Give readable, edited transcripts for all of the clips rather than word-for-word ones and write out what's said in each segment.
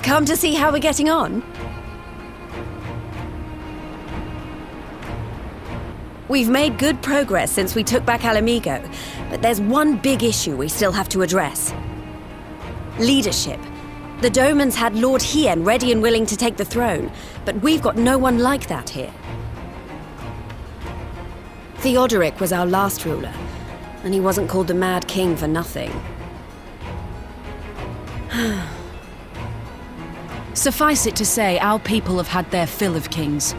Come to see how we're getting on? We've made good progress since we took back Ala Mhigo, but there's one big issue we still have to address. Leadership. The Domans had Lord Hien ready and willing to take the throne, but we've got no one like that here. Theodoric was our last ruler, and he wasn't called the Mad King for nothing. Suffice it to say, our people have had their fill of kings,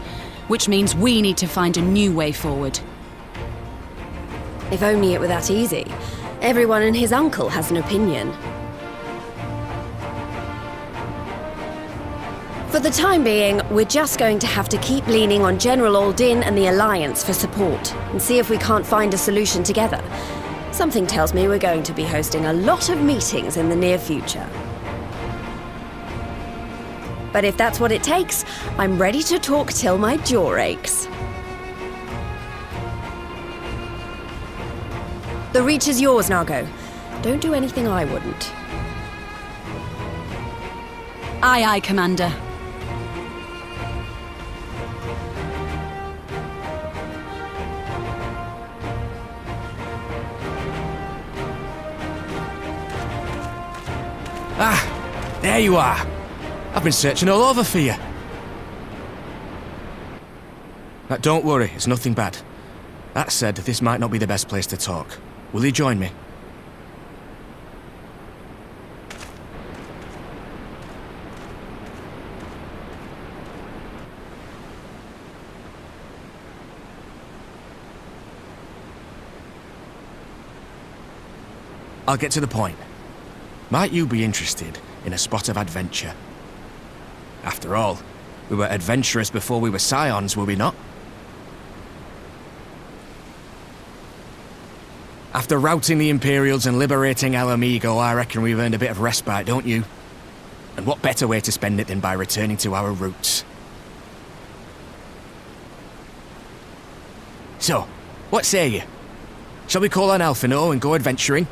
which means we need to find a new way forward. If only it were that easy. Everyone and his uncle has an opinion. For the time being, we're just going to have to keep leaning on General Aldin and the Alliance for support, and see if we can't find a solution together. Something tells me we're going to be hosting a lot of meetings in the near future. But if that's what it takes, I'm ready to talk till my jaw aches. The Reach is yours, Nago. Don't do anything I wouldn't. Aye, aye, Commander. Ah, there you are. I've been searching all over for you. Don't worry, it's nothing bad. That said, this might not be the best place to talk. Will you join me? I'll get to the point. Might you be interested in a spot of adventure? After all, we were adventurers before we were scions, were we not? After routing the Imperials and liberating Ala Mhigo, I reckon we've earned a bit of respite, don't you? And what better way to spend it than by returning to our roots? So, what say you? Shall we call on Alphinaud and go adventuring?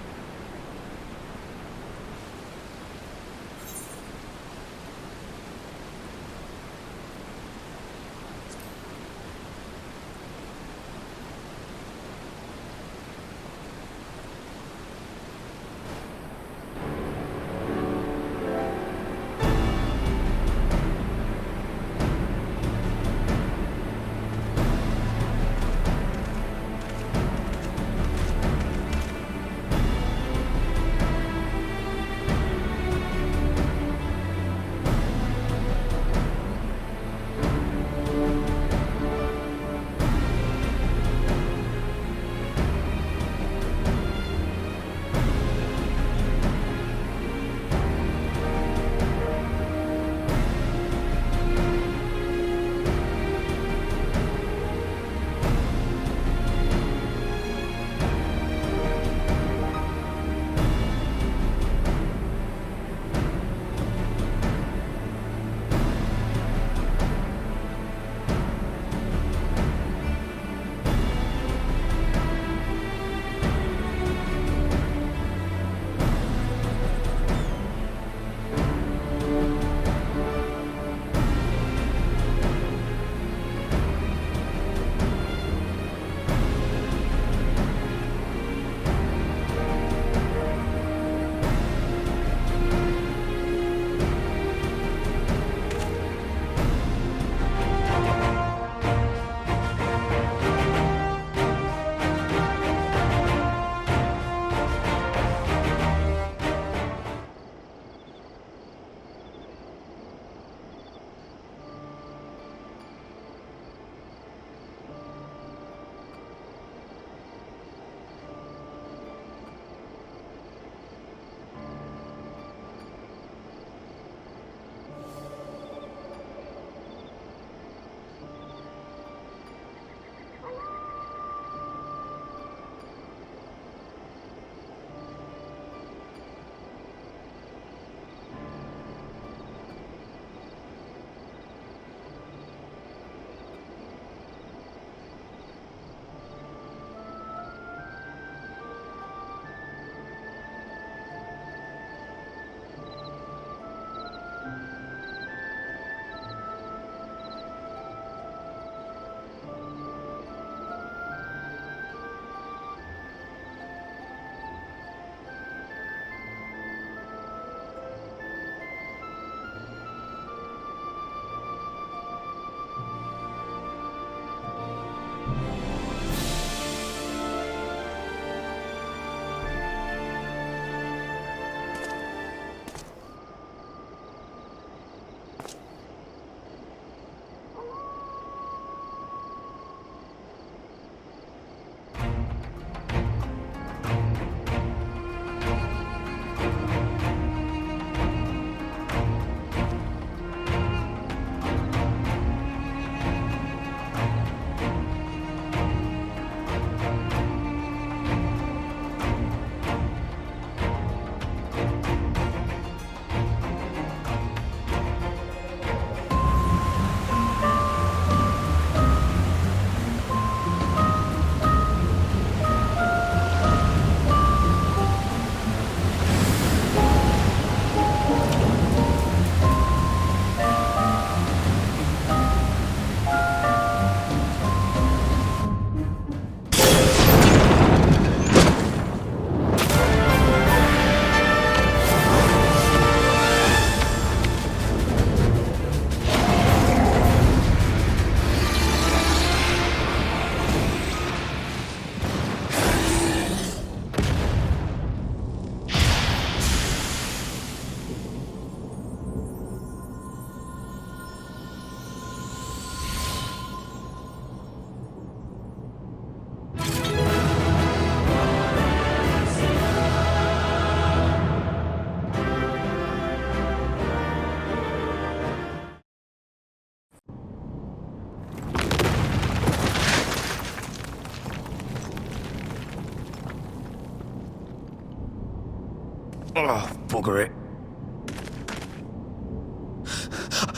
Oh, bugger it.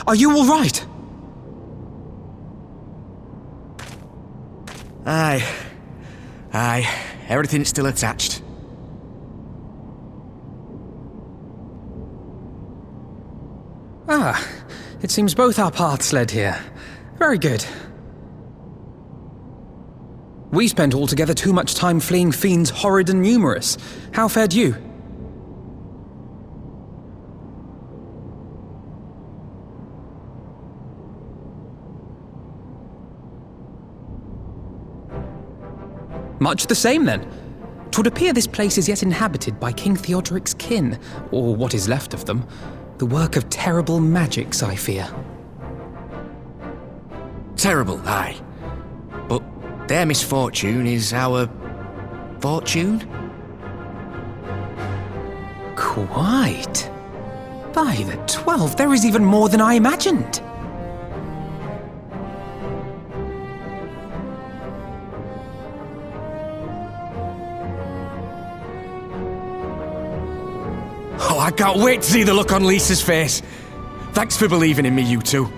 Are you all right? Aye. Everything's still attached. Ah, it seems both our paths led here. Very good. We spent altogether too much time fleeing fiends horrid and numerous. How fared you? Much the same, then. 'Twould appear this place is yet inhabited by King Theodoric's kin, or what is left of them. The work of terrible magics, I fear. Terrible, aye. But their misfortune is our fortune? Quite. By the 12, there is even more than I imagined. Oh, I can't wait to see the look on Lisa's face. Thanks for believing in me, you two.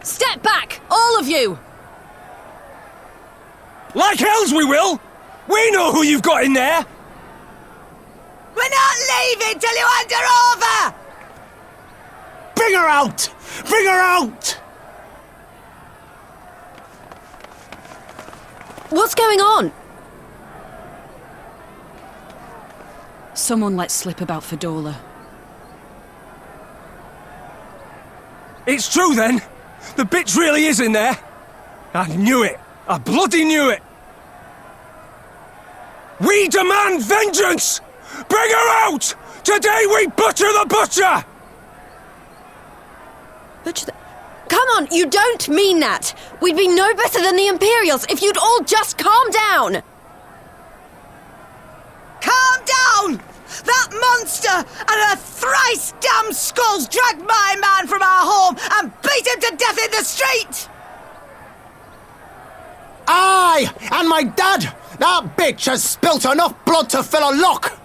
Step back, all of you! Like hells we will! We know who you've got in there! We're not leaving till you hand her over! Bring her out! Bring her out! What's going on? Someone let slip about Fordola. It's true then! The bitch really is in there! I knew it! I bloody knew it! We demand vengeance! Bring her out! Today we butcher the butcher! Butcher the... Come on, you don't mean that! We'd be no better than the Imperials if you'd all just calm down! Calm down! That monster and her thrice damned skulls dragged my man from our home and beat him to death in the street! Aye! And my dad! That bitch has spilt enough blood to fill a lock!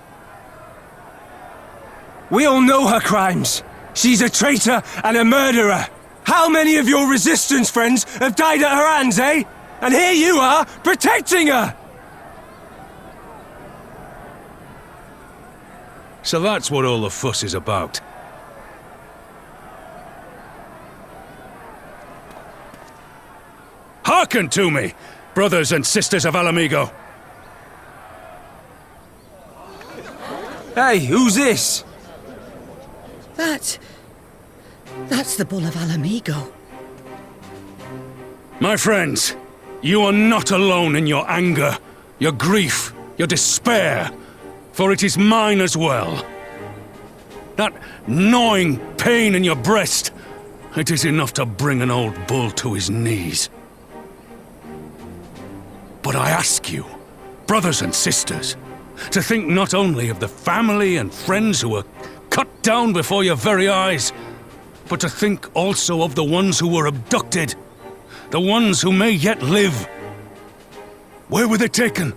We all know her crimes. She's a traitor and a murderer. How many of your resistance friends have died at her hands, eh? And here you are, protecting her! So that's what all the fuss is about. Hearken to me, brothers and sisters of Ala Mhigo. Hey, who's this? That's the Bull of Ala Mhigo. My friends, you are not alone in your anger, your grief, your despair, for it is mine as well. That gnawing pain in your breast, it is enough to bring an old bull to his knees. But I ask you, brothers and sisters, to think not only of the family and friends who were cut down before your very eyes, but to think also of the ones who were abducted, the ones who may yet live. Where were they taken?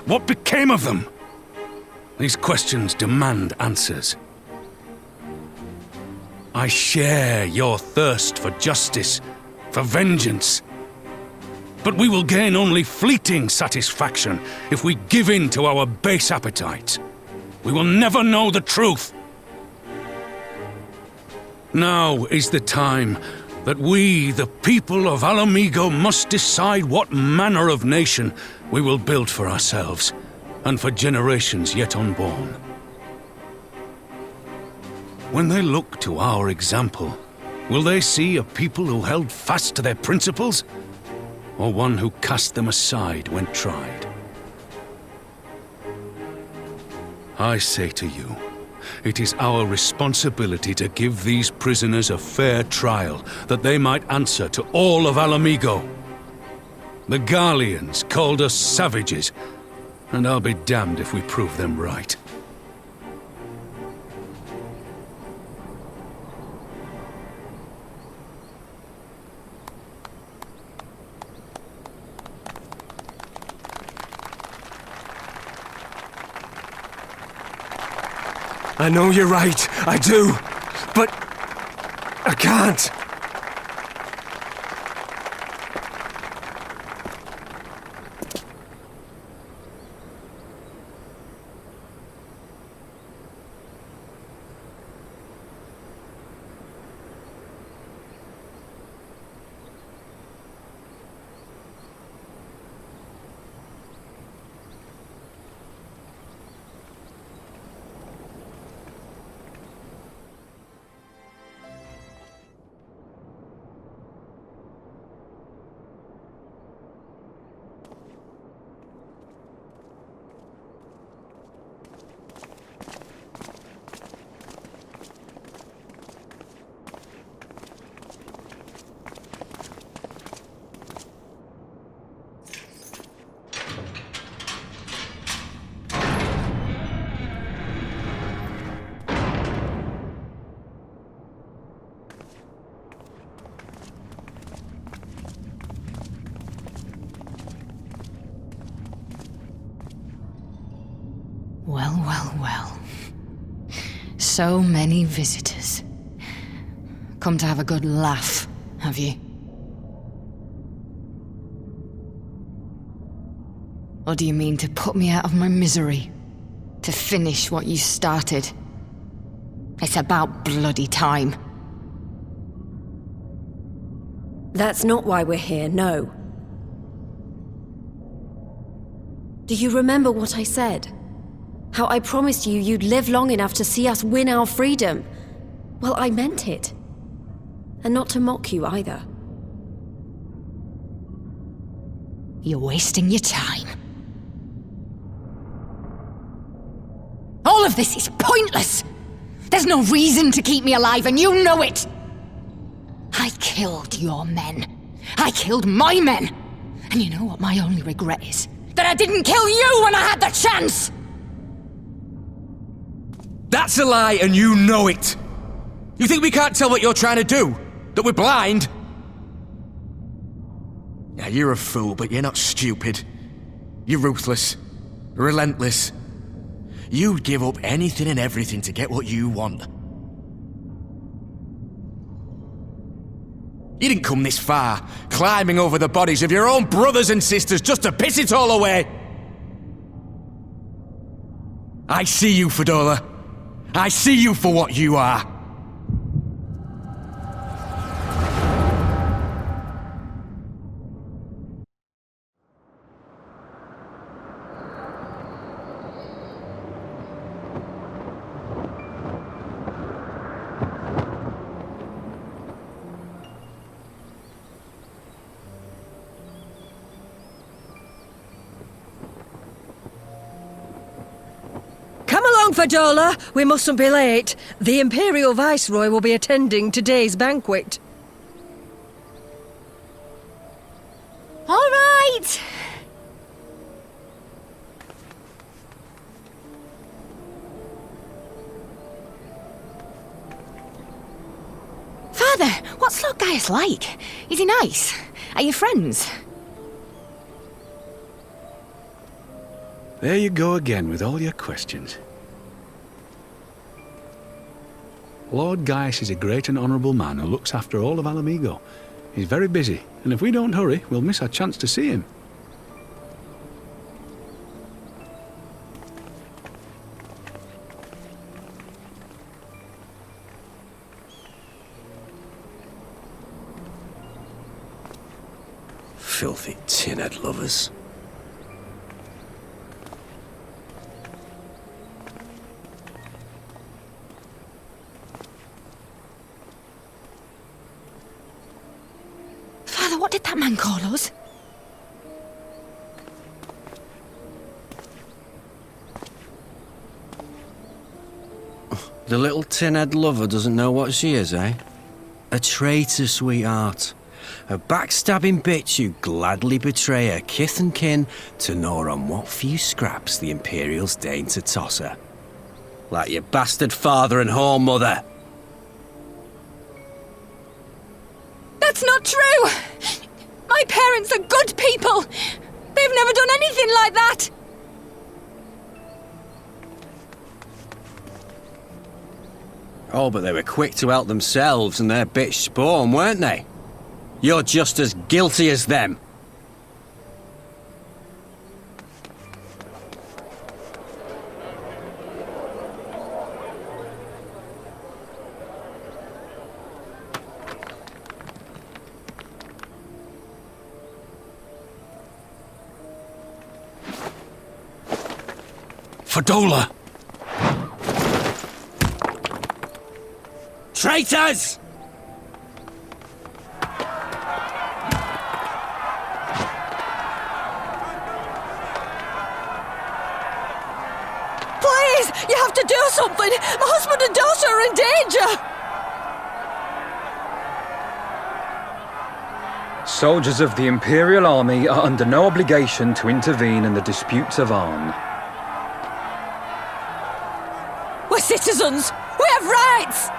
What became of them? These questions demand answers. I share your thirst for justice, for vengeance. But we will gain only fleeting satisfaction if we give in to our base appetites. We will never know the truth. Now is the time that we, the people of Ala Mhigo, must decide what manner of nation we will build for ourselves, and for generations yet unborn. When they look to our example, will they see a people who held fast to their principles, or one who cast them aside when tried? I say to you, it is our responsibility to give these prisoners a fair trial, that they might answer to all of Ala Mhigo. The Garleans called us savages, and I'll be damned if we prove them right. I know you're right, I do. But I can't. Well. So many visitors. Come to have a good laugh, have you? Or do you mean to put me out of my misery? To finish what you started? It's about bloody time. That's not why we're here, no. Do you remember what I said? How I promised you you'd live long enough to see us win our freedom? Well, I meant it. And not to mock you either. You're wasting your time. All of this is pointless! There's no reason to keep me alive, and you know it! I killed your men. I killed my men! And you know what my only regret is? That I didn't kill you when I had the chance! That's a lie, and you know it! You think we can't tell what you're trying to do? That we're blind? Yeah, you're a fool, but you're not stupid. You're ruthless. Relentless. You'd give up anything and everything to get what you want. You didn't come this far, climbing over the bodies of your own brothers and sisters just to piss it all away! I see you, Fordola. I see you for what you are. Fordola, we mustn't be late. The Imperial Viceroy will be attending today's banquet. All right. Father, what's Lord Gaius like? Is he nice? Are you friends? There you go again with all your questions. Lord Gaius is a great and honourable man who looks after all of Ala Mhigo. He's very busy, and if we don't hurry, we'll miss our chance to see him. Filthy tin-head lovers. What did that man call us? The little tin-head lover doesn't know what she is, eh? A traitor, sweetheart. A backstabbing bitch who'd gladly betray her kith and kin to gnaw on what few scraps the Imperials deign to toss her. Like your bastard father and whore mother. That's not true! My parents are good people! They've never done anything like that! Oh, but they were quick to help themselves and their bitch spawn, weren't they? You're just as guilty as them. Fordola! Traitors! Please, you have to do something! My husband and daughter are in danger! Soldiers of the Imperial Army are under no obligation to intervene in the disputes of Arn. We're citizens! We have rights!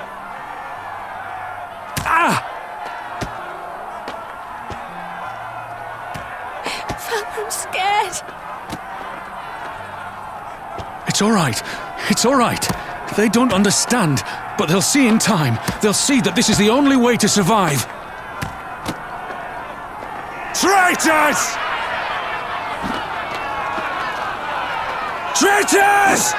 Father, I'm scared. It's all right. It's all right. They don't understand, but they'll see in time. They'll see that this is the only way to survive. Traitors! Traitors!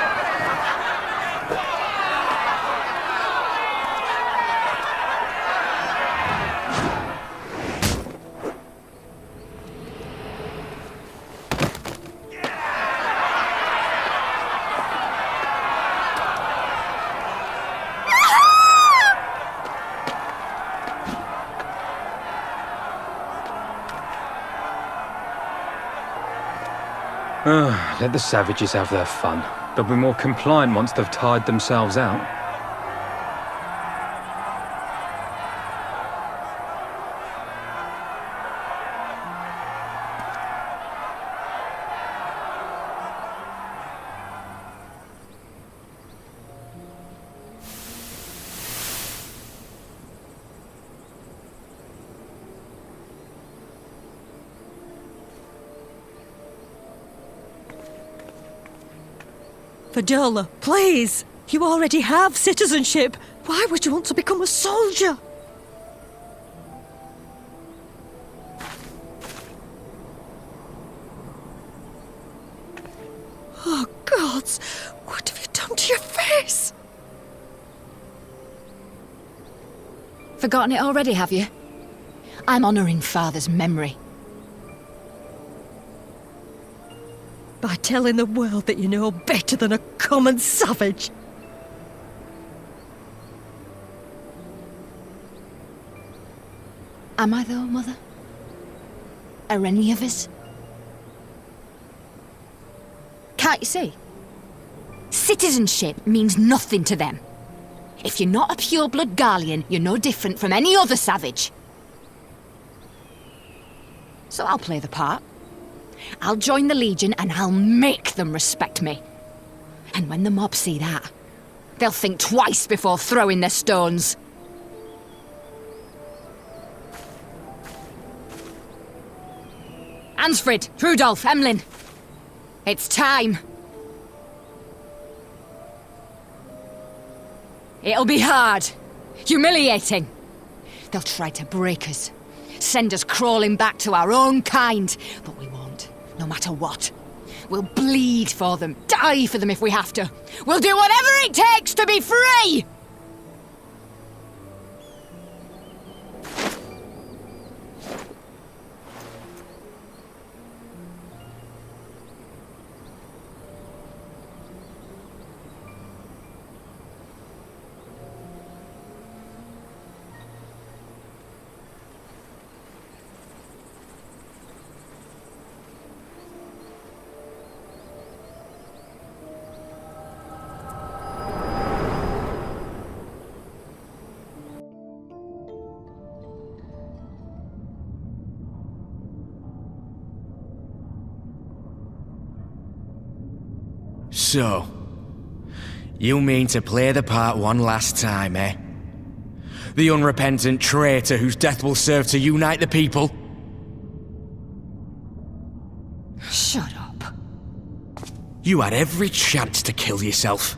Let the savages have their fun. They'll be more compliant once they've tired themselves out. Fordola, please! You already have citizenship. Why would you want to become a soldier? Oh, gods! What have you done to your face? Forgotten it already, have you? I'm honouring Father's memory. By telling the world that you know better than a common savage. Am I though, Mother? Are any of us? Can't you see? Citizenship means nothing to them. If you're not a pure-blood Garlean, you're no different from any other savage. So I'll play the part. I'll join the Legion and I'll make them respect me. And when the mob see that, they'll think twice before throwing their stones. Ansfrid, Rudolph, Emlyn. It's time. It'll be hard. Humiliating. They'll try to break us. Send us crawling back to our own kind. But we won't, no matter what. We'll bleed for them, die for them if we have to. We'll do whatever it takes to be free! So, you mean to play the part one last time, eh? The unrepentant traitor whose death will serve to unite the people? Shut up. You had every chance to kill yourself.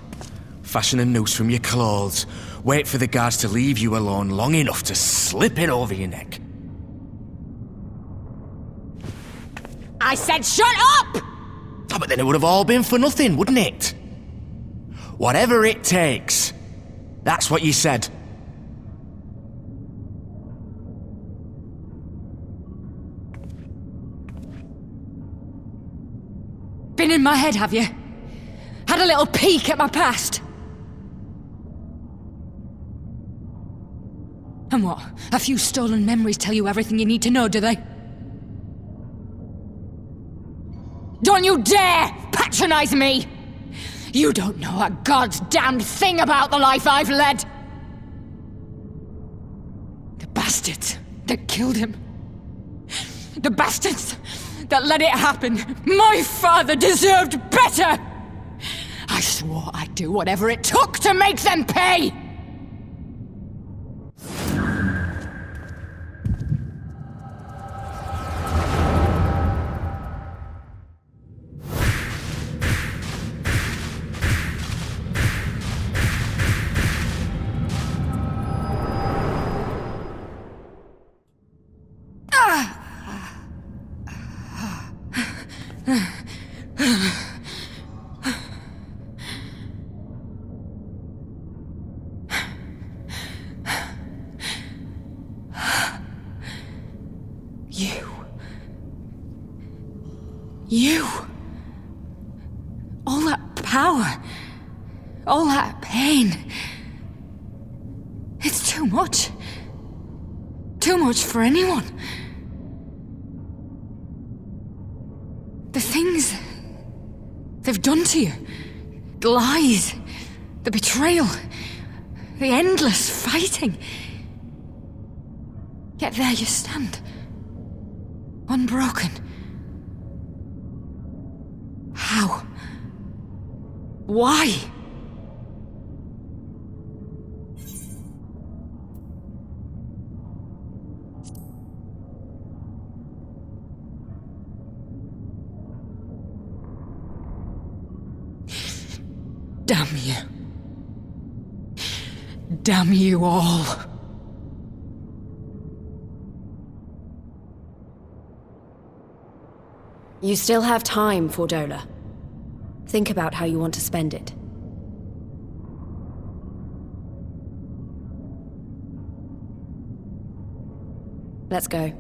Fashion a noose from your clothes, wait for the guards to leave you alone long enough to slip it over your neck. I said shut up! Oh, but then it would have all been for nothing, wouldn't it? Whatever it takes. That's what you said. Been in my head, have you? Had a little peek at my past? And what? A few stolen memories tell you everything you need to know, do they? Don't you dare patronize me! You don't know a goddamned thing about the life I've led! The bastards that killed him. The bastards that let it happen. My father deserved better! I swore I'd do whatever it took to make them pay! You. All that power. All that pain. It's too much. Too much for anyone. The things they've done to you. The lies. The betrayal. The endless fighting. Yet there you stand. Unbroken. How? Why? Damn you. Damn you all. You still have time, Fordola. Think about how you want to spend it. Let's go.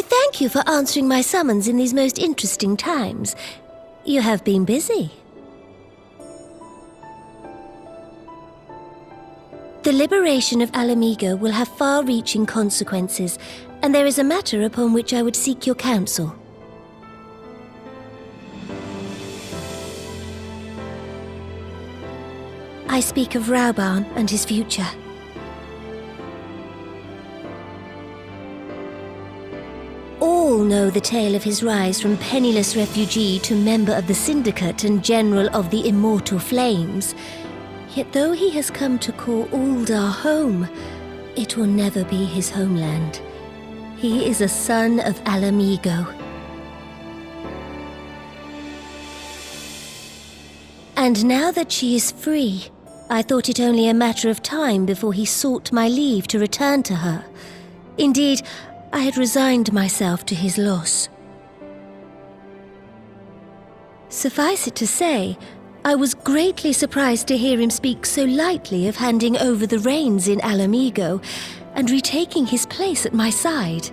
I thank you for answering my summons in these most interesting times. You have been busy. The liberation of Ala Mhigo will have far-reaching consequences, and there is a matter upon which I would seek your counsel. I speak of Raubahn and his future. All know the tale of his rise from penniless refugee to member of the Syndicate and General of the Immortal Flames. Yet though he has come to call Ul'dah home, it will never be his homeland. He is a son of Ala Mhigo. And now that she is free, I thought it only a matter of time before he sought my leave to return to her. Indeed, I had resigned myself to his loss. Suffice it to say, I was greatly surprised to hear him speak so lightly of handing over the reins in Ala Mhigo and retaking his place at my side.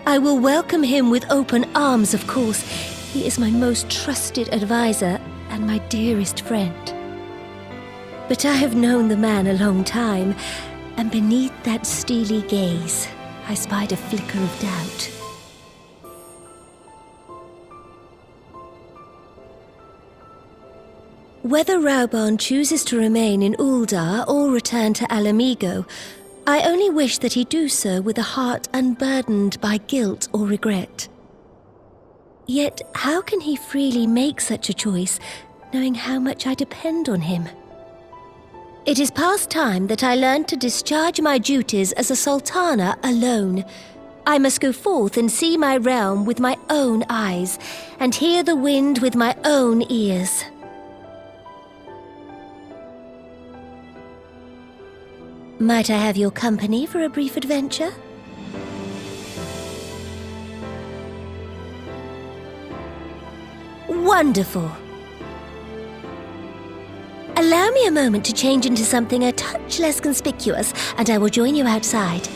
I will welcome him with open arms, of course. He is my most trusted advisor and my dearest friend. But I have known the man a long time, and beneath that steely gaze, I spied a flicker of doubt. Whether Raubahn chooses to remain in Ul'dah or return to Ala Mhigo, I only wish that he do so with a heart unburdened by guilt or regret. Yet, how can he freely make such a choice, knowing how much I depend on him? It is past time that I learned to discharge my duties as a Sultana alone. I must go forth and see my realm with my own eyes, and hear the wind with my own ears. Might I have your company for a brief adventure? Wonderful! Allow me a moment to change into something a touch less conspicuous, and I will join you outside.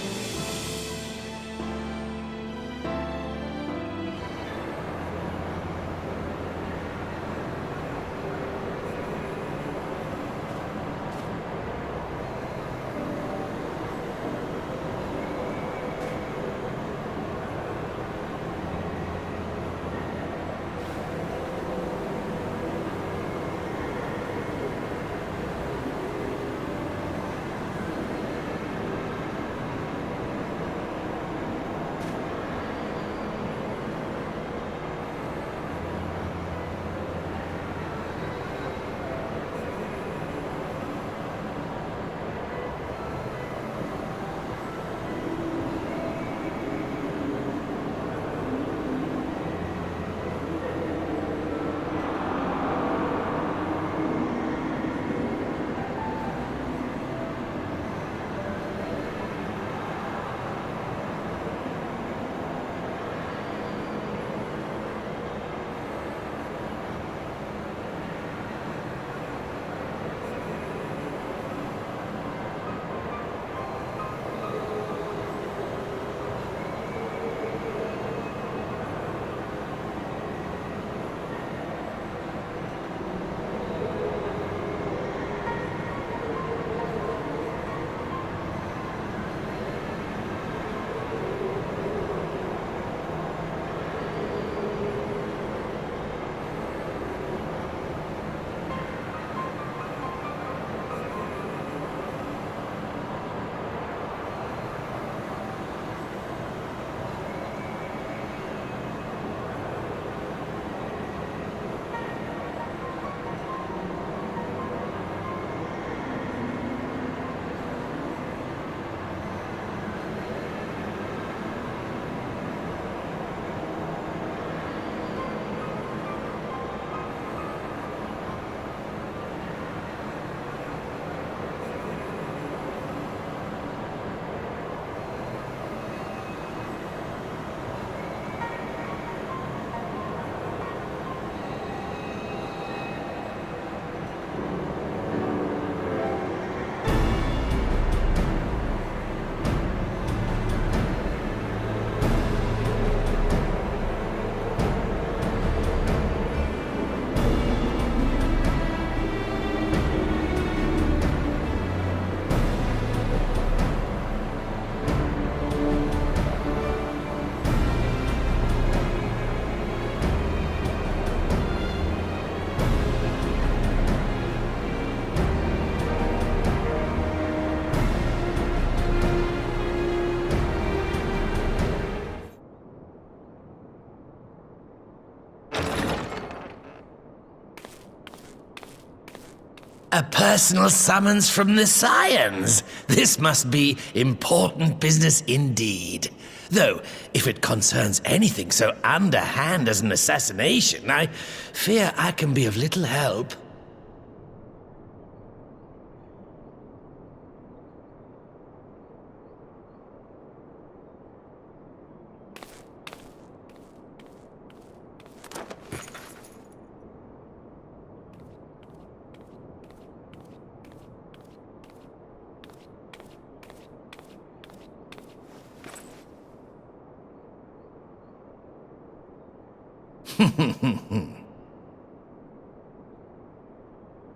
A personal summons from the Scions. This must be important business indeed. Though, if it concerns anything so underhand as an assassination, I fear I can be of little help.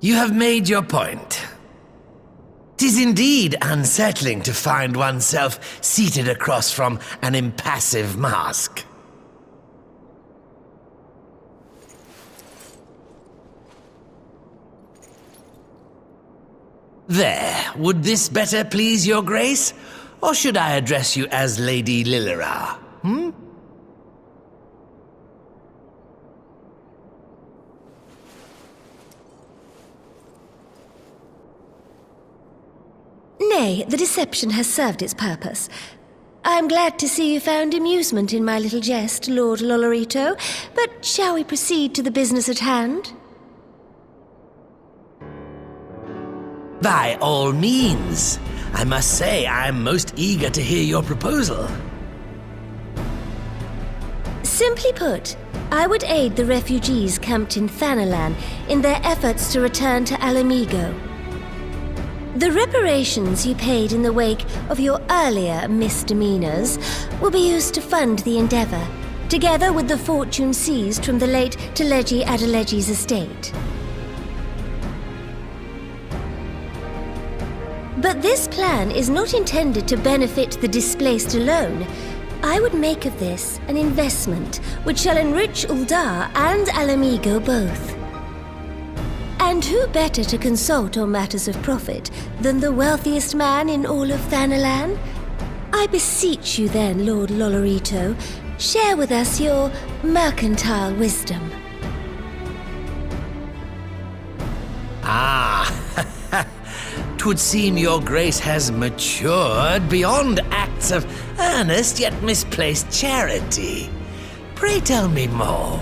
You have made your point. 'Tis indeed unsettling to find oneself seated across from an impassive mask. There, would this better please your grace? Or should I address you as Lady Lilira? Nay, the deception has served its purpose. I am glad to see you found amusement in my little jest, Lord Lolorito, but shall we proceed to the business at hand? By all means. I must say I'm most eager to hear your proposal. Simply put, I would aid the refugees camped in Thanalan in their efforts to return to Ala Mhigo. The reparations you paid in the wake of your earlier misdemeanors will be used to fund the endeavor, together with the fortune seized from the late Teleji Adeleji's estate. But this plan is not intended to benefit the displaced alone. I would make of this an investment which shall enrich Uldar and Ala Mhigo both. And who better to consult on matters of profit than the wealthiest man in all of Thanalan? I beseech you then, Lord Lolorito, share with us your mercantile wisdom. Ah, 'twould seem your grace has matured beyond acts of earnest yet misplaced charity. Pray tell me more.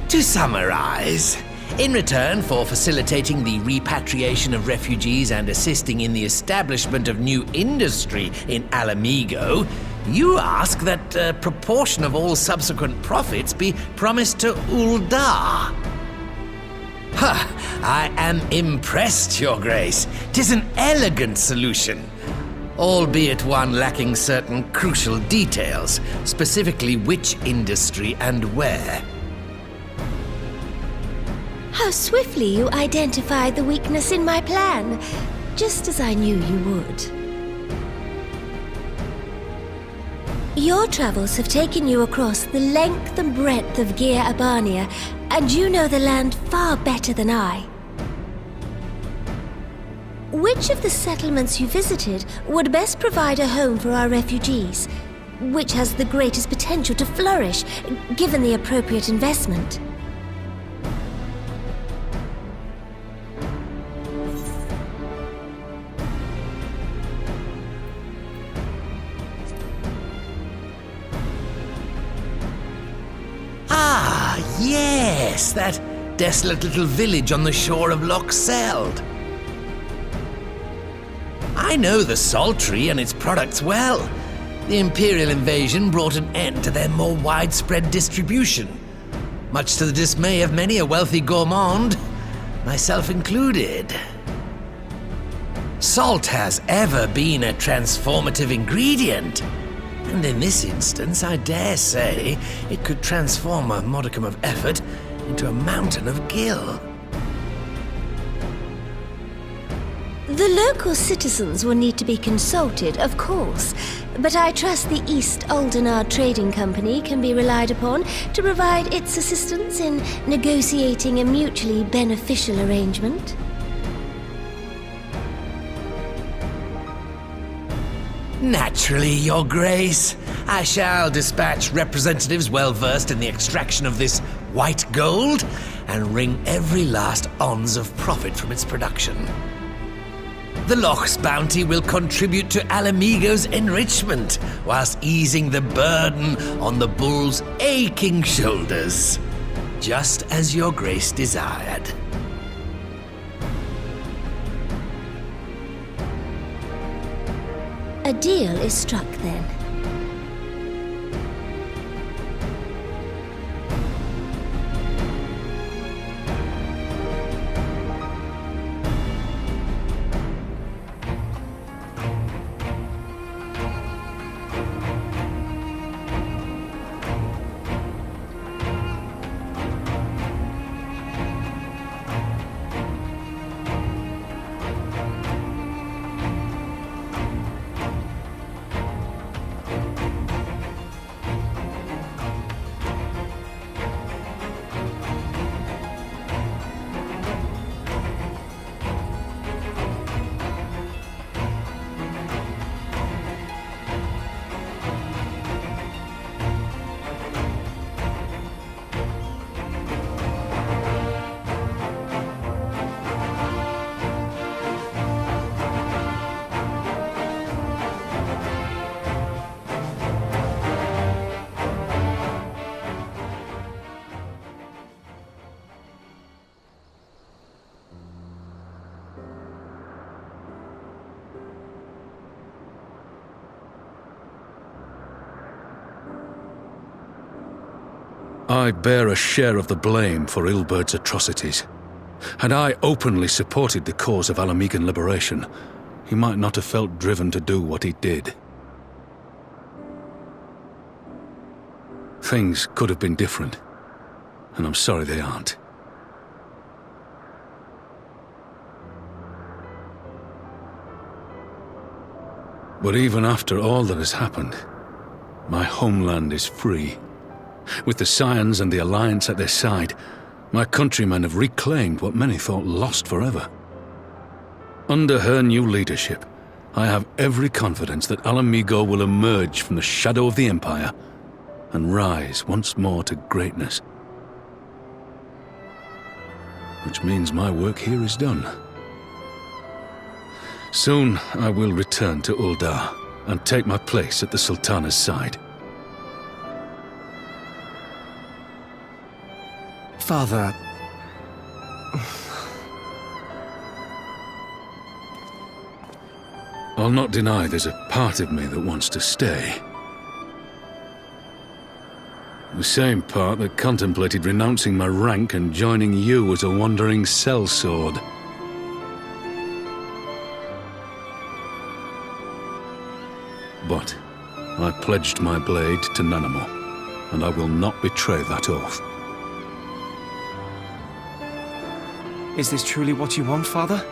To summarize, in return for facilitating the repatriation of refugees and assisting in the establishment of new industry in Ala Mhigo, you ask that a proportion of all subsequent profits be promised to Uldar. I am impressed, Your Grace. 'Tis an elegant solution, albeit one lacking certain crucial details, specifically which industry and where. How swiftly you identified the weakness in my plan, just as I knew you would. Your travels have taken you across the length and breadth of Gir Abania, and you know the land far better than I. Which of the settlements you visited would best provide a home for our refugees? Which has the greatest potential to flourish, given the appropriate investment? Yes, that desolate little village on the shore of Loch Seld. I know the Sultry and its products well. The Imperial invasion brought an end to their more widespread distribution, much to the dismay of many a wealthy gourmand, myself included. Salt has ever been a transformative ingredient. And in this instance, I dare say, it could transform a modicum of effort into a mountain of gil. The local citizens will need to be consulted, of course, but I trust the East Aldenard Trading Company can be relied upon to provide its assistance in negotiating a mutually beneficial arrangement. Naturally, Your Grace. I shall dispatch representatives well versed in the extraction of this white gold and wring every last ons of profit from its production. The Loch's bounty will contribute to Ala Mhigo's enrichment, whilst easing the burden on the bull's aching shoulders, just as Your Grace desired. A deal is struck then. I bear a share of the blame for Ilbert's atrocities. Had I openly supported the cause of Ala Mhigan liberation, he might not have felt driven to do what he did. Things could have been different, and I'm sorry they aren't. But even after all that has happened, my homeland is free. With the Scions and the Alliance at their side, my countrymen have reclaimed what many thought lost forever. Under her new leadership, I have every confidence that Ala Mhigo will emerge from the shadow of the Empire and rise once more to greatness. Which means my work here is done. Soon I will return to Ul'dah and take my place at the Sultana's side. Father... I'll not deny there's a part of me that wants to stay. The same part that contemplated renouncing my rank and joining you as a wandering sellsword. But I pledged my blade to Nanamo, and I will not betray that oath. Is this truly what you want, Father?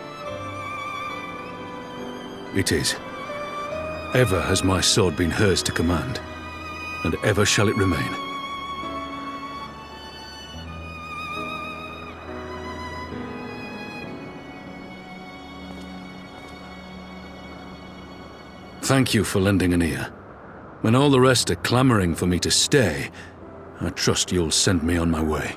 It is. Ever has my sword been hers to command, and ever shall it remain. Thank you for lending an ear. When all the rest are clamoring for me to stay, I trust you'll send me on my way.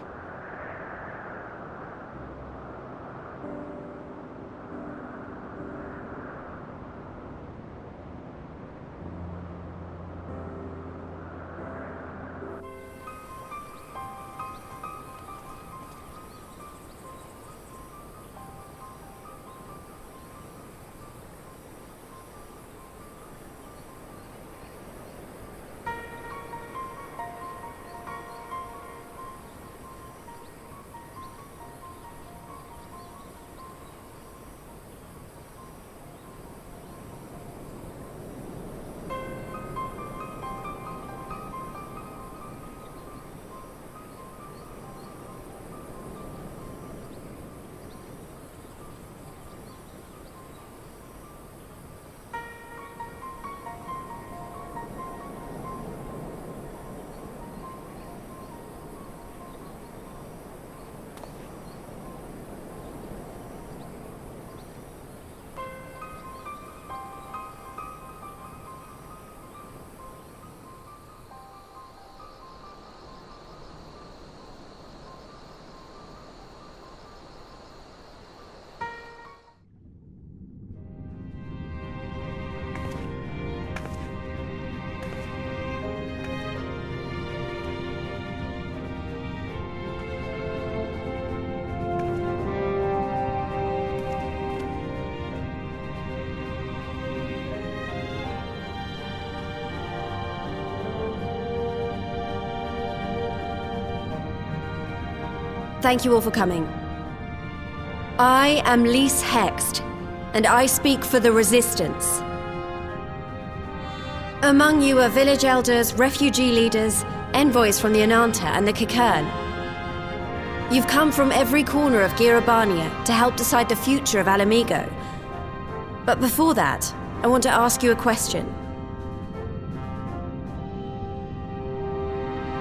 Thank you all for coming. I am Lys Hext, and I speak for the Resistance. Among you are village elders, refugee leaders, envoys from the Ananta and the Kikern. You've come from every corner of Girabania to help decide the future of Ala Mhigo. But before that, I want to ask you a question.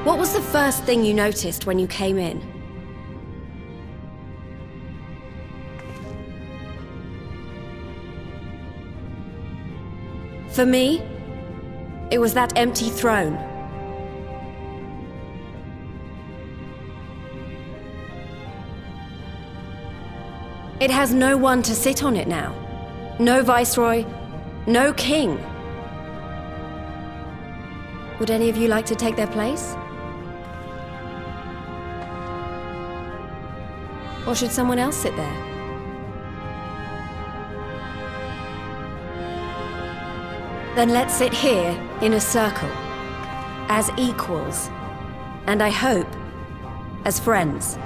What was the first thing you noticed when you came in? For me, it was that empty throne. It has no one to sit on it now. No viceroy, no king. Would any of you like to take their place? Or should someone else sit there? Then let's sit here in a circle, as equals, and I hope, as friends.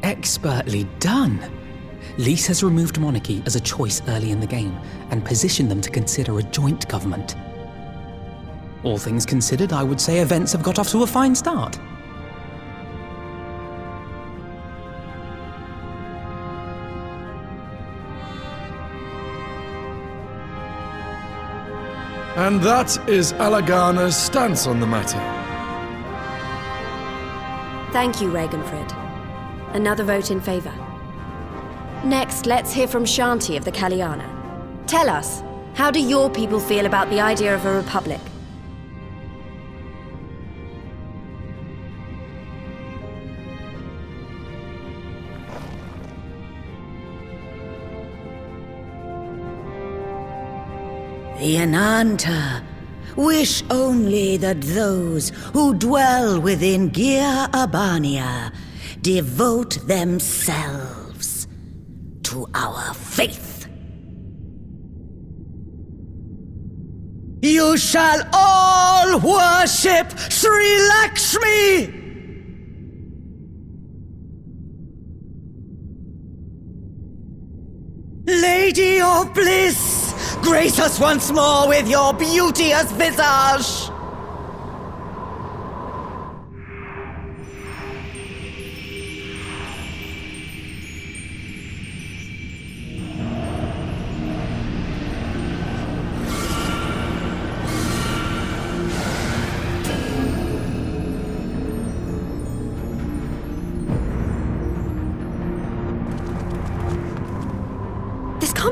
Expertly done! Lys has removed monarchy as a choice early in the game, and positioned them to consider a joint government. All things considered, I would say events have got off to a fine start. And that is Alagana's stance on the matter. Thank you, Ragenfrid. Another vote in favor. Next, let's hear from Shanti of the Kaliana. Tell us, how do your people feel about the idea of a republic? The Ananta wish only that those who dwell within Girabania devote themselves to our faith. You shall all worship Sri Lakshmi! Lady of bliss, grace us once more with your beauteous visage!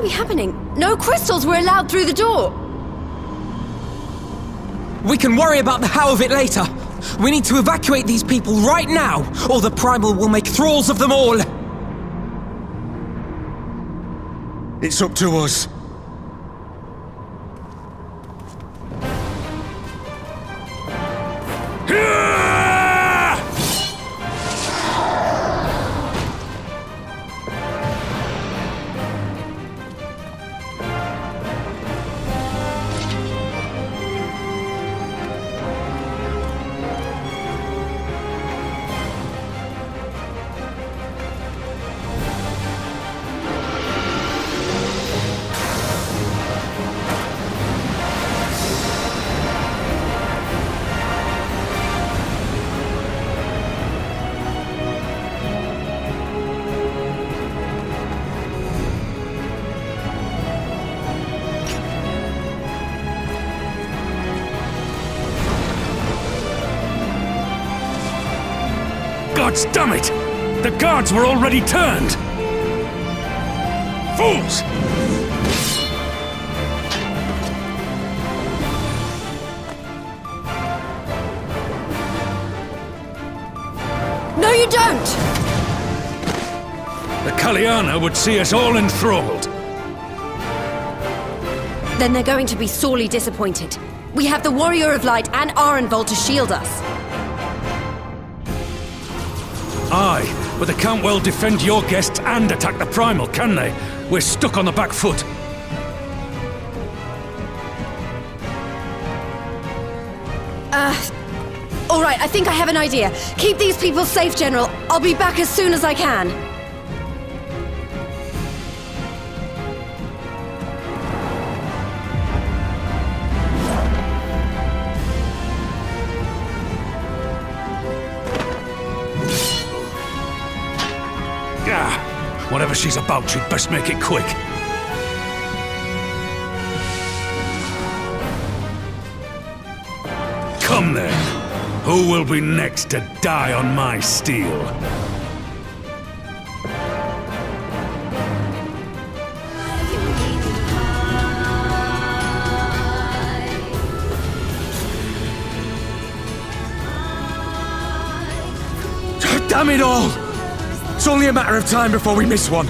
Be happening. No crystals were allowed through the door. We can worry about the how of it later. We need to evacuate these people right now, or the Primal will make thralls of them all. It's up to us. Gods damn it! The guards were already turned! Fools! No, you don't! The Kaliana would see us all enthralled. then they're going to be sorely disappointed. We have the Warrior of Light and Arenvald to shield us. Aye, but they can't well defend your guests and attack the Primal, can they? We're stuck on the back foot. Alright, I think I have an idea. Keep these people safe, General. I'll be back as soon as I can. Whatever she's about, she'd best make it quick. Come then. Who will be next to die on my steel? Damn it all! It's only a matter of time before we miss one.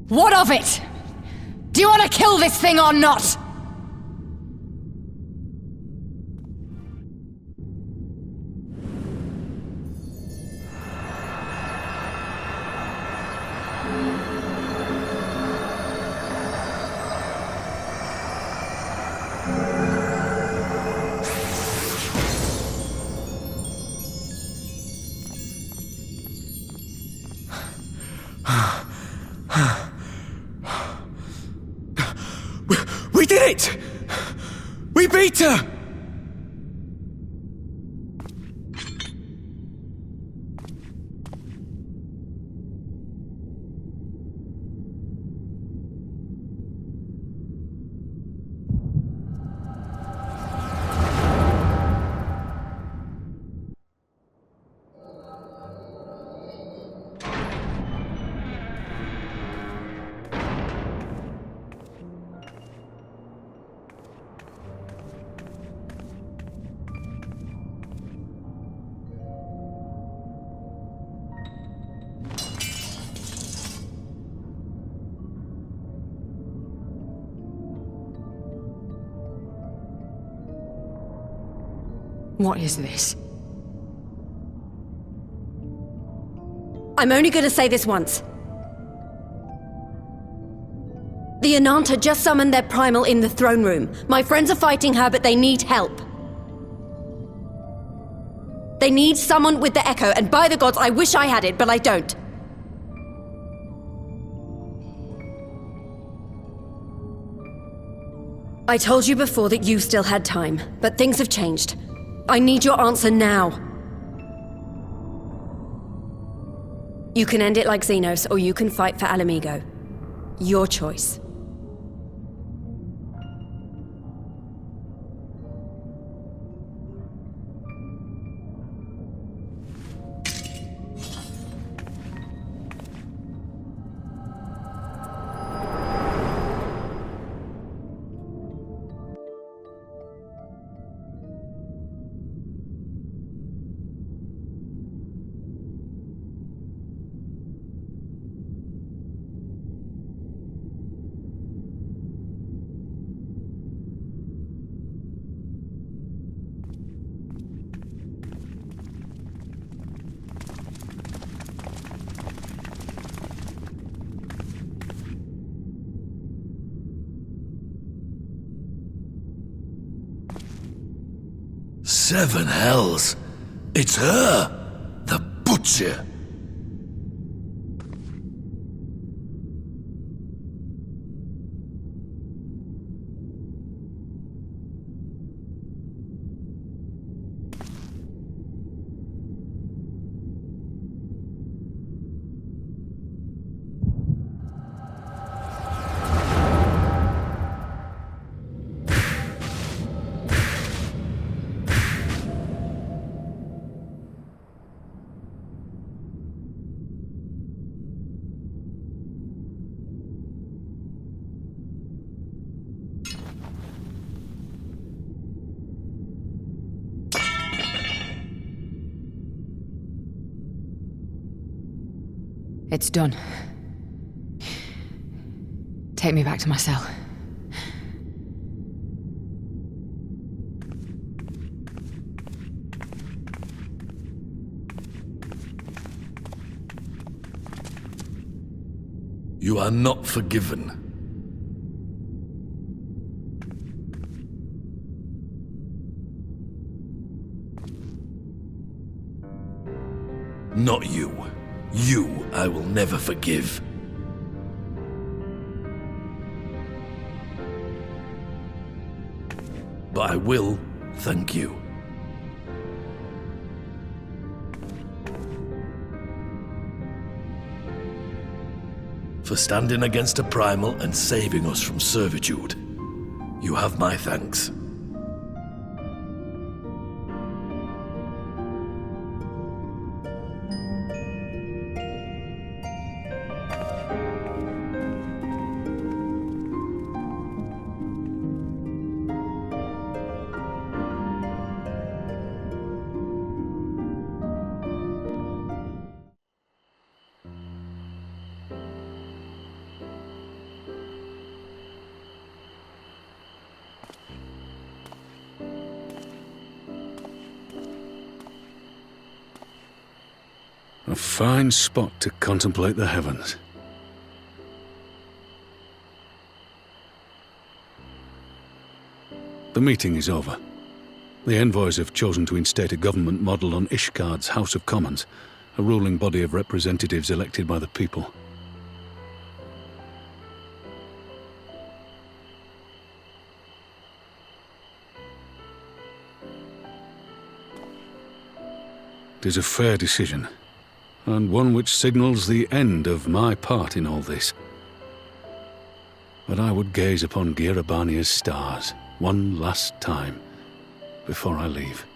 What of it? Do you want to kill this thing or not? We did it! We beat her! What is this? I'm only gonna say this once. The Ananta just summoned their primal in the throne room. My friends are fighting her, but they need help. They need someone with the Echo, and by the gods, I wish I had it, but I don't. I told you before that you still had time, but things have changed. I need your answer now. You can end it like Xenos, or you can fight for Ala Mhigo. Your choice. Seven hells! It's her! The Butcher! It's done. Take me back to my cell. You are not forgiven. Not you. You I will never forgive. But I will thank you. For standing against a primal and saving us from servitude. You have my thanks. A fine spot to contemplate the heavens. The meeting is over. The envoys have chosen to instate a government model on Ishgard's House of Commons, a ruling body of representatives elected by the people. It is a fair decision, and one which signals the end of my part in all this. But I would gaze upon Girabania's stars one last time before I leave.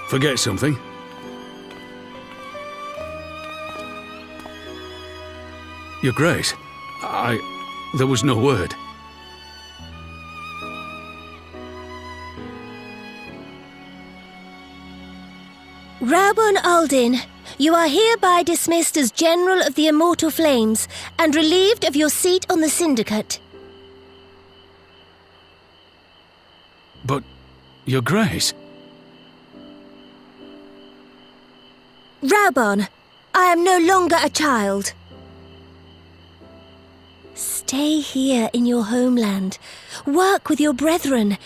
Forget something? Your Grace, there was no word. Raubahn Aldin, you are hereby dismissed as General of the Immortal Flames and relieved of your seat on the Syndicate. But, Your Grace... Raubahn, I am no longer a child. Stay here in your homeland. Work with your brethren.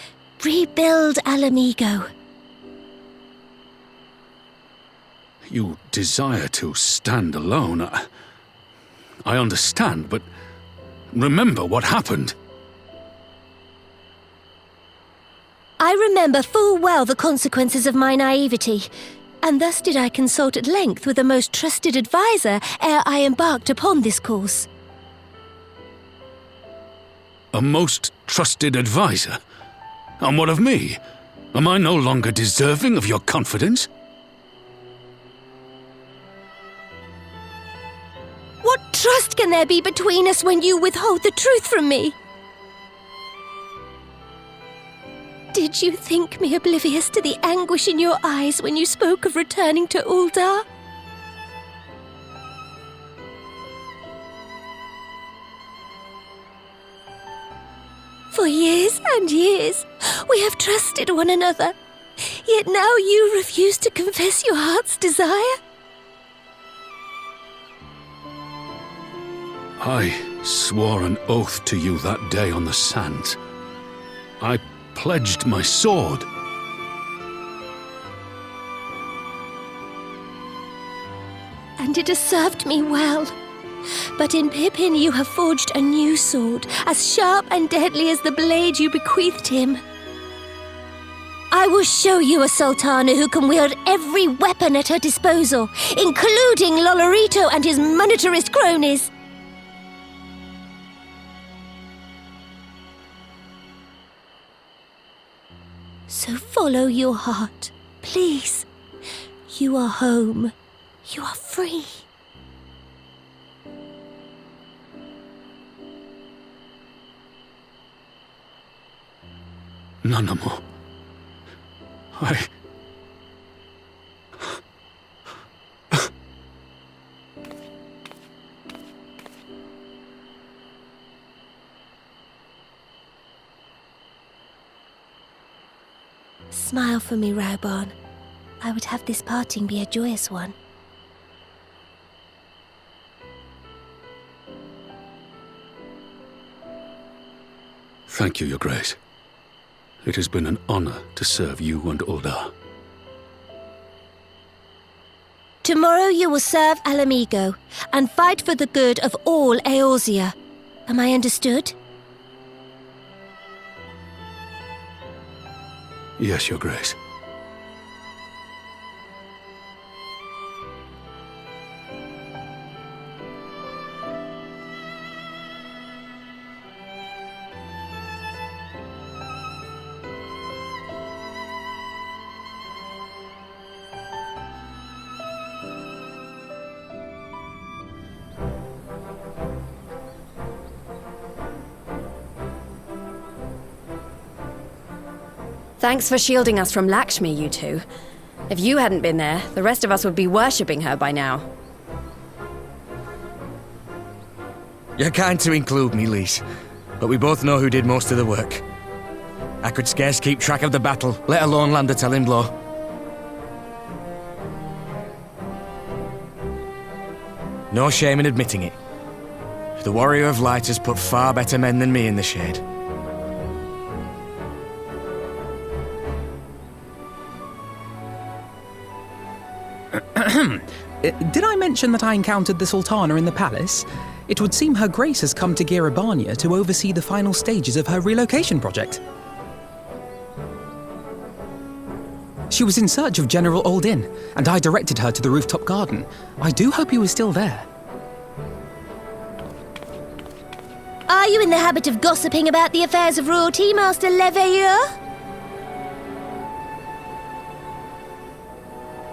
Rebuild Ala Mhigo. You desire to stand alone. I understand, but remember what happened. I remember full well the consequences of my naivety, and thus did I consult at length with a most trusted advisor ere I embarked upon this course. A most trusted advisor? And what of me? Am I no longer deserving of your confidence? What trust can there be between us when you withhold the truth from me? Did you think me oblivious to the anguish in your eyes when you spoke of returning to Ul'dah? For years and years, we have trusted one another, yet now you refuse to confess your heart's desire? I swore an oath to you that day on the sands. I pledged my sword. and it has served me well. But in Pippin you have forged a new sword, as sharp and deadly as the blade you bequeathed him. I will show you a Sultana who can wield every weapon at her disposal, including Lolorito and his monetarist cronies. So follow your heart, please. You are home. You are free. Nanamo. Smile for me, Raubahn. I would have this parting be a joyous one. Thank you, Your Grace. It has been an honor to serve you and Ul'dah. Tomorrow you will serve Ala Mhigo and fight for the good of all Eorzea. Am I understood? Yes, Your Grace. Thanks for shielding us from Lakshmi, you two. If you hadn't been there, the rest of us would be worshipping her by now. You're kind to include me, Lise, but we both know who did most of the work. I could scarce keep track of the battle, let alone land a telling blow. No shame in admitting it. The Warrior of Light has put far better men than me in the shade. Did I mention that I encountered the Sultana in the palace? It would seem Her Grace has come to Girabania to oversee the final stages of her relocation project. She was in search of General Oldin, and I directed her to the rooftop garden. I do hope he was still there. Are you in the habit of gossiping about the affairs of royalty, Master Leveilleur?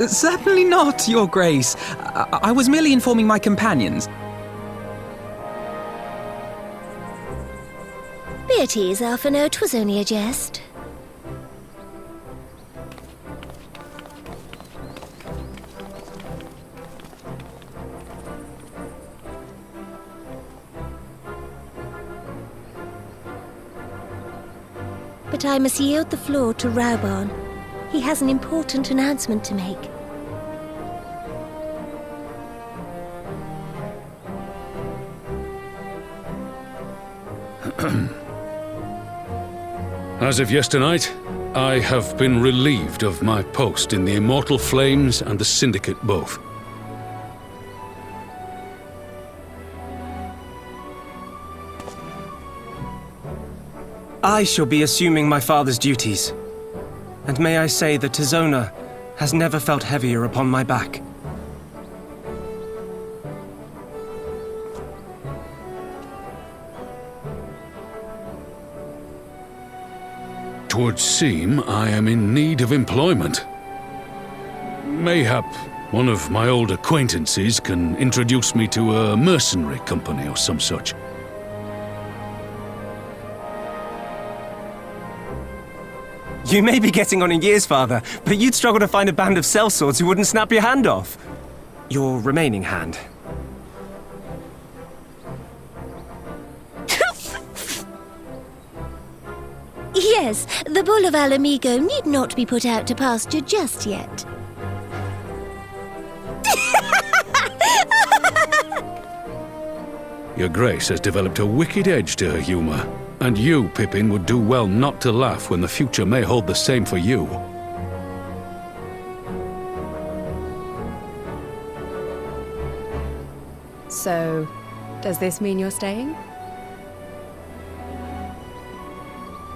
Certainly not, Your Grace. I was merely informing my companions. Be at ease, Alphinaud. 'Twas only a jest. But I must yield the floor to Raubahn. He has an important announcement to make. As of yesternight, I have been relieved of my post in the Immortal Flames and the Syndicate both. I shall be assuming my father's duties. And may I say that Tizona has never felt heavier upon my back. Twould seem I am in need of employment. Mayhap one of my old acquaintances can introduce me to a mercenary company or some such. You may be getting on in years, Father, but you'd struggle to find a band of sellswords who wouldn't snap your hand off. Your remaining hand. Yes, the bull of Ala Mhigo need not be put out to pasture just yet. Your Grace has developed a wicked edge to her humor, and you, Pippin, would do well not to laugh when the future may hold the same for you. So, does this mean you're staying?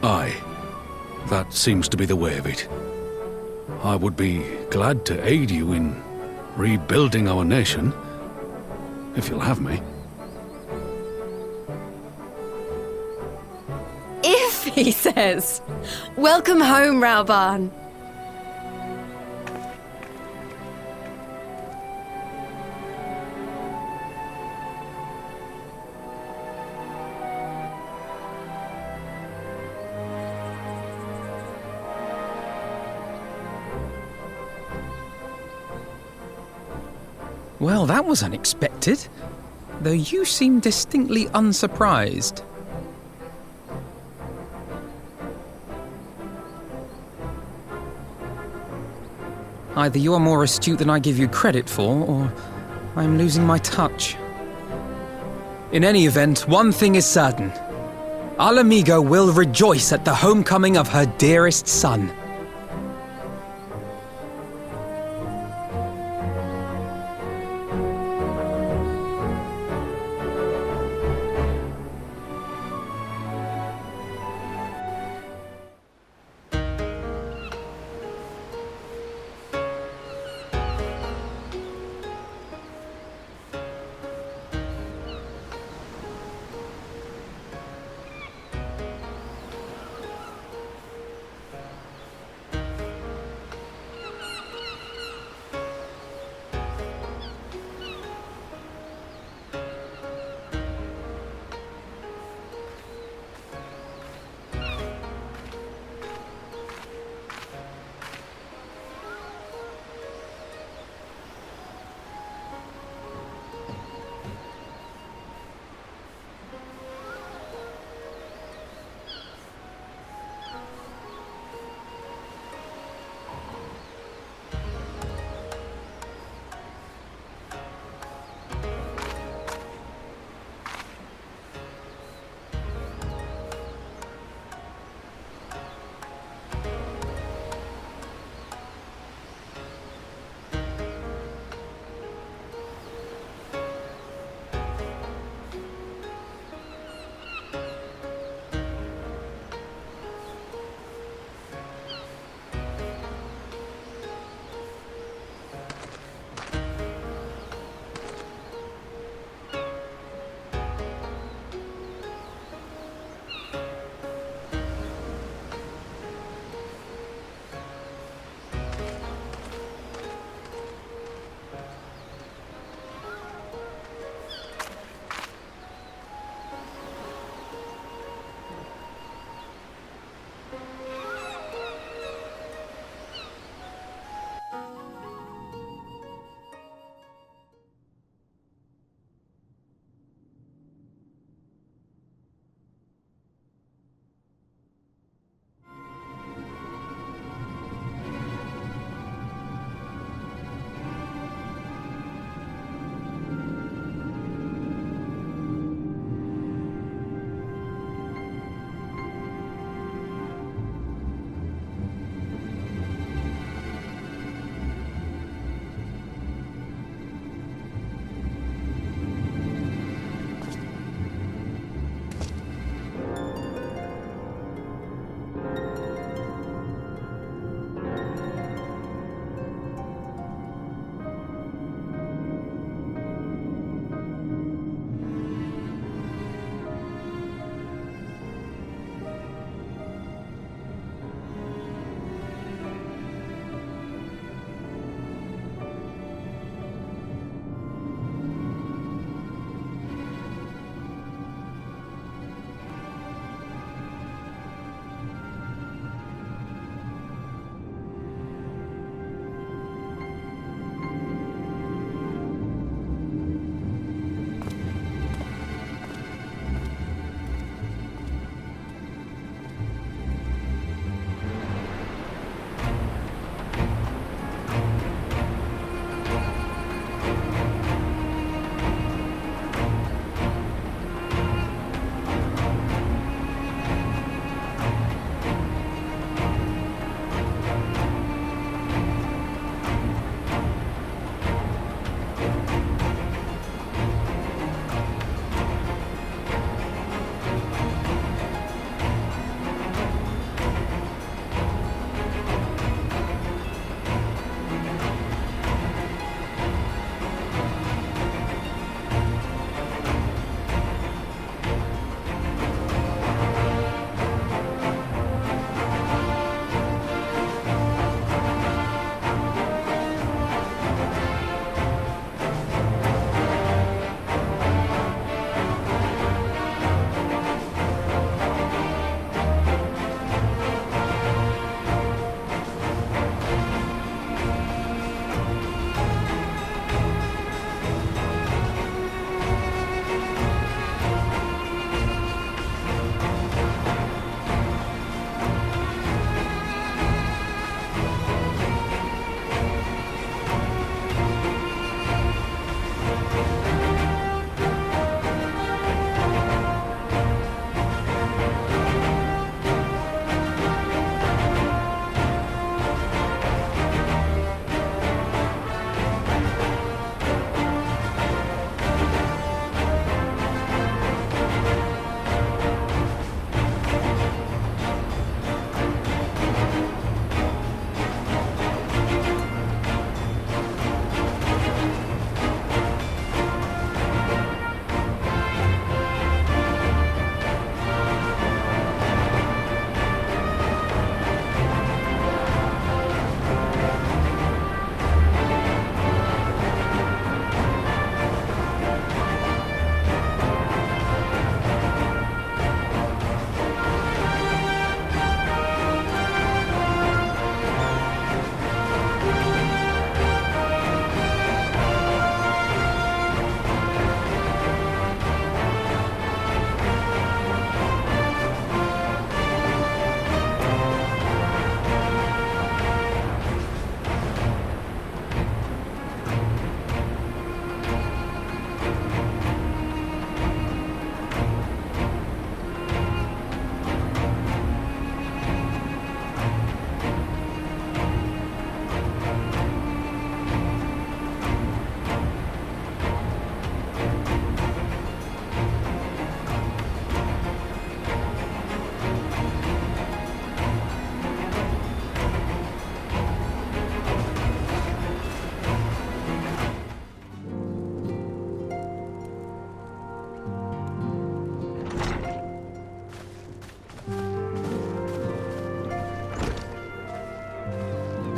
Aye. That seems to be the way of it. I would be glad to aid you in rebuilding our nation, if you'll have me. If, he says. Welcome home, Raubahn. Well, that was unexpected, though you seem distinctly unsurprised. Either you are more astute than I give you credit for, or I'm losing my touch. In any event, one thing is certain. Ala Mhigo will rejoice at the homecoming of her dearest son.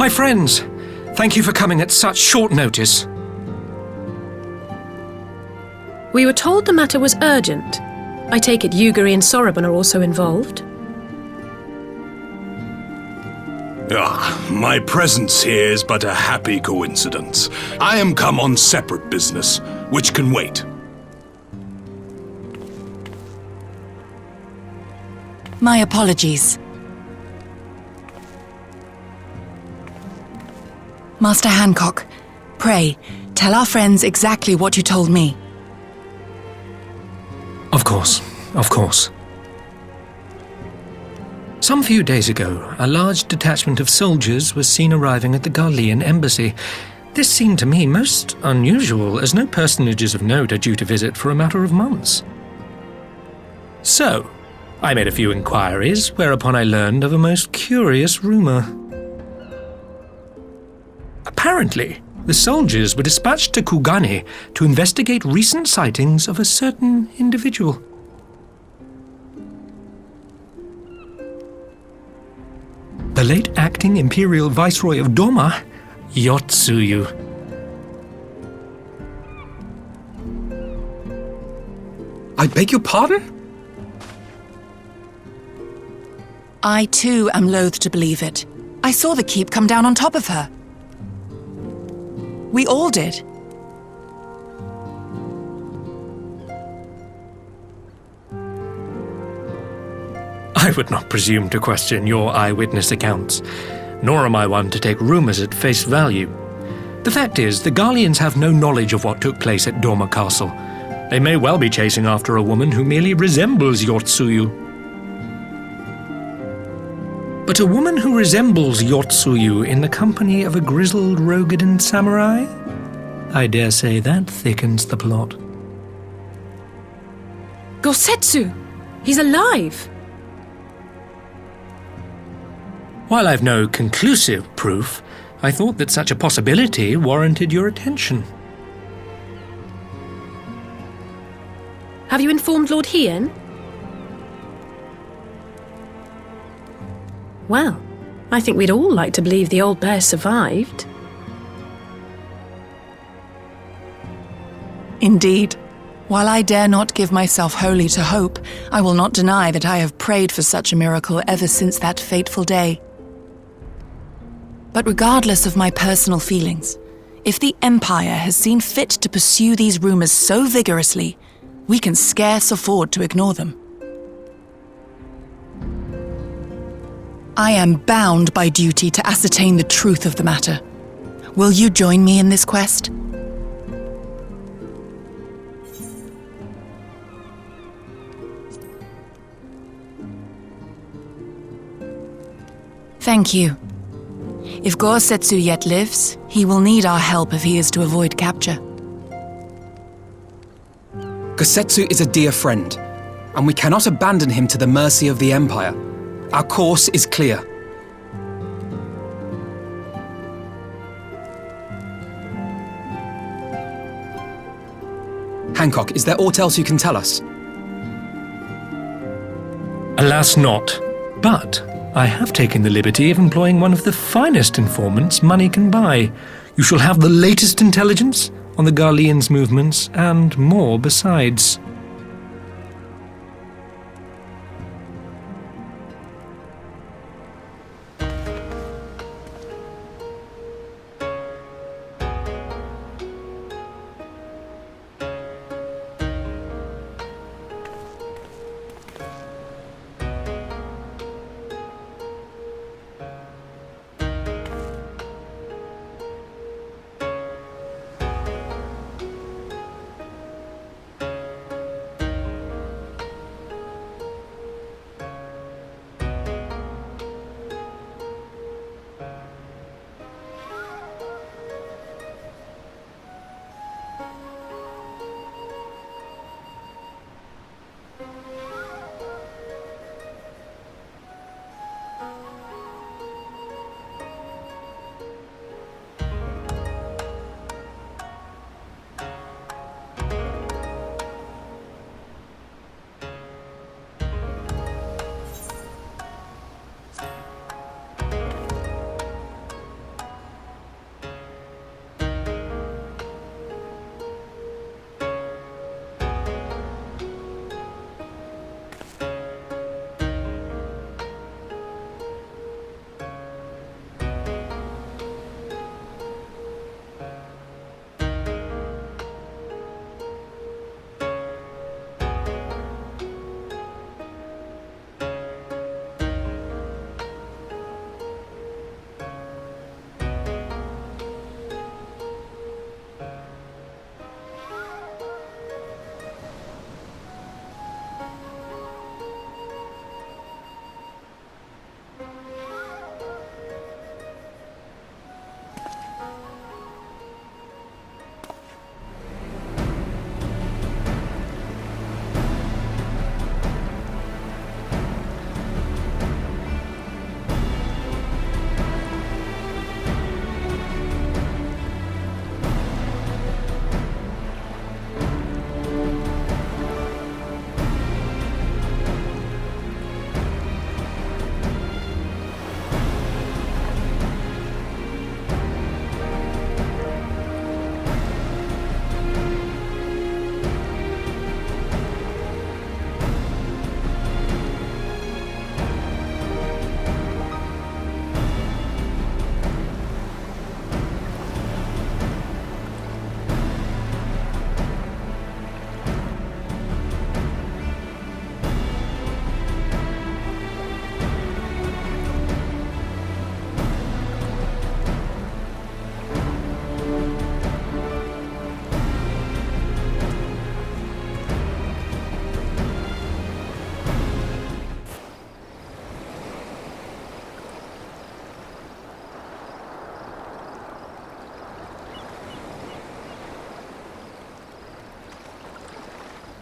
My friends, thank you for coming at such short notice. We were told the matter was urgent. I take it Yugiri and Raubahn are also involved? My presence here is but a happy coincidence. I am come on separate business, which can wait. My apologies. Master Hancock, pray, tell our friends exactly what you told me. Of course, of course. Some few days ago, a large detachment of soldiers was seen arriving at the Garlean embassy. This seemed to me most unusual, as no personages of note are due to visit for a matter of months. So, I made a few inquiries, whereupon I learned of a most curious rumor. Apparently, the soldiers were dispatched to Kugane to investigate recent sightings of a certain individual. The late acting Imperial Viceroy of Doma, Tsuyu. I beg your pardon? I too am loath to believe it. I saw the keep come down on top of her. We all did. I would not presume to question your eyewitness accounts, nor am I one to take rumors at face value. The fact is, the Garleans have no knowledge of what took place at Doma Castle. They may well be chasing after a woman who merely resembles Tsuyu. But a woman who resembles Tsuyu in the company of a grizzled Rogadan samurai? I dare say that thickens the plot. Gosetsu! He's alive! While I've no conclusive proof, I thought that such a possibility warranted your attention. Have you informed Lord Hien? Well, I think we'd all like to believe the old bear survived. Indeed. While I dare not give myself wholly to hope, I will not deny that I have prayed for such a miracle ever since that fateful day. But regardless of my personal feelings, if the Empire has seen fit to pursue these rumors so vigorously, we can scarce afford to ignore them. I am bound by duty to ascertain the truth of the matter. Will you join me in this quest? Thank you. If Gosetsu yet lives, he will need our help if he is to avoid capture. Gosetsu is a dear friend, and we cannot abandon him to the mercy of the Empire. Our course is clear. Hancock, is there aught else you can tell us? Alas not, but I have taken the liberty of employing one of the finest informants money can buy. You shall have the latest intelligence on the Garleans' movements, and more besides.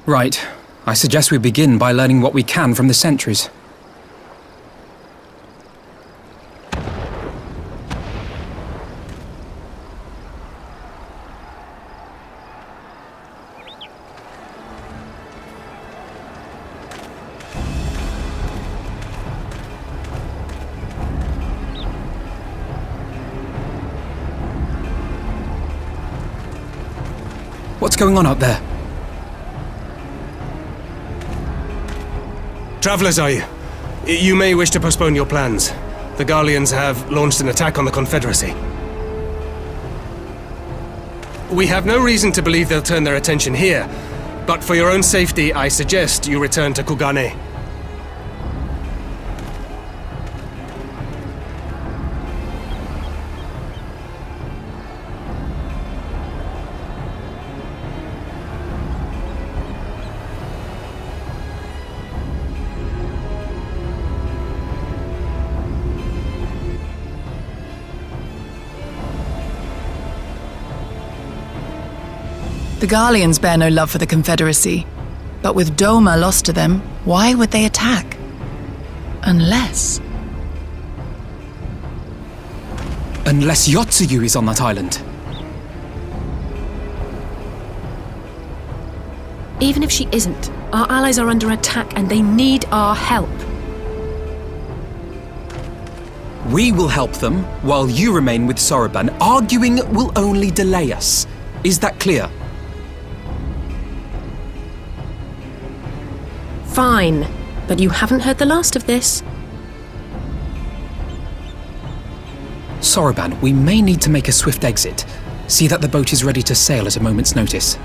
Right. I suggest we begin by learning what we can from the sentries. What's going on out there? Travelers, are you? You may wish to postpone your plans. The Garleans have launched an attack on the Confederacy. We have no reason to believe they'll turn their attention here, but for your own safety, I suggest you return to Kugane. The Garleans bear no love for the Confederacy, but with Doma lost to them, why would they attack? Unless Tsuyu is on that island. Even if she isn't, our allies are under attack and they need our help. We will help them, while you remain with Raubahn. Arguing will only delay us. Is that clear? Fine, but you haven't heard the last of this. Raubahn, we may need to make a swift exit. See that the boat is ready to sail at a moment's notice.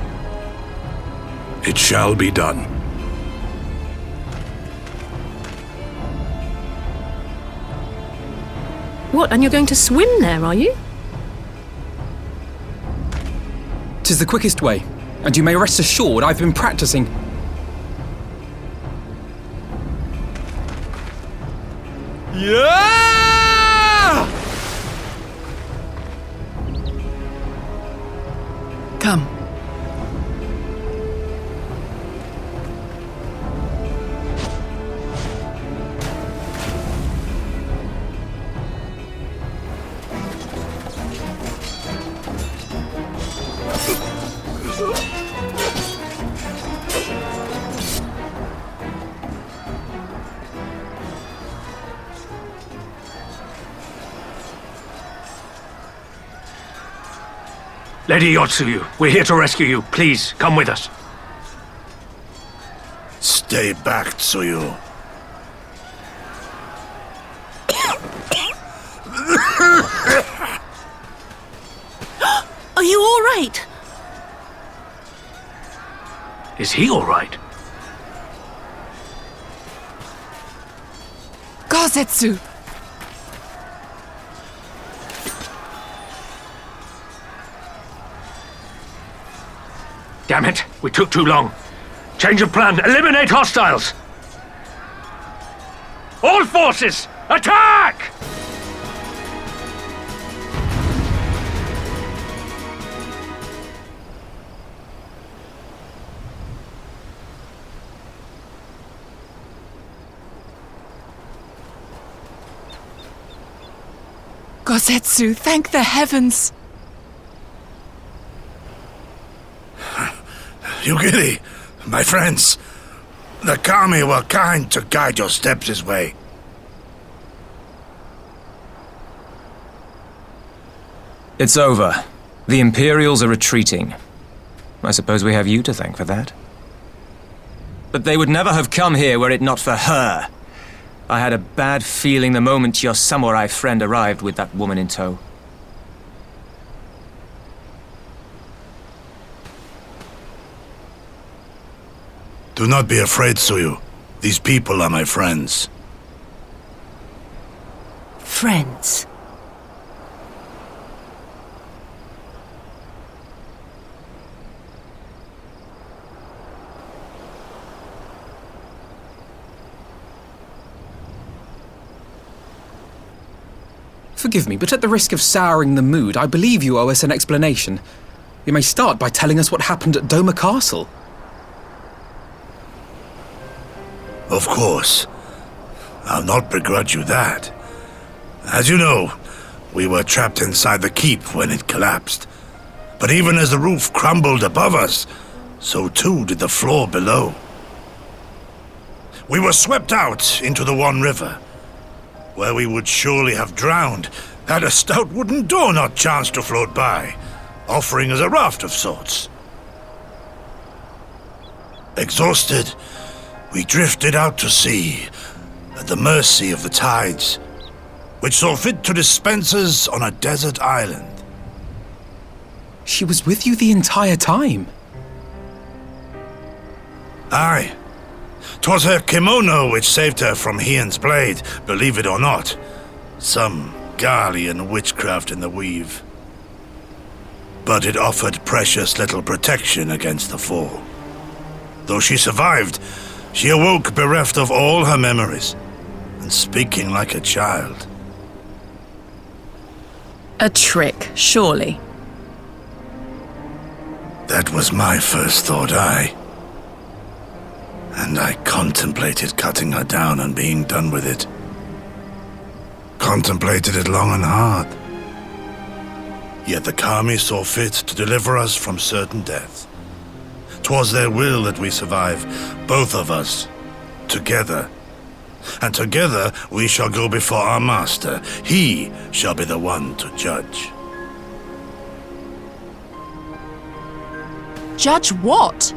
It shall be done. What, and you're going to swim there, are you? 'Tis the quickest way, and you may rest assured I've been practicing. Yeah! Come. Lady Yotsuyu, we're here to rescue you. Please, come with us. Stay back, Tsuyu. Are you all right? Is he all right? Gosetsu! Damn it, we took too long. Change of plan, eliminate hostiles! All forces, attack! Gosetsu, thank the heavens! Yugiri, my friends, the Kami were kind to guide your steps this way. It's over. The Imperials are retreating. I suppose we have you to thank for that. But they would never have come here were it not for her. I had a bad feeling the moment your samurai friend arrived with that woman in tow. Do not be afraid, Tsuyu. These people are my friends. Friends. Forgive me, but at the risk of souring the mood, I believe you owe us an explanation. You may start by telling us what happened at Doma Castle. Of course. I'll not begrudge you that. As you know, we were trapped inside the keep when it collapsed. But even as the roof crumbled above us, so too did the floor below. We were swept out into the One River, where we would surely have drowned had a stout wooden door not chanced to float by, offering us a raft of sorts. Exhausted, we drifted out to sea, at the mercy of the tides, which saw fit to dispense us on a desert island. She was with you the entire time? Aye. 'Twas her kimono which saved her from Hien's blade, believe it or not. Some Garlean witchcraft in the weave. But it offered precious little protection against the fall. Though she survived, she awoke bereft of all her memories, and speaking like a child. A trick, surely. That was my first thought, aye. And I contemplated cutting her down and being done with it. Contemplated it long and hard. Yet the Kami saw fit to deliver us from certain death. 'Twas their will that we survive, both of us, together. And together we shall go before our master. He shall be the one to judge. Judge what?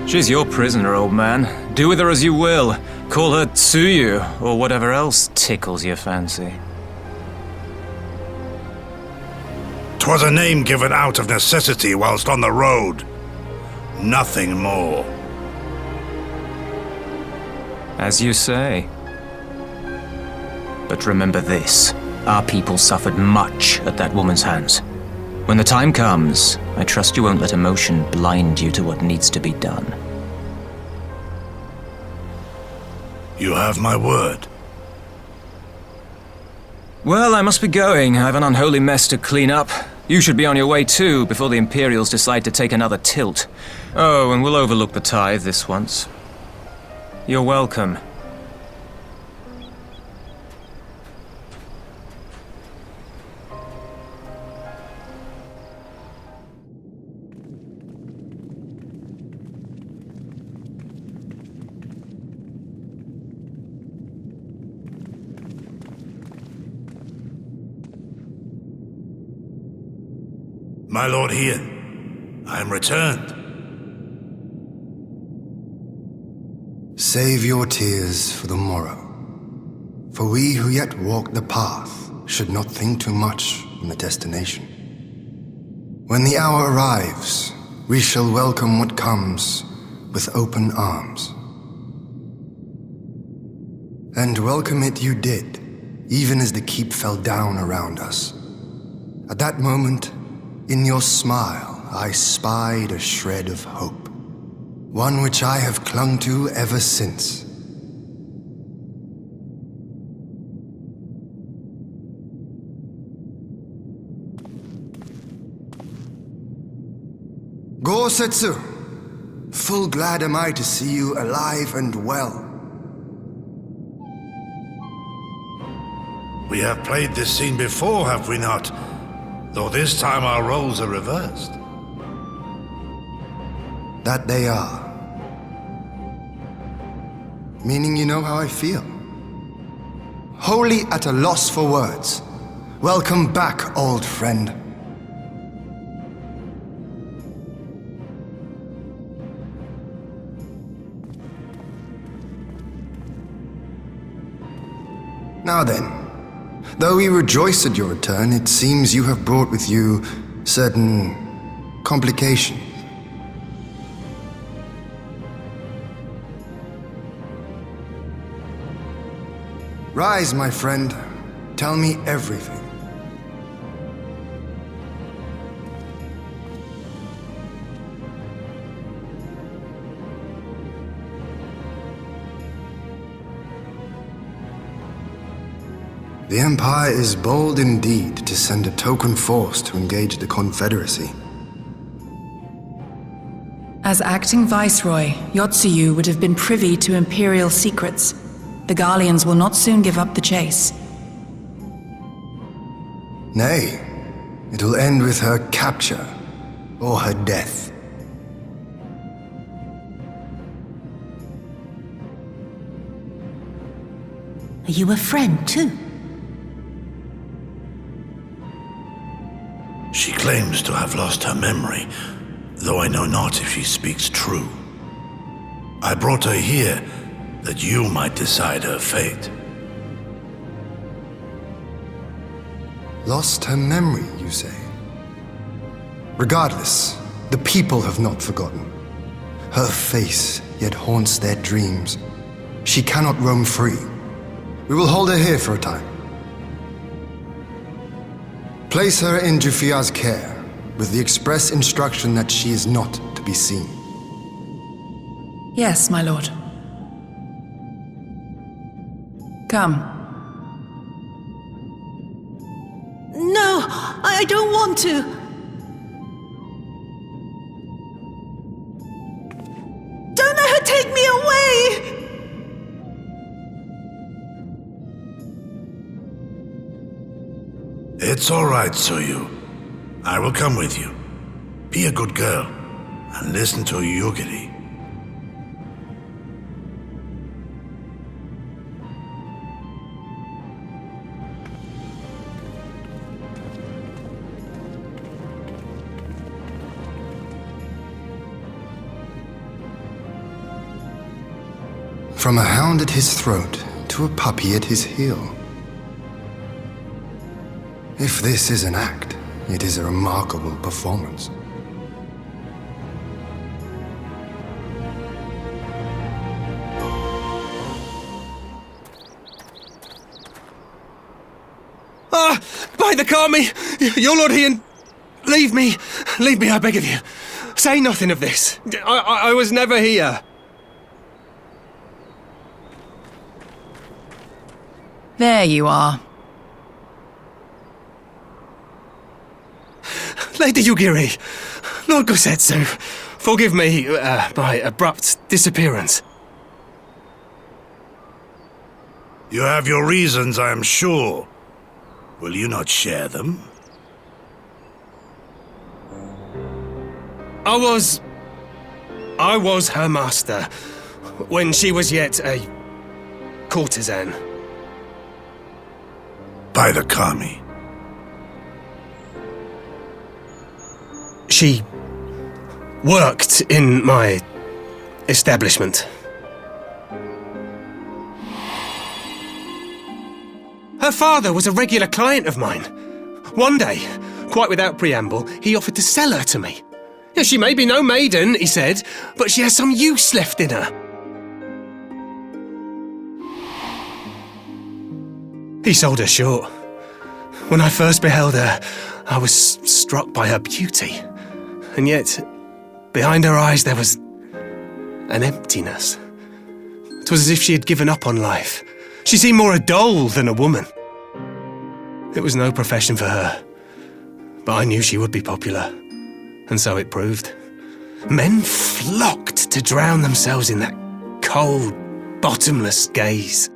She's your prisoner, old man. Do with her as you will. Call her Tsuyu, or whatever else tickles your fancy. 'Twas a name given out of necessity whilst on the road. Nothing more. As you say. But remember this. Our people suffered much at that woman's hands. When the time comes, I trust you won't let emotion blind you to what needs to be done. You have my word. Well, I must be going. I have an unholy mess to clean up. You should be on your way too, before the Imperials decide to take another tilt. Oh, and we'll overlook the tithe this once. You're welcome. My Lord Hien, I am returned. Save your tears for the morrow. For we who yet walk the path should not think too much on the destination. When the hour arrives, we shall welcome what comes with open arms. And welcome it you did, even as the keep fell down around us. At that moment, in your smile, I spied a shred of hope. One which I have clung to ever since. Gosetsu! Full glad am I to see you alive and well. We have played this scene before, have we not? Though this time our roles are reversed. That they are. Meaning you know how I feel. Wholly at a loss for words. Welcome back, old friend. Now then, though we rejoice at your return, it seems you have brought with you certain complications. Rise, my friend. Tell me everything. The Empire is bold indeed to send a token force to engage the Confederacy. As acting Viceroy, Tsuyu would have been privy to Imperial secrets. The Garleans will not soon give up the chase. Nay, it will end with her capture or her death. Are you a friend too? She claims to have lost her memory, though I know not if she speaks true. I brought her here that you might decide her fate. Lost her memory, you say? Regardless, the people have not forgotten. Her face yet haunts their dreams. She cannot roam free. We will hold her here for a time. Place her in Jufia's care, with the express instruction that she is not to be seen. Yes, my lord. Come. No, I don't want to. Don't let her take me away! It's all right, Tsuyu. I will come with you. Be a good girl, and listen to Yugiri. From a hound at his throat to a puppy at his heel. If this is an act, it is a remarkable performance. By the Kami! Your Lord Hien! Leave me, I beg of you. Say nothing of this. I was never here. There you are. Lady Yugiri, Lord Gosetsu, forgive me my abrupt disappearance. You have your reasons, I am sure. Will you not share them? I was her master, when she was yet a courtesan. By the Kami. She worked in my establishment. Her father was a regular client of mine. One day, quite without preamble, he offered to sell her to me. She may be no maiden, he said, but she has some use left in her. He sold her short. When I first beheld her, I was struck by her beauty. And yet, behind her eyes there was an emptiness. It was as if she had given up on life. She seemed more a doll than a woman. It was no profession for her, but I knew she would be popular, and so it proved. Men flocked to drown themselves in that cold, bottomless gaze.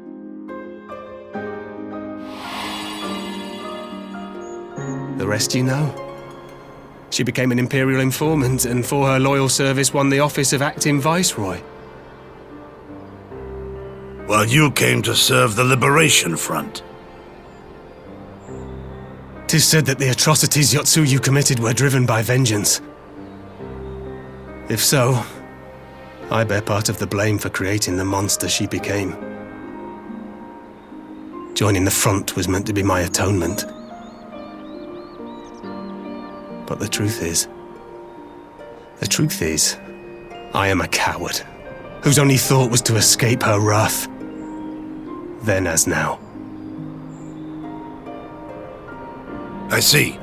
The rest you know. She became an Imperial informant, and for her loyal service won the office of acting Viceroy. While you came to serve the Liberation Front. 'Tis said that the atrocities Tsuyu committed were driven by vengeance. If so, I bear part of the blame for creating the monster she became. Joining the front was meant to be my atonement. But the truth is, I am a coward, whose only thought was to escape her wrath, then as now. I see.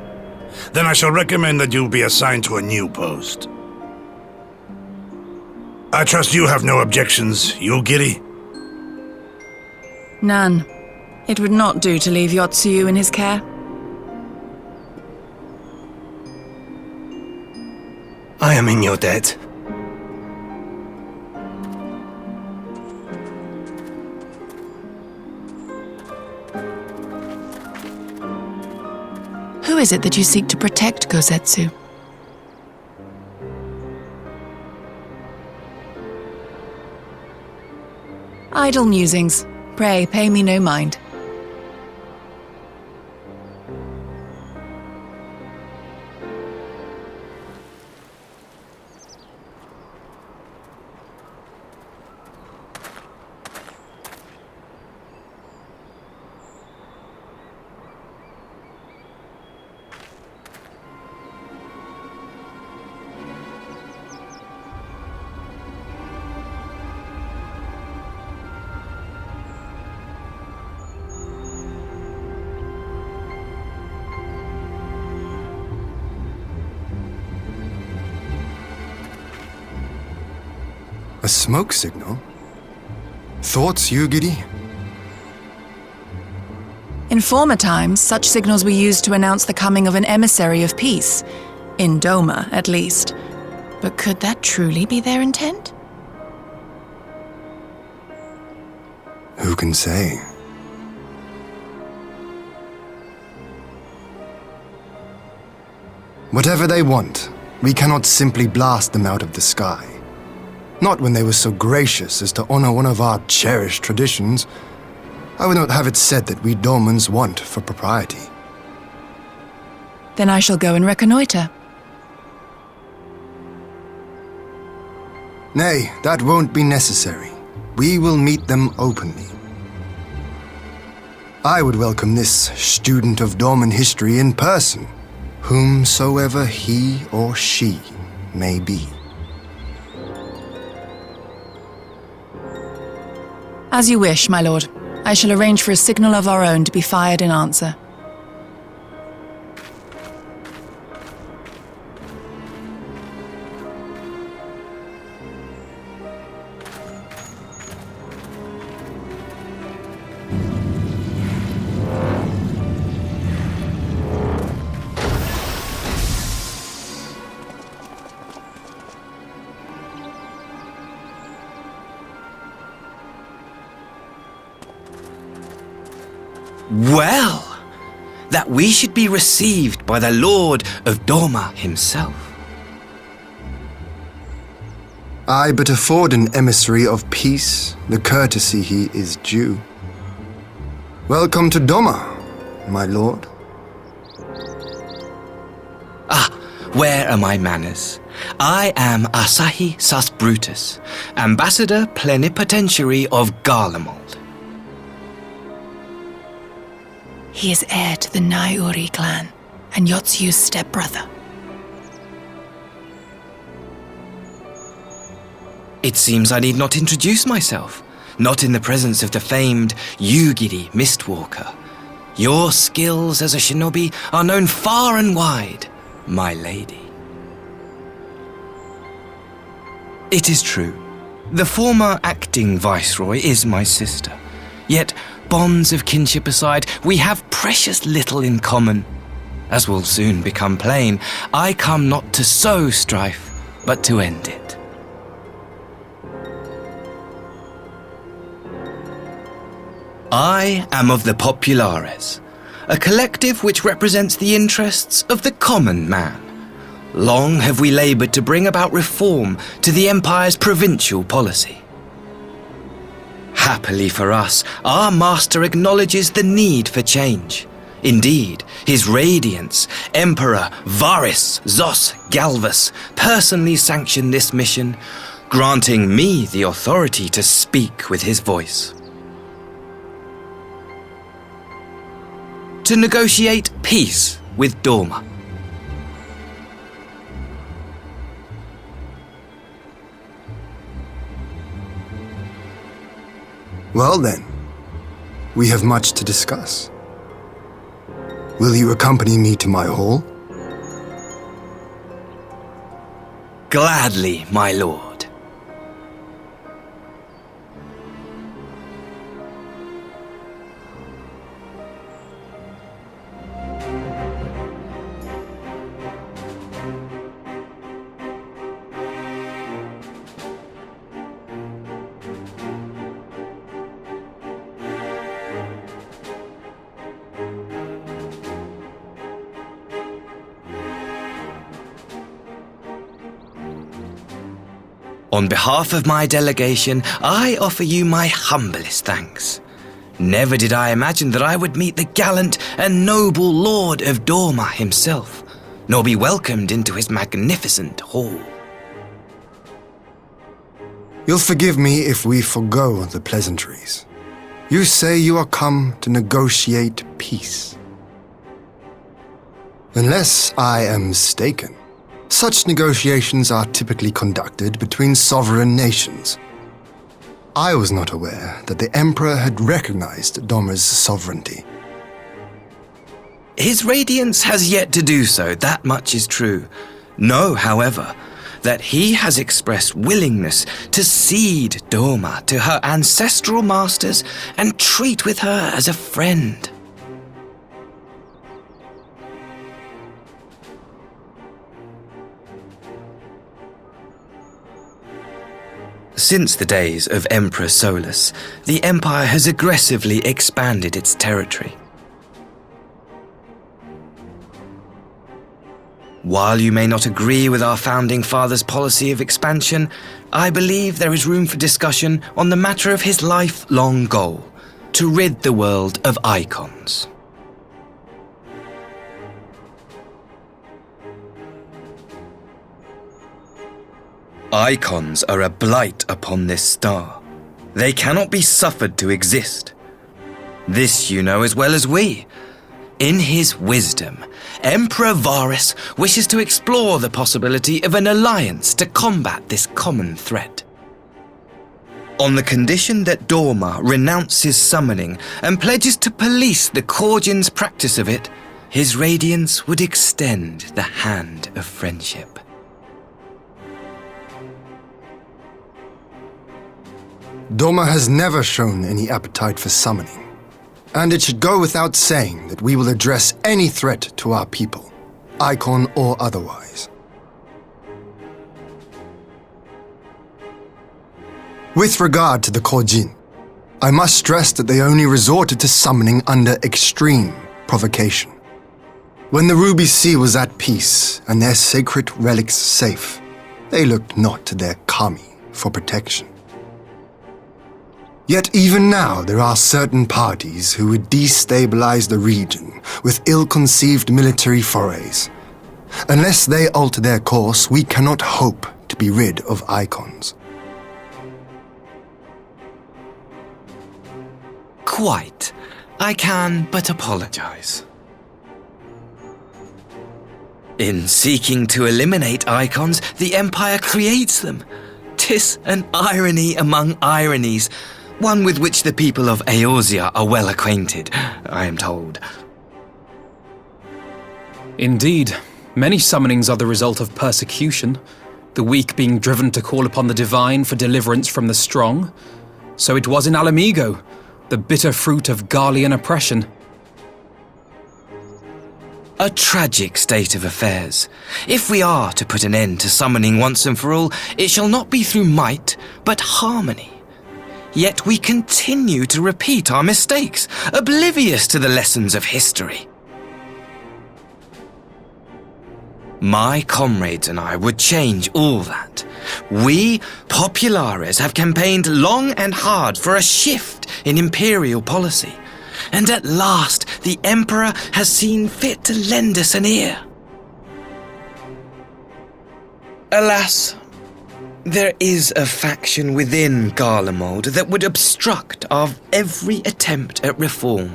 Then I shall recommend that you be assigned to a new post. I trust you have no objections, Yugiri? None. It would not do to leave Tsuyu in his care. I am in your debt. is it that you seek to protect, Gosetsu? Idle musings. Pray, pay me no mind. A smoke signal? Thoughts, Yugiri? In former times, such signals were used to announce the coming of an emissary of peace. In Doma, at least. But could that truly be their intent? Who can say? Whatever they want, we cannot simply blast them out of the sky. Not when they were so gracious as to honor one of our cherished traditions. I would not have it said that we Domans want for propriety. Then I shall go and reconnoiter. Nay, that won't be necessary. We will meet them openly. I would welcome this student of Doman history in person, whomsoever he or she may be. As you wish, my lord. I shall arrange for a signal of our own to be fired in answer. Well, that we should be received by the Lord of Doma himself. I but afford an emissary of peace the courtesy he is due. Welcome to Doma, my lord. Ah, where are my manners? I am Asahi Sus Brutus, Ambassador Plenipotentiary of Garlean. He is heir to the Naiuri clan, and Yotsuyu's stepbrother. It seems I need not introduce myself, not in the presence of the famed Yugiri Mistwalker. Your skills as a shinobi are known far and wide, my lady. It is true, the former acting viceroy is my sister, yet bonds of kinship aside, we have precious little in common. As will soon become plain, I come not to sow strife, but to end it. I am of the Populares, a collective which represents the interests of the common man. Long have we labored to bring about reform to the Empire's provincial policy. Happily for us, our master acknowledges the need for change. Indeed, His Radiance, Emperor Varis Zos Galvus, personally sanctioned this mission, granting me the authority to speak with his voice. To negotiate peace with Doma. Well then, we have much to discuss. Will you accompany me to my hall? Gladly, my lord. On behalf of my delegation, I offer you my humblest thanks. Never did I imagine that I would meet the gallant and noble Lord of Doma himself, nor be welcomed into his magnificent hall. You'll forgive me if we forgo the pleasantries. You say you are come to negotiate peace. Unless I am mistaken, such negotiations are typically conducted between sovereign nations. I was not aware that the Emperor had recognized Doma's sovereignty. His Radiance has yet to do so, that much is true. Know, however, that he has expressed willingness to cede Doma to her ancestral masters and treat with her as a friend. Since the days of Emperor Solus, the Empire has aggressively expanded its territory. While you may not agree with our founding father's policy of expansion, I believe there is room for discussion on the matter of his lifelong goal, to rid the world of icons. Icons are a blight upon this star. They cannot be suffered to exist. This you know as well as we. In his wisdom, Emperor Varis wishes to explore the possibility of an alliance to combat this common threat. On the condition that Doma renounces summoning and pledges to police the Korgin's practice of it, his Radiance would extend the hand of friendship. Doma has never shown any appetite for summoning, and it should go without saying that we will address any threat to our people, icon or otherwise. With regard to the Korgin, I must stress that they only resorted to summoning under extreme provocation. When the Ruby Sea was at peace and their sacred relics safe, they looked not to their kami for protection. Yet even now there are certain parties who would destabilize the region with ill-conceived military forays. Unless they alter their course, we cannot hope to be rid of icons. Quite. I can but apologize. In seeking to eliminate icons, the Empire creates them. 'Tis an irony among ironies, one with which the people of Eorzea are well acquainted, I am told. Indeed, many summonings are the result of persecution, the weak being driven to call upon the divine for deliverance from the strong. So it was in Ala Mhigo, the bitter fruit of Garlean oppression. A tragic state of affairs. If we are to put an end to summoning once and for all, it shall not be through might, but harmony. Yet we continue to repeat our mistakes, oblivious to the lessons of history. My comrades and I would change all that. We, populares, have campaigned long and hard for a shift in imperial policy. And at last, the Emperor has seen fit to lend us an ear. Alas, there is a faction within Garlemald that would obstruct our every attempt at reform.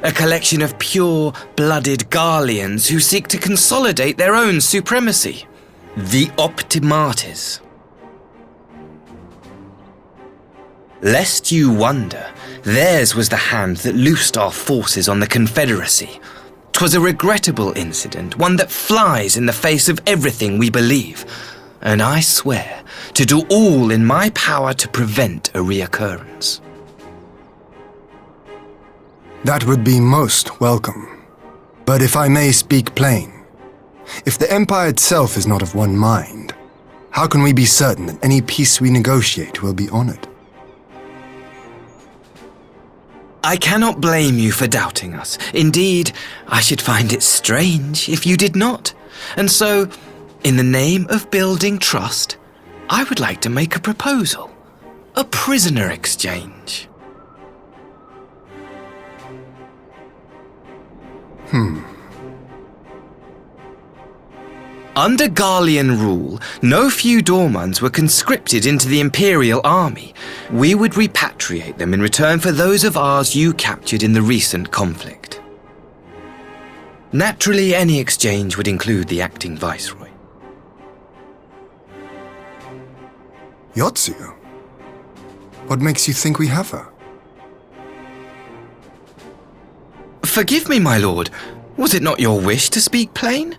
A collection of pure-blooded Garleans who seek to consolidate their own supremacy. The Optimates. Lest you wonder, theirs was the hand that loosed our forces on the Confederacy. 'Twas a regrettable incident, one that flies in the face of everything we believe, and I swear to do all in my power to prevent a reoccurrence. That would be most welcome. But if I may speak plain, if the Empire itself is not of one mind, how can we be certain that any peace we negotiate will be honored? I cannot blame you for doubting us. Indeed, I should find it strange if you did not. And so, in the name of building trust, I would like to make a proposal. A prisoner exchange. Under Garlean rule, no few Dormans were conscripted into the Imperial Army. We would repatriate them in return for those of ours you captured in the recent conflict. Naturally, any exchange would include the acting Viceroy. Yotsuyu? What makes you think we have her? Forgive me, my lord. Was it not your wish to speak plain?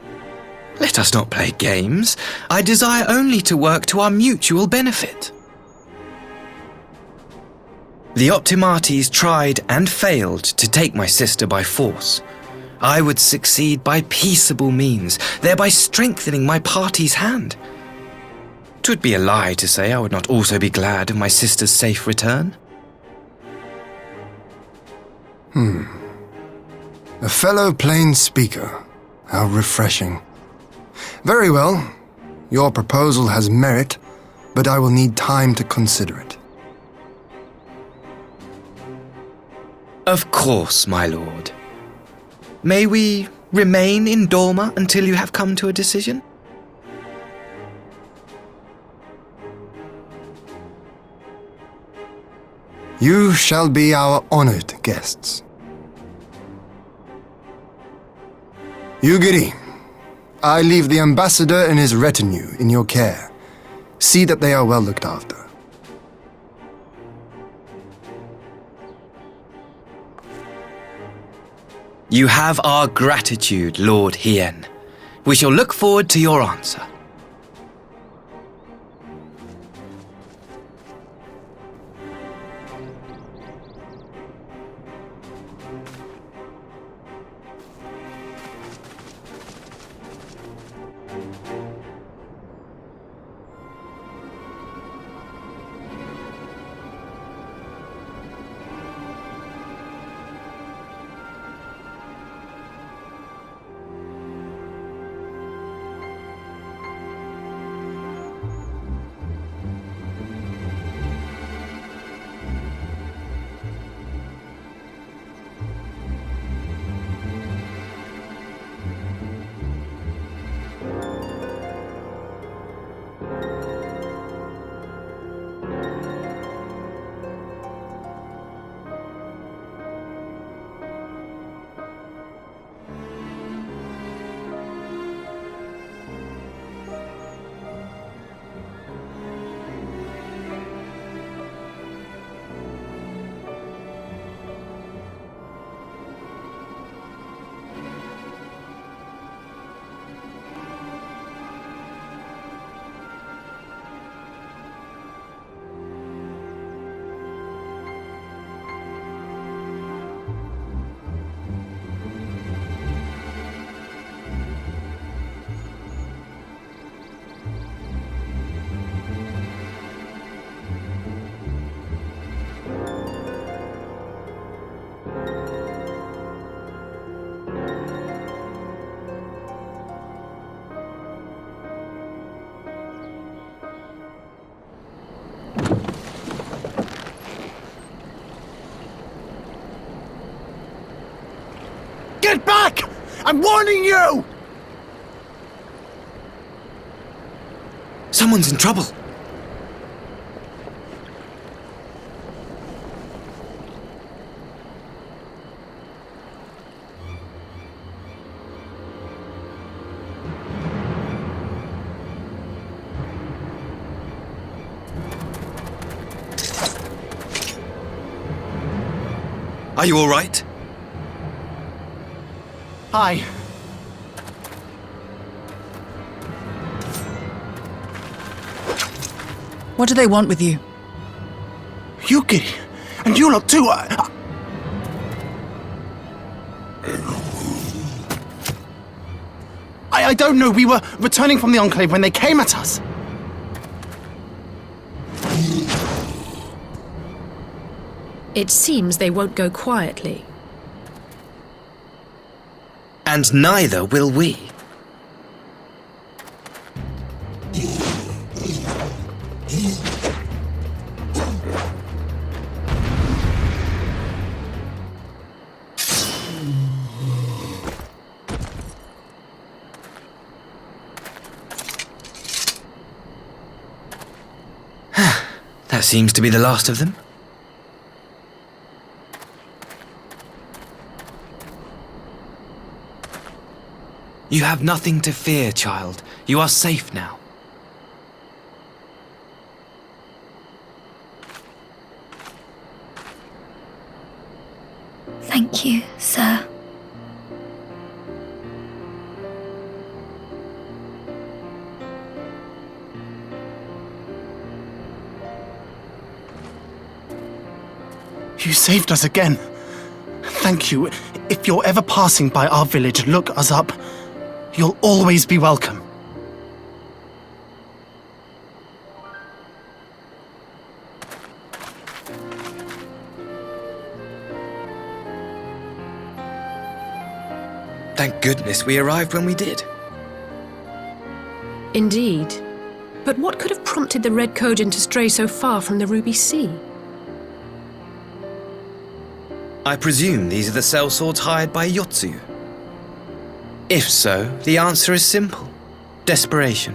Let us not play games. I desire only to work to our mutual benefit. The Optimates tried and failed to take my sister by force. I would succeed by peaceable means, thereby strengthening my party's hand. 'Twould be a lie to say I would not also be glad of my sister's safe return. A fellow plain speaker. How refreshing. Very well. Your proposal has merit, but I will need time to consider it. Of course, my lord. May we remain in Doma until you have come to a decision? You shall be our honored guests. Yugiri, I leave the ambassador and his retinue in your care. See that they are well looked after. You have our gratitude, Lord Hien. We shall look forward to your answer. Get back! I'm warning you! Someone's in trouble. Are you all right? Hi. What do they want with you? Yuki, and you lot too. I don't know. We were returning from the Enclave when they came at us. It seems they won't go quietly. And neither will we. That seems to be the last of them. You have nothing to fear, child. You are safe now. Thank you, sir. You saved us again. Thank you. If you're ever passing by our village, look us up. You'll always be welcome. Thank goodness we arrived when we did. Indeed. But what could have prompted the Red Kojin to stray so far from the Ruby Sea? I presume these are the sellswords hired by Yotsuyu. If so, the answer is simple. Desperation.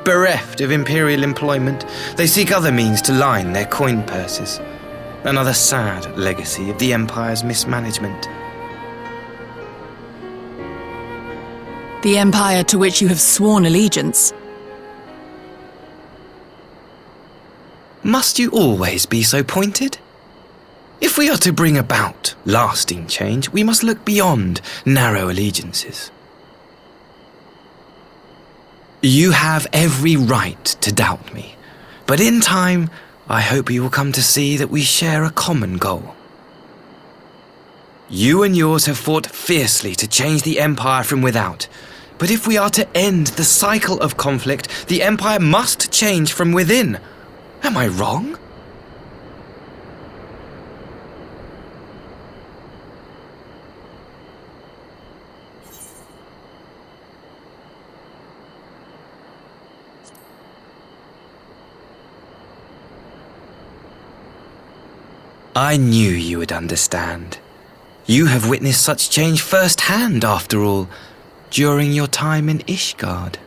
Bereft of imperial employment, they seek other means to line their coin purses. Another sad legacy of the Empire's mismanagement. The Empire to which you have sworn allegiance. Must you always be so pointed? If we are to bring about lasting change, we must look beyond narrow allegiances. You have every right to doubt me, but in time, I hope you will come to see that we share a common goal. You and yours have fought fiercely to change the Empire from without, but if we are to end the cycle of conflict, the Empire must change from within. Am I wrong? I knew you would understand. You have witnessed such change firsthand, after all, during your time in Ishgard.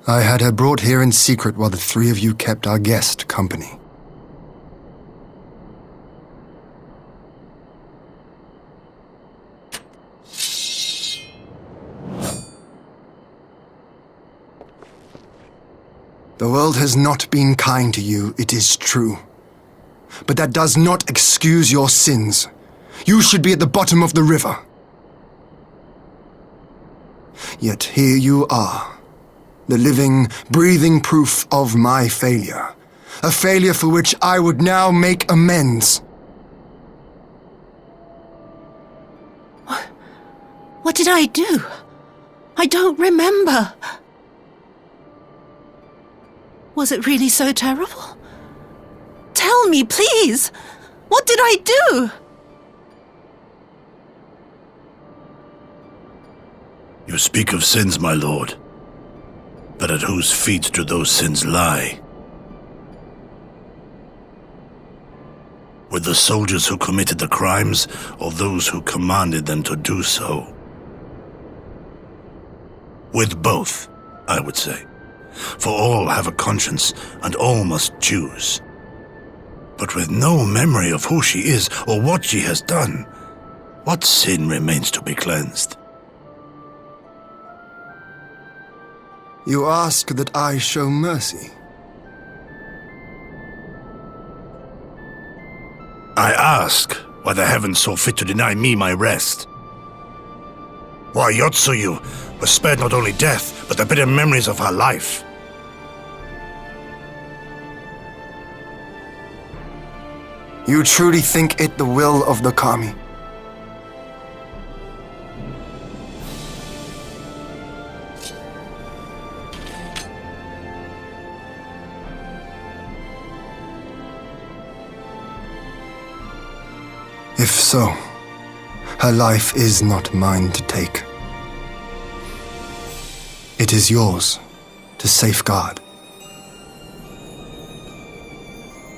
I had her brought here in secret while the three of you kept our guest company. The world has not been kind to you, it is true. But that does not excuse your sins. You should be at the bottom of the river. Yet here you are. The living, breathing proof of my failure. A failure for which I would now make amends. What did I do? I don't remember. Was it really so terrible? Tell me, please! What did I do? You speak of sins, my lord. But at whose feet do those sins lie? With the soldiers who committed the crimes, or those who commanded them to do so? With both, I would say. For all have a conscience, and all must choose. But with no memory of who she is, or what she has done, what sin remains to be cleansed? You ask that I show mercy. I ask why the heavens saw fit to deny me my rest. Why Yotsuyu was spared not only death, but the bitter memories of her life. You truly think it the will of the Kami? If so, her life is not mine to take. It is yours to safeguard.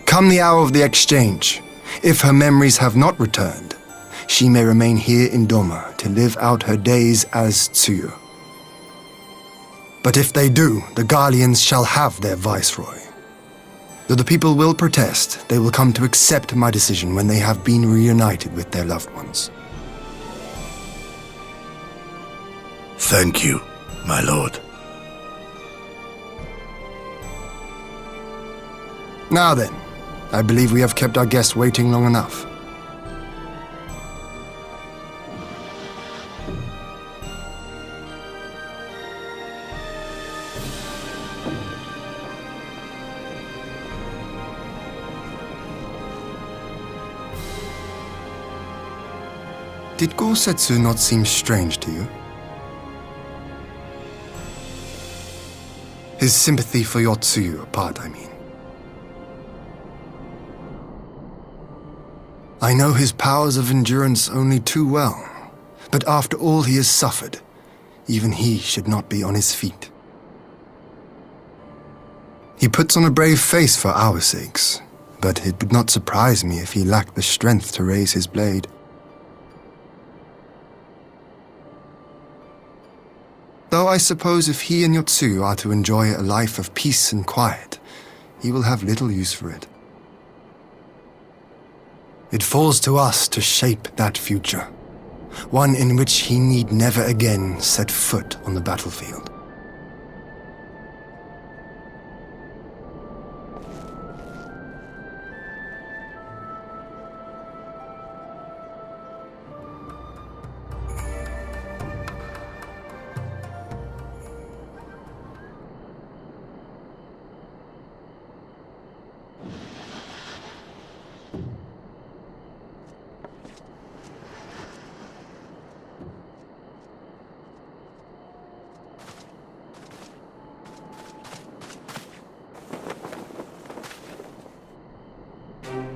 Come the hour of the exchange, if her memories have not returned, she may remain here in Doma to live out her days as Tsuyu. But if they do, the Garleans shall have their viceroy. Though the people will protest, they will come to accept my decision when they have been reunited with their loved ones. Thank you, my lord. Now then, I believe we have kept our guest waiting long enough. Did Gosetsu not seem strange to you? His sympathy for your Tsuyu apart, I mean. I know his powers of endurance only too well, but after all he has suffered, even he should not be on his feet. He puts on a brave face for our sakes, but it would not surprise me if he lacked the strength to raise his blade. Though I suppose if he and Yotsu are to enjoy a life of peace and quiet, he will have little use for it. It falls to us to shape that future, one in which he need never again set foot on the battlefield.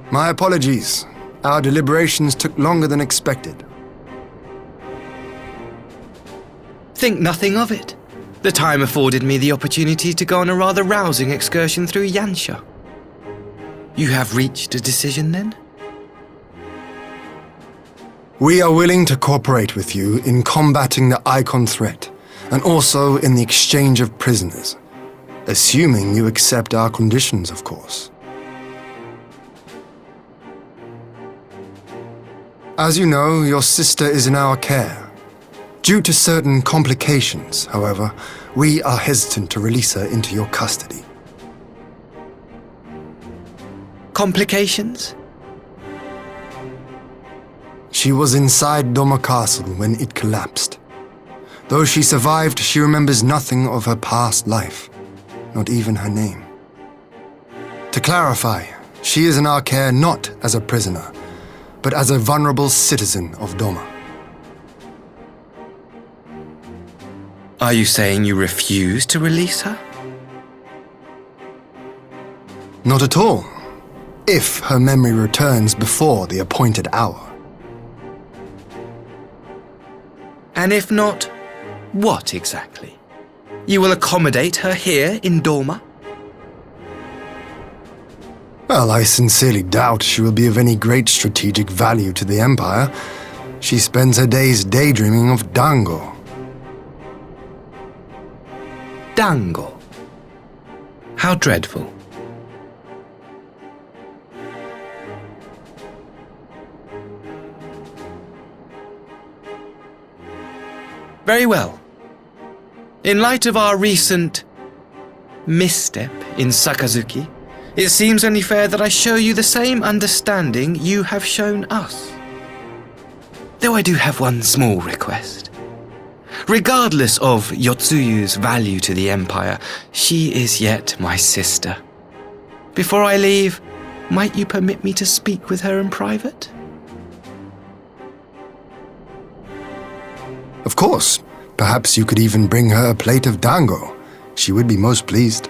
My apologies. Our deliberations took longer than expected. Think nothing of it. The time afforded me the opportunity to go on a rather rousing excursion through Yansha. You have reached a decision, then? We are willing to cooperate with you in combating the Icon threat, and also in the exchange of prisoners. Assuming you accept our conditions, of course. As you know, your sister is in our care. Due to certain complications, however, we are hesitant to release her into your custody. Complications? She was inside Doma Castle when it collapsed. Though she survived, she remembers nothing of her past life, not even her name. To clarify, she is in our care not as a prisoner, but as a vulnerable citizen of Doma. Are you saying you refuse to release her? Not at all, if her memory returns before the appointed hour. And if not, what exactly? You will accommodate her here in Doma? Well, I sincerely doubt she will be of any great strategic value to the Empire. She spends her days daydreaming of Dango. Dango? How dreadful. Very well. In light of our recent misstep in Sakazuki, it seems only fair that I show you the same understanding you have shown us. Though I do have one small request. Regardless of Yotsuyu's value to the Empire, she is yet my sister. Before I leave, might you permit me to speak with her in private? Of course. Perhaps you could even bring her a plate of dango. She would be most pleased.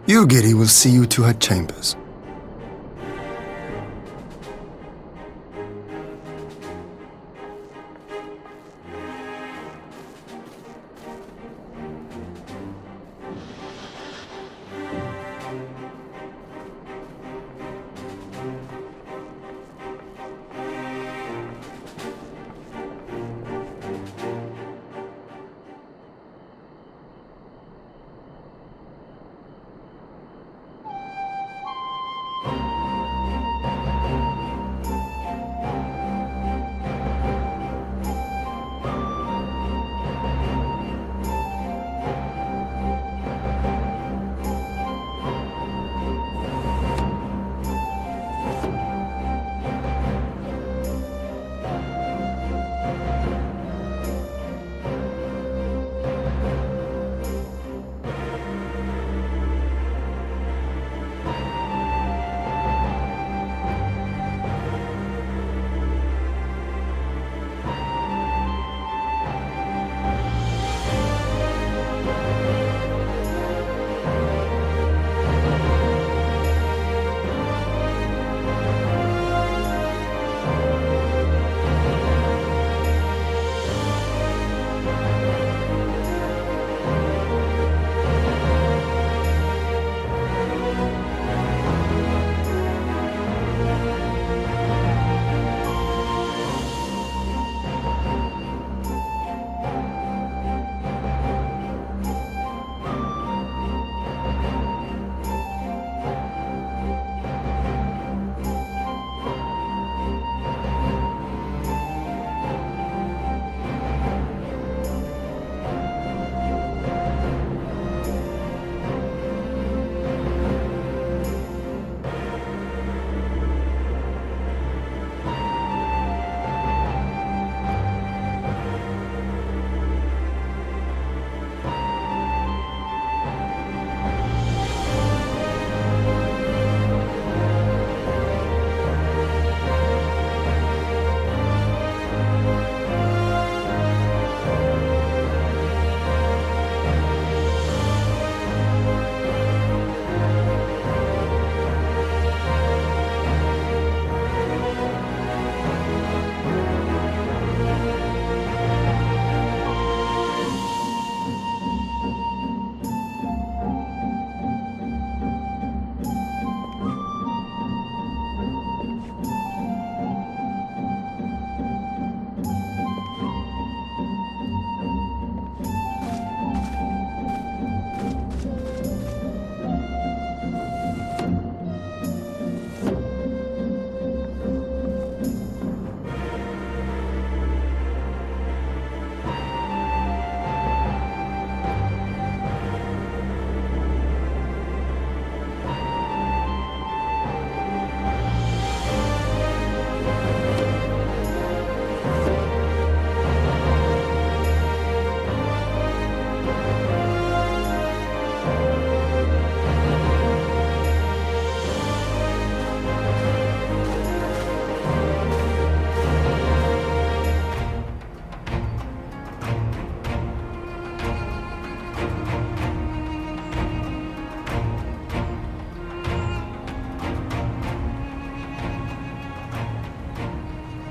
Yugiri will see you to her chambers.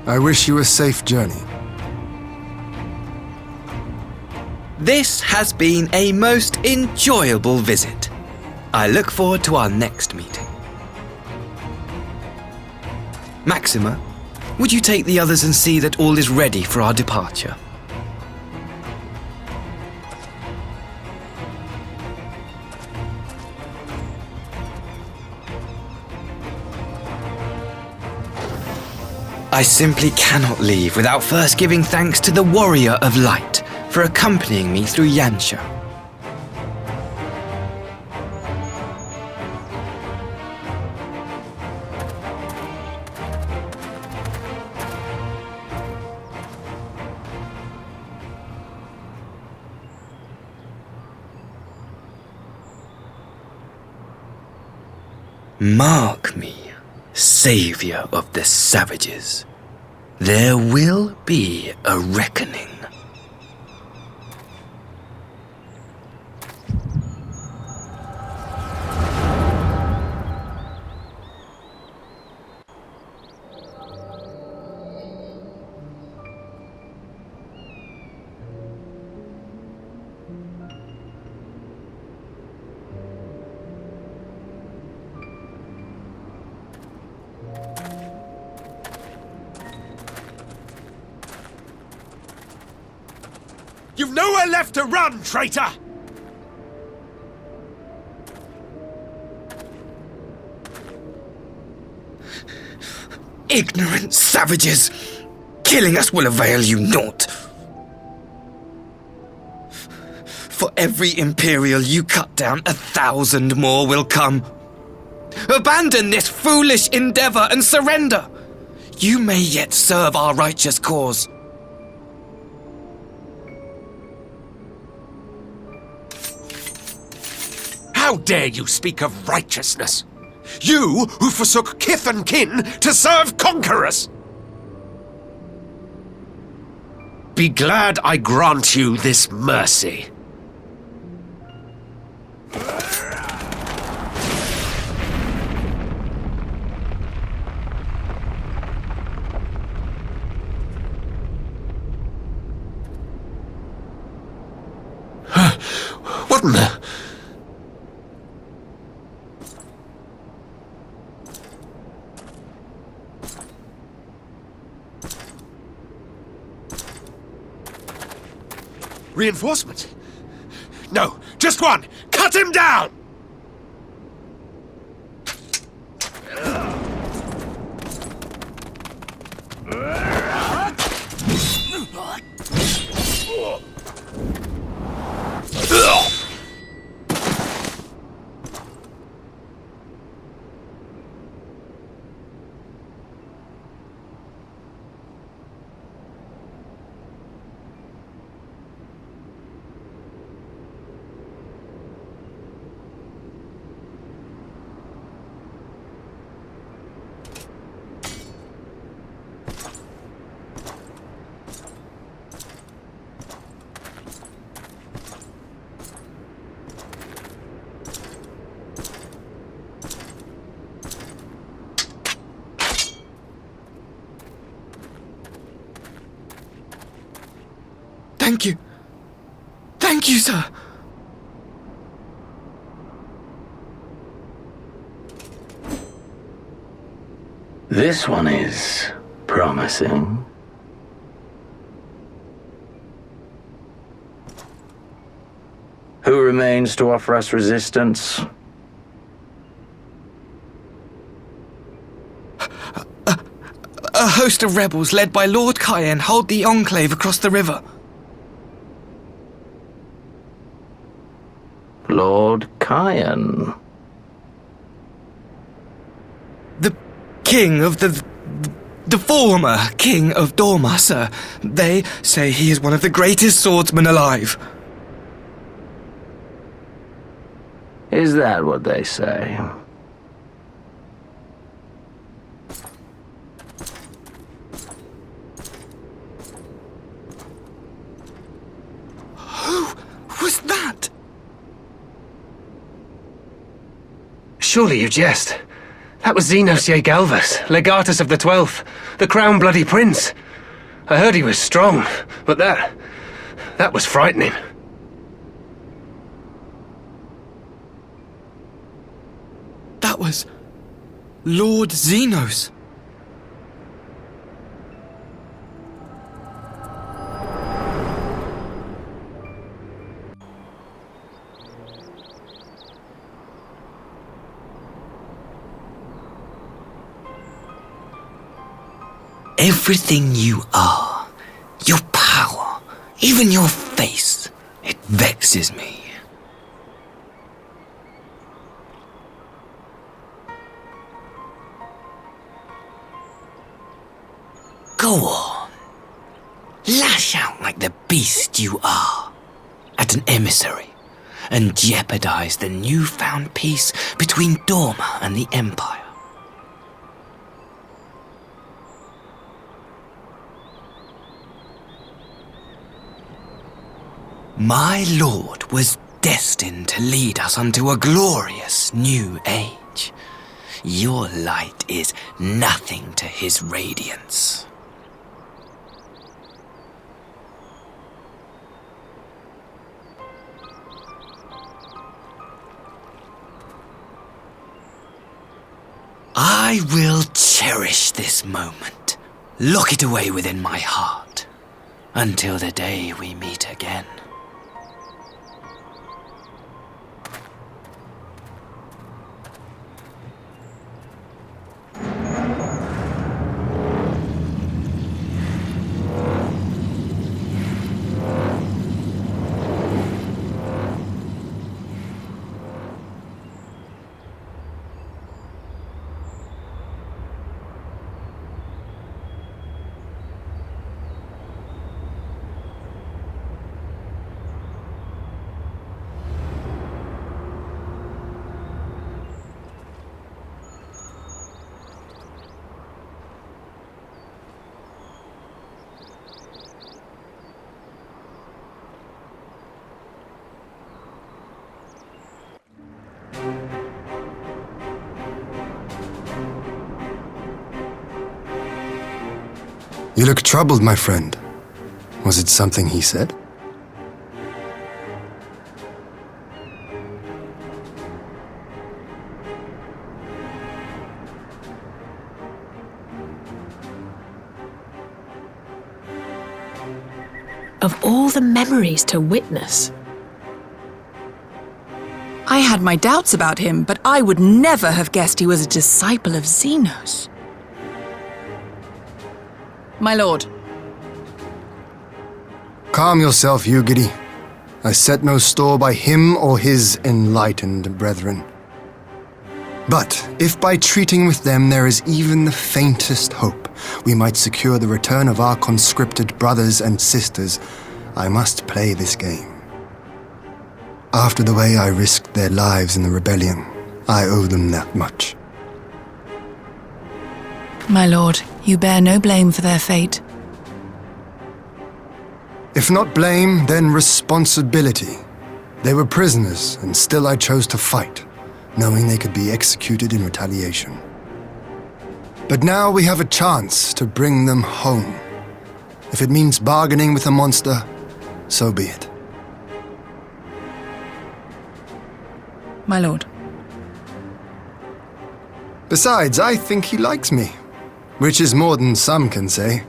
I wish you a safe journey. This has been a most enjoyable visit. I look forward to our next meeting. Maxima, would you take the others and see that all is ready for our departure? I simply cannot leave without first giving thanks to the Warrior of Light for accompanying me through Yansha. Mark me, savior of the savages. There will be a reckoning. You've nowhere left to run, traitor! Ignorant savages! Killing us will avail you naught. For every Imperial you cut down, 1,000 more will come. Abandon this foolish endeavor and surrender. You may yet serve our righteous cause. How dare you speak of righteousness? You who forsook kith and kin to serve conquerors! Be glad I grant you this mercy. What in the... Reinforcement? No, just one! Cut him down! Thank you. Thank you, sir. This one is promising. Who remains to offer us resistance? A host of rebels led by Lord Cayenne hold the enclave across the river. Lord Cayenne? The king of the former king of Doma, sir. They say he is one of the greatest swordsmen alive. Is that what they say? Who was that? Surely you jest. That was Xenos Galvas, Legatus of the 12th, the Crown Bloody Prince. I heard he was strong, but that was frightening. That was Lord Xenos. Everything you are, your power, even your face, it vexes me. Go on. Lash out like the beast you are at an emissary and jeopardize the newfound peace between Doma and the Empire. My lord was destined to lead us unto a glorious new age. Your light is nothing to his radiance. I will cherish this moment, lock it away within my heart, until the day we meet again. You look troubled, my friend. Was it something he said? Of all the memories to witness. I had my doubts about him, but I would never have guessed he was a disciple of Xenos. My lord. Calm yourself, Yugiri. I set no store by him or his enlightened brethren. But if by treating with them there is even the faintest hope we might secure the return of our conscripted brothers and sisters, I must play this game. After the way I risked their lives in the rebellion, I owe them that much. My lord, you bear no blame for their fate. If not blame, then responsibility. They were prisoners, and still I chose to fight, knowing they could be executed in retaliation. But now we have a chance to bring them home. If it means bargaining with a monster, so be it. My lord. Besides, I think he likes me, which is more than some can say.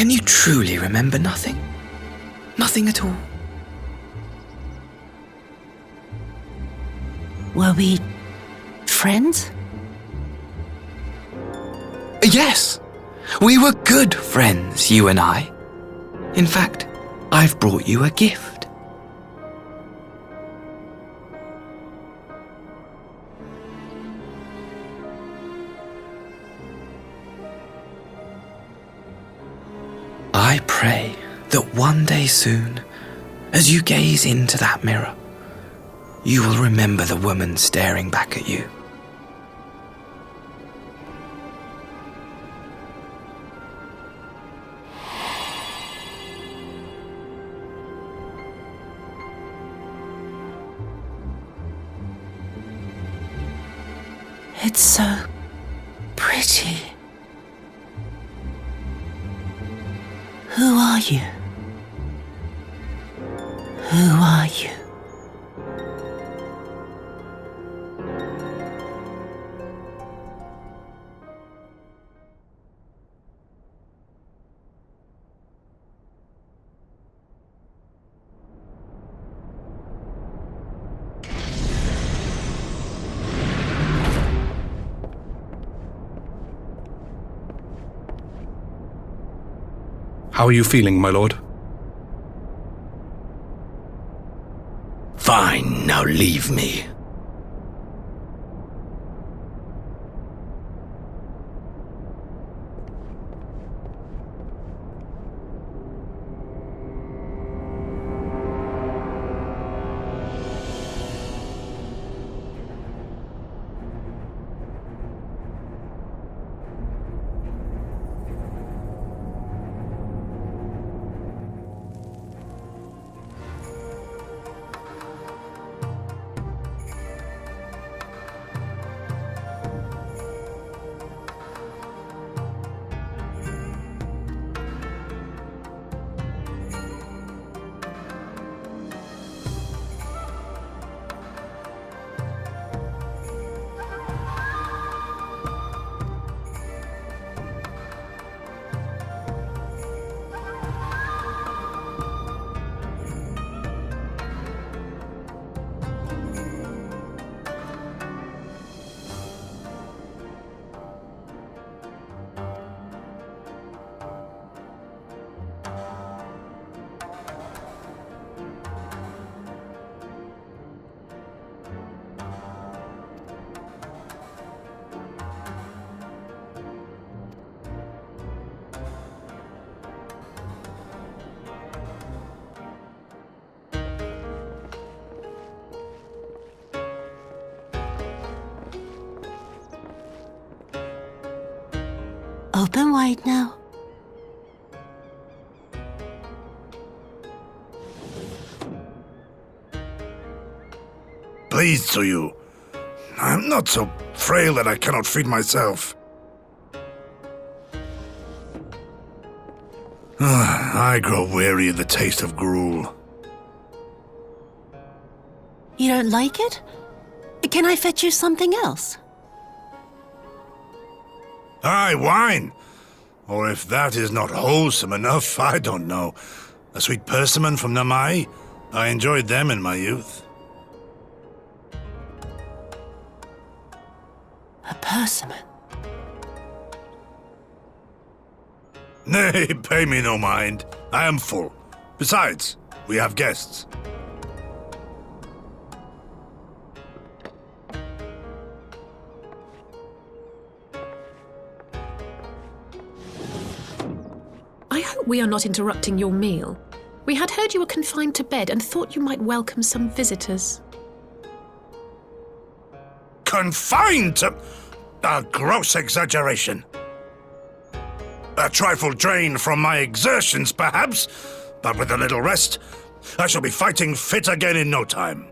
Can you truly remember nothing? Nothing at all? Were we friends? Yes! We were good friends, you and I. In fact, I've brought you a gift. I pray that one day soon, as you gaze into that mirror, you will remember the woman staring back at you. It's so pretty. Who are you? Who are you? How are you feeling, my lord? Fine, now leave me. Open wide now. Please, Tsuyu. I'm not so frail that I cannot feed myself. I grow weary of the taste of gruel. You don't like it? Can I fetch you something else? Aye, wine! Or if that is not wholesome enough, I don't know. A sweet persimmon from Namai? I enjoyed them in my youth. A persimmon? Nay, pay me no mind. I am full. Besides, we have guests. I hope we are not interrupting your meal. We had heard you were confined to bed and thought you might welcome some visitors. Confined to... a gross exaggeration. A trifle drained from my exertions, perhaps, but with a little rest, I shall be fighting fit again in no time.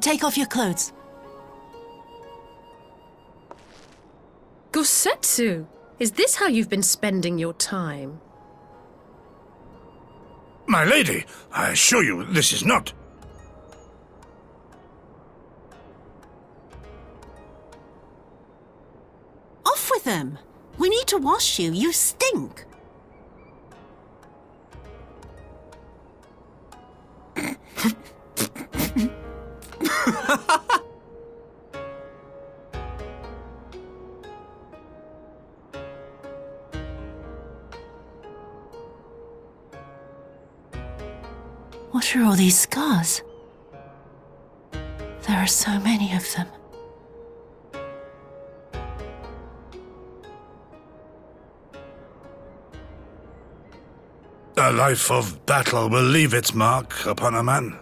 Take off your clothes. Gosetsu! Is this how you've been spending your time? My lady, I assure you this is not. with them. We need to wash you. You stink. What are all these scars? There are so many of them. A life of battle will leave its mark upon a man.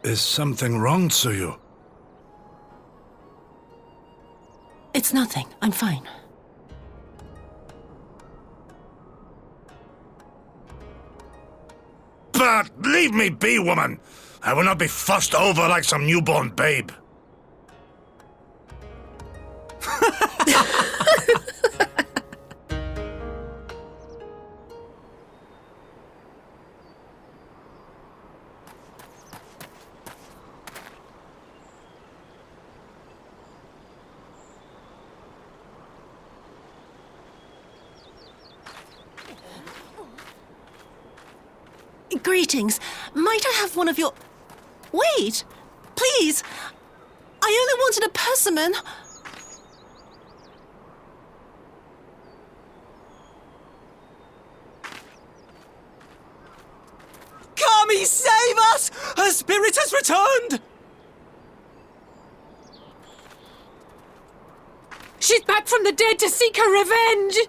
Is something wrong, Tsuyu? It's nothing. I'm fine. But leave me be, woman! I will not be fussed over like some newborn babe. Greetings. Might I have one of your... Wait! Please! I only wanted a persimmon. Kami, save us! Her spirit has returned! She's back from the dead to seek her revenge!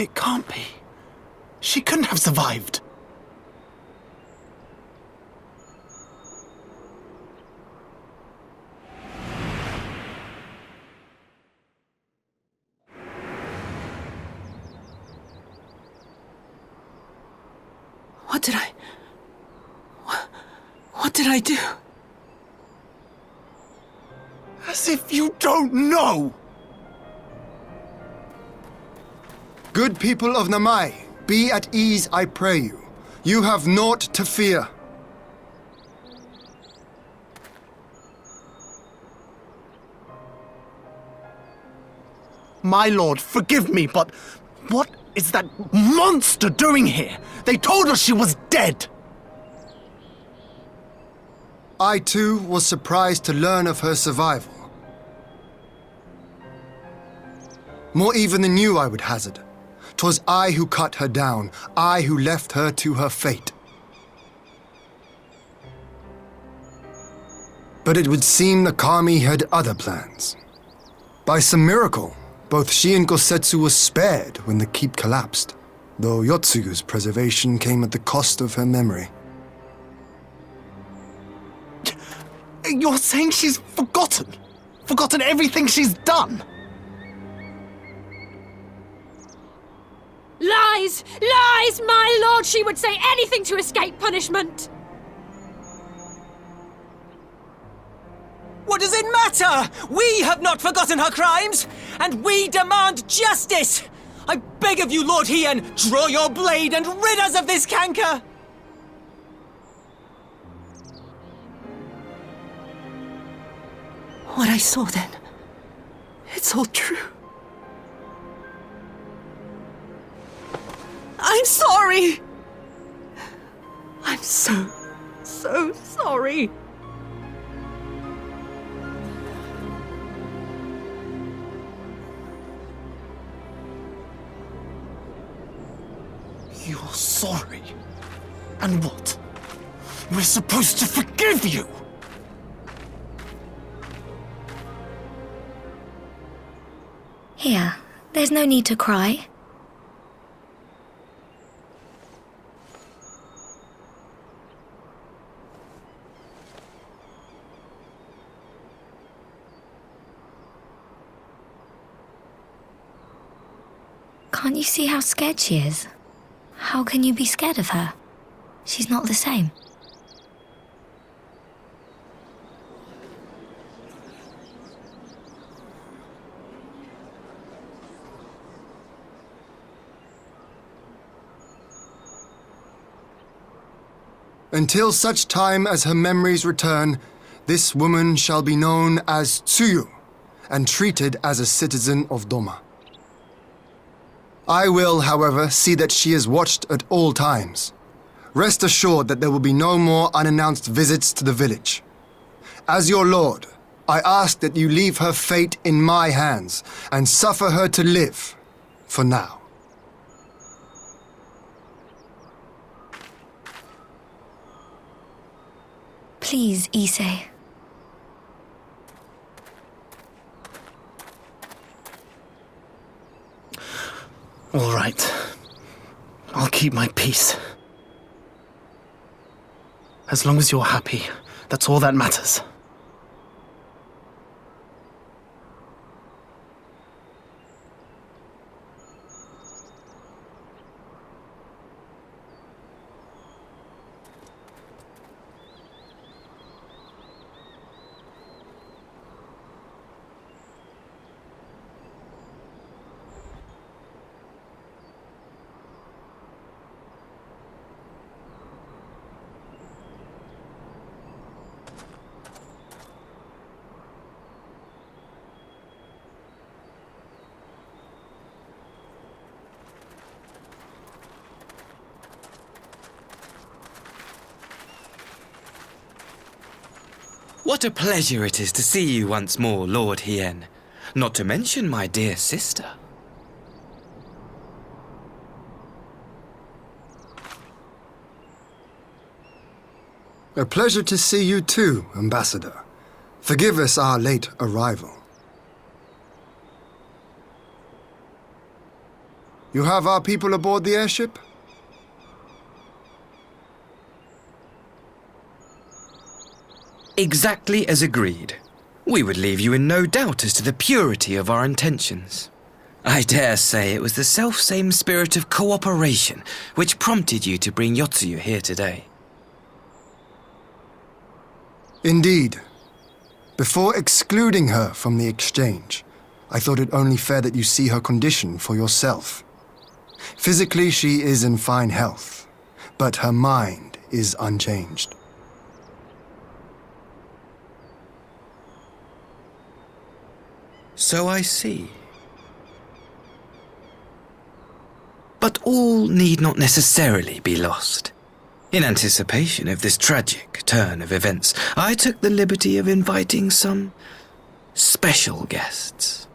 It can't be. She couldn't have survived. What did I do? As if you don't know! Good people of Namai, be at ease, I pray you. You have naught to fear. My lord, forgive me, but what is that monster doing here? They told us she was dead. I too was surprised to learn of her survival. More even than you, I would hazard. 'Twas I who cut her down, I who left her to her fate. But it would seem the Kami had other plans. By some miracle, both she and Gosetsu were spared when the keep collapsed, though Yotsuyu's preservation came at the cost of her memory. You're saying she's forgotten? Forgotten everything she's done? Lies! Lies! My lord, she would say anything to escape punishment! What does it matter? We have not forgotten her crimes, and we demand justice! I beg of you, Lord Hien, draw your blade and rid us of this canker! What I saw then, it's all true. I'm sorry! I'm so sorry. You're sorry? And what? We're supposed to forgive you! Here, There's no need to cry. Can't you see how scared she is? How can you be scared of her? She's not the same. Until such time as her memories return, this woman shall be known as Tsuyu and treated as a citizen of Doma. I will, however, see that she is watched at all times. Rest assured that there will be no more unannounced visits to the village. As your lord, I ask that you leave her fate in my hands and suffer her to live, for now. Please, Issei. All right. I'll keep my peace. As long as you're happy, that's all that matters. What a pleasure it is to see you once more, Lord Hien. Not to mention my dear sister. A pleasure to see you too, Ambassador. Forgive us our late arrival. You have our people aboard the airship? Exactly as agreed. We would leave you in no doubt as to the purity of our intentions. I dare say it was the self-same spirit of cooperation which prompted you to bring Yotsuyu here today. Indeed. Before excluding her from the exchange, I thought it only fair that you see her condition for yourself. Physically, she is in fine health, but her mind is unchanged. So I see. But all need not necessarily be lost. In anticipation of this tragic turn of events, I took the liberty of inviting some special guests.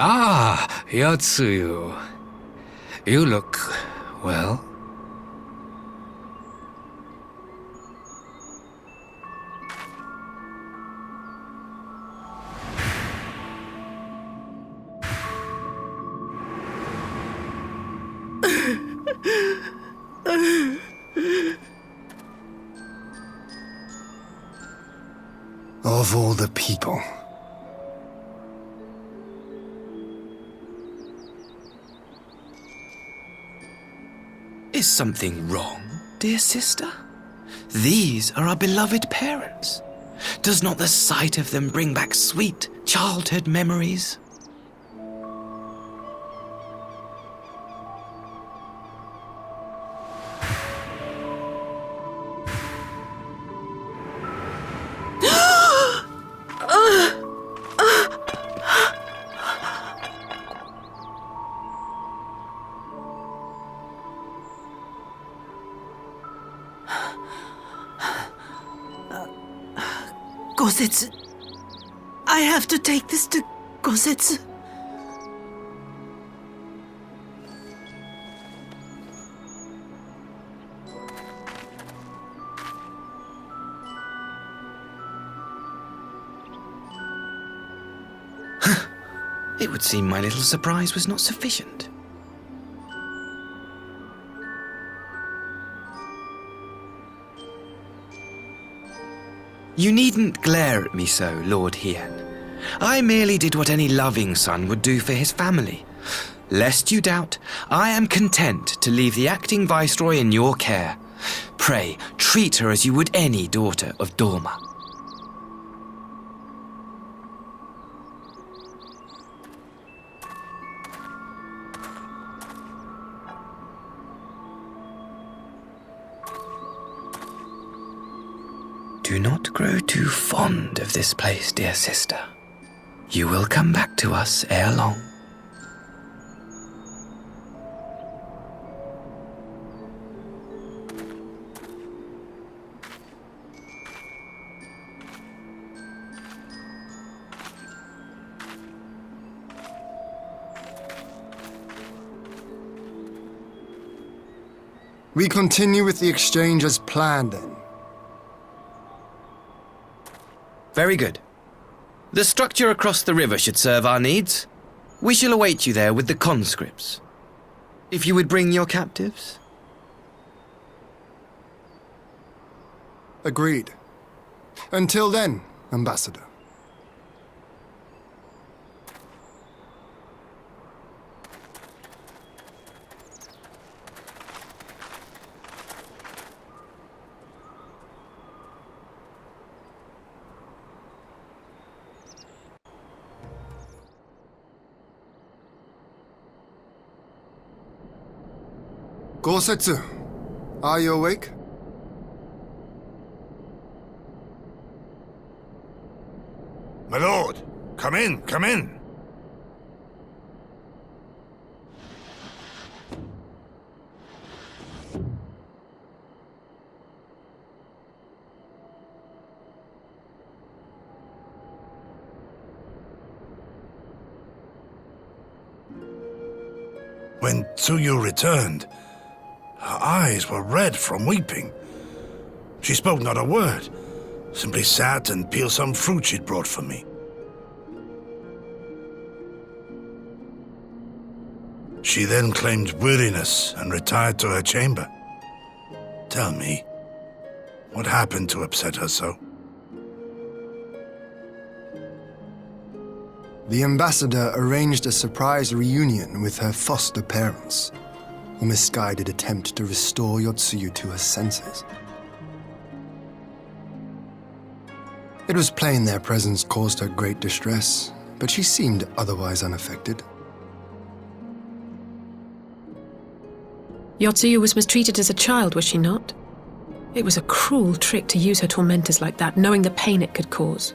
Ah, Yotsuyu. You look, well. Of all the people. Is something wrong, dear sister? These are our beloved parents. Does not the sight of them bring back sweet childhood memories? Gosetsu. I have to take this to Gosetsu. It would seem my little surprise was not sufficient. You needn't glare at me so, Lord Hien. I merely did what any loving son would do for his family. Lest you doubt, I am content to leave the acting viceroy in your care. Pray, treat her as you would any daughter of Doma. Do not grow too fond of this place, dear sister. You will come back to us ere long. We continue with the exchange as planned, then. Very good. The structure across the river should serve our needs. We shall await you there with the conscripts. If you would bring your captives. Agreed. Until then, Ambassador. Gosetsu, are you awake? My lord, come in, come in. When Tsuyu returned, her eyes were red from weeping. She spoke not a word, simply sat and peeled some fruit she'd brought for me. She then claimed weariness and retired to her chamber. Tell me, what happened to upset her so? The ambassador arranged a surprise reunion with her foster parents. A misguided attempt to restore Tsuyu to her senses. It was plain their presence caused her great distress, but she seemed otherwise unaffected. Tsuyu was mistreated as a child, was she not? It was a cruel trick to use her tormentors like that, knowing the pain it could cause.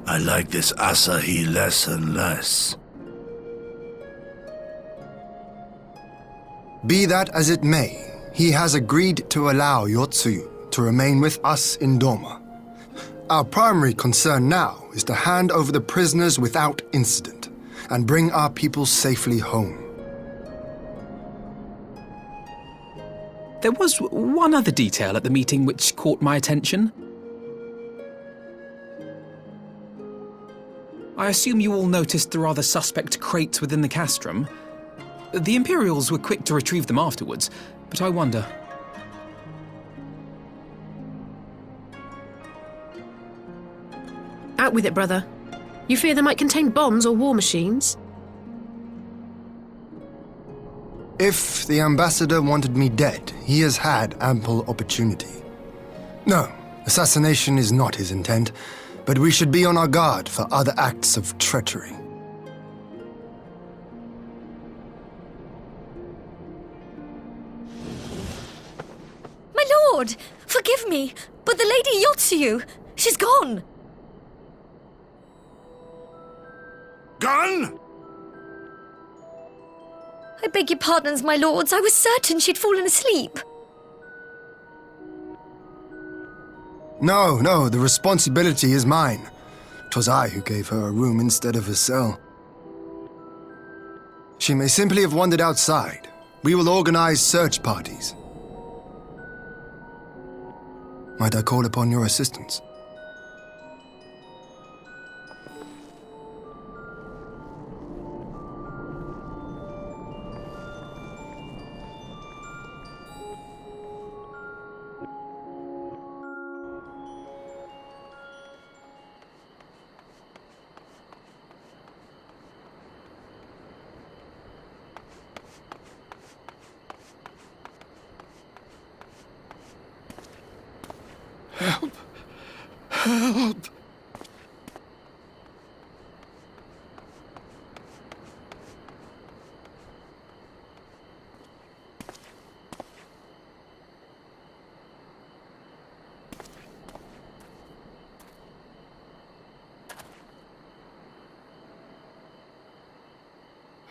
I like this Asahi less and less. Be that as it may, he has agreed to allow Tsuyu to remain with us in Doma. Our primary concern now is to hand over the prisoners without incident and bring our people safely home. There was one other detail at the meeting which caught my attention. I assume you all noticed the rather suspect crates within the castrum. The Imperials were quick to retrieve them afterwards, but I wonder... Out with it, brother. You fear they might contain bombs or war machines? If the ambassador wanted me dead, he has had ample opportunity. No, assassination is not his intent, but we should be on our guard for other acts of treachery. My lord! Forgive me, but the Lady Tsuyu, she's gone! Gone? I beg your pardons, my lords. I was certain she'd fallen asleep. No, the responsibility is mine. 'Twas I who gave her a room instead of a cell. She may simply have wandered outside. We will organize search parties. Might I call upon your assistance? Help! Help!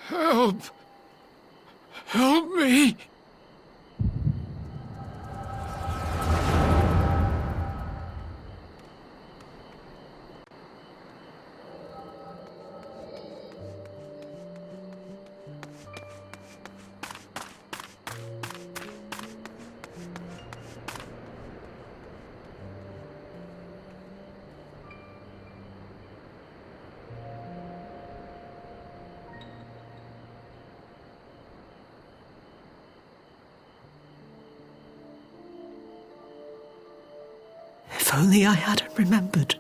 Help! Help me! If only I hadn't remembered.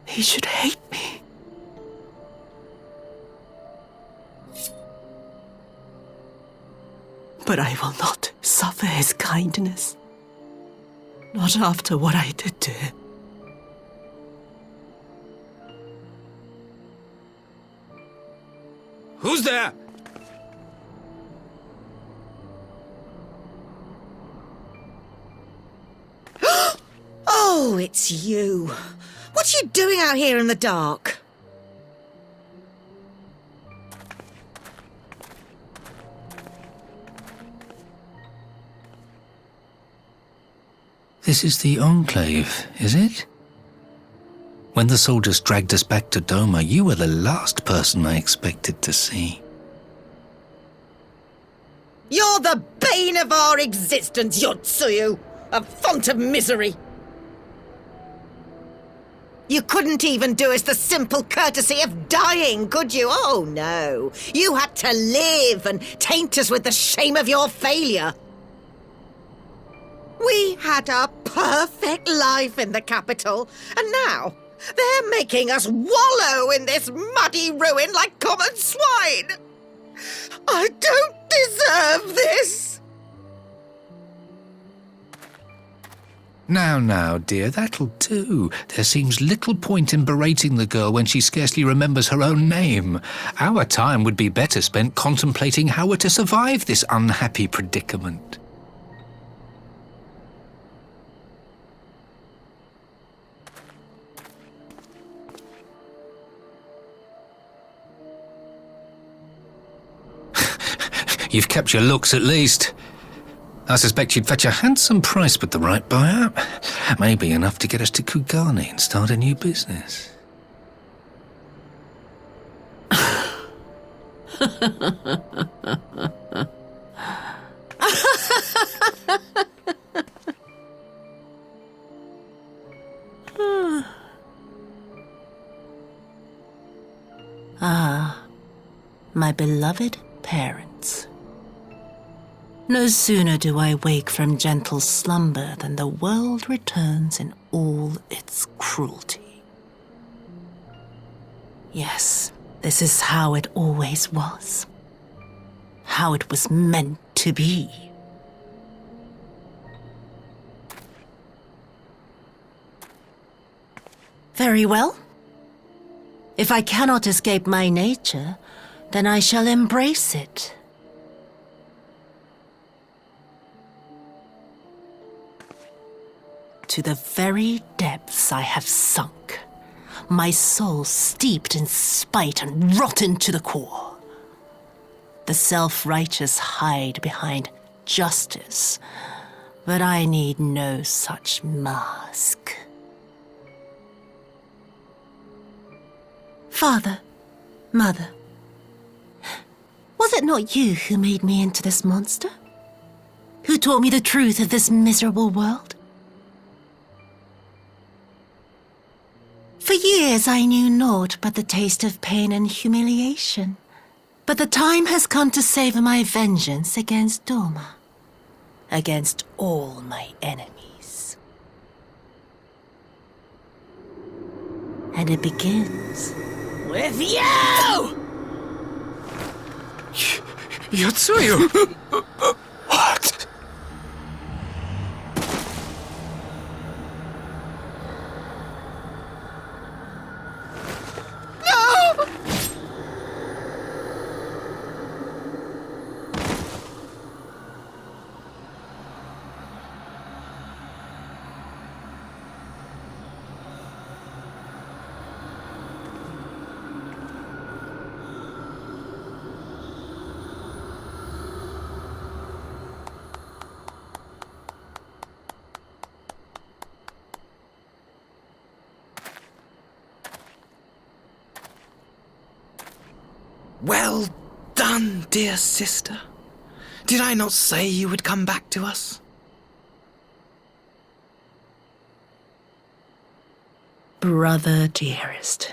He should hate me. But I will not suffer his kindness. Not after what I did to him. Who's there? Oh, it's you. What are you doing out here in the dark? This is the Enclave, is it? When the soldiers dragged us back to Doma, you were the last person I expected to see. You're the bane of our existence, Tsuyu, a font of misery. You couldn't even do us the simple courtesy of dying, could you? Oh, no. You had to live and taint us with the shame of your failure. We had a perfect life in the capital, and now they're making us wallow in this muddy ruin like common swine. I don't deserve this. Now, dear, that'll do. There seems little point in berating the girl when she scarcely remembers her own name. Our time would be better spent contemplating how we're to survive this unhappy predicament. You've kept your looks, at least. I suspect you'd fetch a handsome price with the right buyer. Maybe enough to get us to Kugani and start a new business. Ah, my beloved parents. No sooner do I wake from gentle slumber than the world returns in all its cruelty. Yes, this is how it always was. How it was meant to be. Very well. If I cannot escape my nature, then I shall embrace it. To the very depths I have sunk, my soul steeped in spite and rotten to the core. The self-righteous hide behind justice, but I need no such mask. Father, Mother, was it not you who made me into this monster? Who taught me the truth of this miserable world? For years I knew naught but the taste of pain and humiliation. But the time has come to savor my vengeance against Doma. Against all my enemies. And it begins with you! Tsuyu! What? No! Well done, dear sister. Did I not say you would come back to us? Brother dearest,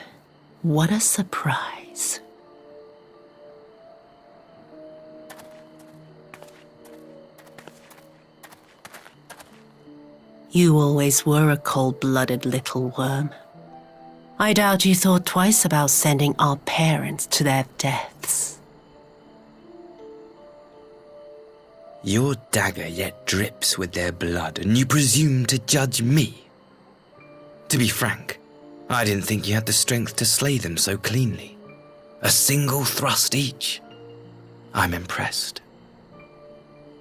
what a surprise. You always were a cold-blooded little worm. I doubt you thought twice about sending our parents to their deaths. Your dagger yet drips with their blood, and you presume to judge me. To be frank, I didn't think you had the strength to slay them so cleanly. A single thrust each. I'm impressed.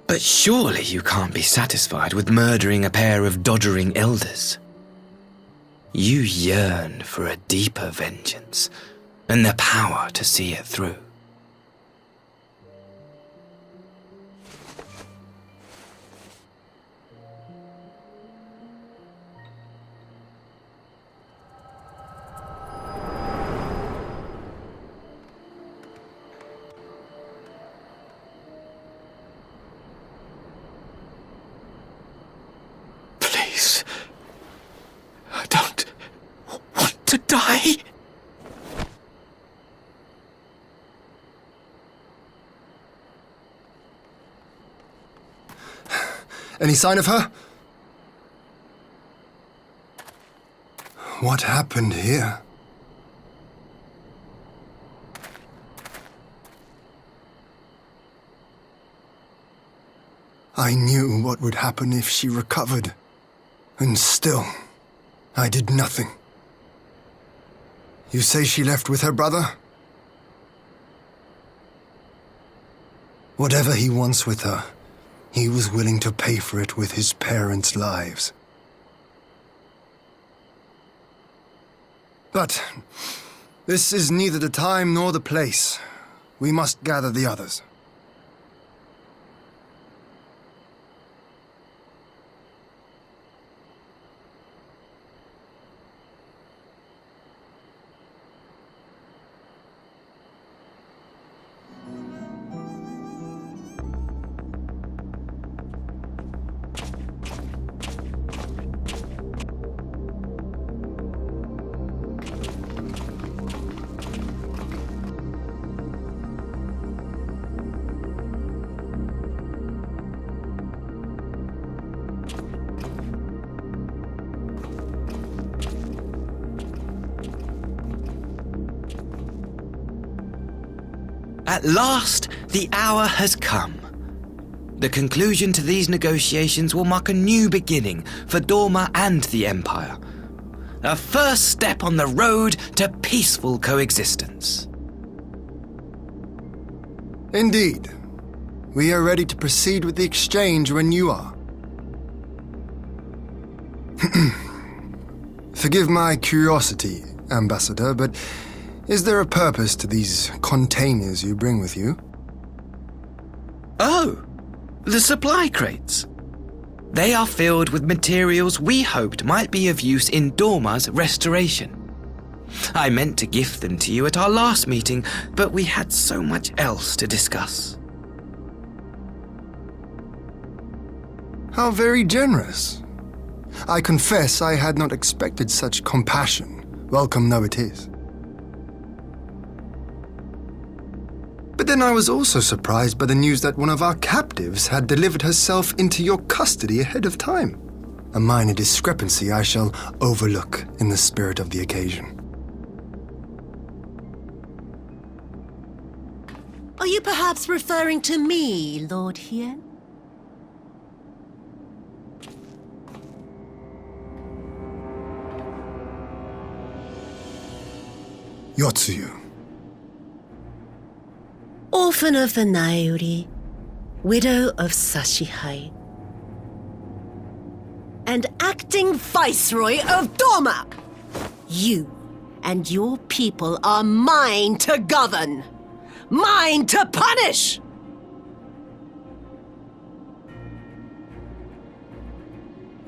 But surely you can't be satisfied with murdering a pair of doddering elders. You yearn for a deeper vengeance, and the power to see it through. Please. I don't want to die. Any sign of her? What happened here? I knew what would happen if she recovered, and still, I did nothing. You say she left with her brother? Whatever he wants with her, he was willing to pay for it with his parents' lives. But this is neither the time nor the place. We must gather the others. At last, the hour has come. The conclusion to these negotiations will mark a new beginning for Doma and the Empire. A first step on the road to peaceful coexistence. Indeed. We are ready to proceed with the exchange when you are. Forgive my curiosity, Ambassador, but is there a purpose to these containers you bring with you? Oh, the supply crates. They are filled with materials we hoped might be of use in Doma's restoration. I meant to gift them to you at our last meeting, but we had so much else to discuss. How very generous. I confess I had not expected such compassion, welcome though it is. But then I was also surprised by the news that one of our captives had delivered herself into your custody ahead of time. A minor discrepancy I shall overlook in the spirit of the occasion. Are you perhaps referring to me, Lord Hien? Yotsuyu. Orphan of the Nairi, widow of Sashihai, and acting Viceroy of Doma! You and your people are mine to govern! Mine to punish!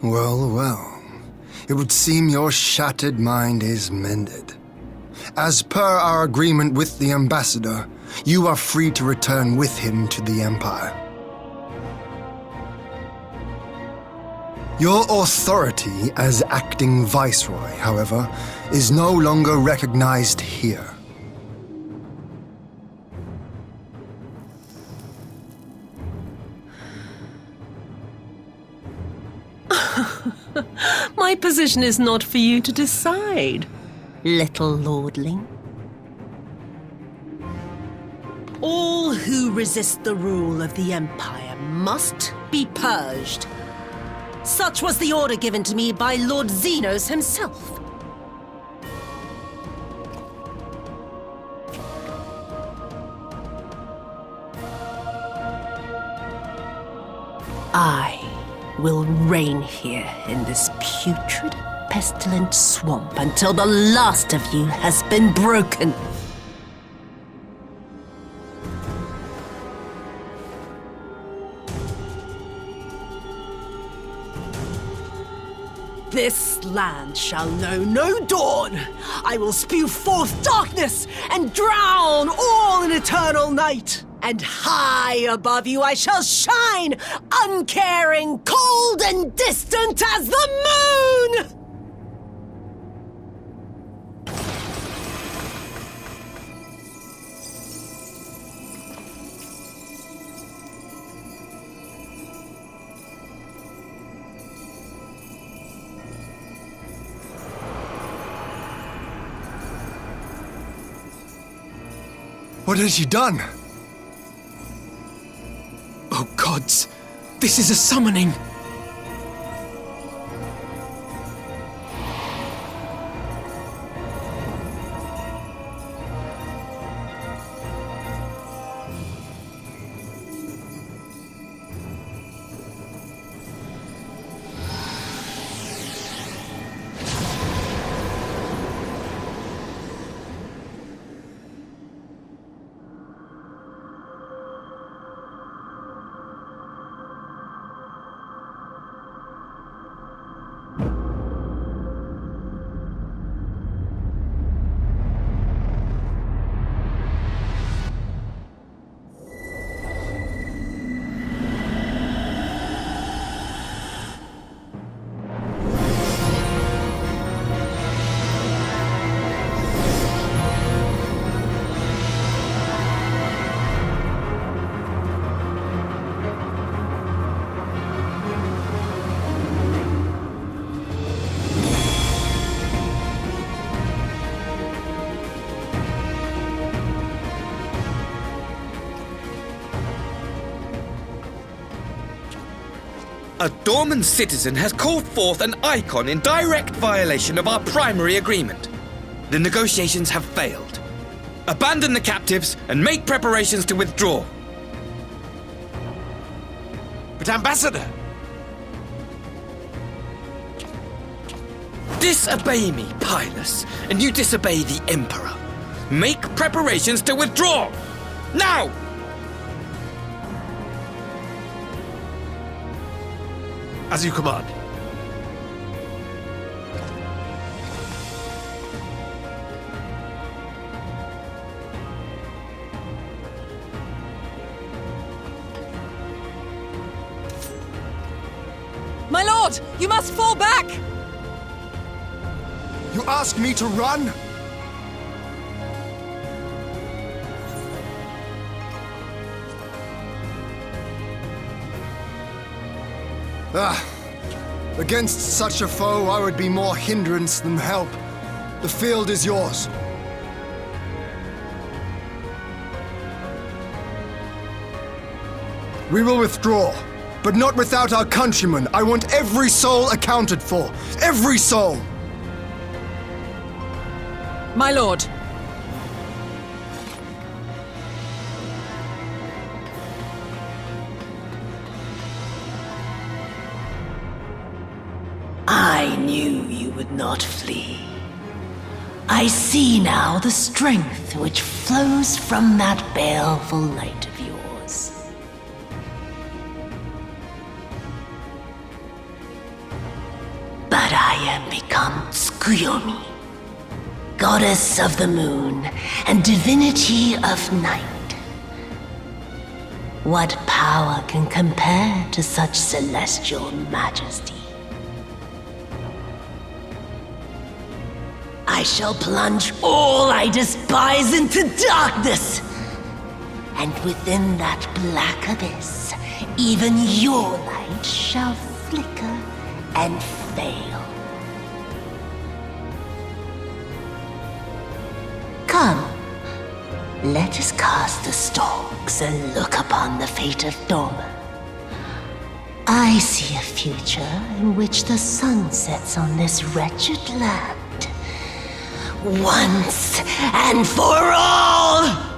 Well, well. It would seem your shattered mind is mended. As per our agreement with the Ambassador, you are free to return with him to the Empire. Your authority as acting Viceroy, however, is no longer recognized here. My position is not for you to decide, little lordling. All who resist the rule of the Empire must be purged. Such was the order given to me by Lord Xenos himself. I will reign here in this putrid, pestilent swamp until the last of you has been broken. This land shall know no dawn. I will spew forth darkness and drown all in eternal night. And high above you I shall shine, uncaring, cold and distant as the moon! What has she done? Oh gods, this is a summoning! A Dorman citizen has called forth an icon in direct violation of our primary agreement. The negotiations have failed. Abandon the captives and make preparations to withdraw. But Ambassador! Disobey me, Pilus, and you disobey the Emperor. Make preparations to withdraw! Now! As you command. My lord, you must fall back! You ask me to run? Against such a foe, I would be more hindrance than help. The field is yours. We will withdraw, but not without our countrymen. I want every soul accounted for. Every soul! My lord. I knew you would not flee. I see now the strength which flows from that baleful light of yours. But I am become Tsukuyomi, goddess of the moon and divinity of night. What power can compare to such celestial majesty? I shall plunge all I despise into darkness. And within that black abyss, even your light shall flicker and fail. Come, let us cast the stalks and look upon the fate of Doma. I see a future in which the sun sets on this wretched land. Once and for all!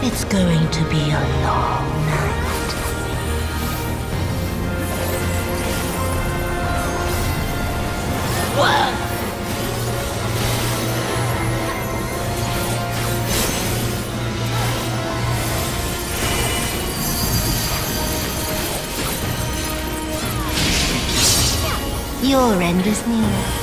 It's going to be a long night. Whoa! Your end is near.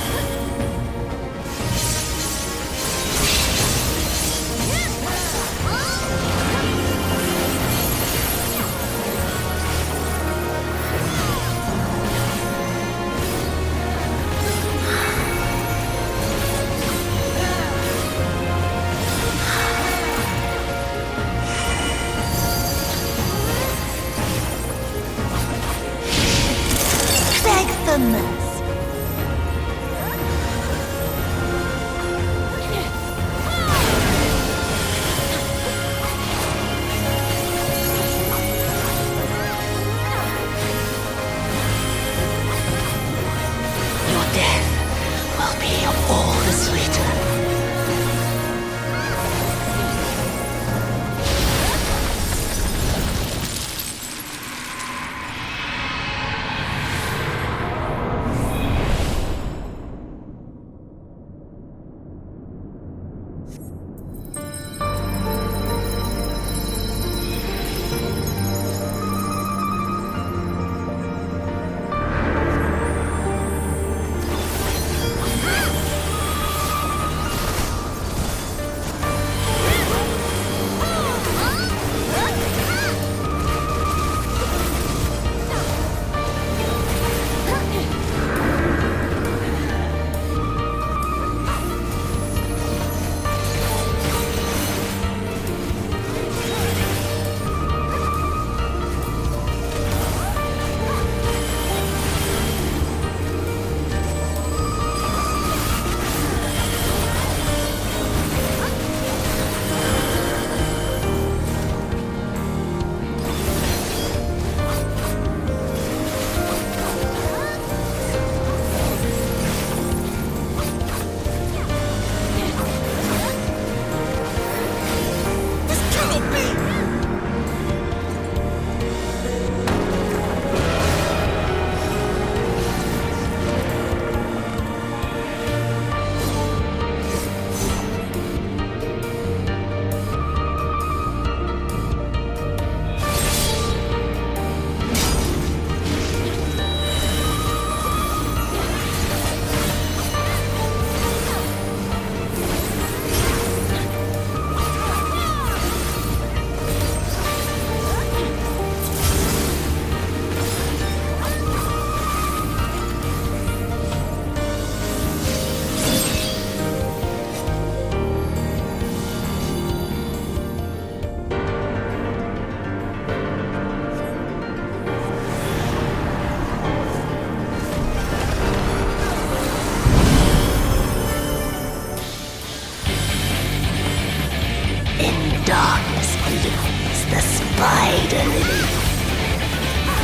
In darkness blooms the spider lily.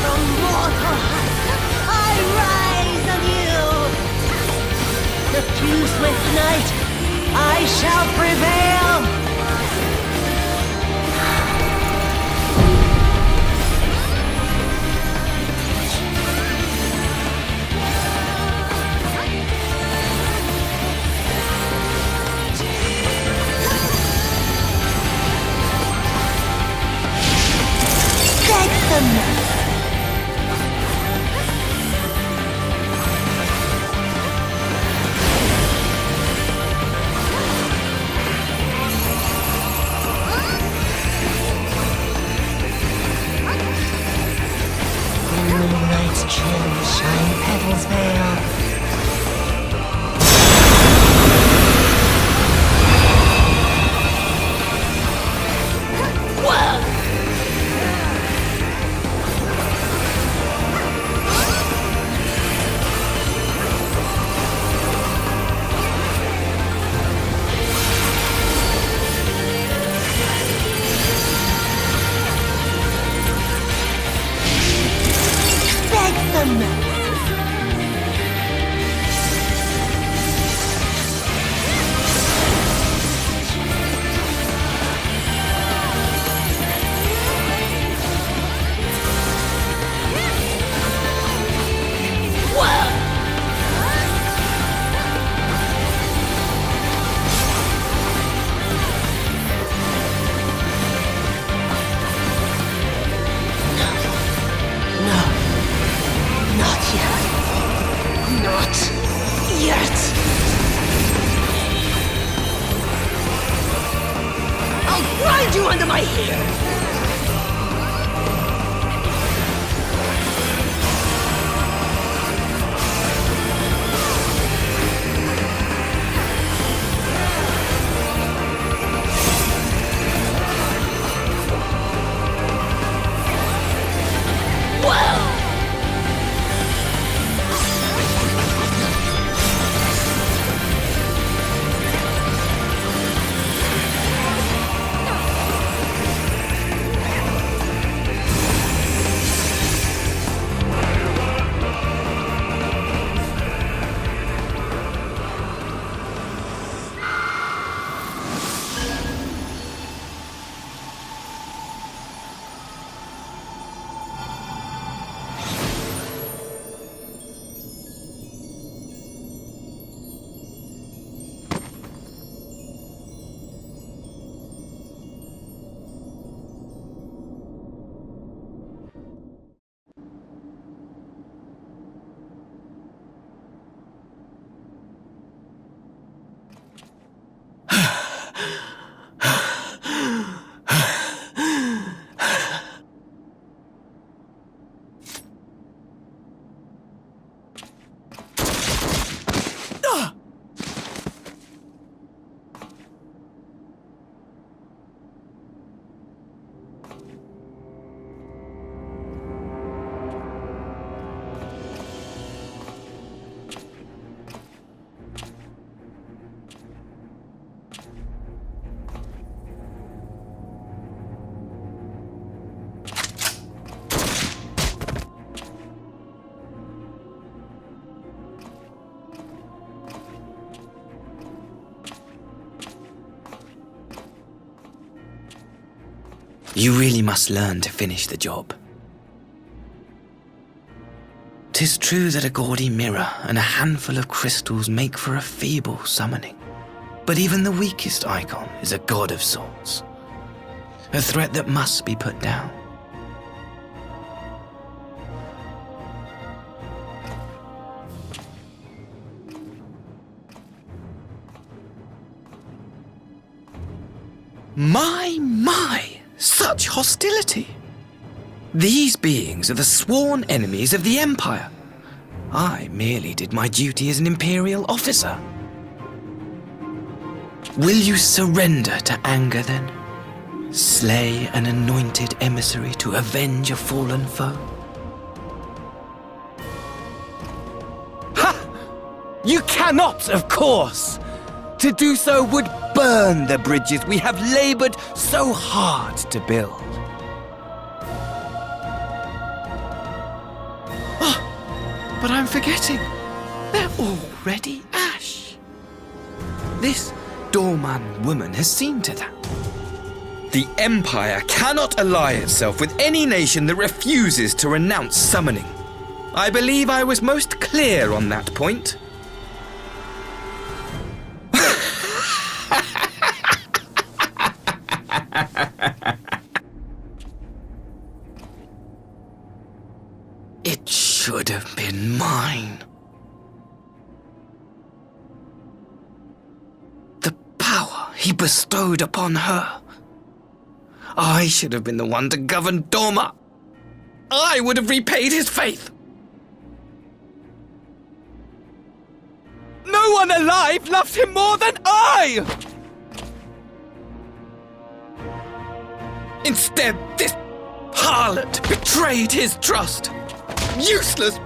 From mortal husk, I rise anew. Suffused with night, I shall prevail. Moonlight's chill shine petals veil. You really must learn to finish the job. 'Tis true that a gaudy mirror and a handful of crystals make for a feeble summoning, but even the weakest icon is a god of sorts, a threat that must be put down. My! Such hostility! These beings are the sworn enemies of the Empire. I merely did my duty as an Imperial officer. Will you surrender to anger, then? Slay an anointed emissary to avenge a fallen foe? Ha! You cannot, of course! To do so would burn the bridges we have labored so hard to build. Oh, but I'm forgetting. They're already ash. This Doorman woman has seen to that. The Empire cannot ally itself with any nation that refuses to renounce summoning. I believe I was most clear on that point. It should have been mine. The power he bestowed upon her. I should have been the one to govern Doma. I would have repaid his faith. No one alive loves him more than I! Instead, this harlot betrayed his trust. Useless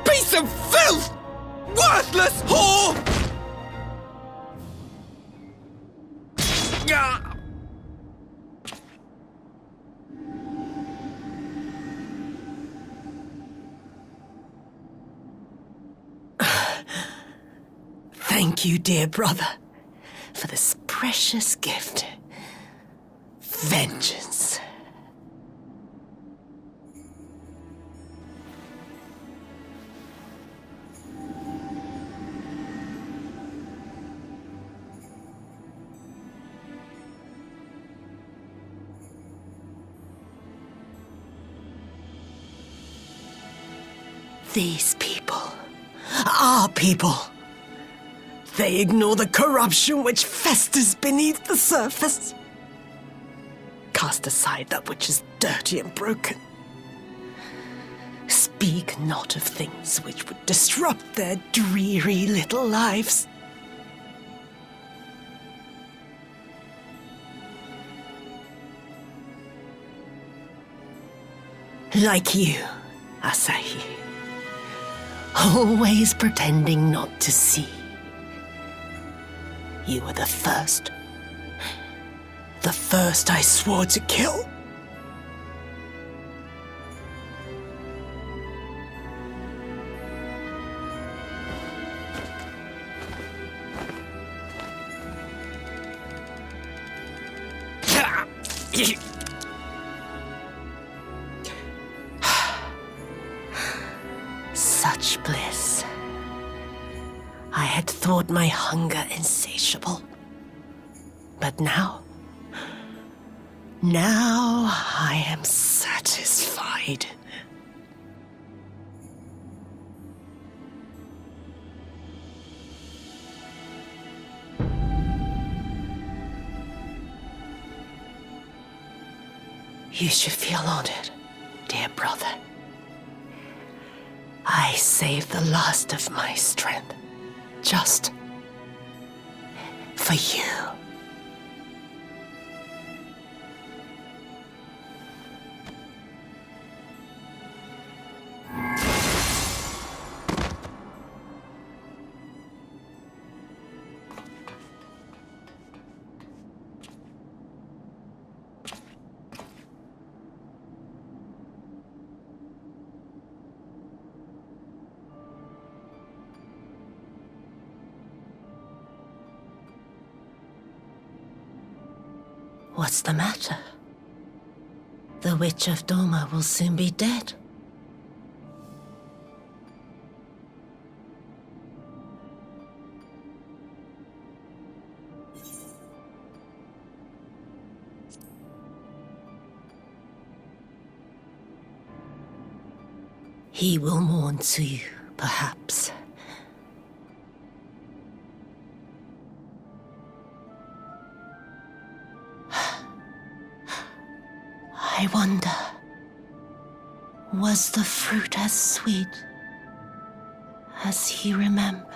piece of filth! Worthless whore! Thank you, dear brother, for this precious gift. Vengeance. These people, our people, they ignore the corruption which festers beneath the surface. Cast aside that which is dirty and broken. Speak not of things which would disrupt their dreary little lives. Like you, Asahi. Always pretending not to see. You were the first. The first I swore to kill. Such bliss. I had thought my hunger insatiable. But now I am satisfied. You should feel honored, dear brother. I saved the last of my strength, just for you. What's the matter? The Witch of Doma will soon be dead. He will mourn Tsuyu, perhaps. I wonder, was the fruit as sweet as he remembered?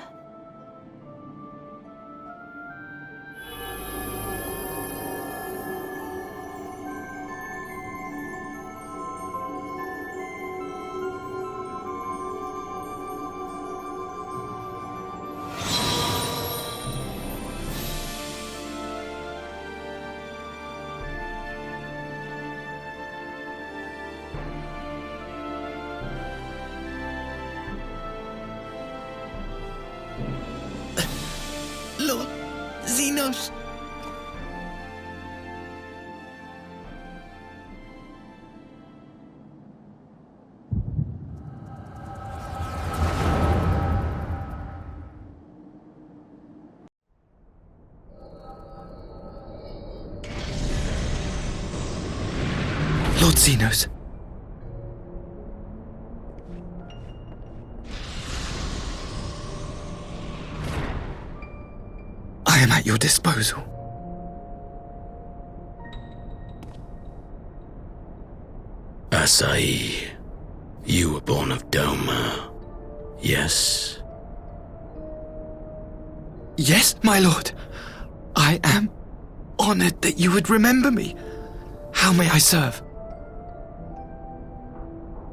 Zenos! Lord Zenos. I am at your disposal. Asahi, you were born of Doma, yes? Yes, my lord. I am honored that you would remember me. How may I serve?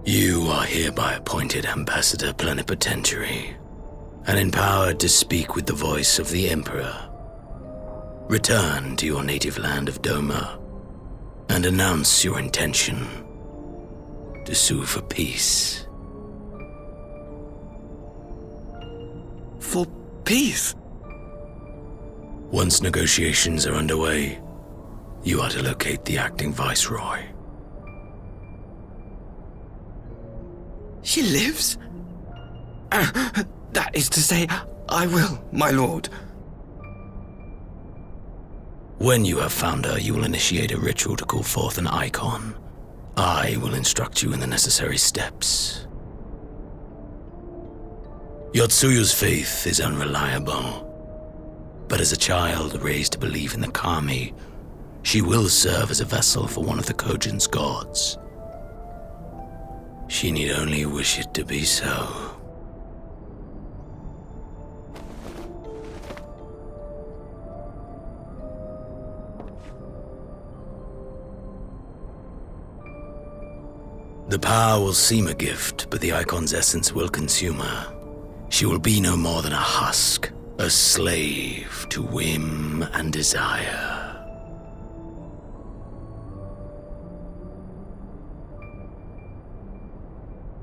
You are hereby appointed Ambassador Plenipotentiary and empowered to speak with the voice of the Emperor. Return to your native land of Doma and announce your intention to sue for peace. For peace? Once negotiations are underway, you are to locate the acting Viceroy. She lives? That is to say, I will, my lord. When you have found her, you will initiate a ritual to call forth an icon. I will instruct you in the necessary steps. Your Tsuyu's faith is unreliable, but as a child raised to believe in the Kami, she will serve as a vessel for one of the Kojin's gods. She need only wish it to be so. The power will seem a gift, but the icon's essence will consume her. She will be no more than a husk, a slave to whim and desire.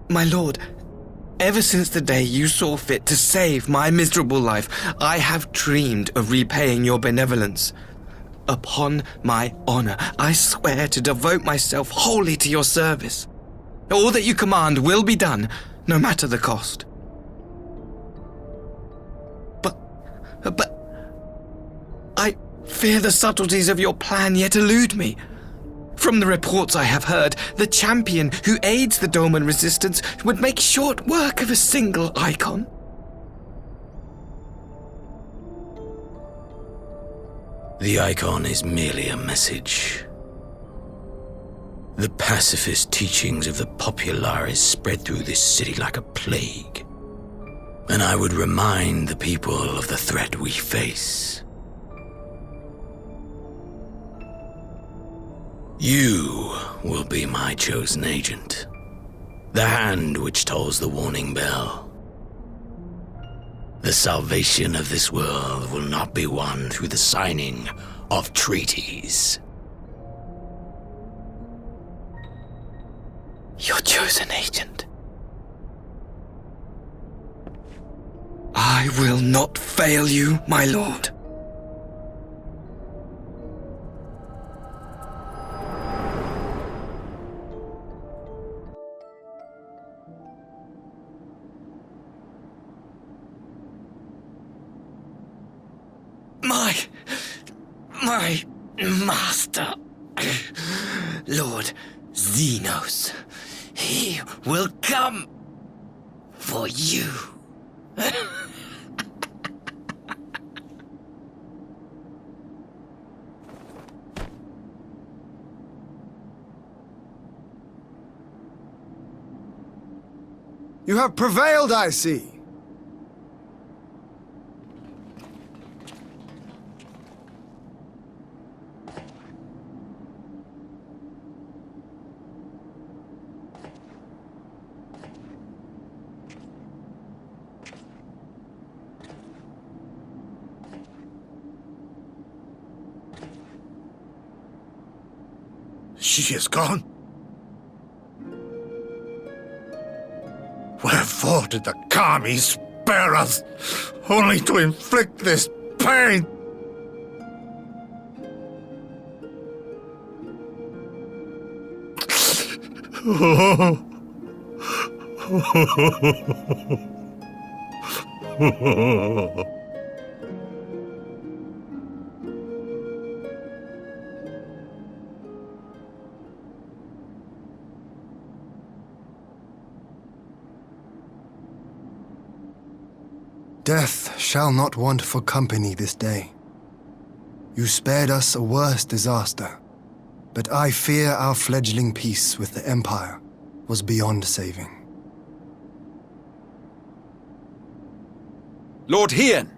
My lord, ever since the day you saw fit to save my miserable life, I have dreamed of repaying your benevolence. Upon my honor, I swear to devote myself wholly to your service. All that you command will be done, no matter the cost. But I fear the subtleties of your plan yet elude me. From the reports I have heard, the champion who aids the Doman resistance would make short work of a single icon. The icon is merely a message. The pacifist teachings of the Populares spread through this city like a plague, and I would remind the people of the threat we face. You will be my chosen agent, the hand which tolls the warning bell. The salvation of this world will not be won through the signing of treaties. Your chosen agent. I will not fail you, my lord. My master, Lord Zenos, he will come for you. You have prevailed, I see. She is gone. Wherefore did the Kami spare us, only to inflict this pain? Death shall not want for company this day. You spared us a worse disaster, but I fear our fledgling peace with the Empire was beyond saving. Lord Hien!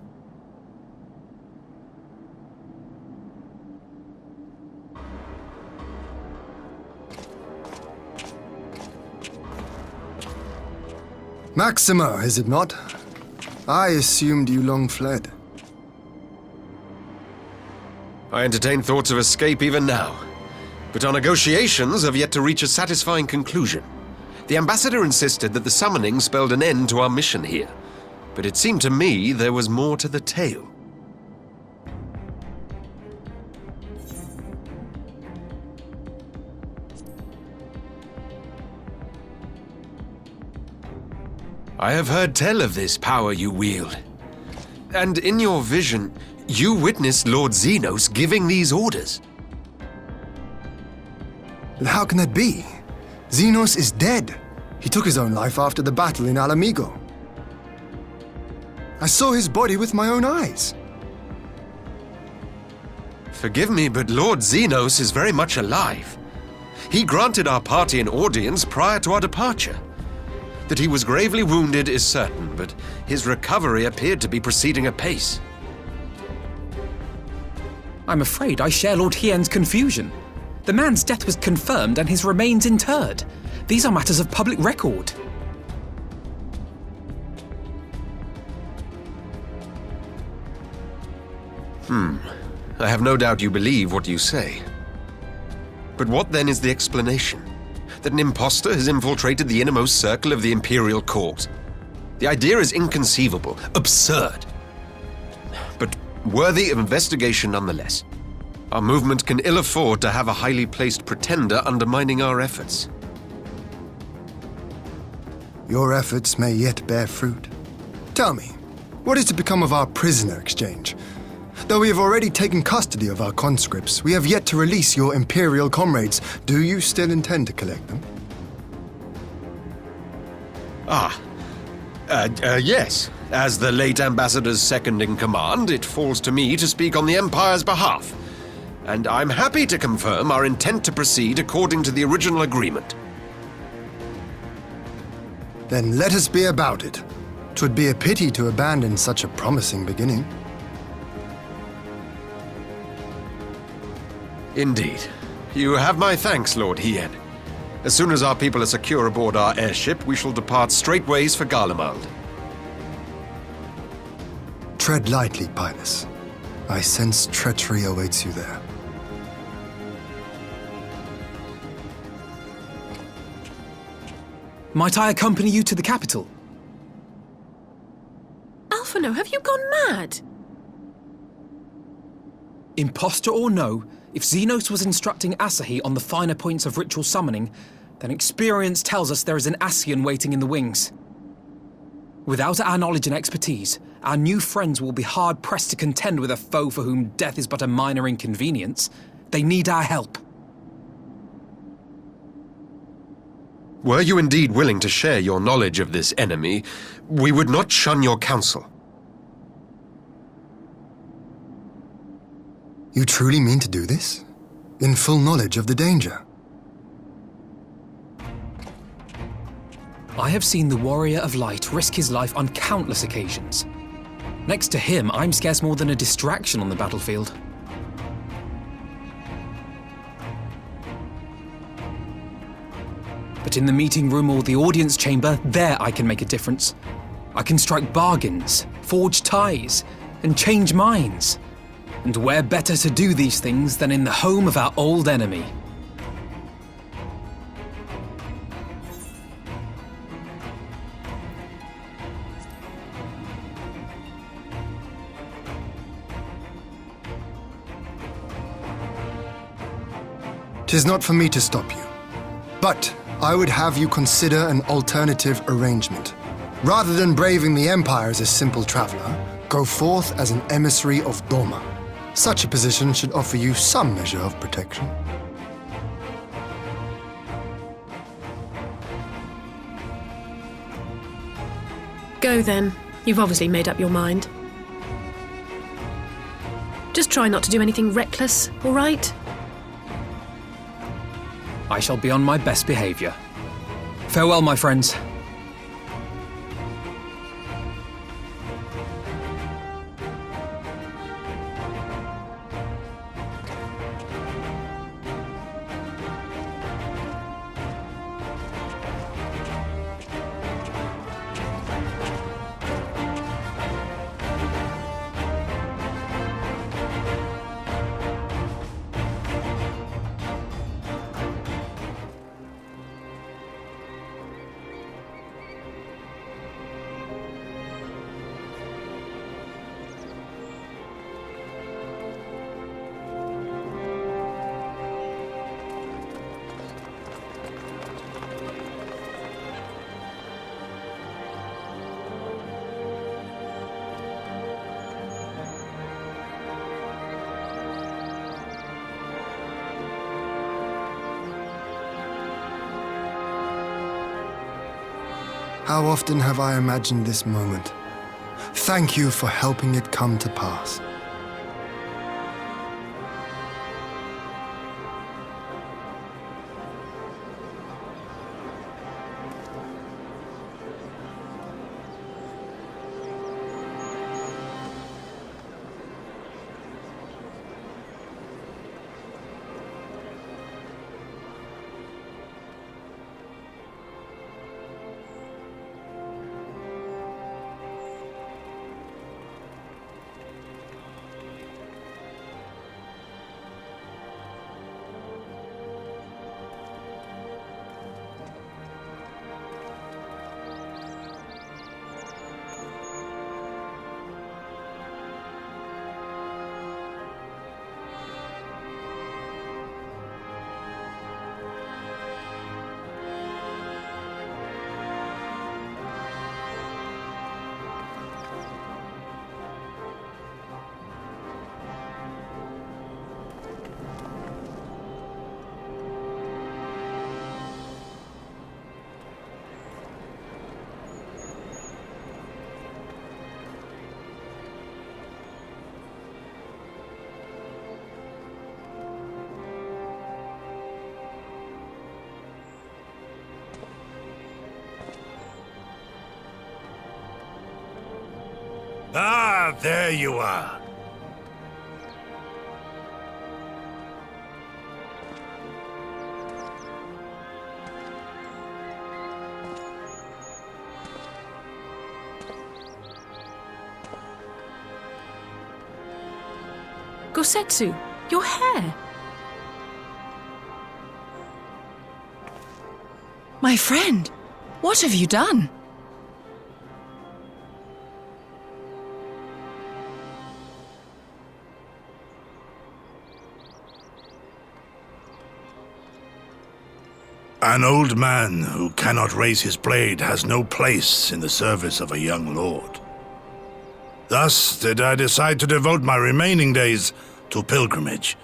Maxima, is it not? I assumed you long fled. I entertain thoughts of escape even now, but our negotiations have yet to reach a satisfying conclusion. The ambassador insisted that the summoning spelled an end to our mission here, but it seemed to me there was more to the tale. I have heard tell of this power you wield. And in your vision, you witnessed Lord Xenos giving these orders. But how can that be? Xenos is dead. He took his own life after the battle in Ala Mhigo. I saw his body with my own eyes. Forgive me, but Lord Xenos is very much alive. He granted our party an audience prior to our departure. That he was gravely wounded is certain, but his recovery appeared to be proceeding apace. I'm afraid I share Lord Hien's confusion. The man's death was confirmed and his remains interred. These are matters of public record. I have no doubt you believe what you say. But what then is the explanation? That an impostor has infiltrated the innermost circle of the Imperial Court? The idea is inconceivable, absurd, but worthy of investigation nonetheless. Our movement can ill afford to have a highly placed pretender undermining our efforts. Your efforts may yet bear fruit. Tell me, what is to become of our prisoner exchange? Though we have already taken custody of our conscripts, we have yet to release your Imperial comrades. Do you still intend to collect them? Yes. As the late Ambassador's second-in-command, it falls to me to speak on the Empire's behalf. And I'm happy to confirm our intent to proceed according to the original agreement. Then let us be about it. 'Twould be a pity to abandon such a promising beginning. Indeed. You have my thanks, Lord Hien. As soon as our people are secure aboard our airship, we shall depart straightways for Garlean. Tread lightly, Pilus. I sense treachery awaits you there. Might I accompany you to the capital? Alphinaud, have you gone mad? Imposter or no, if Xenos was instructing Asahi on the finer points of ritual summoning, then experience tells us there is an Ascian waiting in the wings. Without our knowledge and expertise, our new friends will be hard-pressed to contend with a foe for whom death is but a minor inconvenience. They need our help. Were you indeed willing to share your knowledge of this enemy, we would not shun your counsel. You truly mean to do this? In full knowledge of the danger? I have seen the Warrior of Light risk his life on countless occasions. Next to him, I'm scarce more than a distraction on the battlefield. But in the meeting room or the audience chamber, there I can make a difference. I can strike bargains, forge ties, and change minds. And where better to do these things than in the home of our old enemy? "'Tis not for me to stop you, but I would have you consider an alternative arrangement. Rather than braving the Empire as a simple traveler, go forth as an emissary of Doma. Such a position should offer you some measure of protection. Go then. You've obviously made up your mind. Just try not to do anything reckless, all right? I shall be on my best behavior. Farewell, my friends. How often have I imagined this moment? Thank you for helping it come to pass. Ah, there you are. Gosetsu, your hair. My friend, what have you done? An old man who cannot raise his blade has no place in the service of a young lord. Thus did I decide to devote my remaining days to pilgrimage.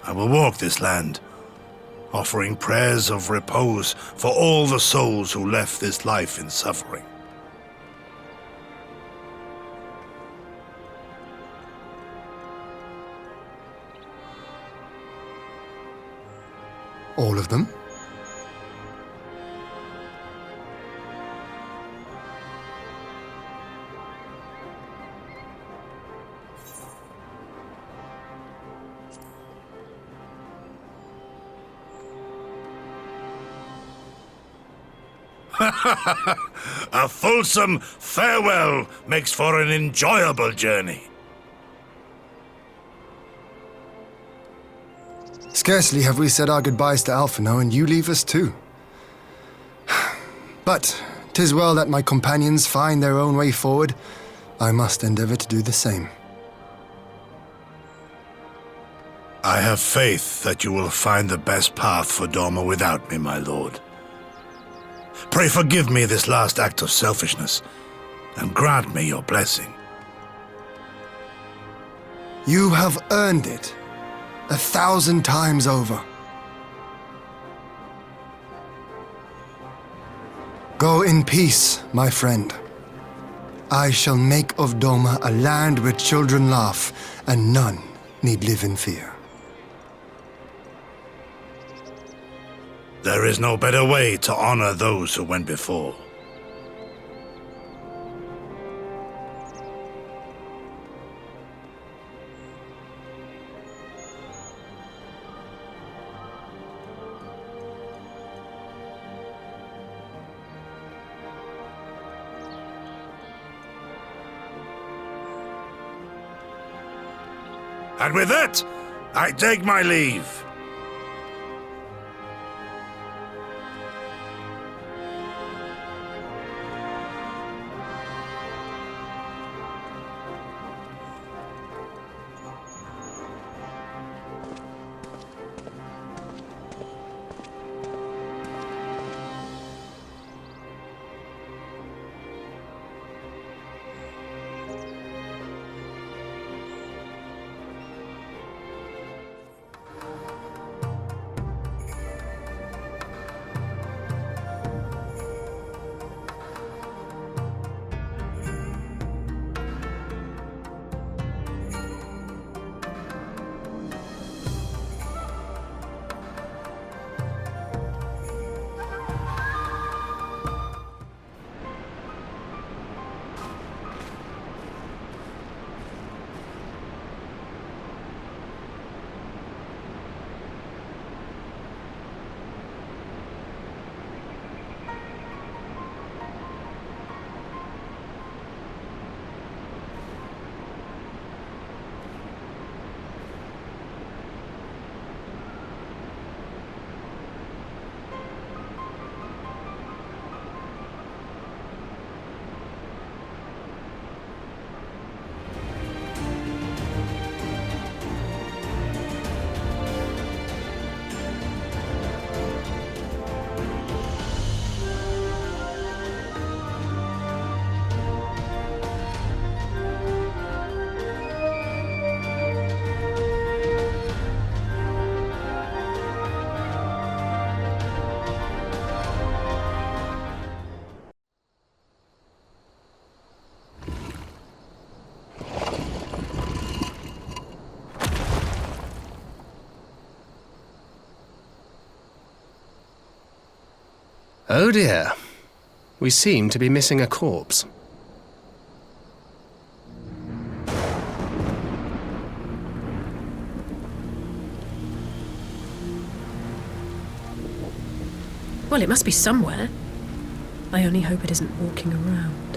I will walk this land, offering prayers of repose for all the souls who left this life in suffering. All of them? A fulsome farewell makes for an enjoyable journey. Scarcely have we said our goodbyes to Alphinaud, and you leave us too. But 'tis well that my companions find their own way forward. I must endeavor to do the same. I I have faith that you will find the best path for Doma without me, my lord. Pray forgive me this last act of selfishness, and grant me your blessing. You have earned it 1,000 times over. Go in peace, my friend. I shall make of Doma a land where children laugh and none need live in fear. There is no better way to honor those who went before. And with that, I take my leave. Oh dear. We seem to be missing a corpse. Well, it must be somewhere. I only hope it isn't walking around.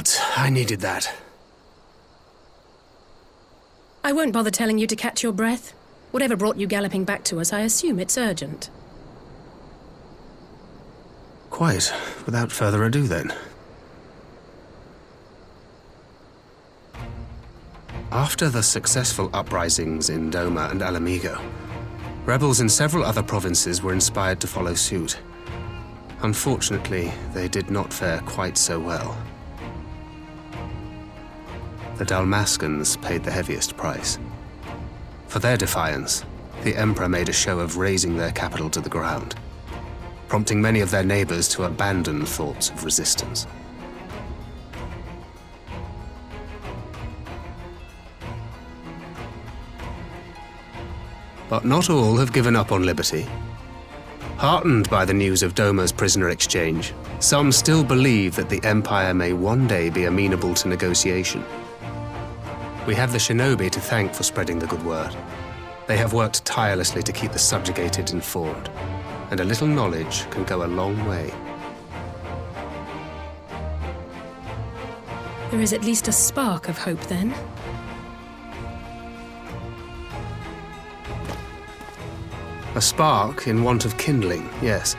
but I needed that. I won't bother telling you to catch your breath. Whatever brought you galloping back to us, I assume it's urgent. Quite. Without further ado, then. After the successful uprisings in Doma and Ala Mhigo, rebels in several other provinces were inspired to follow suit. Unfortunately, they did not fare quite so well. The Dalmascans paid the heaviest price. For their defiance, the Emperor made a show of razing their capital to the ground, prompting many of their neighbors to abandon thoughts of resistance. But not all have given up on liberty. Heartened by the news of Doma's prisoner exchange, some still believe that the Empire may one day be amenable to negotiation. We have the shinobi to thank for spreading the good word. They have worked tirelessly to keep the subjugated informed, and a little knowledge can go a long way. There is at least a spark of hope, then. A spark in want of kindling, yes.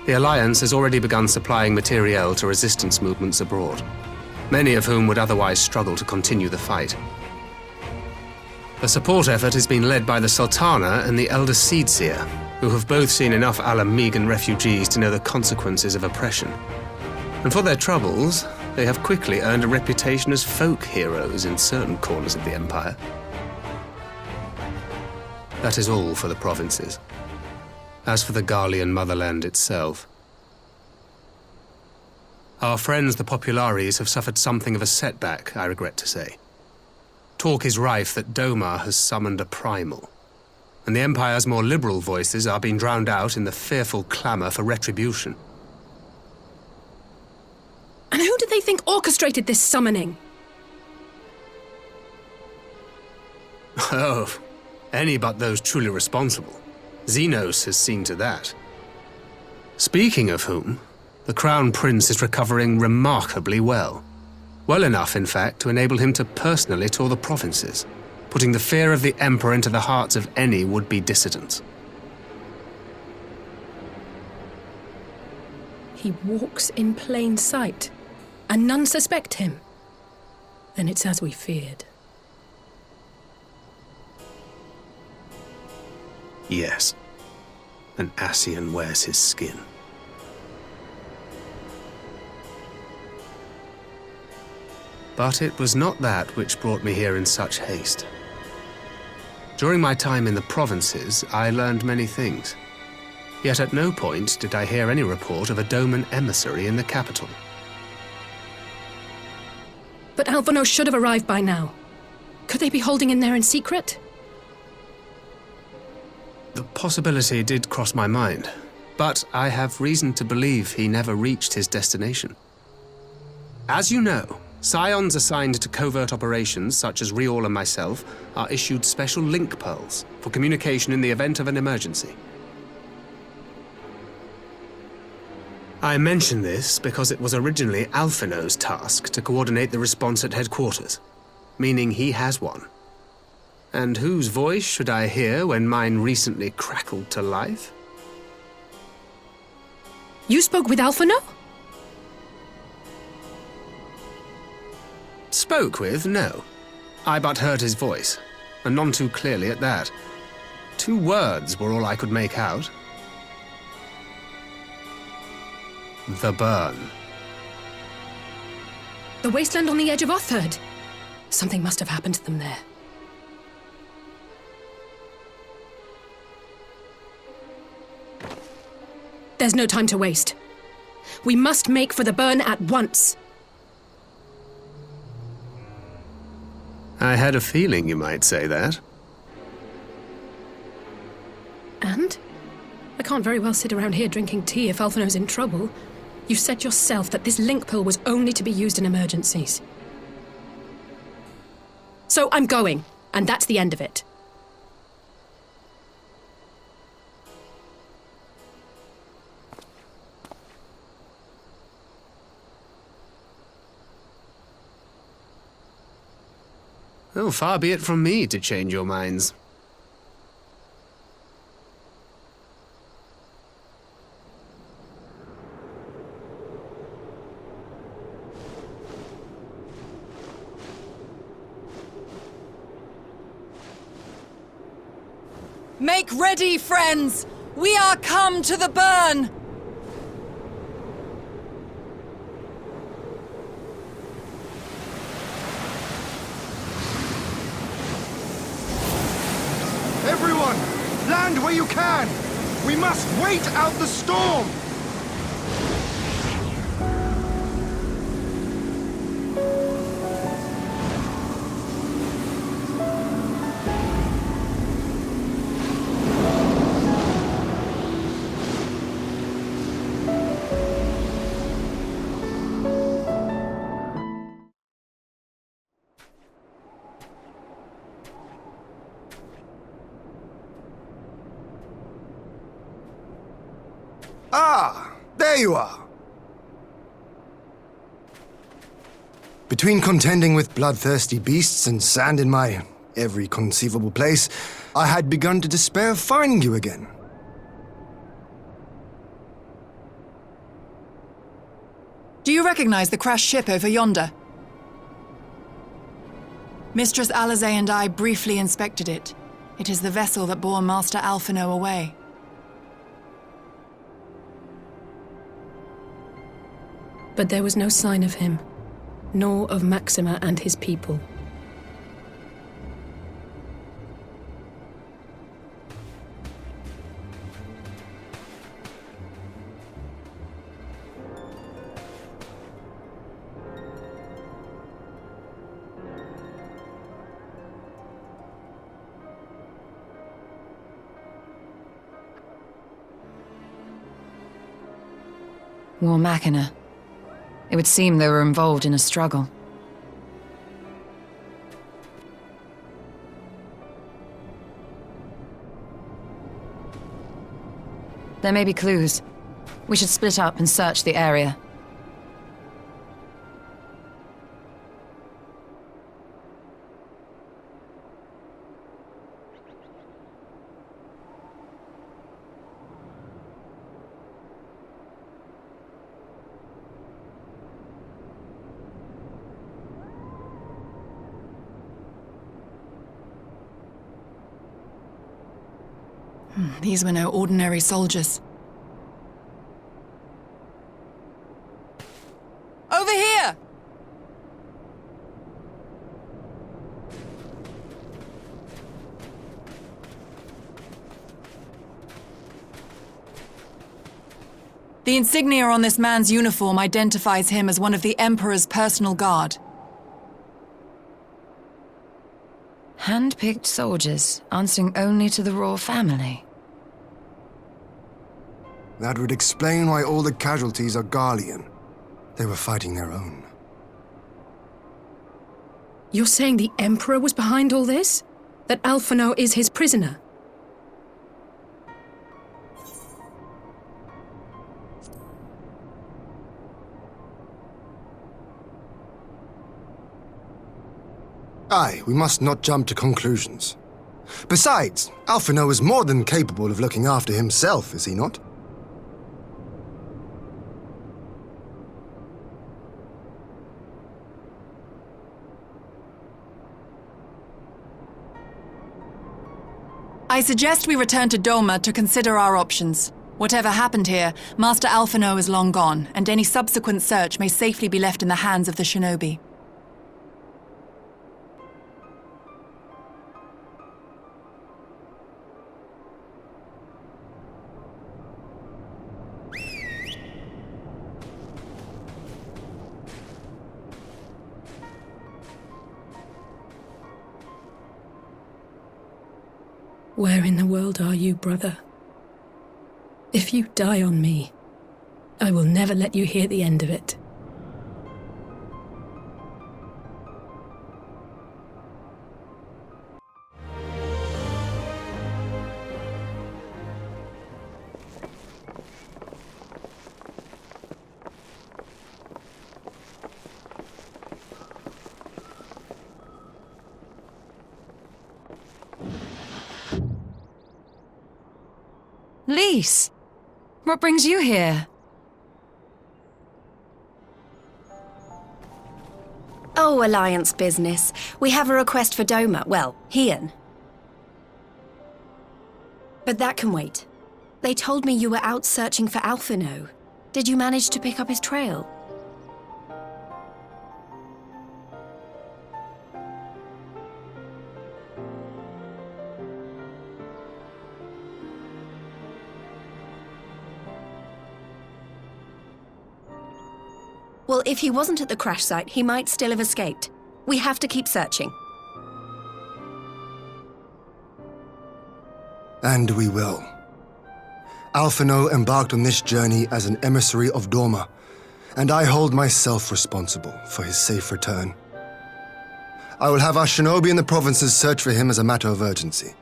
The Alliance has already begun supplying materiel to resistance movements abroad, many of whom would otherwise struggle to continue the fight. The support effort has been led by the Sultana and the Elder Seedseer, who have both seen enough Ala Mhigan refugees to know the consequences of oppression. And for their troubles, they have quickly earned a reputation as folk heroes in certain corners of the Empire. That is all for the provinces. As for the Garlean motherland itself, our friends the Populares have suffered something of a setback, I regret to say. Talk is rife that Doma has summoned a primal, and the Empire's more liberal voices are being drowned out in the fearful clamour for retribution. And who do they think orchestrated this summoning? Oh, any but those truly responsible. Xenos has seen to that. Speaking of whom, the Crown Prince is recovering remarkably well. Well enough, in fact, to enable him to personally tour the provinces, putting the fear of the Emperor into the hearts of any would-be dissidents. He walks in plain sight, and none suspect him. Then it's as we feared. Yes. An Ascian wears his skin. But it was not that which brought me here in such haste. During my time in the provinces, I learned many things. Yet at no point did I hear any report of a Doman emissary in the capital. But Alphinaud should have arrived by now. Could they be holding in there in secret? The possibility did cross my mind, but I have reason to believe he never reached his destination. As you know, Scions assigned to covert operations, such as Riol and myself, are issued special link pearls for communication in the event of an emergency. I mention this because it was originally Alphinaud's task to coordinate the response at headquarters, meaning he has one. And whose voice should I hear when mine recently crackled to life? You spoke with Alphinaud? Spoke with, no. I but heard his voice, and none too clearly at that. 2 words were all I could make out. The burn. The wasteland on the edge of Otherd. Something must have happened to them there. There's no time to waste. We must make for the burn at once. I had a feeling you might say that. And? I can't very well sit around here drinking tea if Alphinaud's in trouble. You said yourself that this link pill was only to be used in emergencies. So I'm going, and that's the end of it. Oh, far be it from me to change your minds. Make ready, friends! We are come to the burn! Everyone, land where you can! We must wait out the storm! Ah, there you are. Between contending with bloodthirsty beasts and sand in my every conceivable place, I had begun to despair of finding you again. Do you recognize the crashed ship over yonder? Mistress Alize and I briefly inspected it. It is the vessel that bore Master Alphinaud away. But there was no sign of him, nor of Maxima and his people. War Machina. It would seem they were involved in a struggle. There may be clues. We should split up and search the area. These were no ordinary soldiers. Over here! The insignia on this man's uniform identifies him as one of the Emperor's personal guard. Hand-picked soldiers, answering only to the royal family. That would explain why all the casualties are Garlean. They were fighting their own. You're saying the Emperor was behind all this? That Alphinaud is his prisoner? Aye, we must not jump to conclusions. Besides, Alphinaud is more than capable of looking after himself, is he not? I suggest we return to Doma to consider our options. Whatever happened here, Master Alphinaud is long gone, and any subsequent search may safely be left in the hands of the shinobi. Where in the world are you, brother? If you die on me, I will never let you hear the end of it. Lise, what brings you here? Oh, Alliance business. We have a request for Doma. Well, Hien. But that can wait. They told me you were out searching for Alphinaud. Did you manage to pick up his trail? Well, if he wasn't at the crash site, he might still have escaped. We have to keep searching. And we will. Alphinaud embarked on this journey as an emissary of Doma, and I hold myself responsible for his safe return. I will have our shinobi in the provinces search for him as a matter of urgency.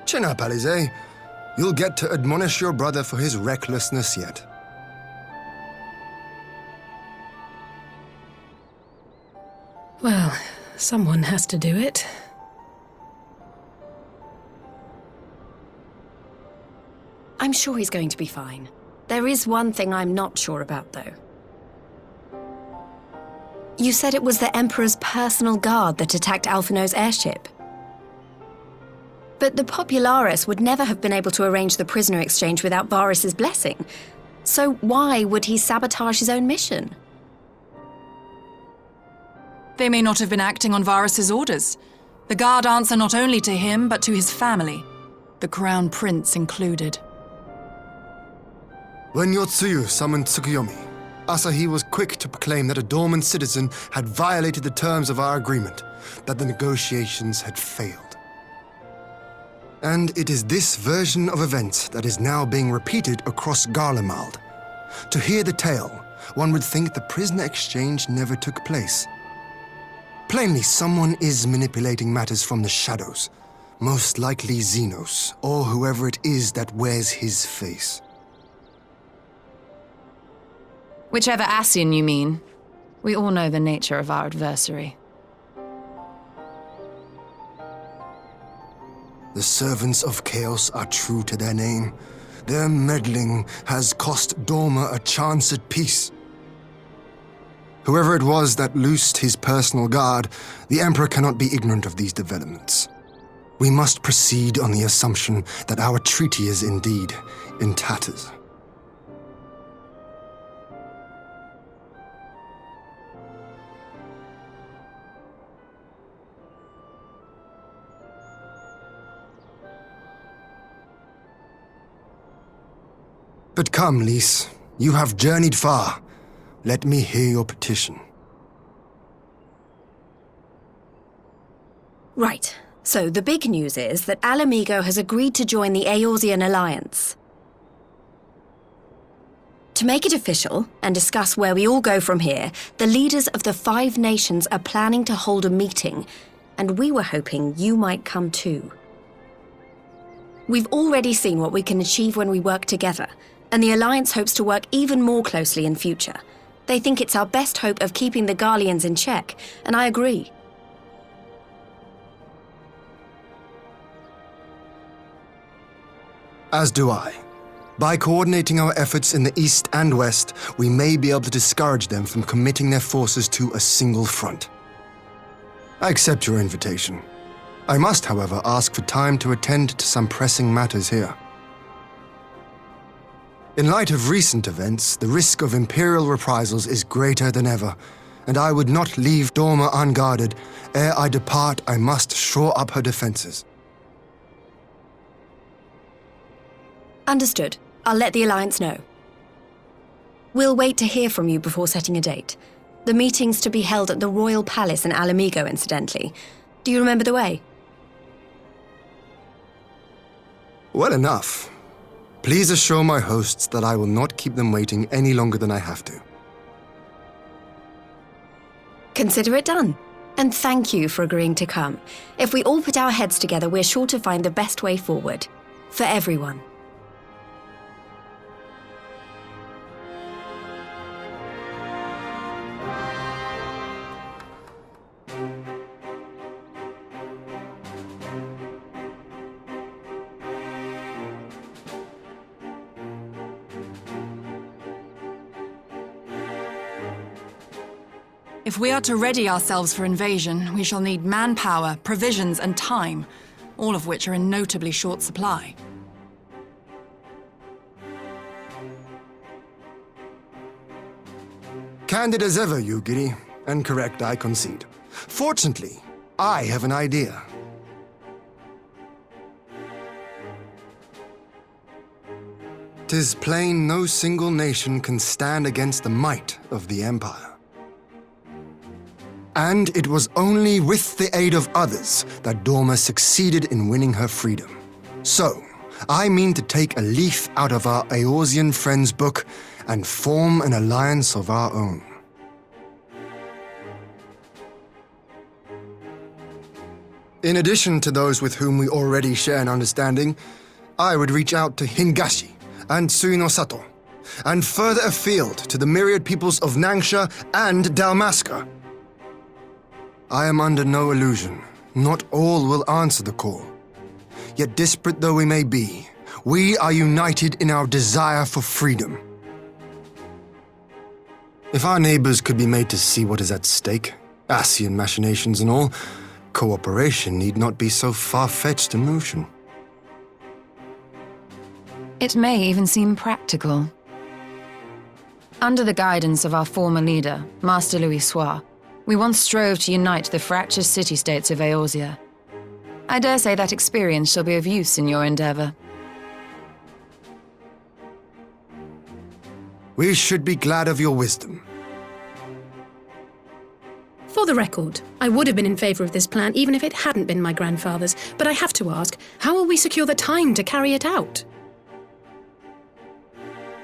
Chin up, Alize. You'll get to admonish your brother for his recklessness yet. Well, someone has to do it. I'm sure he's going to be fine. There is one thing I'm not sure about, though. You said it was the Emperor's personal guard that attacked Alphinaud's airship. But the Popularis would never have been able to arrange the prisoner exchange without Varis' blessing. So why would he sabotage his own mission? They may not have been acting on Varis' orders. The guard answer not only to him, but to his family, the Crown Prince included. When your Tsuyu summoned Tsukuyomi, Asahi was quick to proclaim that a Dorman citizen had violated the terms of our agreement, that the negotiations had failed. And it is this version of events that is now being repeated across Garlemald. To hear the tale, one would think the prisoner exchange never took place. Plainly, someone is manipulating matters from the shadows. Most likely Xenos, or whoever it is that wears his face. Whichever Ascian you mean. We all know the nature of our adversary. The servants of chaos are true to their name. Their meddling has cost Doma a chance at peace. Whoever it was that loosed his personal guard, the Emperor cannot be ignorant of these developments. We must proceed on the assumption that our treaty is indeed in tatters. But come, Lise, you have journeyed far. Let me hear your petition. Right. So the big news is that Ala Mhigo has agreed to join the Eorzean Alliance. To make it official and discuss where we all go from here, the leaders of the 5 nations are planning to hold a meeting, and we were hoping you might come too. We've already seen what we can achieve when we work together, and the Alliance hopes to work even more closely in future. They think it's our best hope of keeping the Garleans in check, and I agree. As do I. By coordinating our efforts in the east and west, we may be able to discourage them from committing their forces to a single front. I accept your invitation. I must, however, ask for time to attend to some pressing matters here. In light of recent events, the risk of Imperial reprisals is greater than ever, and I would not leave Doma unguarded. Ere I depart, I must shore up her defenses. Understood. I'll let the Alliance know. We'll wait to hear from you before setting a date. The meeting's to be held at the Royal Palace in Ala Mhigo, incidentally. Do you remember the way? Well enough. Please assure my hosts that I will not keep them waiting any longer than I have to. Consider it done. And thank you for agreeing to come. If we all put our heads together, we're sure to find the best way forward. For everyone. If we are to ready ourselves for invasion, we shall need manpower, provisions, and time, all of which are in notably short supply. Candid as ever, Yugiri, and correct, I concede. Fortunately, I have an idea. 'Tis plain no single nation can stand against the might of the Empire. And it was only with the aid of others that Doma succeeded in winning her freedom. So, I mean to take a leaf out of our Eorzean friends' book and form an alliance of our own. In addition to those with whom we already share an understanding, I would reach out to Hingashi and Tsuyu and further afield to the myriad peoples of Nangsha and Dalmasca. I am under no illusion. Not all will answer the call. Yet disparate though we may be, we are united in our desire for freedom. If our neighbors could be made to see what is at stake, Asian machinations and all, cooperation need not be so far-fetched a notion. It may even seem practical. Under the guidance of our former leader, Master Louis Soir, we once strove to unite the fractious city-states of Eorzea. I dare say that experience shall be of use in your endeavor. We should be glad of your wisdom. For the record, I would have been in favor of this plan even if it hadn't been my grandfather's, but I have to ask, how will we secure the time to carry it out?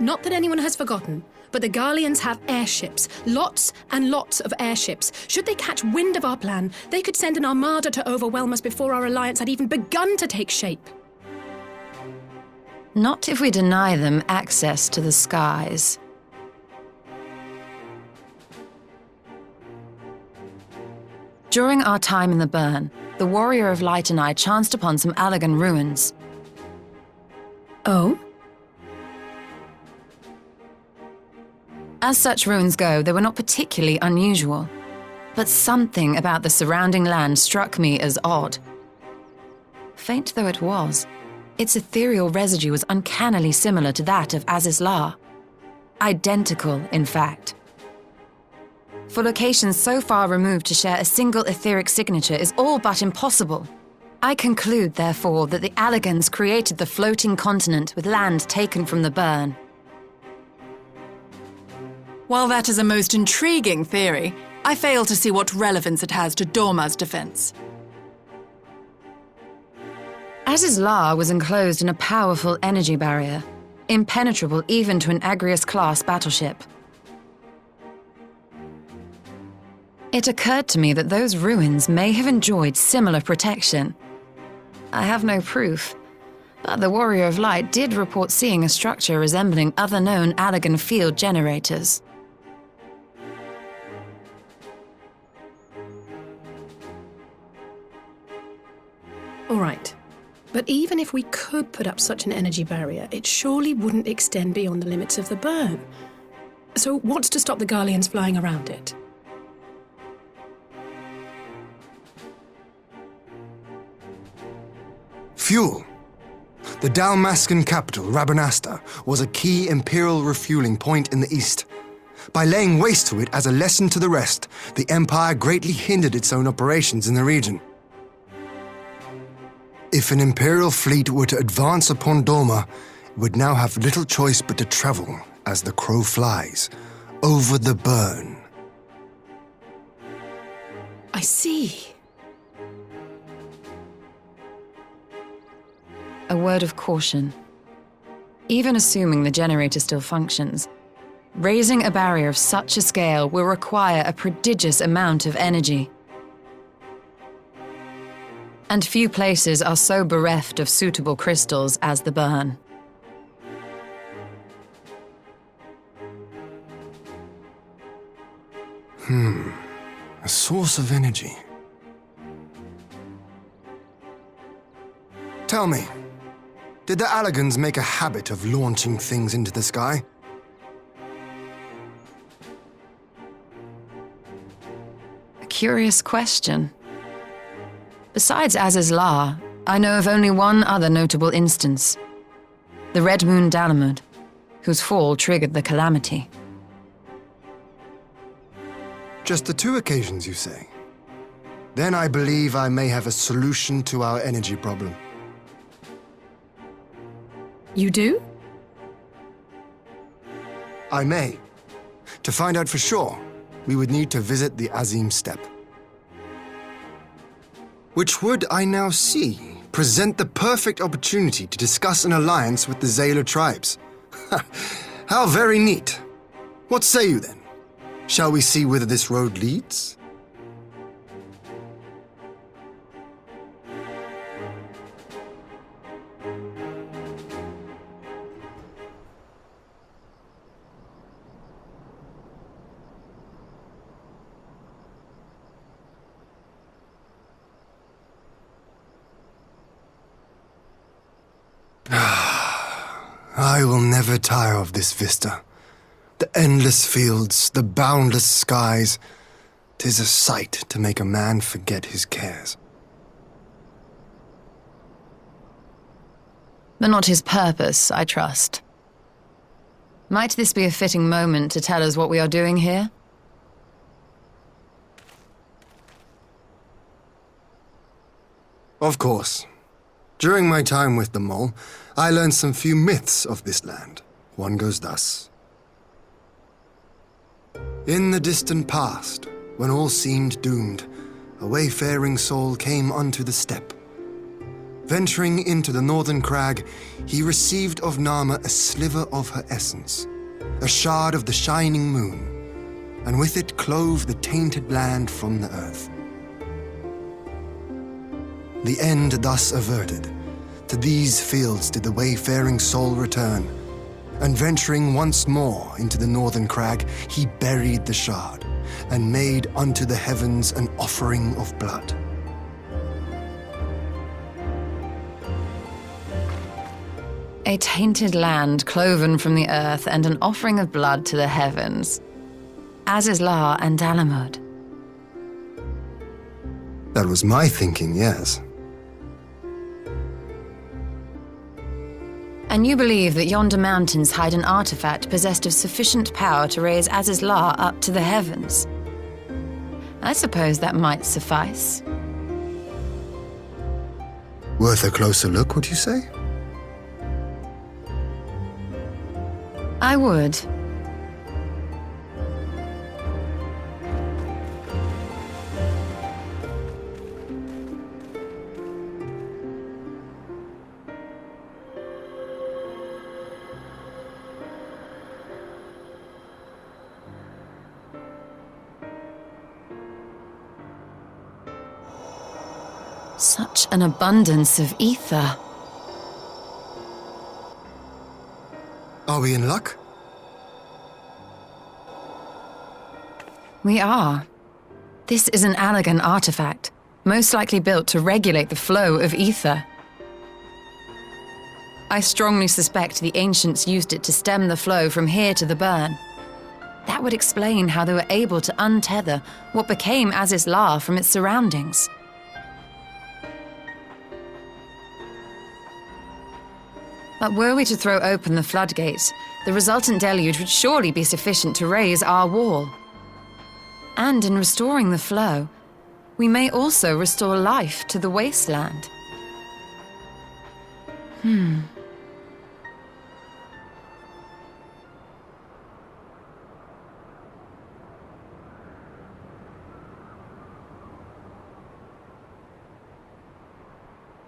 Not that anyone has forgotten, but the Garleans have airships. Lots and lots of airships. Should they catch wind of our plan, they could send an armada to overwhelm us before our alliance had even begun to take shape. Not if we deny them access to the skies. During our time in the burn, the Warrior of Light and I chanced upon some Allagan ruins. Oh? As such ruins go, they were not particularly unusual. But something about the surrounding land struck me as odd. Faint though it was, its ethereal residue was uncannily similar to that of Azizlar. Identical, in fact. For locations so far removed to share a single etheric signature is all but impossible. I conclude, therefore, that the Allagans created the floating continent with land taken from the burn. While that is a most intriguing theory, I fail to see what relevance it has to Doma's defense. Azizlar was enclosed in a powerful energy barrier, impenetrable even to an Agrias-class battleship. It occurred to me that those ruins may have enjoyed similar protection. I have no proof, but the Warrior of Light did report seeing a structure resembling other known Allagan field generators. All right. But even if we could put up such an energy barrier, it surely wouldn't extend beyond the limits of the burn. So what's to stop the Garleans flying around it? Fuel. The Dalmascan capital, Rabanasta, was a key imperial refueling point in the east. By laying waste to it as a lesson to the rest, the Empire greatly hindered its own operations in the region. If an Imperial fleet were to advance upon Doma, it would now have little choice but to travel, as the crow flies, over the burn. I see. A word of caution. Even assuming the generator still functions, raising a barrier of such a scale will require a prodigious amount of energy. And few places are so bereft of suitable crystals as the burn. A source of energy. Tell me, did the Allagans make a habit of launching things into the sky? curious question. Besides Az's Law, I know of only one other notable instance. The Red Moon Dalamud, whose fall triggered the calamity. Just the 2 occasions, you say? Then I believe I may have a solution to our energy problem. You do? I may. To find out for sure, we would need to visit the Azim Steppe. Which would, I now see, present the perfect opportunity to discuss an alliance with the Zayla tribes. How very neat. What say you then? Shall we see whither this road leads? I will never tire of this vista. The endless fields, the boundless skies. 'Tis a sight to make a man forget his cares. But not his purpose, I trust. Might this be a fitting moment to tell us what we are doing here? Of course. During my time with the mole, I learned some few myths of this land. One goes thus. In the distant past, when all seemed doomed, a wayfaring soul came unto the steppe. Venturing into the northern crag, he received of Nama a sliver of her essence, a shard of the shining moon, and with it clove the tainted land from the earth. The end thus averted, to these fields did the wayfaring soul return, and venturing once more into the northern crag, he buried the shard, and made unto the heavens an offering of blood. A tainted land cloven from the earth and an offering of blood to the heavens. Azizlar and Dalamud. That was my thinking, yes. And you believe that yonder mountains hide an artifact possessed of sufficient power to raise Azizlar up to the heavens? I suppose that might suffice. Worth a closer look, would you say? I would. Such an abundance of ether. Are we in luck? We are. This is an Allagan artifact, most likely built to regulate the flow of ether. I strongly suspect the ancients used it to stem the flow from here to the burn. That would explain how they were able to untether what became Azizlar from its surroundings. But were we to throw open the floodgates, the resultant deluge would surely be sufficient to raise our wall. And in restoring the flow, we may also restore life to the wasteland.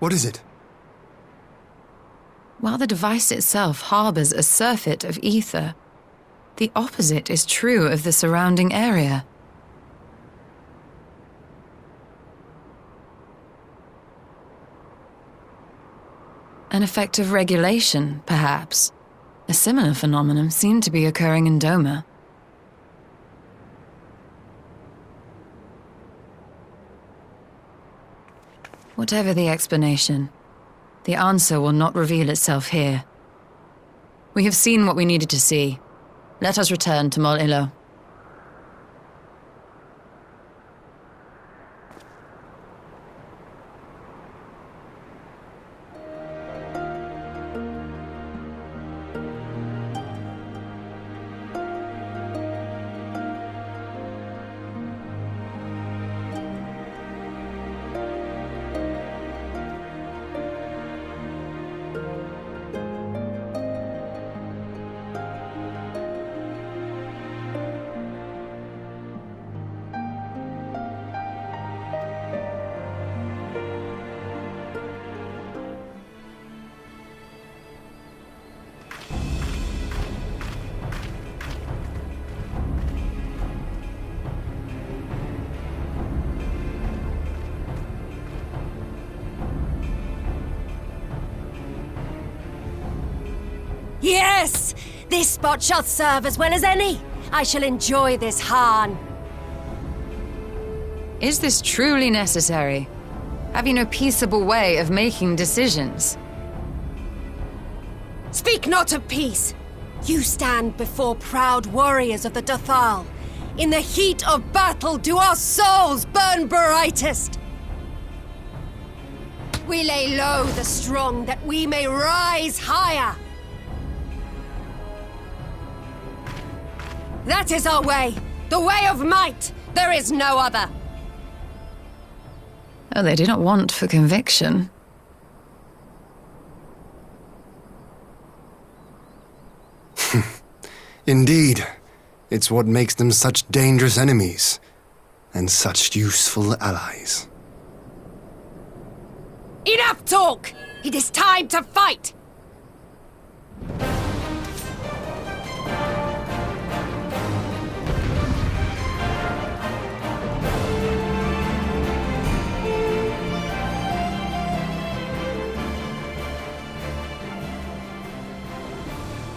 What is it? While the device itself harbors a surfeit of ether, the opposite is true of the surrounding area. An effect of regulation, perhaps. A similar phenomenon seemed to be occurring in Doma. Whatever the explanation, the answer will not reveal itself here. We have seen what we needed to see. Let us return to Mol Ilo. Yes! This spot shall serve as well as any. I shall enjoy this Hahn. Is this truly necessary? Have you no peaceable way of making decisions? Speak not of peace. You stand before proud warriors of the Dothal. In the heat of battle do our souls burn brightest. We lay low the strong that we may rise higher. That is our way, the way of might. There is no other. Oh, they do not want for conviction. Indeed. It's what makes them such dangerous enemies, and such useful allies. Enough talk! It is time to fight!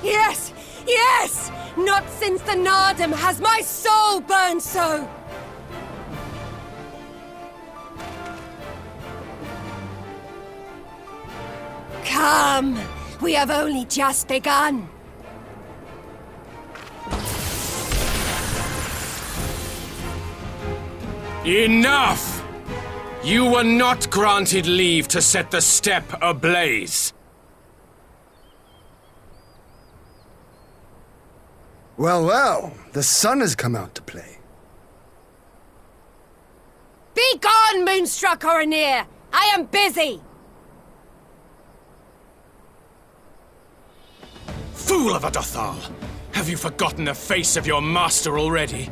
Yes! Yes! Not since the Nardum has my soul burned so! Come! We have only just begun! Enough! You were not granted leave to set the steppe ablaze. Well, well, the sun has come out to play. Be gone, Moonstruck Oranir! I am busy! Fool of a Dothal! Have you forgotten the face of your master already?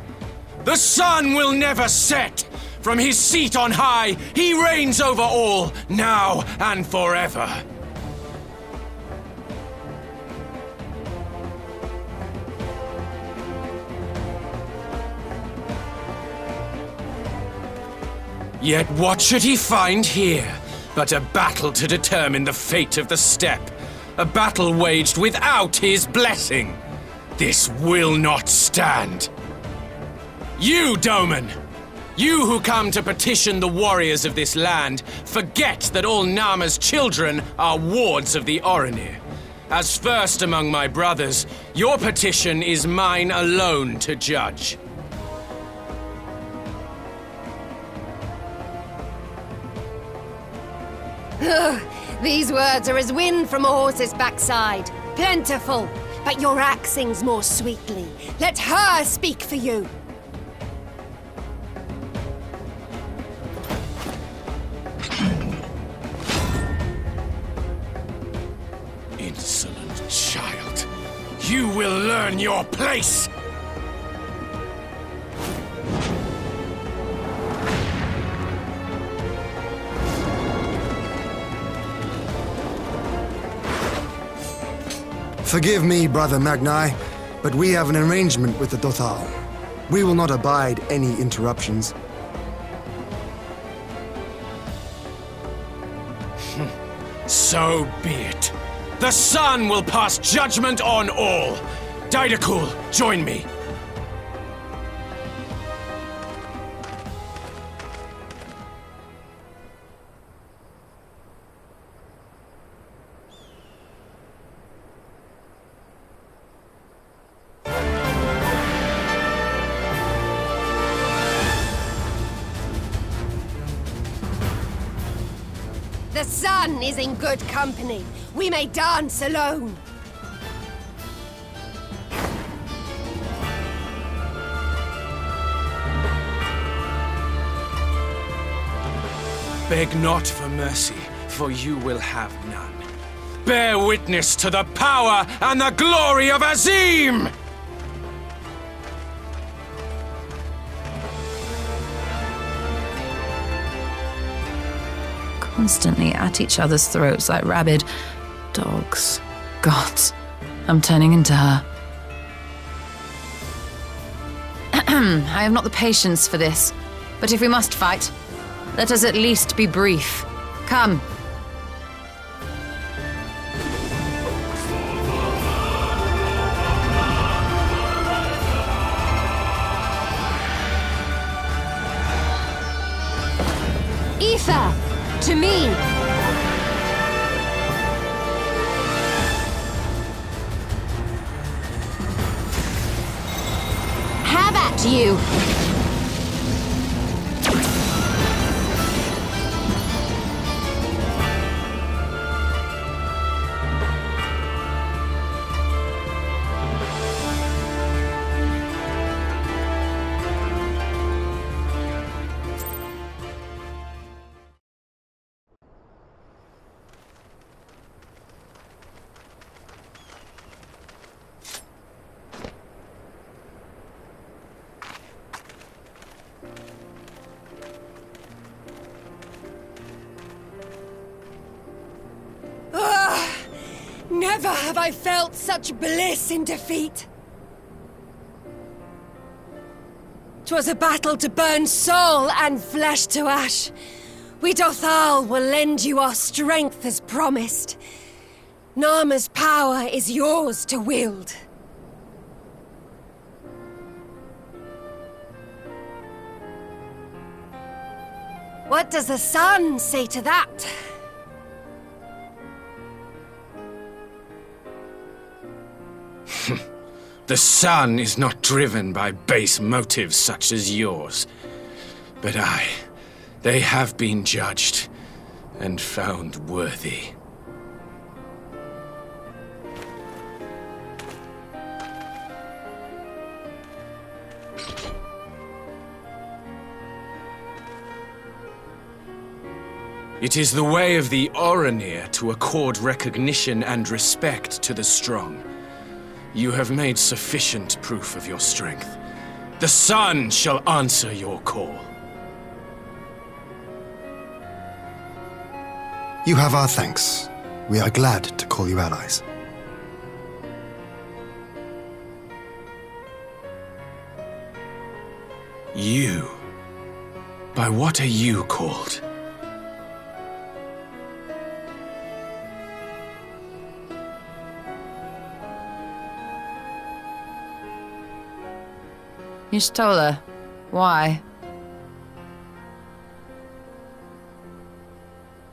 The sun will never set! From his seat on high, he reigns over all, now and forever. Yet what should he find here but a battle to determine the fate of the steppe? A battle waged without his blessing. This will not stand. You, Doman! You who come to petition the warriors of this land, forget that all Nama's children are wards of the Oranir. As first among my brothers, your petition is mine alone to judge. These words are as wind from a horse's backside. Plentiful, but your axe sings more sweetly. Let her speak for you. Insolent child. You will learn your place! Forgive me, Brother Magni, but we have an arrangement with the Dothal. We will not abide any interruptions. So be it. The sun will pass judgment on all. Daidakul, join me. The sun is in good company. We may dance alone. Beg not for mercy, for you will have none. Bear witness to the power and the glory of Azim! Constantly at each other's throats like rabid dogs. Gods, I'm turning into her. I have not the patience for this, but if we must fight, let us at least be brief. Come. Uther! To me! Have at you! Never have I felt such bliss in defeat. 'Twas a battle to burn soul and flesh to ash. We Dothal will lend you our strength as promised. Nama's power is yours to wield. What does the sun say to that? The sun is not driven by base motives such as yours. But they have been judged and found worthy. It is the way of the Oranir to accord recognition and respect to the strong. You have made sufficient proof of your strength. The sun shall answer your call. You have our thanks. We are glad to call you allies. You? By what are you called? You stole her. Why?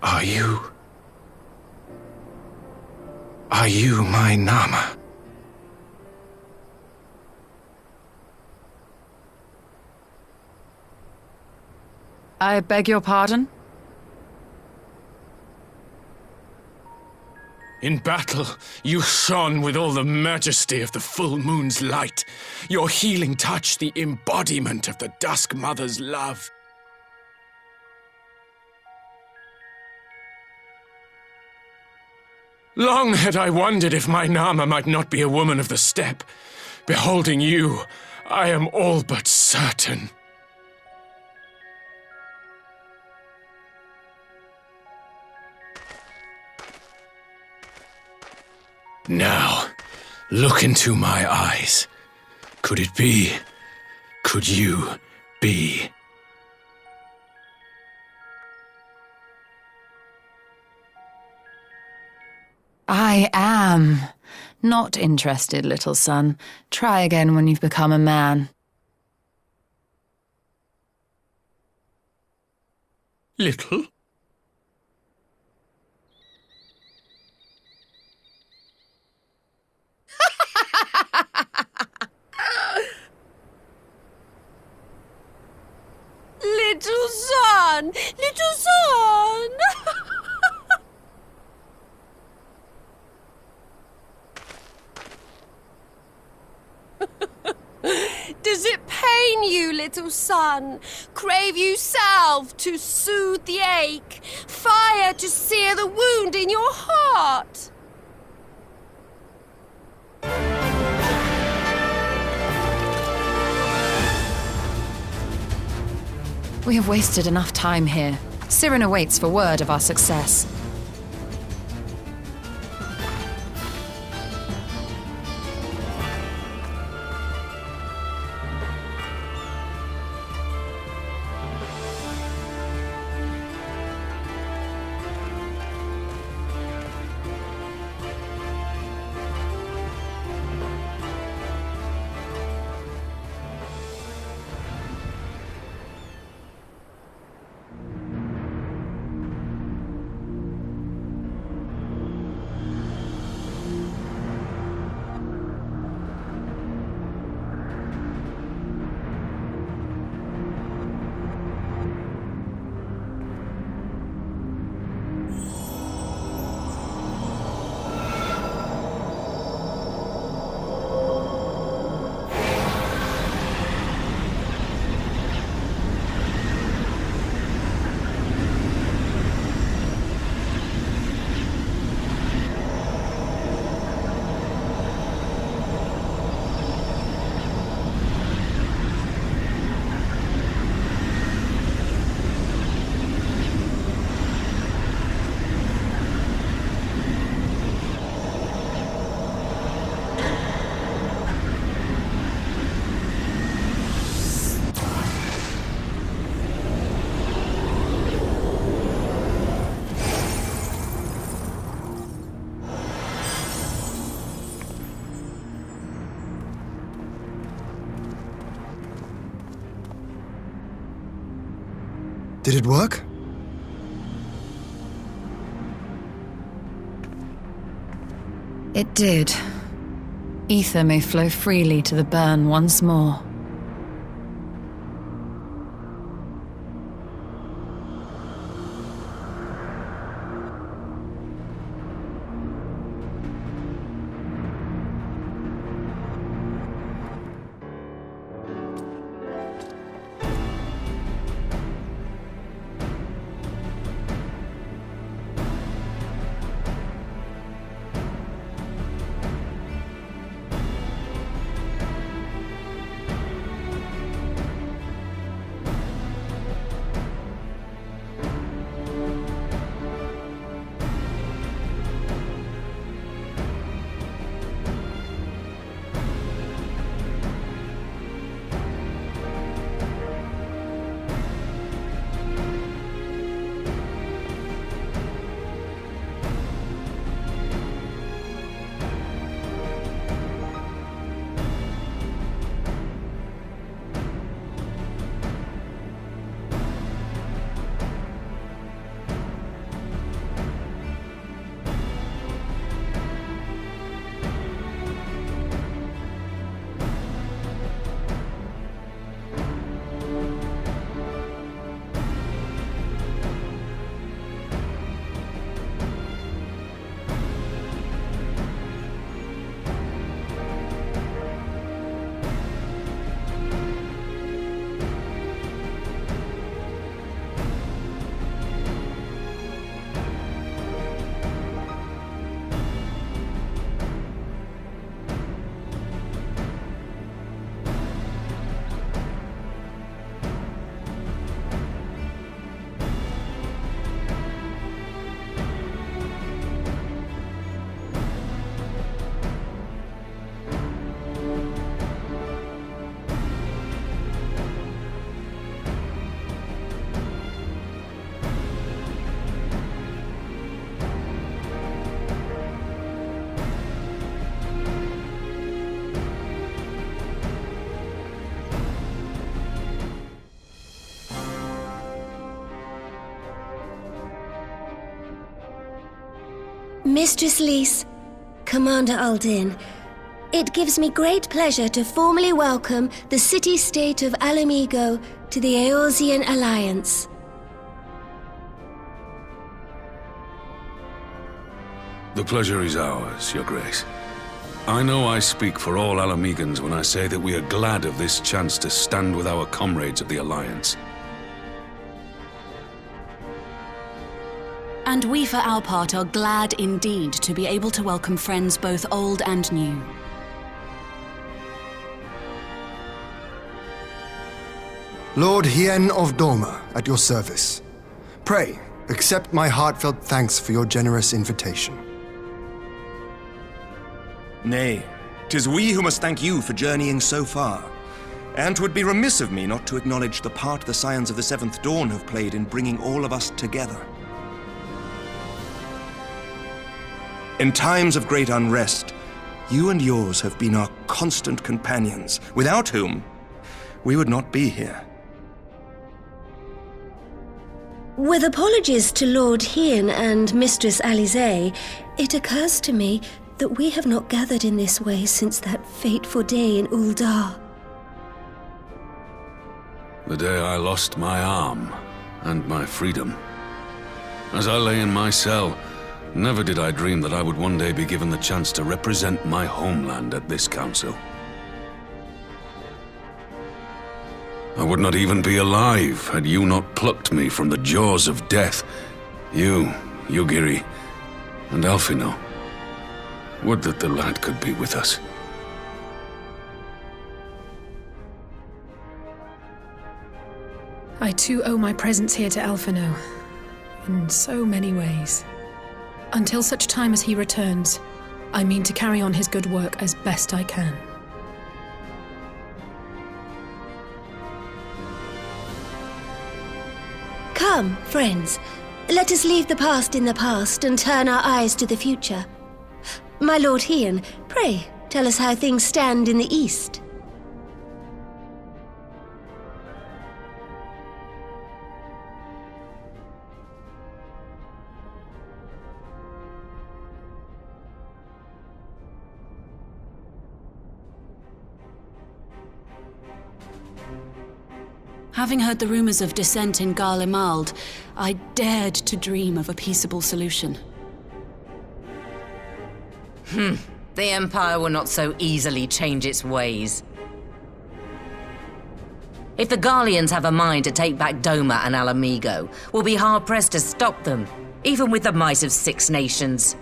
Are you my Nama? I beg your pardon? In battle, you shone with all the majesty of the full moon's light. Your healing touch, the embodiment of the Dusk Mother's love. Long had I wondered if my Nama might not be a woman of the steppe. Beholding you, I am all but certain. Now, look into my eyes. Could it be? Could you be? I am. Not interested, little son. Try again when you've become a man. Little? Little son! Little son! Does it pain you, little son? Crave you salve to soothe the ache? Fire to sear the wound in your heart? We have wasted enough time here. Siren awaits for word of our success. Did it work? It did. Ether may flow freely to the burn once more. Mistress Lys, Commander Aldin, it gives me great pleasure to formally welcome the city-state of Ala Mhigo to the Eorzean Alliance. The pleasure is ours, Your Grace. I know I speak for all Ala Mhigans when I say that we are glad of this chance to stand with our comrades of the Alliance. And we, for our part, are glad indeed to be able to welcome friends both old and new. Lord Hien of Doma, at your service. Pray, accept my heartfelt thanks for your generous invitation. Nay, 'tis we who must thank you for journeying so far. And 'twould be remiss of me not to acknowledge the part the Scions of the Seventh Dawn have played in bringing all of us together. In times of great unrest, you and yours have been our constant companions, without whom we would not be here. With apologies to Lord Hien and Mistress Alisaie, it occurs to me that we have not gathered in this way since that fateful day in Uldar. The day I lost my arm and my freedom. As I lay in my cell, never did I dream that I would one day be given the chance to represent my homeland at this council. I would not even be alive had you not plucked me from the jaws of death. You, Yugiri, and Alphinaud. Would that the lad could be with us. I too owe my presence here to Alphinaud, in so many ways. Until such time as he returns, I mean to carry on his good work as best I can. Come, friends, let us leave the past in the past and turn our eyes to the future. My Lord Hien, pray, tell us how things stand in the east. Having heard the rumors of dissent in Garlean, I dared to dream of a peaceable solution. The Empire will not so easily change its ways. If the Garleans have a mind to take back Doma and Ala Mhigo, we'll be hard-pressed to stop them, even with the might of 6 nations.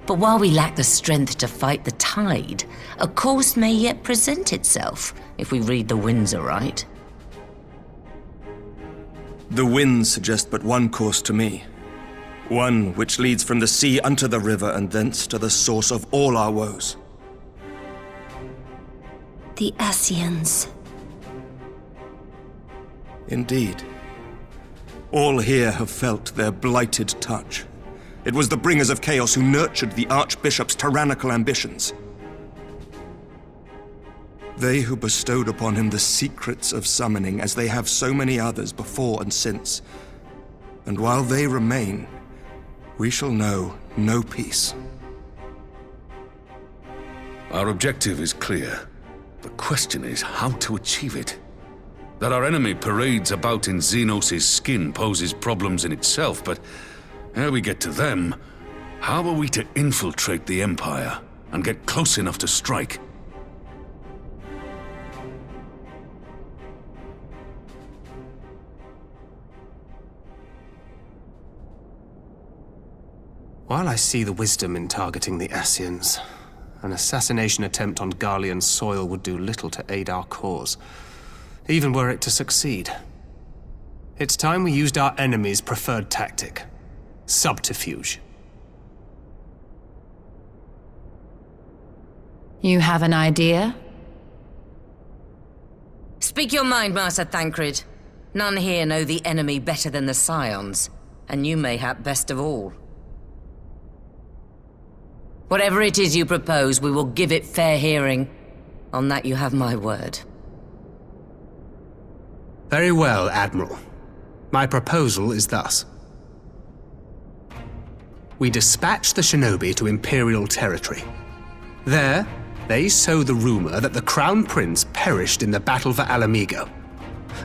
But while we lack the strength to fight the tide, a course may yet present itself, if we read the winds aright. The winds suggest but one course to me. One which leads from the sea unto the river and thence to the source of all our woes. The Ascians. Indeed. All here have felt their blighted touch. It was the bringers of chaos who nurtured the Archbishop's tyrannical ambitions. They who bestowed upon him the secrets of summoning, as they have so many others before and since. And while they remain, we shall know no peace. Our objective is clear. The question is how to achieve it. That our enemy parades about in Xenos' skin poses problems in itself, but ere we get to them, how are we to infiltrate the Empire and get close enough to strike? While I see the wisdom in targeting the Ascians, an assassination attempt on Garlean soil would do little to aid our cause, even were it to succeed. It's time we used our enemy's preferred tactic: subterfuge. You have an idea? Speak your mind, Master Thancred. None here know the enemy better than the Scions, and you mayhap best of all. Whatever it is you propose, we will give it fair hearing. On that you have my word. Very well, Admiral. My proposal is thus. We dispatch the shinobi to Imperial territory. There, they sow the rumor that the Crown Prince perished in the battle for Ala Mhigo,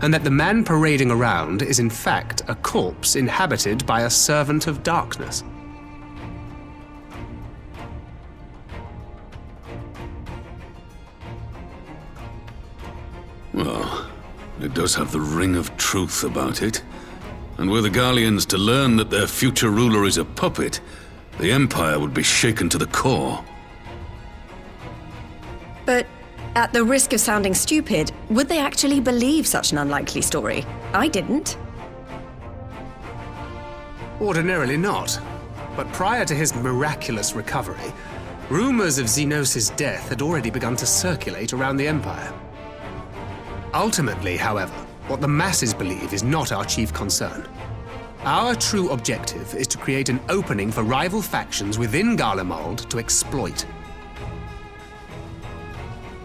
and that the man parading around is in fact a corpse inhabited by a servant of darkness. Well, it does have the ring of truth about it. And were the Garleans to learn that their future ruler is a puppet, the Empire would be shaken to the core. But at the risk of sounding stupid, would they actually believe such an unlikely story? I didn't. Ordinarily not. But prior to his miraculous recovery, rumors of Xenos' death had already begun to circulate around the Empire. Ultimately, however, what the masses believe is not our chief concern. Our true objective is to create an opening for rival factions within Garlean to exploit.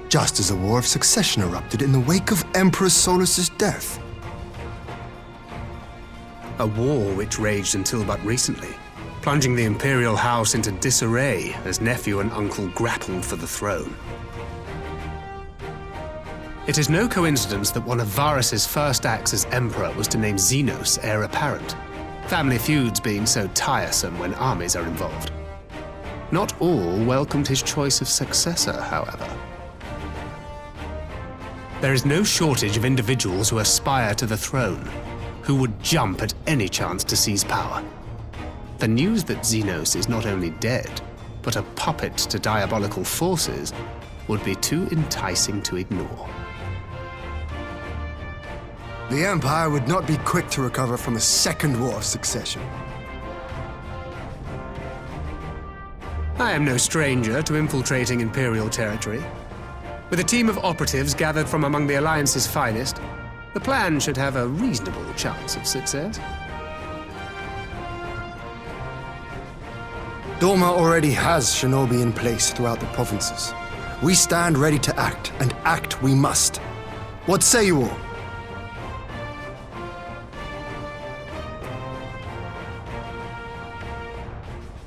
Just as a war of succession erupted in the wake of Emperor Solus's death. A war which raged until but recently, plunging the Imperial House into disarray as nephew and uncle grappled for the throne. It is no coincidence that one of Varis' first acts as Emperor was to name Xenos heir apparent, family feuds being so tiresome when armies are involved. Not all welcomed his choice of successor, however. There is no shortage of individuals who aspire to the throne, who would jump at any chance to seize power. The news that Xenos is not only dead, but a puppet to diabolical forces would be too enticing to ignore. The Empire would not be quick to recover from a second war of succession. I am no stranger to infiltrating Imperial territory. With a team of operatives gathered from among the Alliance's finest, the plan should have a reasonable chance of success. Doma already has shinobi in place throughout the provinces. We stand ready to act, and act we must. What say you all?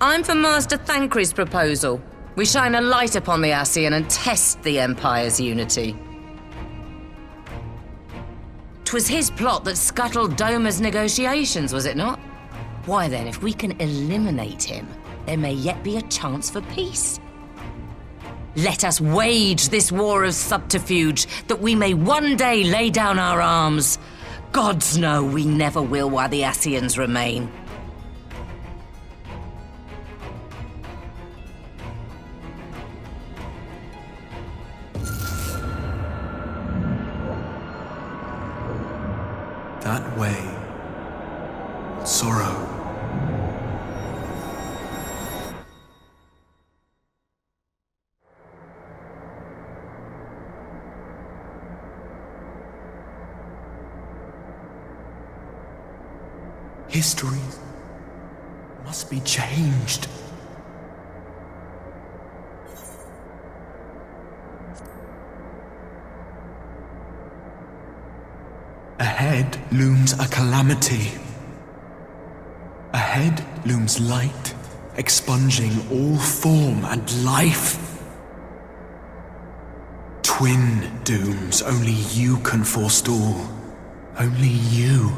I'm for Master Thancred's proposal. We shine a light upon the Ascian and test the Empire's unity. 'Twas his plot that scuttled Doma's negotiations, was it not? Why then, if we can eliminate him, there may yet be a chance for peace. Let us wage this war of subterfuge, that we may one day lay down our arms. Gods know we never will while the Ascians remain. That way, sorrow. History must be changed. Ahead looms a calamity. Ahead looms light, expunging all form and life. Twin dooms only you can forestall. Only you.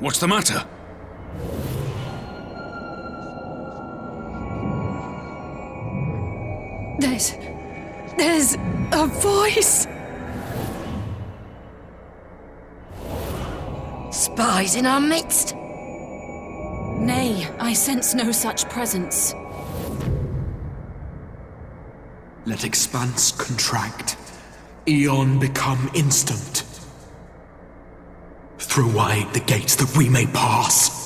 What's the matter? There's a voice! Spies in our midst? Nay, I sense no such presence. Let expanse contract. Eon become instant. Throw wide the gates that we may pass.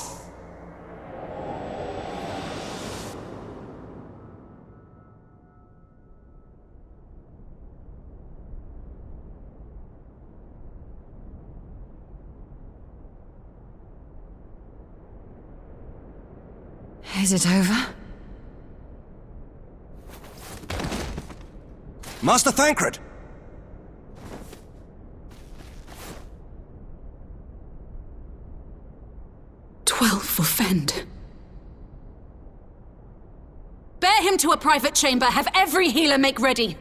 Is it over? Master Thancred! 12 for Fend. Bear him to a private chamber. Have every healer make ready.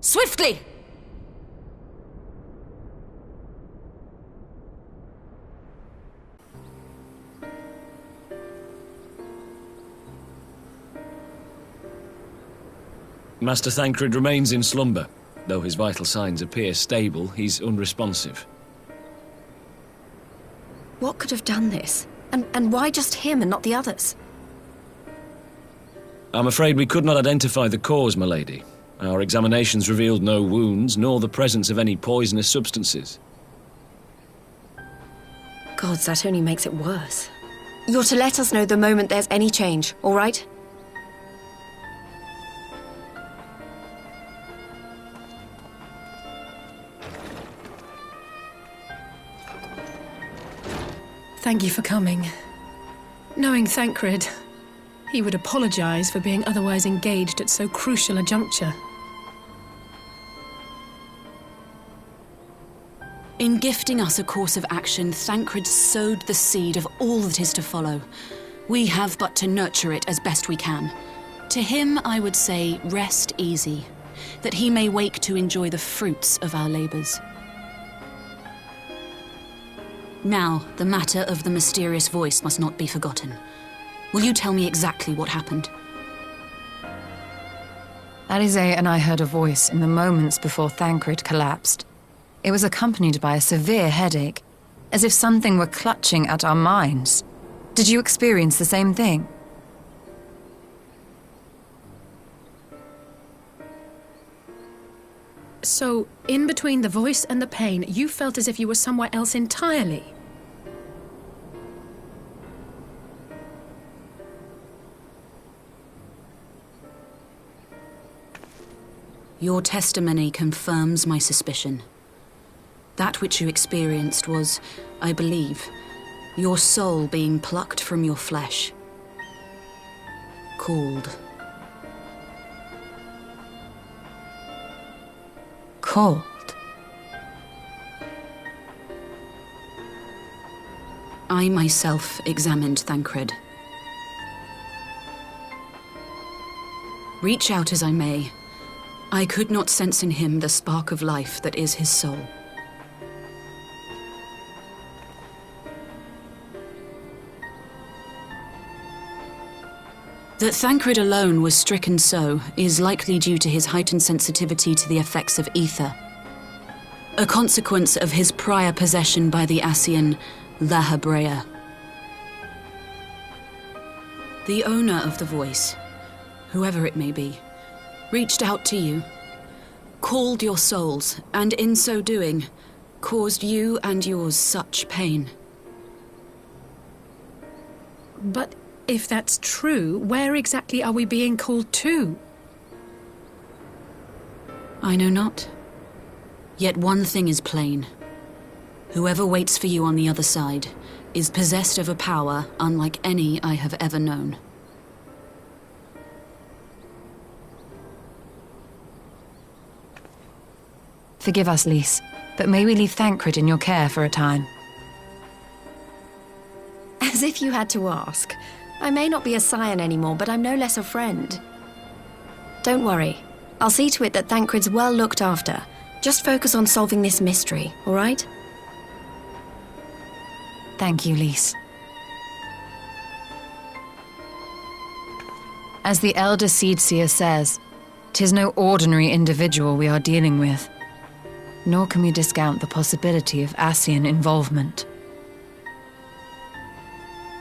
Swiftly! Master Thancred remains in slumber. Though his vital signs appear stable, he's unresponsive. What could have done this? And why just him and not the others? I'm afraid we could not identify the cause, my lady. Our examinations revealed no wounds, nor the presence of any poisonous substances. Gods, that only makes it worse. You're to let us know the moment there's any change, all right? Thank you for coming. Knowing Thancred, he would apologize for being otherwise engaged at so crucial a juncture. In gifting us a course of action, Thancred sowed the seed of all that is to follow. We have but to nurture it as best we can. To him, I would say, rest easy, that he may wake to enjoy the fruits of our labors. Now, the matter of the mysterious voice must not be forgotten. Will you tell me exactly what happened? Alize and I heard a voice in the moments before Thancred collapsed. It was accompanied by a severe headache, as if something were clutching at our minds. Did you experience the same thing? So, in between the voice and the pain, you felt as if you were somewhere else entirely. Your testimony confirms my suspicion. That which you experienced was, I believe, your soul being plucked from your flesh. Called. Called? I myself examined Thancred. Reach out as I may, I could not sense in him the spark of life that is his soul. That Thancred alone was stricken so is likely due to his heightened sensitivity to the effects of ether. A consequence of his prior possession by the Ascian Lahabrea. The owner of the voice, whoever it may be, reached out to you, called your souls, and in so doing, caused you and yours such pain. But if that's true, where exactly are we being called to? I know not. Yet one thing is plain. Whoever waits for you on the other side is possessed of a power unlike any I have ever known. Forgive us, Lys, but may we leave Thancred in your care for a time? As if you had to ask. I may not be a scion anymore, but I'm no less a friend. Don't worry. I'll see to it that Thancred's well looked after. Just focus on solving this mystery, all right? Thank you, Lys. As the Elder Seedseer says, 'tis no ordinary individual we are dealing with. Nor can we discount the possibility of Ascian involvement.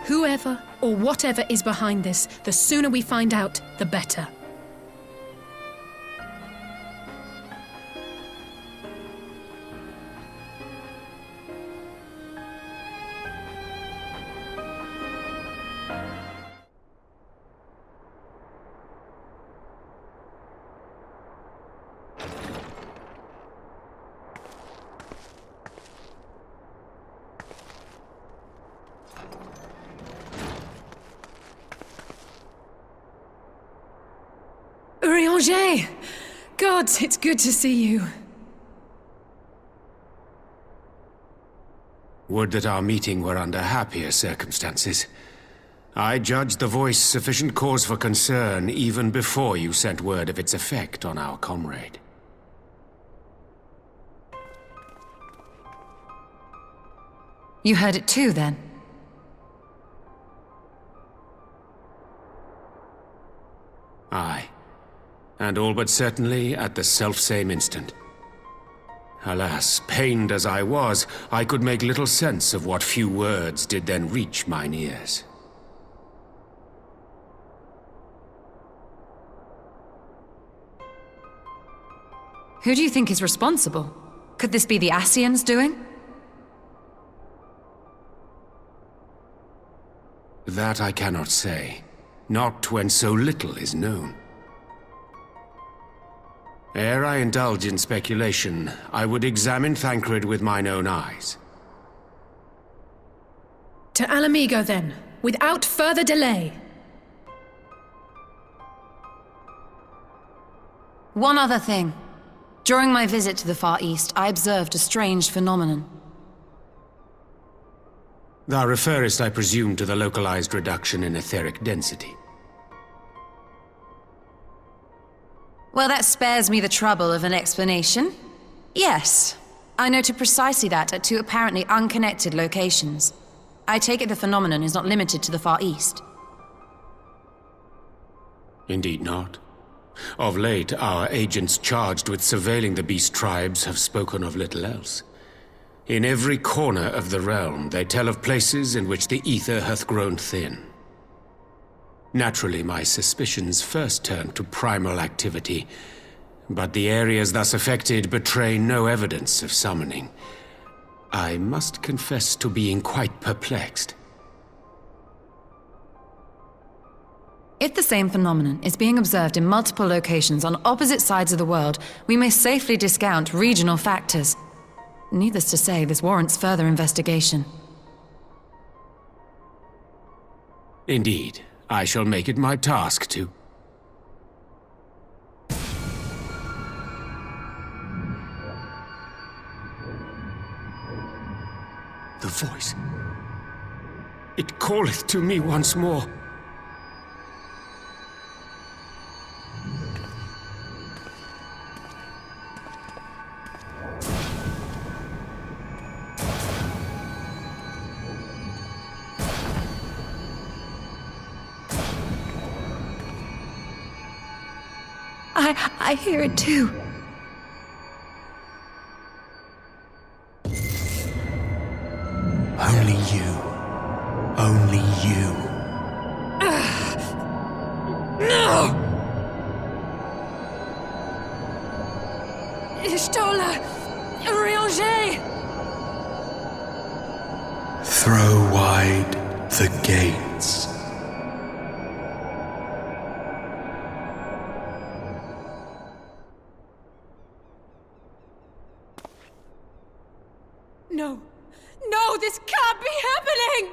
Whoever or whatever is behind this, the sooner we find out, the better. Urianger! Gods, it's good to see you. Would that our meeting were under happier circumstances. I judged the voice sufficient cause for concern even before you sent word of its effect on our comrade. You heard it too, then? Aye. And all but certainly at the selfsame instant. Alas, pained as I was, I could make little sense of what few words did then reach mine ears. Who do you think is responsible? Could this be the Ascians doing? That I cannot say. Not when so little is known. Ere I indulge in speculation, I would examine Thancred with mine own eyes. To Ala Mhigo, then, without further delay. One other thing. During my visit to the Far East, I observed a strange phenomenon. Thou referrest, I presume, to the localized reduction in etheric density. Well, that spares me the trouble of an explanation. Yes, I noted precisely that at two apparently unconnected locations. I take it the phenomenon is not limited to the Far East. Indeed not. Of late, our agents charged with surveilling the beast tribes have spoken of little else. In every corner of the realm, they tell of places in which the ether hath grown thin. Naturally, my suspicions first turned to primal activity, but the areas thus affected betray no evidence of summoning. I must confess to being quite perplexed. If the same phenomenon is being observed in multiple locations on opposite sides of the world, we may safely discount regional factors. Needless to say, this warrants further investigation. Indeed. I shall make it my task to. The voice. It calleth to me once more. I hear it too. Only you. Only you. No! Ishtola! Rianger! Throw wide the gates. No! No, this can't be happening!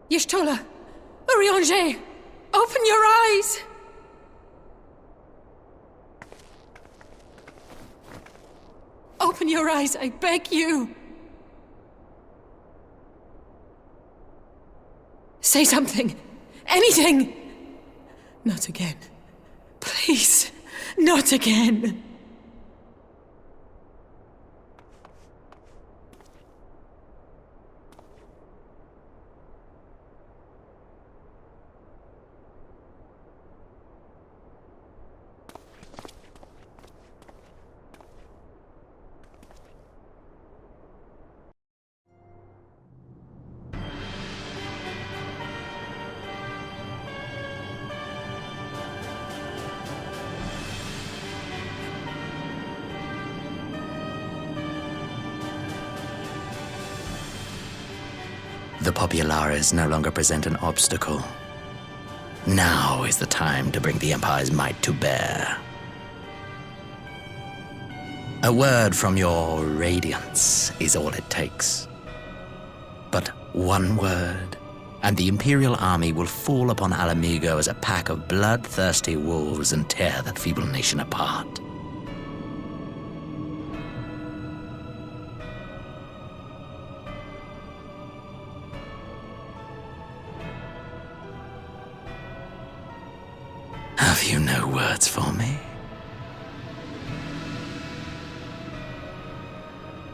Y'shtola! Rianger! Open your eyes! Open your eyes, I beg you! Say something! Anything! Not again. Please, not again. The Populares no longer present an obstacle. Now is the time to bring the Empire's might to bear. A word from your Radiance is all it takes. But one word, and the Imperial army will fall upon Ala Mhigo as a pack of bloodthirsty wolves and tear that feeble nation apart. Have you no words for me?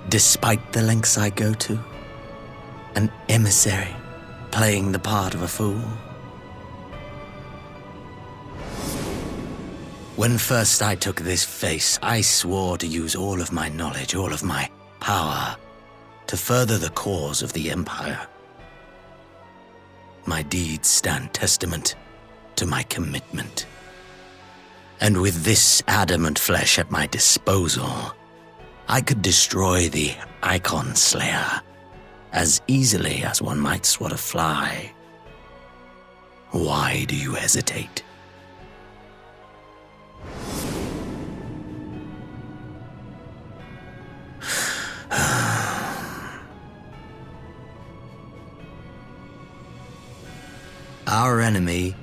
Despite the lengths I go to, an emissary playing the part of a fool. When first I took this face, I swore to use all of my knowledge, all of my power, to further the cause of the Empire. My deeds stand testament to my commitment. And with this adamant flesh at my disposal, I could destroy the Icon Slayer as easily as one might swat a fly. Why do you hesitate? Our enemy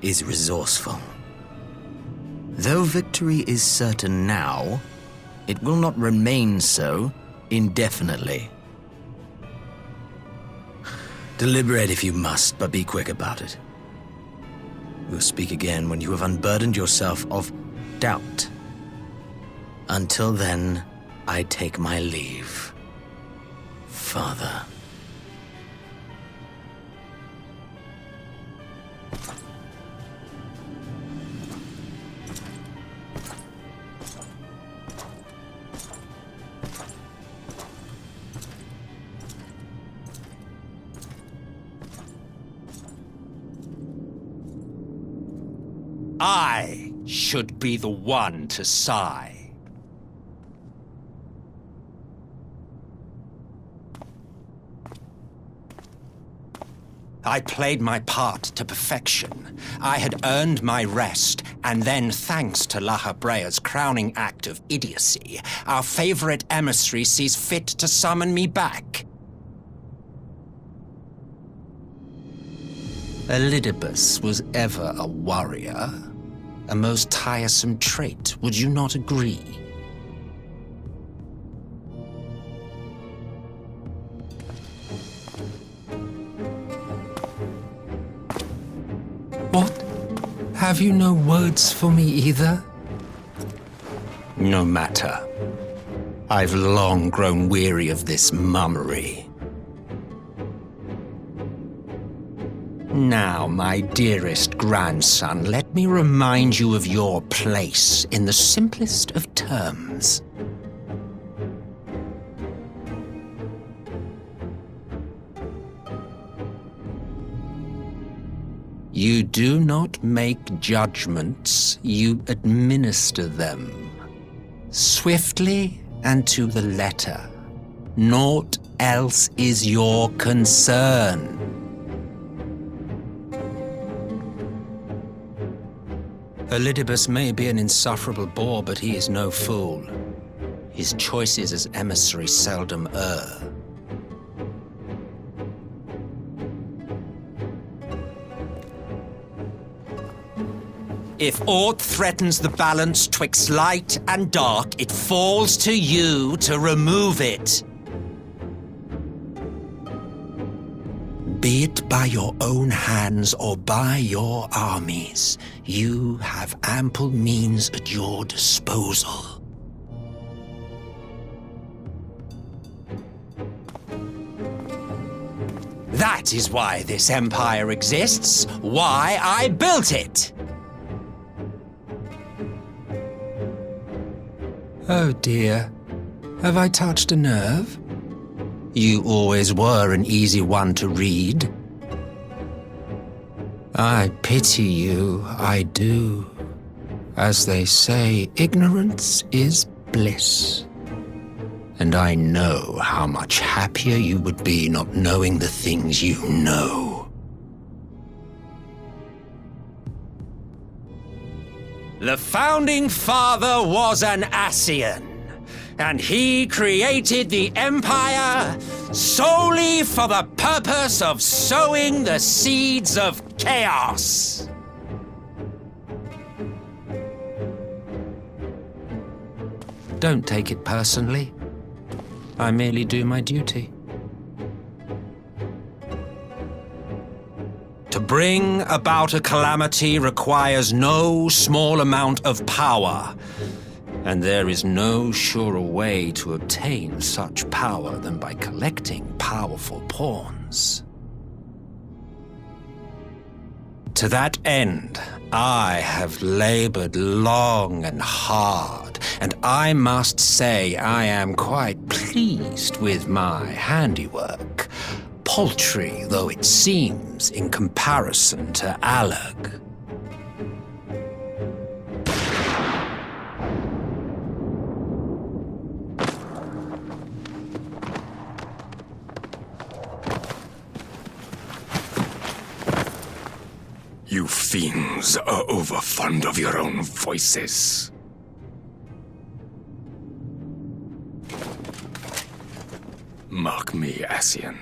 is resourceful. Though victory is certain now, it will not remain so indefinitely. Deliberate if you must, but be quick about it. We'll speak again when you have unburdened yourself of doubt. Until then, I take my leave, Father. I should be the one to sigh. I played my part to perfection. I had earned my rest, and then, thanks to La Brea's crowning act of idiocy, our favorite emissary sees fit to summon me back. Elidibus was ever a warrior. A most tiresome trait, would you not agree? What? Have you no words for me either? No matter. I've long grown weary of this mummery. Now, my dearest grandson, let me remind you of your place in the simplest of terms. You do not make judgments, you administer them. Swiftly and to the letter. Naught else is your concern. Elidibus may be an insufferable bore, but he is no fool. His choices as emissary seldom err. If aught threatens the balance twixt light and dark, it falls to you to remove it. Be it by your own hands or by your armies, you have ample means at your disposal. That is why this empire exists, why I built it. Oh dear, have I touched a nerve? You always were an easy one to read. I pity you, I do. As they say, ignorance is bliss. And I know how much happier you would be not knowing the things you know. The Founding Father was an Ascian. And he created the Empire solely for the purpose of sowing the seeds of chaos. Don't take it personally. I merely do my duty. To bring about a calamity requires no small amount of power. And there is no surer way to obtain such power than by collecting powerful pawns. To that end, I have labored long and hard, and I must say I am quite pleased with my handiwork, paltry though it seems in comparison to Alag. You fiends are overfond of your own voices. Mark me, Ascian.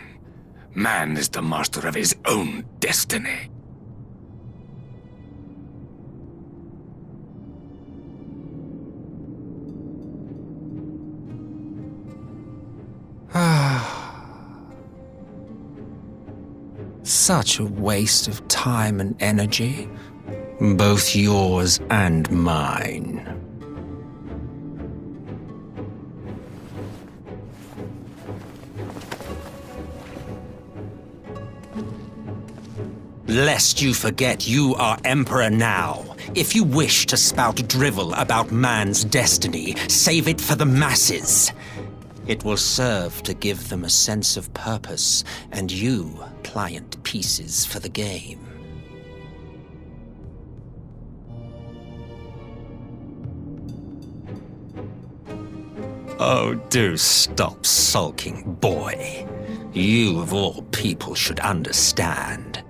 Man is the master of his own destiny. Such a waste of time and energy, both yours and mine. Lest you forget you are Emperor now. If you wish to spout drivel about man's destiny, save it for the masses. It will serve to give them a sense of purpose, and you pliant pieces for the game. Oh, do stop sulking, boy. You of all people should understand.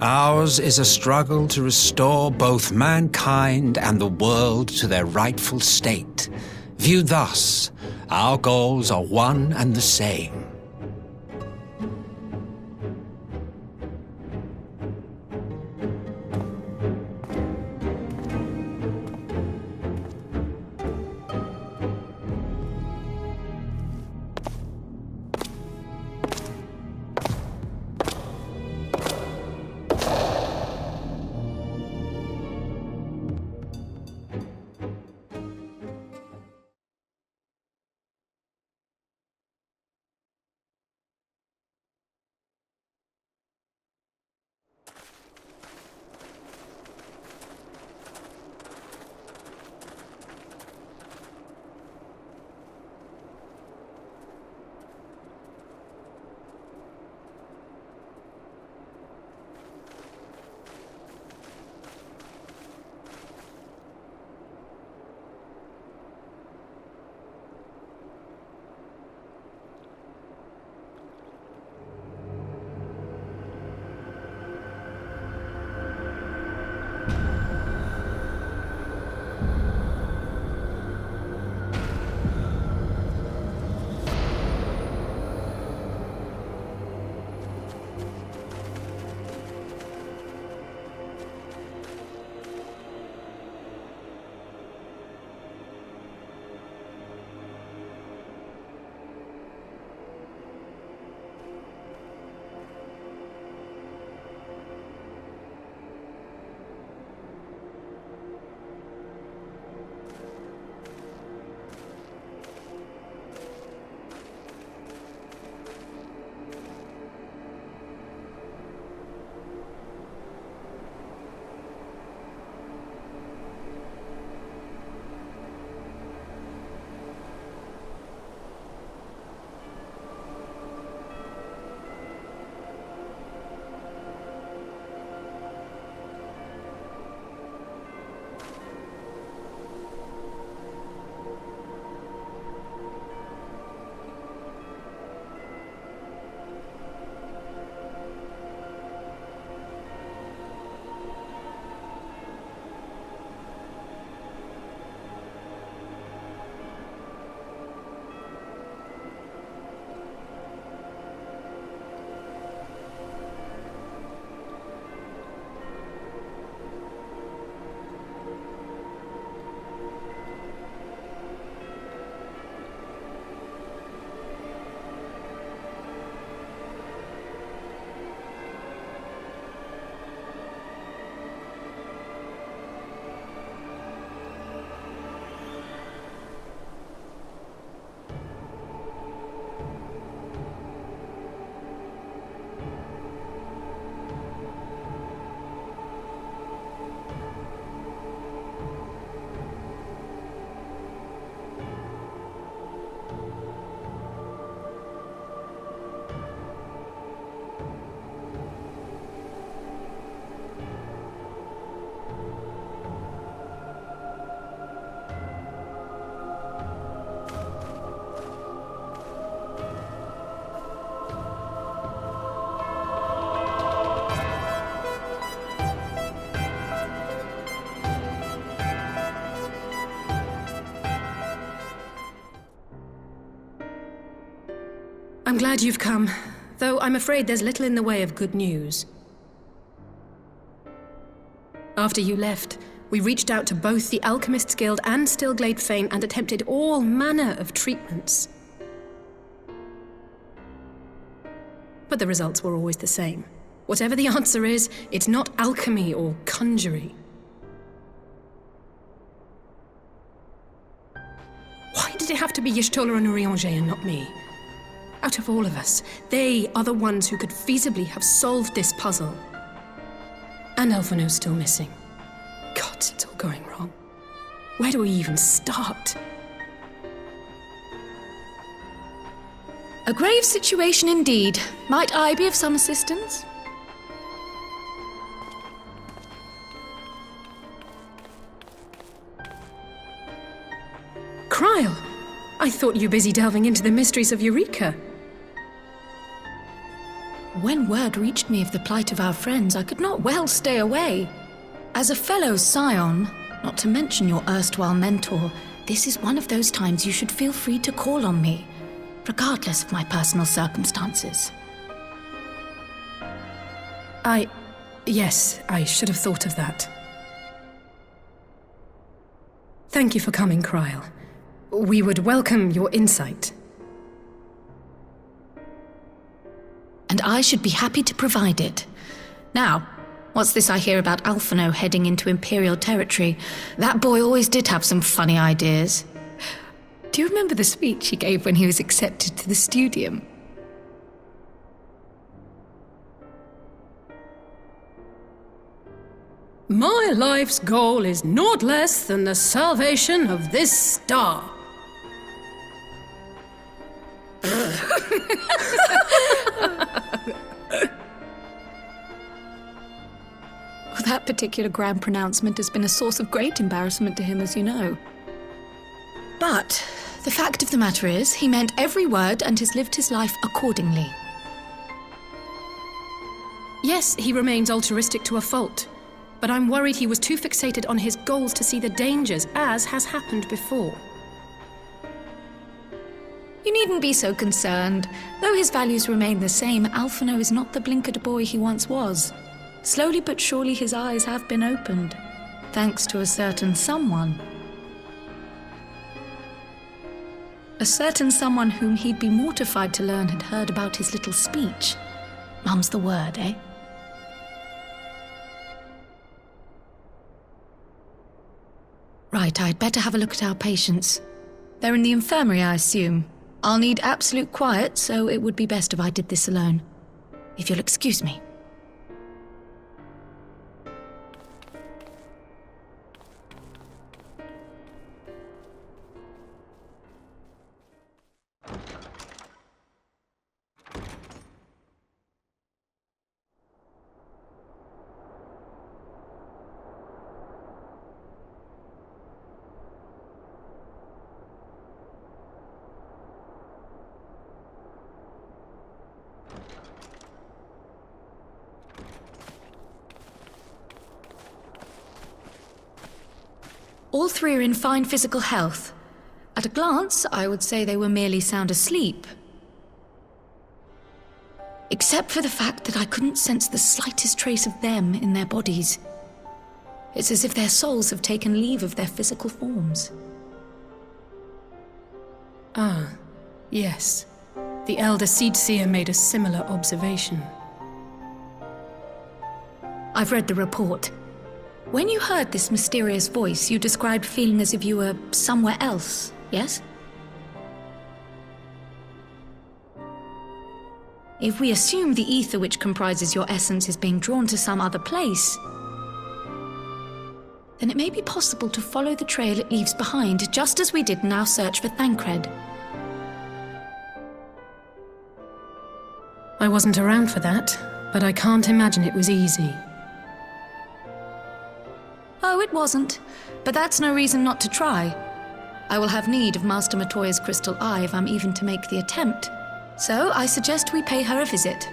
Ours is a struggle to restore both mankind and the world to their rightful state. Viewed thus, our goals are one and the same. I'm glad you've come, though I'm afraid there's little in the way of good news. After you left, we reached out to both the Alchemists Guild and Stillglade Fane and attempted all manner of treatments. But the results were always the same. Whatever the answer is, it's not alchemy or conjury. Why did it have to be Y'shtola and Urianger and not me? Out of all of us, they are the ones who could feasibly have solved this puzzle. And Alphinaud's still missing. God, it's all going wrong. Where do we even start? A grave situation indeed. Might I be of some assistance? Kryl! I thought you busy delving into the mysteries of Eureka. When word reached me of the plight of our friends, I could not well stay away. As a fellow scion, not to mention your erstwhile mentor, this is one of those times you should feel free to call on me, regardless of my personal circumstances. Yes, I should have thought of that. Thank you for coming, Kryl. We would welcome your insight. And I should be happy to provide it. Now, what's this I hear about Alphinaud heading into Imperial territory? That boy always did have some funny ideas. Do you remember the speech he gave when he was accepted to the Studium? My life's goal is naught less than the salvation of this star. That particular grand pronouncement has been a source of great embarrassment to him, as you know. But the fact of the matter is, he meant every word and has lived his life accordingly. Yes, he remains altruistic to a fault, but I'm worried he was too fixated on his goals to see the dangers, as has happened before. You needn't be so concerned. Though his values remain the same, Alphinaud is not the blinkered boy he once was. Slowly but surely his eyes have been opened, thanks to a certain someone. A certain someone whom he'd be mortified to learn had heard about his little speech. Mum's the word, eh? Right, I'd better have a look at our patients. They're in the infirmary, I assume. I'll need absolute quiet, so it would be best if I did this alone. If you'll excuse me. All three are in fine physical health. At a glance, I would say they were merely sound asleep. Except for the fact that I couldn't sense the slightest trace of them in their bodies. It's as if their souls have taken leave of their physical forms. Ah, yes. The Elder Seedseer made a similar observation. I've read the report. When you heard this mysterious voice, you described feeling as if you were somewhere else, yes? If we assume the ether which comprises your essence is being drawn to some other place, then it may be possible to follow the trail it leaves behind, just as we did in our search for Thancred. I wasn't around for that, but I can't imagine it was easy. Oh, it wasn't. But that's no reason not to try. I will have need of Master Matoya's crystal eye if I'm even to make the attempt. So I suggest we pay her a visit.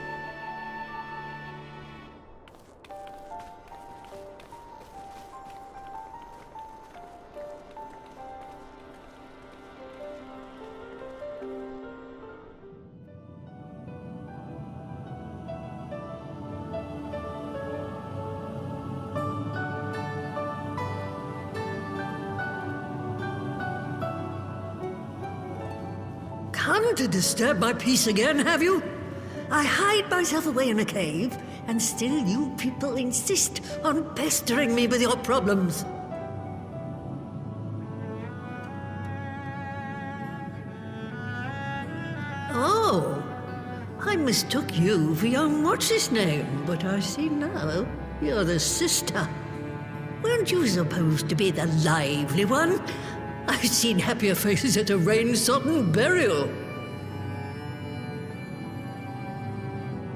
come to disturb my peace again, have you? I hide myself away in a cave, and still you people insist on pestering me with your problems. Oh, I mistook you for young what's-his-name, but I see now you're the sister. Weren't you supposed to be the lively one? I've seen happier faces at a rain-sodden burial.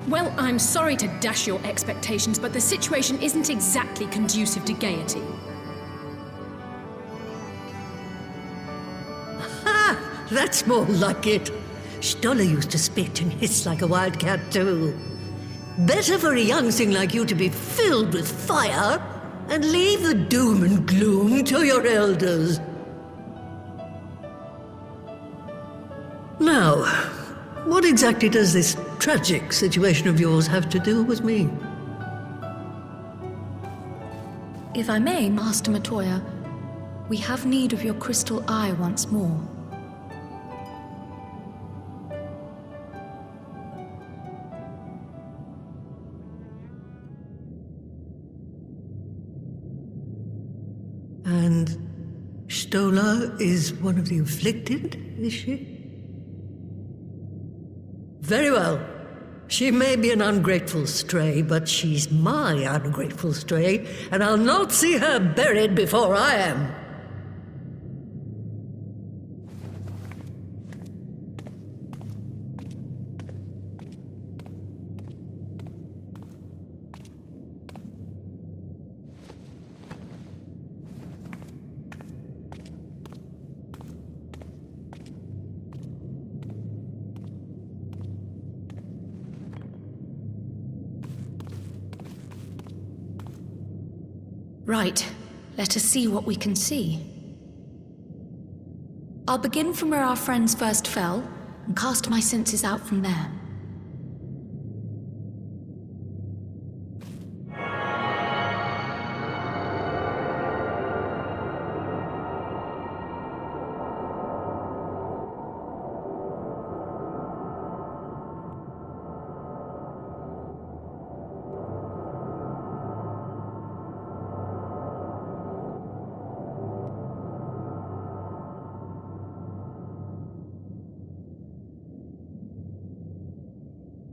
Well, I'm sorry to dash your expectations, but the situation isn't exactly conducive to gaiety. Ha! That's more like it. Stoller used to spit and hiss like a wildcat too. Better for a young thing like you to be filled with fire and leave the doom and gloom to your elders. Now, what exactly does this tragic situation of yours have to do with me? If I may, Master Matoya, we have need of your crystal eye once more. And Stoller is one of the afflicted, is she? Very well. She may be an ungrateful stray, but she's my ungrateful stray, and I'll not see her buried before I am. Right, let us see what we can see. I'll begin from where our friends first fell, and cast my senses out from there.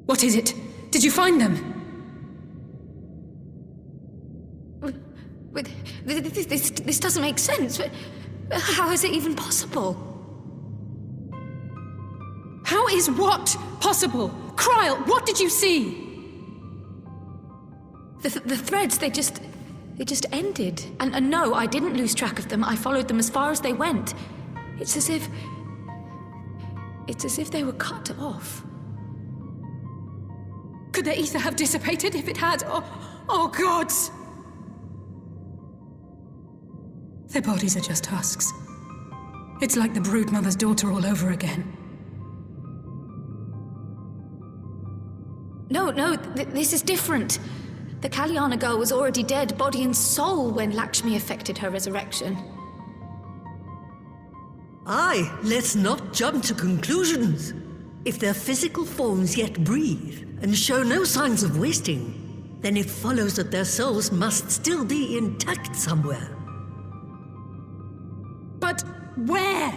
What is it? Did you find them? This doesn't make sense. How is it even possible? How is what possible? Kryl, what did you see? The threads, they just ended. And no, I didn't lose track of them. I followed them as far as they went. It's as if they were cut off. Could their ether have dissipated if it had? Oh gods! Their bodies are just husks. It's like the broodmother's daughter all over again. No, this is different. The Kalyana girl was already dead, body and soul, when Lakshmi effected her resurrection. Aye, let's not jump to conclusions. If their physical forms yet breathe, and show no signs of wasting, then it follows that their souls must still be intact somewhere. But where?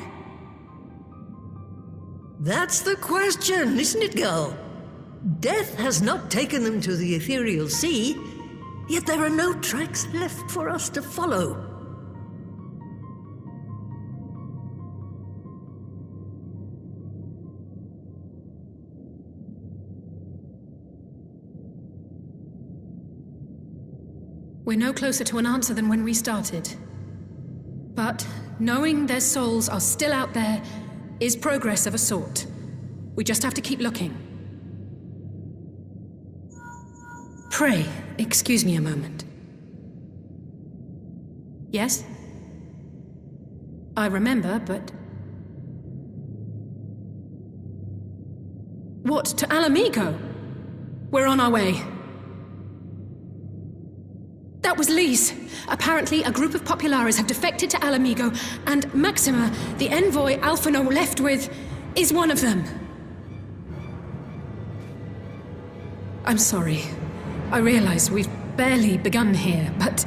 That's the question, isn't it, girl? Death has not taken them to the ethereal sea, yet there are no tracks left for us to follow. We're no closer to an answer than when we started. But knowing their souls are still out there is progress of a sort. We just have to keep looking. Pray, excuse me a moment. Yes? I remember, but... What, to Ala Mhigo? We're on our way. That was Lise. Apparently, a group of Populares have defected to Ala Mhigo, and Maxima, the envoy Alphinaud left with, is one of them. I'm sorry. I realize we've barely begun here, but...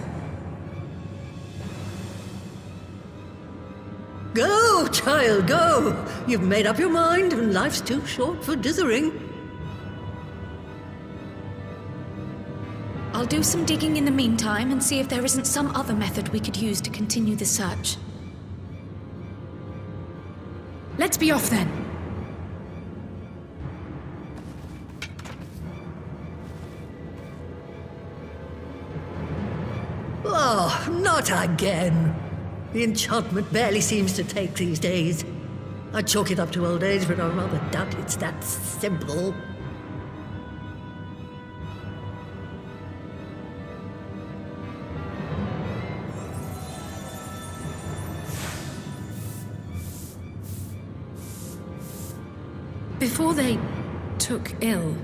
Go, child, go! You've made up your mind, and life's too short for dithering. I'll do some digging in the meantime and see if there isn't some other method we could use to continue the search. Let's be off then. Oh, not again. The enchantment barely seems to take these days. I chalk it up to old age, but I rather doubt it's that simple. Before they took ill,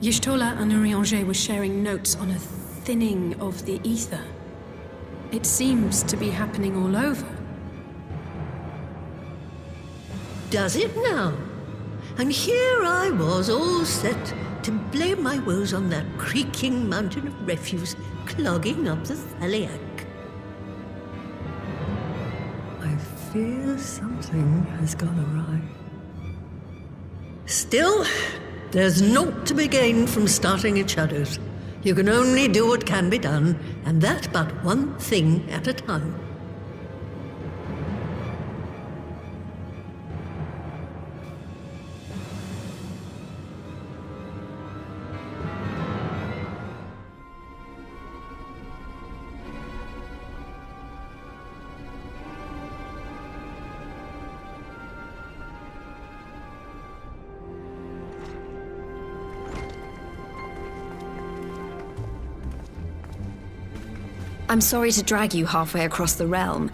Y'shtola and Urianger were sharing notes on a thinning of the ether. It seems to be happening all over. Does it now? And here I was, all set to blame my woes on that creaking mountain of refuse clogging up the Thaliac. I fear something has gone awry. Still, there's naught to be gained from starting in shadows. You can only do what can be done, and that but one thing at a time. I'm sorry to drag you halfway across the realm,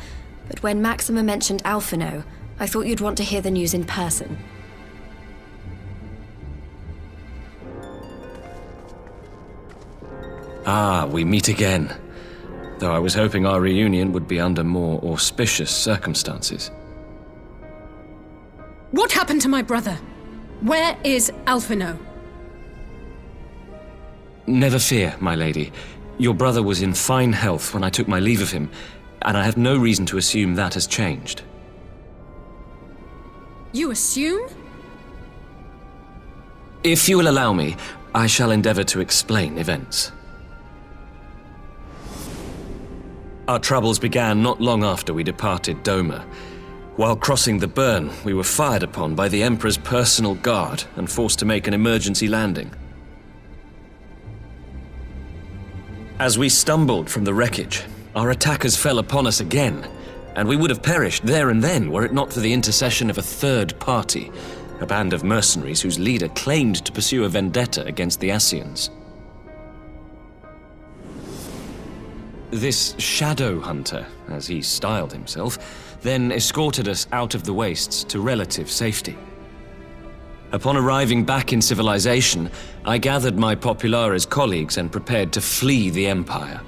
but when Maxima mentioned Alphinaud, I thought you'd want to hear the news in person. Ah, we meet again. Though I was hoping our reunion would be under more auspicious circumstances. What happened to my brother? Where is Alphinaud? Never fear, my lady. Your brother was in fine health when I took my leave of him, and I have no reason to assume that has changed. You assume? If you will allow me, I shall endeavor to explain events. Our troubles began not long after we departed Doma. While crossing the burn, we were fired upon by the Emperor's personal guard and forced to make an emergency landing. As we stumbled from the wreckage, our attackers fell upon us again, and we would have perished there and then were it not for the intercession of a third party, a band of mercenaries whose leader claimed to pursue a vendetta against the Ascians. This shadow hunter, as he styled himself, then escorted us out of the wastes to relative safety. Upon arriving back in civilization, I gathered my Populares colleagues and prepared to flee the Empire.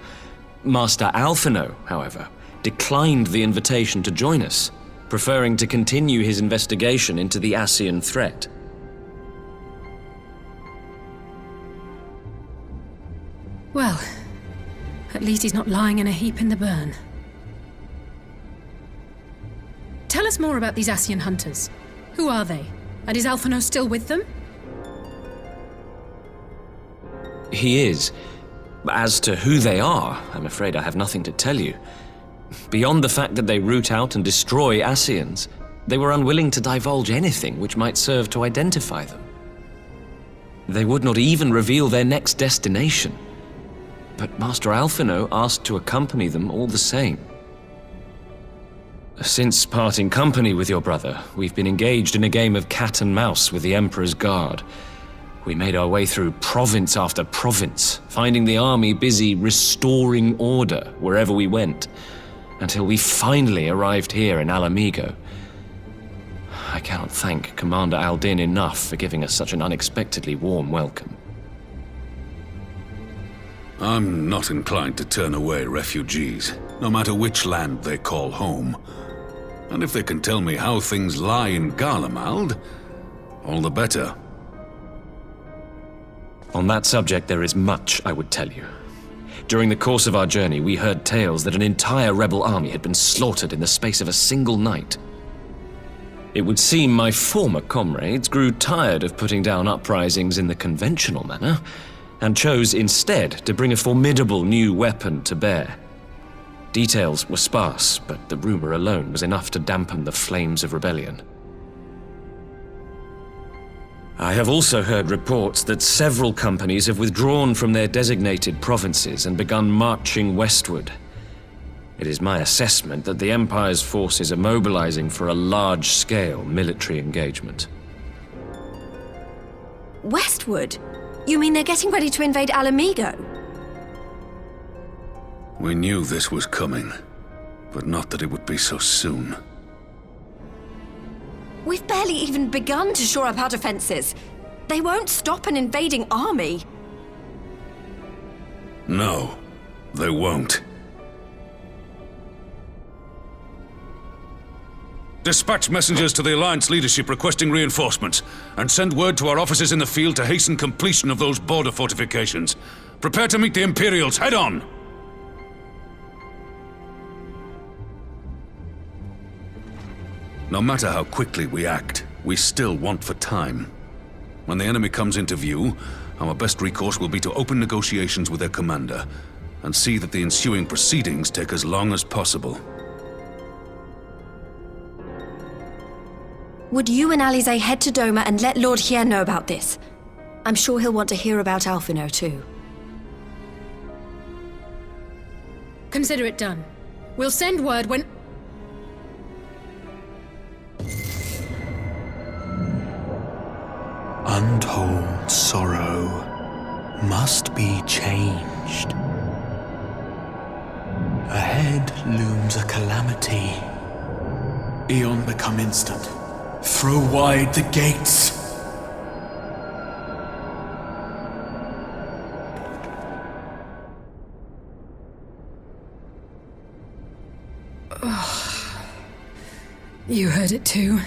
Master Alphinaud, however, declined the invitation to join us, preferring to continue his investigation into the Ascian threat. Well, at least he's not lying in a heap in the burn. Tell us more about these Ascian hunters. Who are they? And is Alphinaud still with them? He is. As to who they are, I'm afraid I have nothing to tell you. Beyond the fact that they root out and destroy Ascians, they were unwilling to divulge anything which might serve to identify them. They would not even reveal their next destination. But Master Alphinaud asked to accompany them all the same. Since parting company with your brother, we've been engaged in a game of cat and mouse with the Emperor's guard. We made our way through province after province, finding the army busy restoring order wherever we went, until we finally arrived here in Ala Mhigo. I cannot thank Commander Aldin enough for giving us such an unexpectedly warm welcome. I'm not inclined to turn away refugees, no matter which land they call home. And if they can tell me how things lie in Garlemald, All the better. On that subject, there is much I would tell you. During the course of our journey, we heard tales that an entire rebel army had been slaughtered in the space of a single night. It would seem my former comrades grew tired of putting down uprisings in the conventional manner, and chose instead to bring a formidable new weapon to bear. Details were sparse, but the rumor alone was enough to dampen the flames of rebellion. I have also heard reports that several companies have withdrawn from their designated provinces and begun marching westward. It is my assessment that the Empire's forces are mobilizing for a large-scale military engagement. Westward? You mean they're getting ready to invade Ala Mhigo? We knew this was coming, but not that it would be so soon. We've barely even begun to shore up our defenses. They won't stop an invading army. No, they won't. Dispatch messengers to the Alliance leadership requesting reinforcements, and send word to our officers in the field to hasten completion of those border fortifications. Prepare to meet the Imperials head on! No matter how quickly we act, we still want for time. When the enemy comes into view, our best recourse will be to open negotiations with their commander, and see that the ensuing proceedings take as long as possible. Would you and Alize head to Doma and let Lord Hien know about this? I'm sure he'll want to hear about Alphinaud too. Consider it done. We'll send word when... Untold sorrow must be changed. Ahead looms a calamity. Eon become instant. Throw wide the gates! Oh, you heard it too.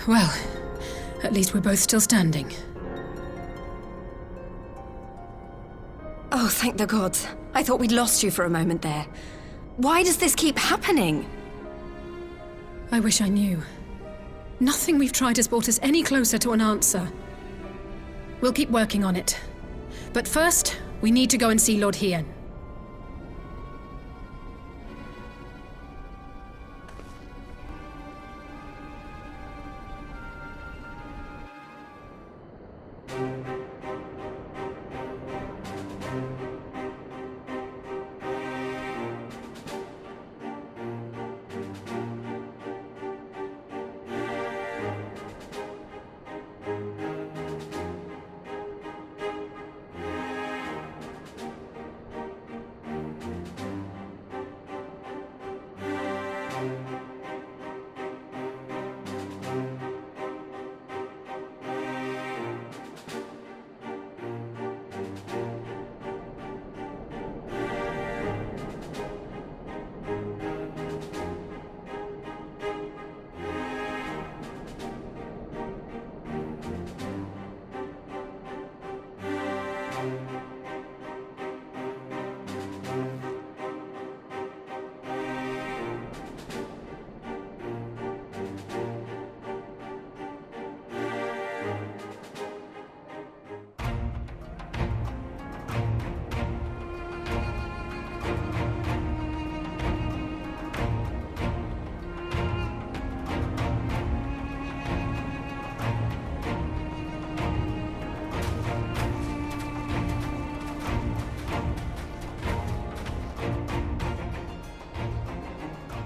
Well, at least we're both still standing. Oh, thank the gods. I thought we'd lost you for a moment there. Why does this keep happening? I wish I knew. Nothing we've tried has brought us any closer to an answer. We'll keep working on it. But first, we need to go and see Lord Hien.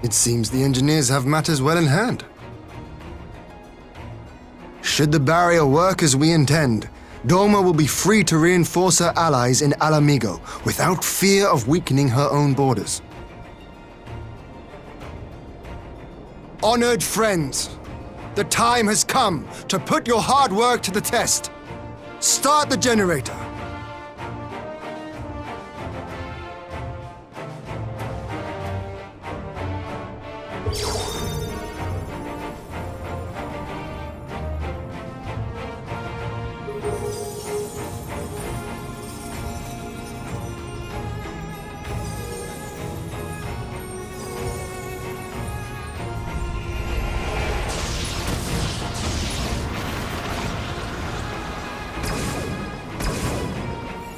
It seems the engineers have matters well in hand. Should the barrier work as we intend, Doma will be free to reinforce her allies in Ala Mhigo without fear of weakening her own borders. Honored friends, the time has come to put your hard work to the test. Start the generator.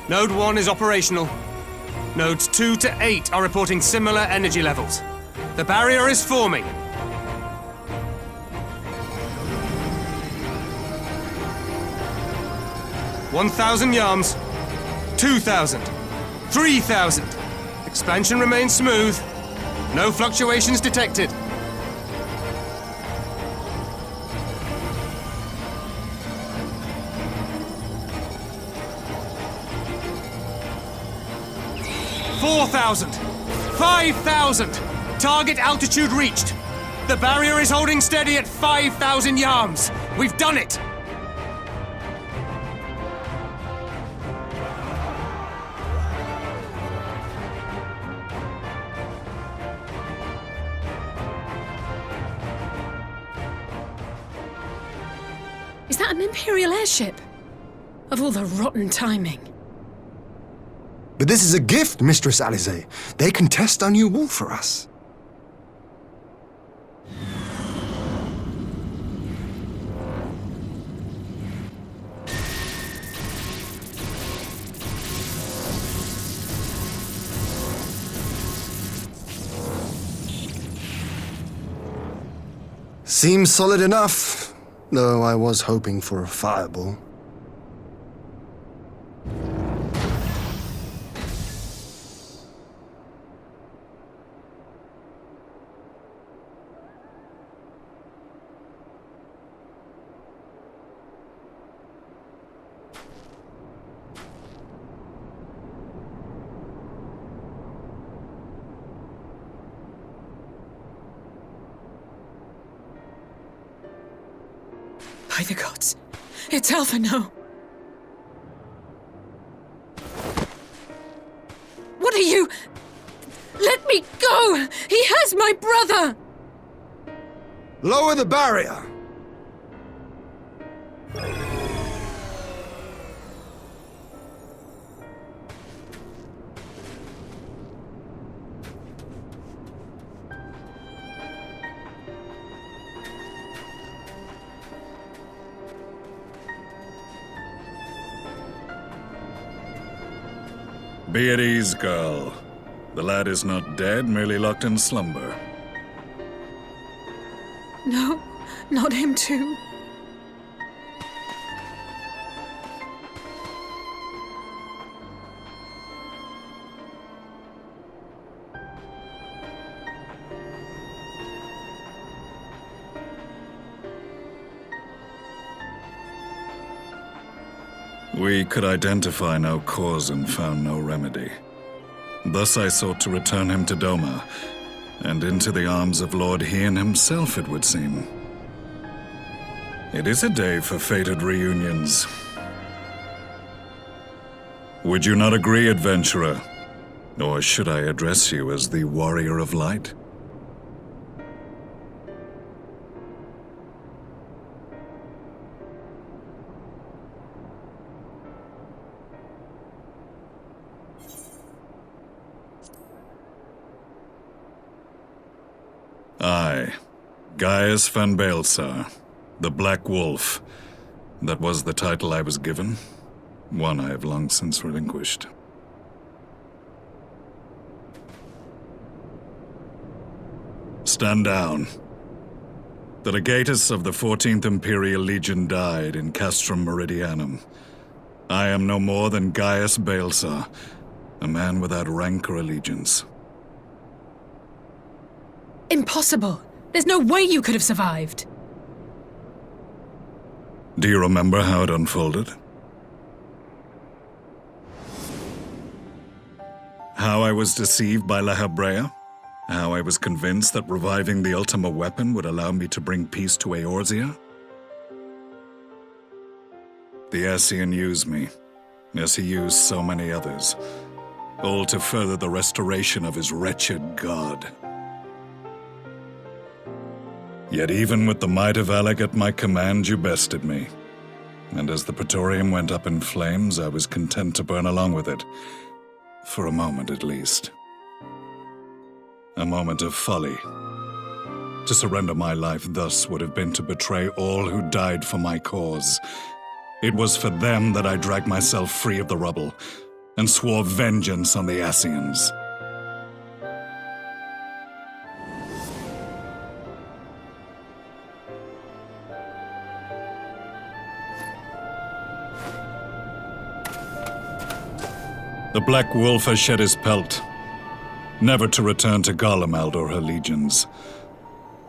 Node 1 is operational. Nodes 2 to 8 are reporting similar energy levels. The barrier is forming. 1,000 yards. 2,000. 3,000. Expansion remains smooth. No fluctuations detected. $4,000. 5,000. Target altitude reached. The barrier is holding steady at 5,000 yards. We've done it. Is that an Imperial airship? Of all the rotten timing. But this is a gift, Mistress Alize. They can test our new wall for us. Seems solid enough, though I was hoping for a fireball. By the gods, it's Alphinaud. What are you? Let me go! He has my brother! Lower the barrier! Be at ease, girl. The lad is not dead, merely locked in slumber. No, not him too. We could identify no cause and found no remedy. Thus I sought to return him to Doma, and into the arms of Lord Hien himself, it would seem. It is a day for fated reunions. Would you not agree, adventurer? Or should I address you as the Warrior of Light? I, Gaius van Baelsar, the Black Wolf. That was the title I was given, one I have long since relinquished. Stand down. The legatus of the 14th Imperial Legion died in Castrum Meridianum. I am no more than Gaius Baelsar, a man without rank or allegiance. Impossible! There's no way you could have survived! Do you remember how it unfolded? How I was deceived by La Habrea? How I was convinced that reviving the Ultima weapon would allow me to bring peace to Eorzea? The Ascian used me, as he used so many others, all to further the restoration of his wretched god. Yet even with the might of Alec at my command, you bested me. And as the Praetorium went up in flames, I was content to burn along with it. For a moment, at least. A moment of folly. To surrender my life thus would have been to betray all who died for my cause. It was for them that I dragged myself free of the rubble, and swore vengeance on the Ascians. The Black Wolf has shed his pelt, never to return to Garlean or her legions.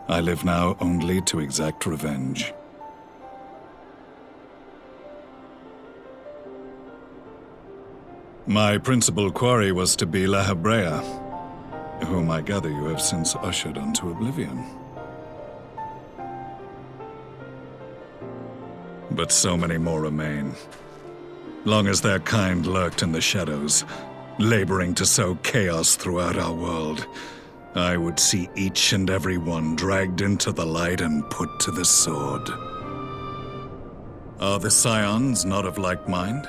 I live now only to exact revenge. My principal quarry was to be La Hebrea, whom I gather you have since ushered unto oblivion. But so many more remain. Long as their kind lurked in the shadows, laboring to sow chaos throughout our world, I would see each and every one dragged into the light and put to the sword. Are the Scions not of like mind?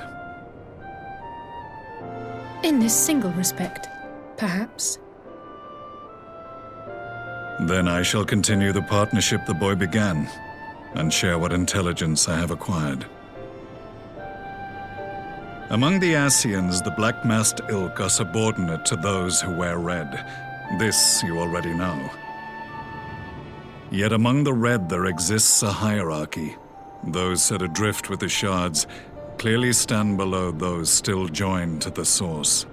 In this single respect, perhaps. Then I shall continue the partnership the boy began, and share what intelligence I have acquired. Among the Ascians, the Black-Masked Ilk are subordinate to those who wear red. This you already know. Yet among the Red there exists a hierarchy. Those set adrift with the shards clearly stand below those still joined to the source.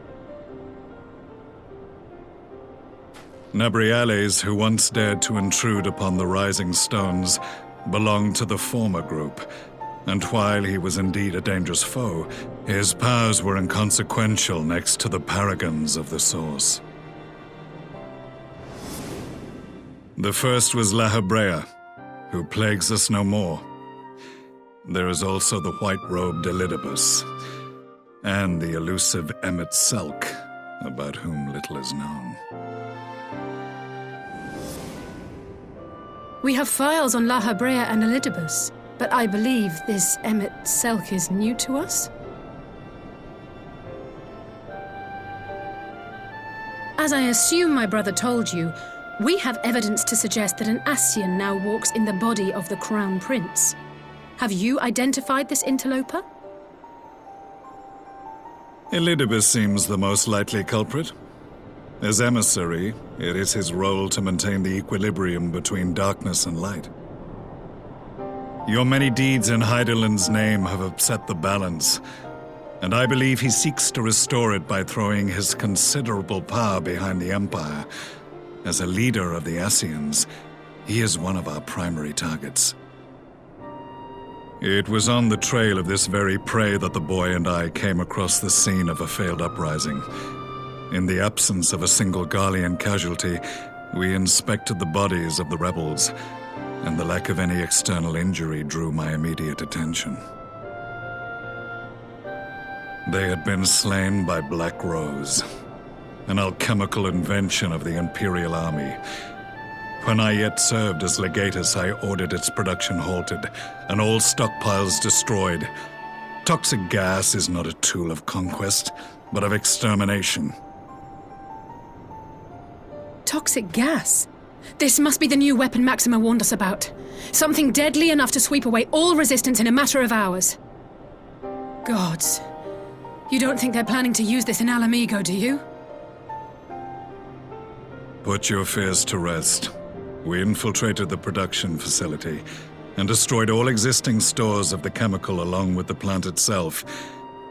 Nabriales, who once dared to intrude upon the Rising Stones, belonged to the former group, and while he was indeed a dangerous foe, his powers were inconsequential next to the paragons of the Source. The first was La Hebrea, who plagues us no more. There is also the white-robed Elidibus, and the elusive Emmet Selk, about whom little is known. We have files on La Hebrea and Elidibus, but I believe this Emmet Selk is new to us? As I assume my brother told you, we have evidence to suggest that an Ascian now walks in the body of the Crown Prince. Have you identified this interloper? Elidibus seems the most likely culprit. As emissary, it is his role to maintain the equilibrium between darkness and light. Your many deeds in Hydaelyn's name have upset the balance, and I believe he seeks to restore it by throwing his considerable power behind the Empire. As a leader of the Ascians, he is one of our primary targets. It was on the trail of this very prey that the boy and I came across the scene of a failed uprising. In the absence of a single Garlean casualty, we inspected the bodies of the rebels, and the lack of any external injury drew my immediate attention. They had been slain by Black Rose, an alchemical invention of the Imperial Army. When I yet served as legatus, I ordered its production halted, and all stockpiles destroyed. Toxic gas is not a tool of conquest, but of extermination. Toxic gas? This must be the new weapon Maxima warned us about. Something deadly enough to sweep away all resistance in a matter of hours. Gods. You don't think they're planning to use this in Ala Mhigo, do you? Put your fears to rest. We infiltrated the production facility and destroyed all existing stores of the chemical along with the plant itself.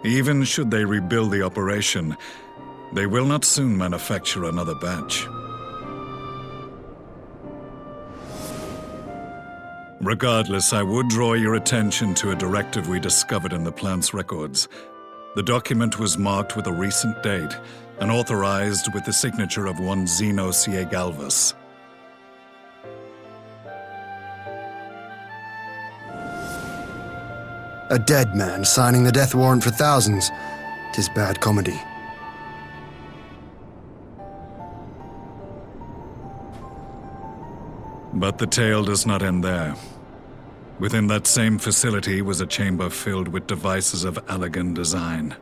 Even should they rebuild the operation, they will not soon manufacture another batch. Regardless, I would draw your attention to a directive we discovered in the plant's records. The document was marked with a recent date and authorized with the signature of one Zeno C. Galvas. A dead man signing the death warrant for thousands. 'Tis bad comedy. But the tale does not end there. Within that same facility was a chamber filled with devices of elegant design.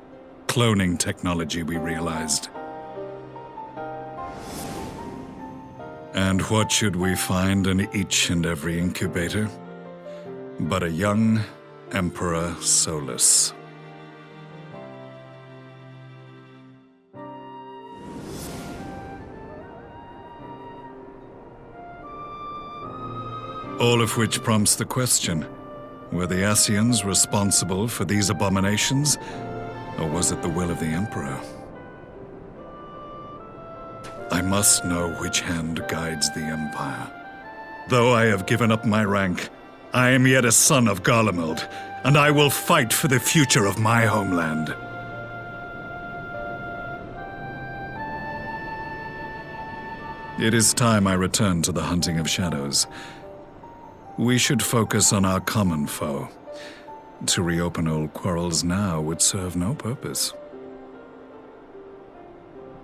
Cloning technology, we realized. And what should we find in each and every incubator? But a young Emperor Solus. All of which prompts the question, were the Ascians responsible for these abominations, or was it the will of the Emperor? I must know which hand guides the Empire. Though I have given up my rank, I am yet a son of Garlemald, and I will fight for the future of my homeland. It is time I return to the hunting of shadows. We should focus on our common foe. To reopen old quarrels now would serve no purpose.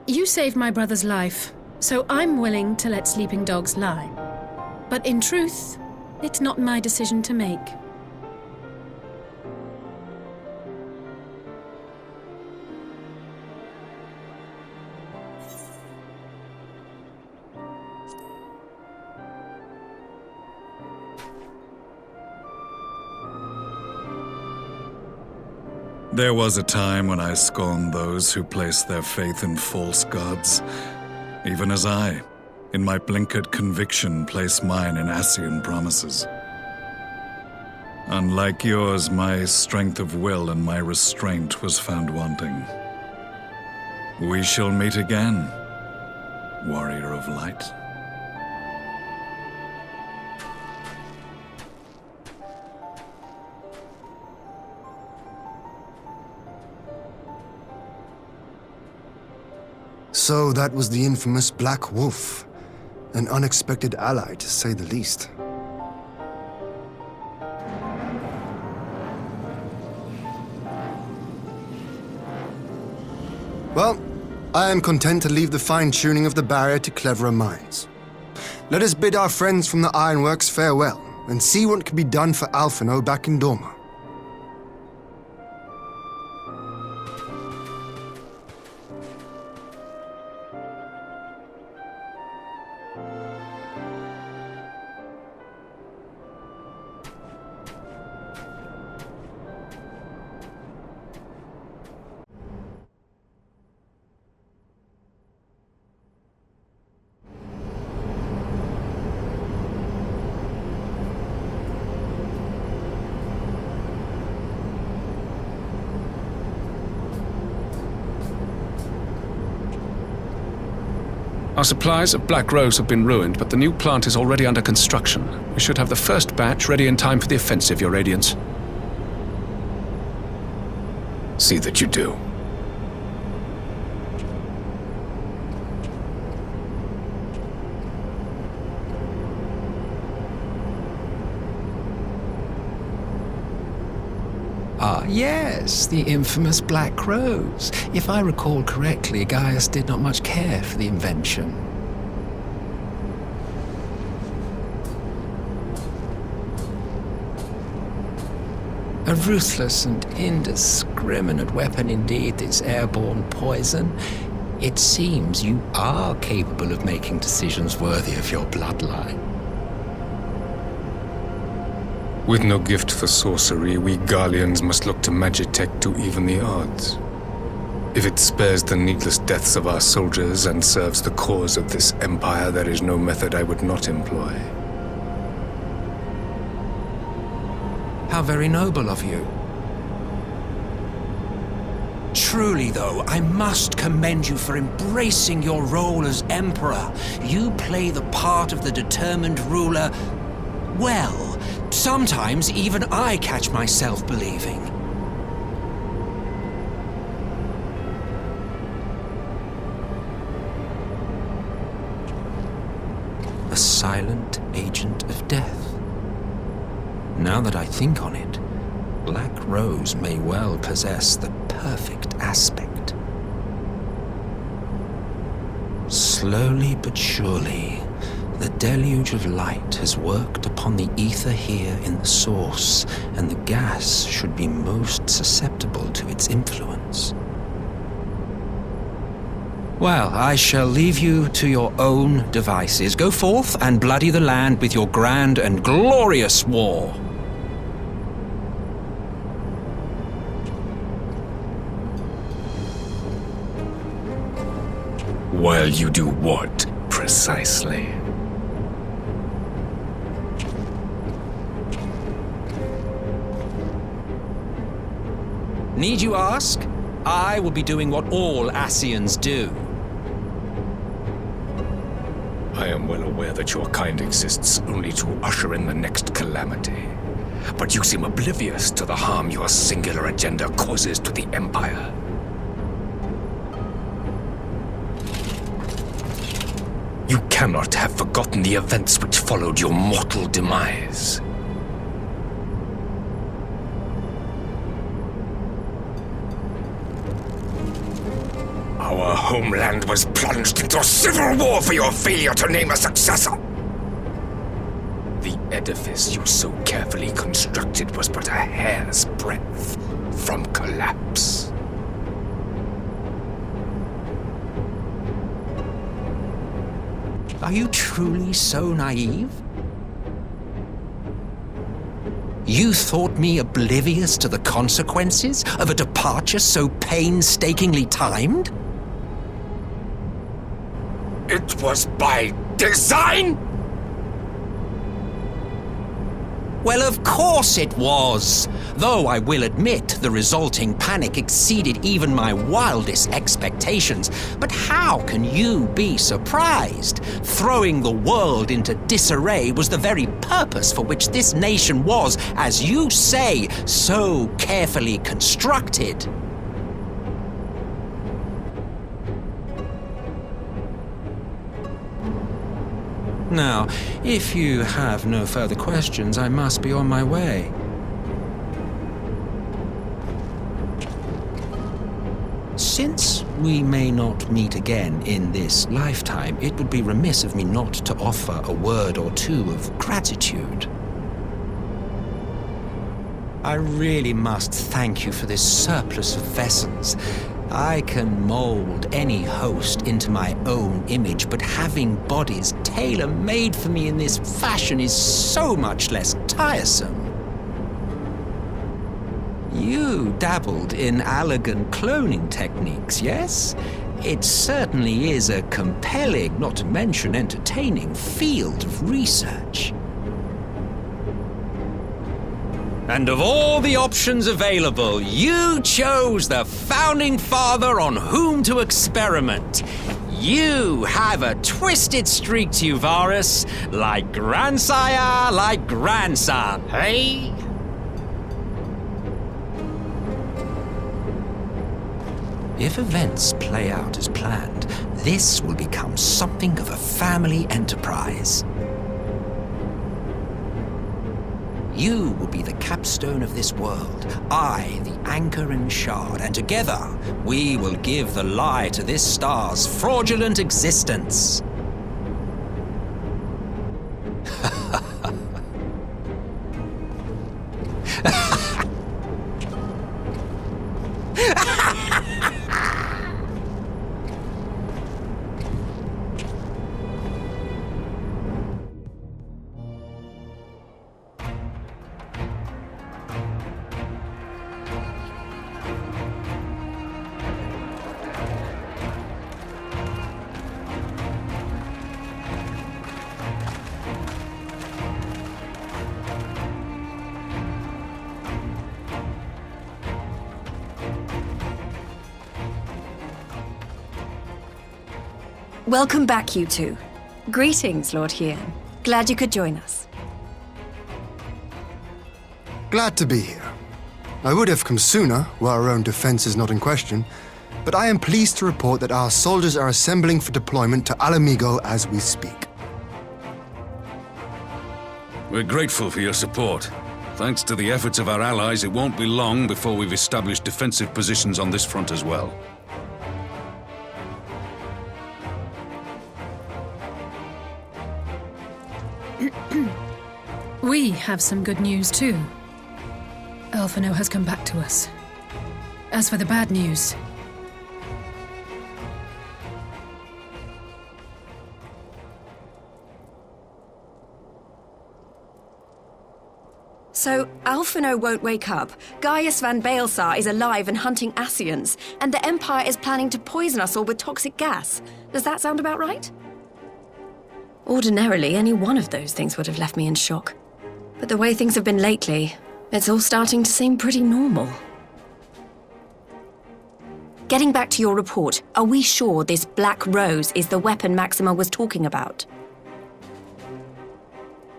You saved my brother's life, so I'm willing to let sleeping dogs lie. But in truth, it's not my decision to make. There was a time when I scorned those who placed their faith in false gods, even as I, in my blinkered conviction, place mine in Ascian promises. Unlike yours, my strength of will and my restraint was found wanting. We shall meet again, warrior of light. So that was the infamous Black Wolf. An unexpected ally, to say the least. Well, I am content to leave the fine-tuning of the barrier to cleverer minds. Let us bid our friends from the Ironworks farewell, and see what can be done for Alphinaud back in Doma. Our supplies of Black Rose have been ruined, but the new plant is already under construction. We should have the first batch ready in time for the offensive, Your Radiance. See that you do. Ah, yes, the infamous Black Rose. If I recall correctly, Gaius did not much care for the invention. A ruthless and indiscriminate weapon indeed, this airborne poison. It seems you are capable of making decisions worthy of your bloodline. With no gift for sorcery, we Garleans must look to Magitech to even the odds. If it spares the needless deaths of our soldiers and serves the cause of this empire, there is no method I would not employ. How very noble of you. Truly, though, I must commend you for embracing your role as Emperor. You play the part of the determined ruler well. Sometimes even I catch myself believing. A silent agent of death. Now that I think on it, Black Rose may well possess the perfect aspect. Slowly but surely, the deluge of light has worked upon the ether here in the source, and the gas should be most susceptible to its influence. Well, I shall leave you to your own devices. Go forth and bloody the land with your grand and glorious war. While you do what, precisely? Need you ask? I will be doing what all Asians do. I am well aware that your kind exists only to usher in the next calamity. But you seem oblivious to the harm your singular agenda causes to the Empire. You cannot have forgotten the events which followed your mortal demise. Our homeland was plunged into a civil war for your failure to name a successor. The edifice you so carefully constructed was but a hair's breadth from collapse. Are you truly so naive? You thought me oblivious to the consequences of a departure so painstakingly timed? It was by design? Well, of course it was. Though I will admit the resulting panic exceeded even my wildest expectations. But how can you be surprised? Throwing the world into disarray was the very purpose for which this nation was, as you say, so carefully constructed. Now, if you have no further questions, I must be on my way. Since we may not meet again in this lifetime, it would be remiss of me not to offer a word or two of gratitude. I really must thank you for this surplus of vessels. I can mold any host into my own image, but having bodies tailor-made for me in this fashion is so much less tiresome. You dabbled in elegant cloning techniques, yes? It certainly is a compelling, not to mention entertaining, field of research. And of all the options available, you chose the founding father on whom to experiment. You have a twisted streak to you, Varis. Like grandsire, like grandson, hey? If events play out as planned, this will become something of a family enterprise. You will be the capstone of this world, I the anchor and shard, and together we will give the lie to this star's fraudulent existence. Welcome back, you two. Greetings, Lord Hien. Glad you could join us. Glad to be here. I would have come sooner, where our own defense is not in question, but I am pleased to report that our soldiers are assembling for deployment to Ala Mhigo as we speak. We're grateful for your support. Thanks to the efforts of our allies, it won't be long before we've established defensive positions on this front as well. We have some good news too. Alphinaud has come back to us. As for the bad news... So, Alphinaud won't wake up, Gaius van Baelsar is alive and hunting Asians, and the Empire is planning to poison us all with toxic gas. Does that sound about right? Ordinarily, any one of those things would have left me in shock. But the way things have been lately, it's all starting to seem pretty normal. Getting back to your report, are we sure this Black Rose is the weapon Maxima was talking about?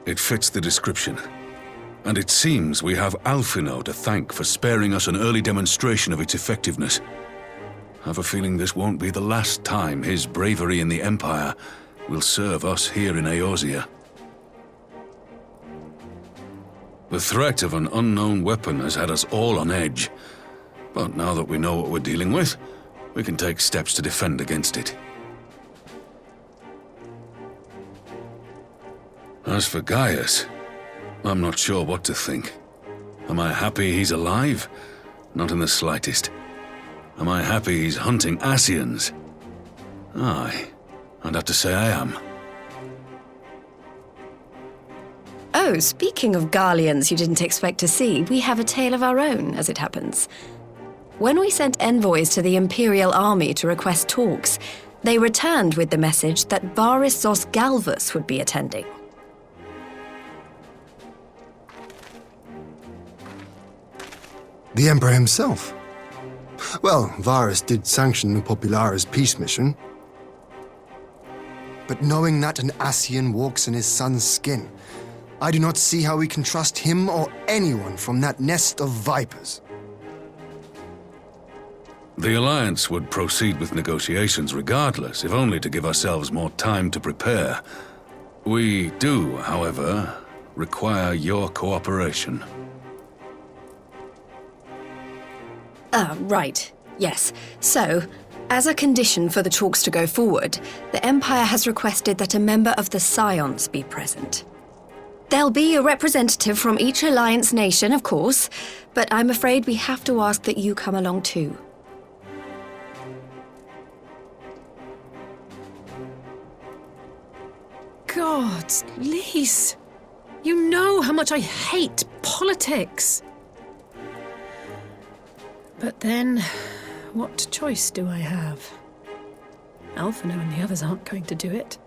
It fits the description. And it seems we have Alphinaud to thank for sparing us an early demonstration of its effectiveness. I have a feeling this won't be the last time his bravery in the Empire will serve us here in Eorzea. The threat of an unknown weapon has had us all on edge. But now that we know what we're dealing with, we can take steps to defend against it. As for Gaius, I'm not sure what to think. Am I happy he's alive? Not in the slightest. Am I happy he's hunting Ascians? Aye, I'd have to say I am. Oh, speaking of Garleans you didn't expect to see, we have a tale of our own, as it happens. When we sent envoys to the Imperial Army to request talks, they returned with the message that Varis Zos Galvus would be attending. The Emperor himself. Well, Varis did sanction the Popularis peace mission. But knowing that an Ascian walks in his son's skin, I do not see how we can trust him or anyone from that nest of vipers. The Alliance would proceed with negotiations regardless, if only to give ourselves more time to prepare. We do, however, require your cooperation. Right. Yes. So, as a condition for the talks to go forward, the Empire has requested that a member of the Scions be present. There'll be a representative from each Alliance nation, of course, but I'm afraid we have to ask that you come along too. God, Lise, you know how much I hate politics. But then, what choice do I have? Alphinaud and the others aren't going to do it.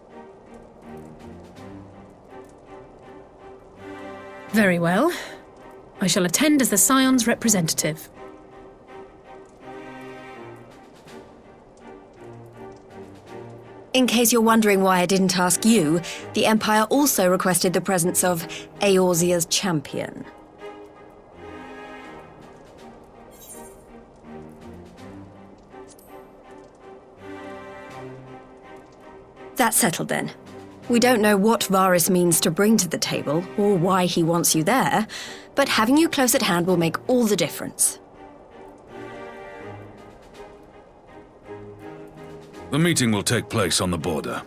Very well. I shall attend as the Scion's representative. In case you're wondering why I didn't ask you, the Empire also requested the presence of Eorzea's champion. That's settled then. We don't know what Varis means to bring to the table, or why he wants you there, but having you close at hand will make all the difference. The meeting will take place on the border.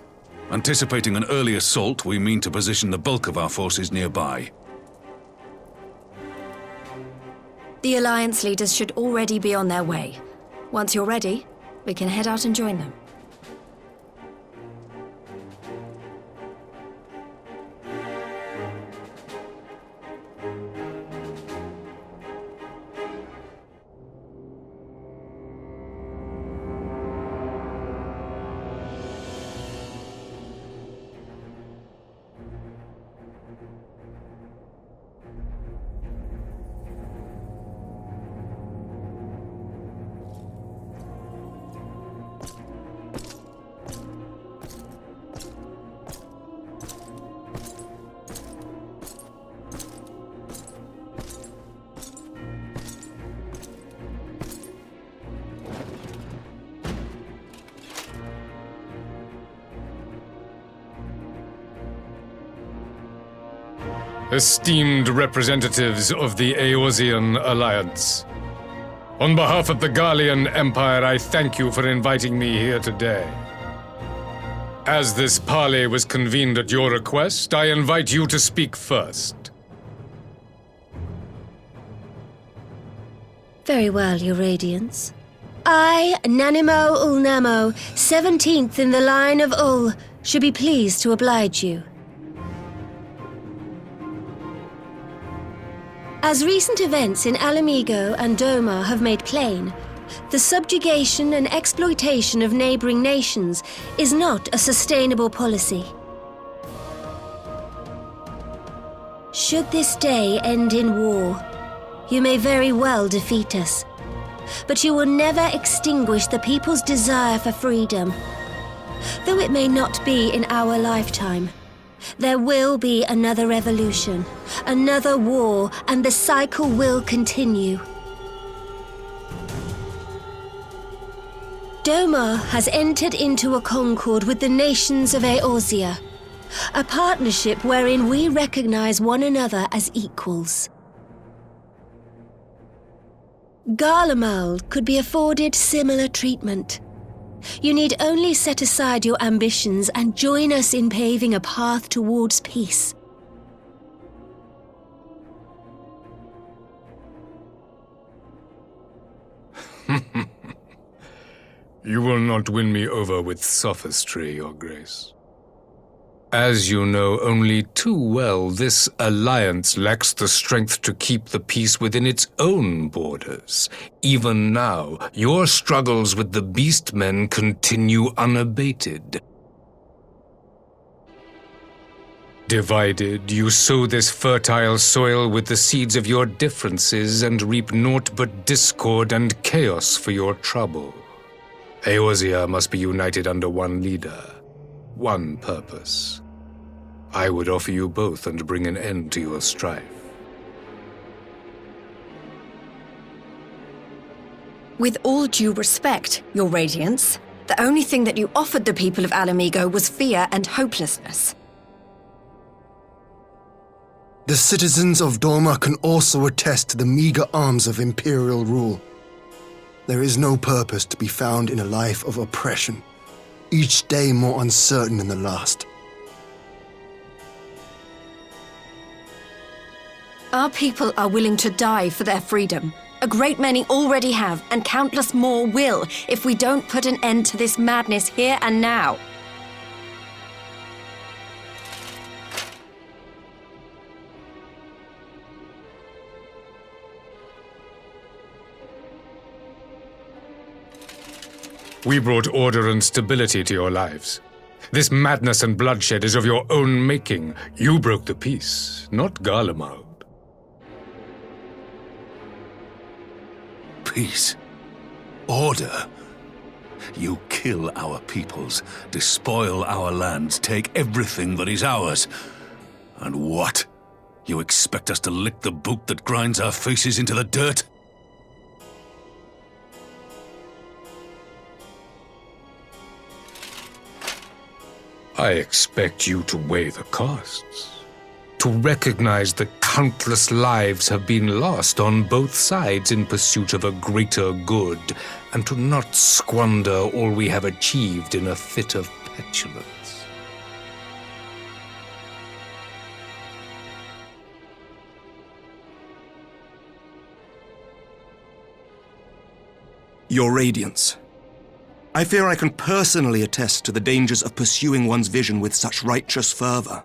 Anticipating an early assault, we mean to position the bulk of our forces nearby. The Alliance leaders should already be on their way. Once you're ready, we can head out and join them. Esteemed representatives of the Eorzean Alliance, on behalf of the Garlean Empire, I thank you for inviting me here today. As this parley was convened at your request, I invite you to speak first. Very well, Your Radiance. I, Nanimo Ulnamo, 17th in the line of Ul, should be pleased to oblige you. As recent events in Ala Mhigo and Doma have made plain, the subjugation and exploitation of neighboring nations is not a sustainable policy. Should this day end in war, you may very well defeat us. but you will never extinguish the people's desire for freedom. Though it may not be in our lifetime, there will be another revolution, another war, and the cycle will continue. Doma has entered into a concord with the nations of Eorzea, a partnership wherein we recognize one another as equals. Garlean could be afforded similar treatment. You need only set aside your ambitions and join us in paving a path towards peace. You will not win me over with sophistry, Your Grace. As you know only too well, this alliance lacks the strength to keep the peace within its own borders. Even now, your struggles with the Beastmen continue unabated. Divided, you sow this fertile soil with the seeds of your differences and reap naught but discord and chaos for your trouble. Eorzea must be united under one leader, one purpose. I would offer you both and bring an end to your strife. With all due respect, Your Radiance, the only thing that you offered the people of Ala Mhigo was fear and hopelessness. The citizens of Doma can also attest to the meager arms of imperial rule. There is no purpose to be found in a life of oppression, each day more uncertain than the last. Our people are willing to die for their freedom. A great many already have, and countless more will, if we don't put an end to this madness here and now. We brought order and stability to your lives. This madness and bloodshed is of your own making. You broke the peace, not Garlean. Peace. Order. You kill our peoples, despoil our lands, take everything that is ours. And what? You expect us to lick the boot that grinds our faces into the dirt? I expect you to weigh the costs. To recognize that countless lives have been lost on both sides in pursuit of a greater good, and to not squander all we have achieved in a fit of petulance. Your Radiance, I fear I can personally attest to the dangers of pursuing one's vision with such righteous fervor.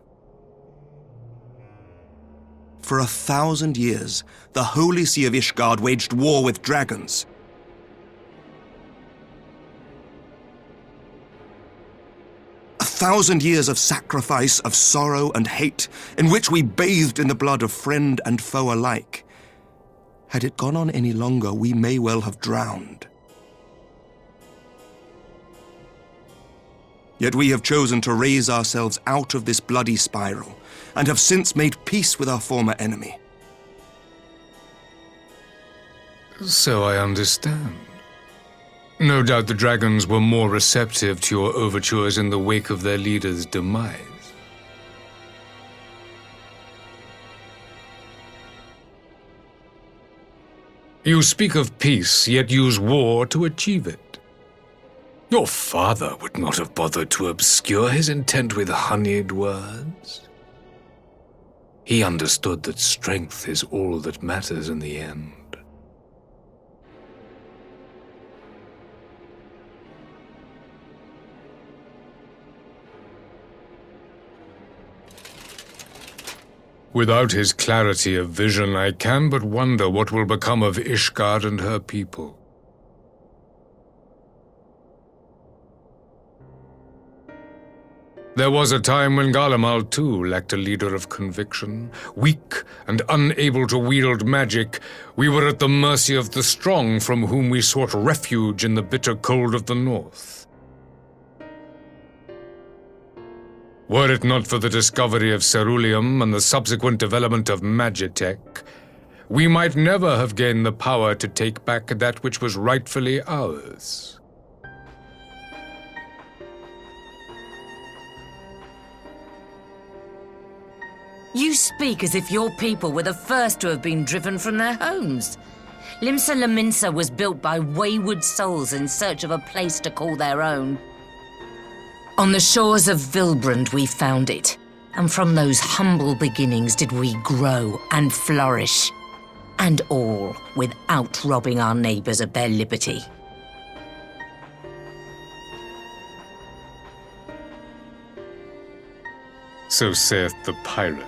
For 1,000 years, the Holy See of Ishgard waged war with dragons. A 1,000 years of sacrifice, of sorrow and hate, in which we bathed in the blood of friend and foe alike. Had it gone on any longer, we may well have drowned. Yet we have chosen to raise ourselves out of this bloody spiral, and have since made peace with our former enemy. So I understand. No doubt the dragons were more receptive to your overtures in the wake of their leader's demise. You speak of peace, yet use war to achieve it. Your father would not have bothered to obscure his intent with honeyed words. He understood that strength is all that matters in the end. Without his clarity of vision, I can but wonder what will become of Ishgard and her people. There was a time when Garlean too lacked a leader of conviction. Weak and unable to wield magic, we were at the mercy of the strong from whom we sought refuge in the bitter cold of the north. Were it not for the discovery of ceruleum and the subsequent development of Magitech, we might never have gained the power to take back that which was rightfully ours. You speak as if your people were the first to have been driven from their homes. Limsa Lominsa was built by wayward souls in search of a place to call their own. On the shores of Vilbrand we found it, and from those humble beginnings did we grow and flourish. And all without robbing our neighbors of their liberty. So saith the pirate.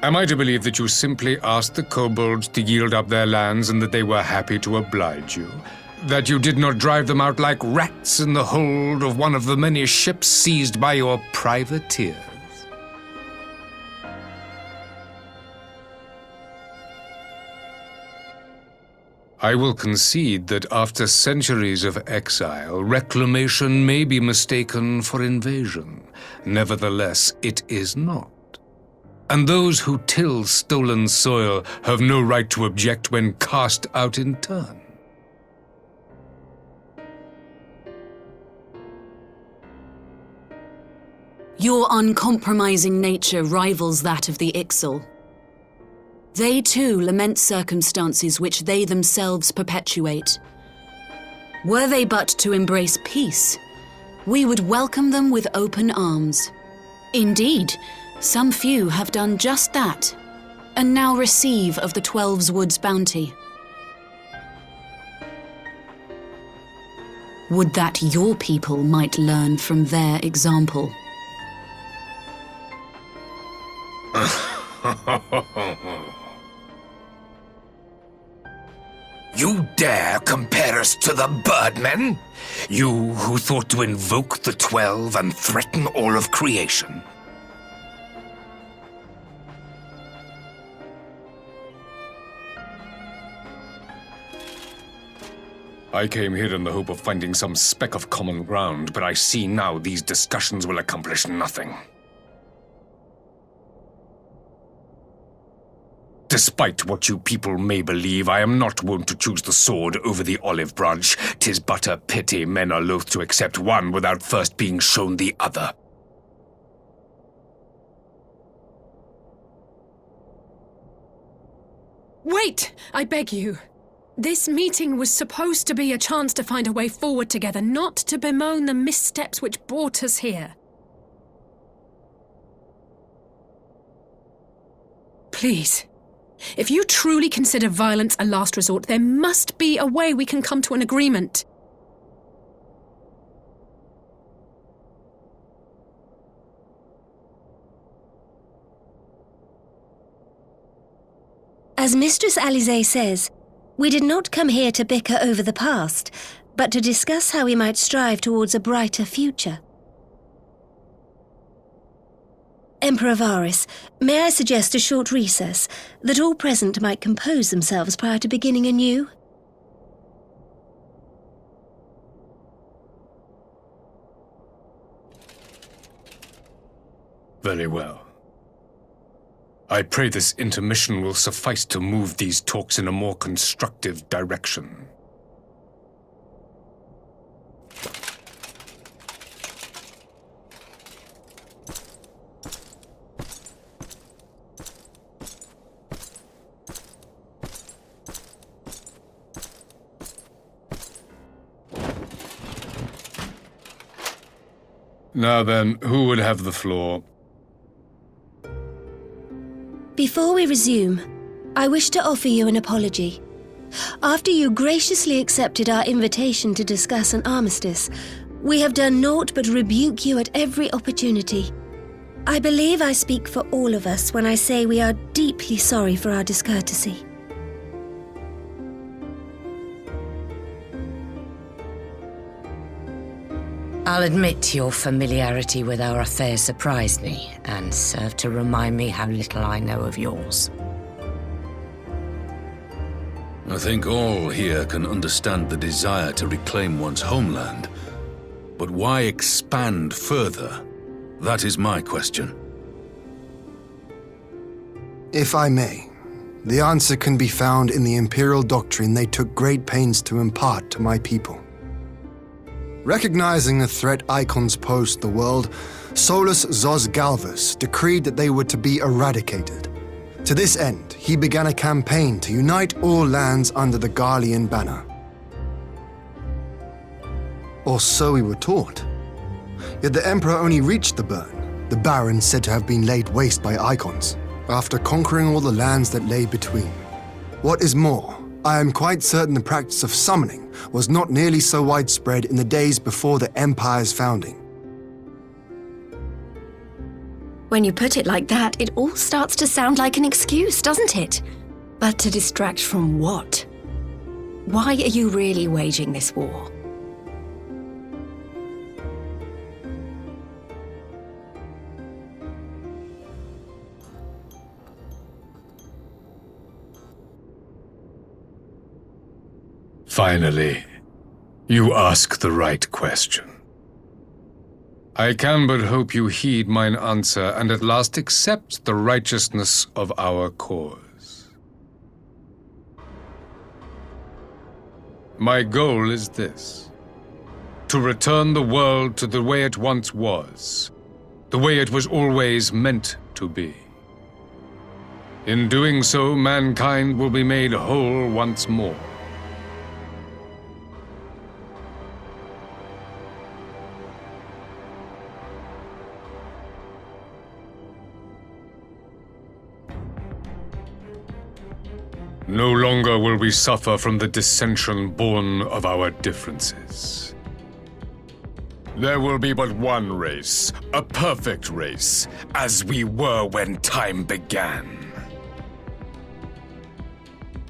Am I to believe that you simply asked the kobolds to yield up their lands and that they were happy to oblige you? That you did not drive them out like rats in the hold of one of the many ships seized by your privateers? I will concede that after centuries of exile, reclamation may be mistaken for invasion. Nevertheless, it is not. And those who till stolen soil have no right to object when cast out in turn. Your uncompromising nature rivals that of the Ixal. They too lament circumstances which they themselves perpetuate. Were they but to embrace peace, we would welcome them with open arms. Indeed, some few have done just that, and now receive of the 12's Wood's bounty. Would that your people might learn from their example. You dare compare us to the Birdmen? You who thought to invoke the 12 and threaten all of creation? I came here in the hope of finding some speck of common ground, but I see now these discussions will accomplish nothing. Despite what you people may believe, I am not wont to choose the sword over the olive branch. 'Tis but a pity men are loath to accept one without first being shown the other. Wait! I beg you. This meeting was supposed to be a chance to find a way forward together, not to bemoan the missteps which brought us here. Please. If you truly consider violence a last resort, there must be a way we can come to an agreement. As Mistress Alize says, we did not come here to bicker over the past, but to discuss how we might strive towards a brighter future. Emperor Varis, may I suggest a short recess, that all present might compose themselves prior to beginning anew? Very well. I pray this intermission will suffice to move these talks in a more constructive direction. Now then, who would have the floor? Before we resume, I wish to offer you an apology. After you graciously accepted our invitation to discuss an armistice, we have done naught but rebuke you at every opportunity. I believe I speak for all of us when I say we are deeply sorry for our discourtesy. I'll admit your familiarity with our affair surprised me, and served to remind me how little I know of yours. I think all here can understand the desire to reclaim one's homeland. But why expand further? That is my question. If I may, the answer can be found in the Imperial doctrine they took great pains to impart to my people. Recognizing the threat icons posed to the world, Solus Zos Galvus decreed that they were to be eradicated. To this end, he began a campaign to unite all lands under the Garlean banner. Or so we were taught. Yet the Emperor only reached the burn, the Baron said to have been laid waste by icons, after conquering all the lands that lay between. What is more, I am quite certain the practice of summoning was not nearly so widespread in the days before the Empire's founding. When you put it like that, it all starts to sound like an excuse, doesn't it? But to distract from what? Why are you really waging this war? Finally, you ask the right question. I can but hope you heed mine answer and at last accept the righteousness of our cause. My goal is this: to return the world to the way it once was, the way it was always meant to be. In doing so, mankind will be made whole once more. No longer will we suffer from the dissension born of our differences. There will be but one race, a perfect race, as we were when time began.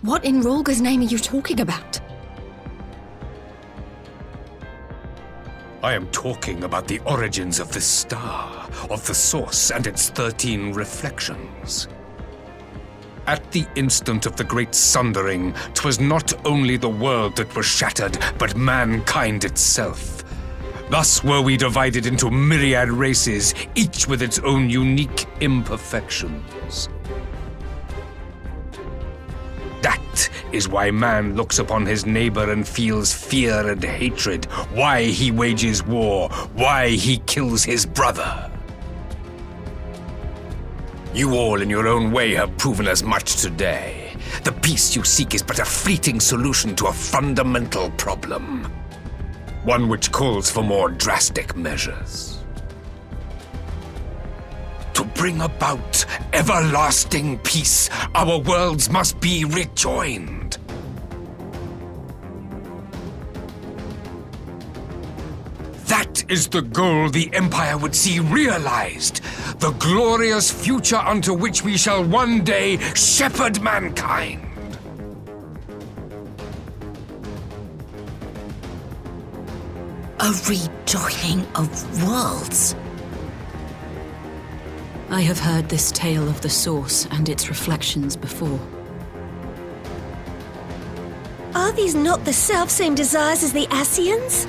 What in Rolga's name are you talking about? I am talking about the origins of the star, of the source and its 13 reflections. At the instant of the great sundering, 'twas not only the world that was shattered, but mankind itself. Thus were we divided into myriad races, each with its own unique imperfections. That is why man looks upon his neighbor and feels fear and hatred, why he wages war, why he kills his brother. You all in your own way have proven as much today. The peace you seek is but a fleeting solution to a fundamental problem. One which calls for more drastic measures. To bring about everlasting peace, our worlds must be rejoined. That is the goal the Empire would see realized. The glorious future unto which we shall one day shepherd mankind. A rejoining of worlds? I have heard this tale of the Source and its reflections before. Are these not the selfsame desires as the Ascians?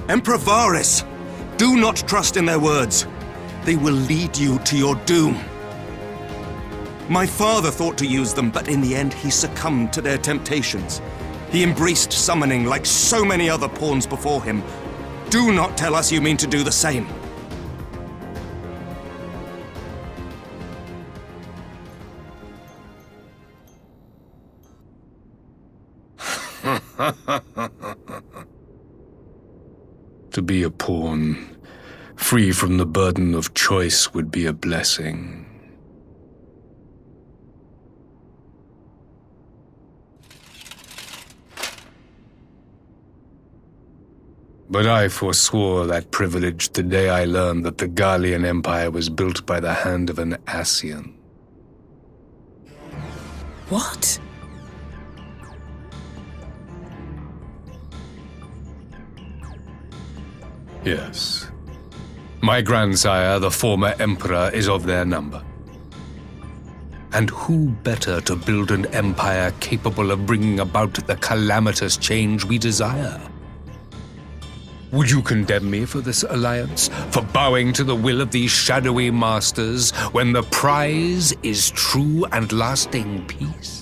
Emperor Varis, do not trust in their words. They will lead you to your doom. My father thought to use them, but in the end he succumbed to their temptations. He embraced summoning like so many other pawns before him. Do not tell us you mean to do the same. To be a pawn, free from the burden of choice, would be a blessing. But I forswore that privilege the day I learned that the Garlean Empire was built by the hand of an Ascian. What? Yes. My grandsire, the former emperor, is of their number. And who better to build an empire capable of bringing about the calamitous change we desire? Would you condemn me for this alliance, for bowing to the will of these shadowy masters, when the prize is true and lasting peace?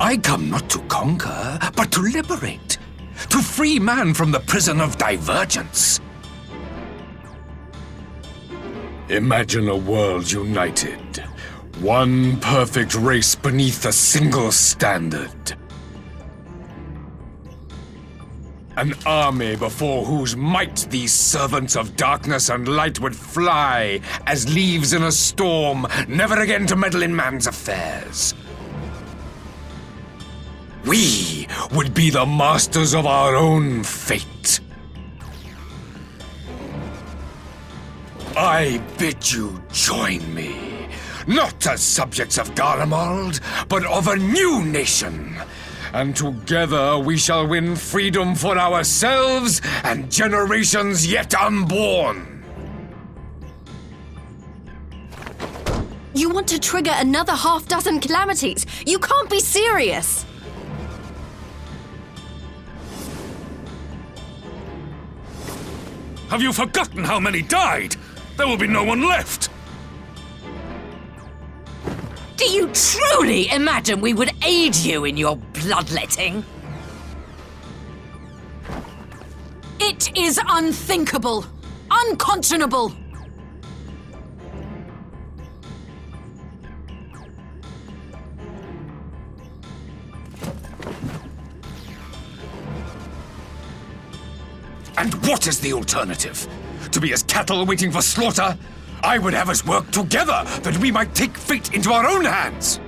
I come not to conquer, but to liberate. To free man from the prison of divergence. Imagine a world united. One perfect race beneath a single standard. An army before whose might these servants of darkness and light would fly as leaves in a storm, never again to meddle in man's affairs. We would be the masters of our own fate. I bid you join me, not as subjects of Arenvald, but of a new nation. And together we shall win freedom for ourselves and generations yet unborn. You want to trigger another half-dozen calamities? You can't be serious! Have you forgotten how many died? There will be no one left! Do you truly imagine we would aid you in your bloodletting? It is unthinkable! Unconscionable! And what is the alternative? To be as cattle waiting for slaughter? I would have us work together, that we might take fate into our own hands!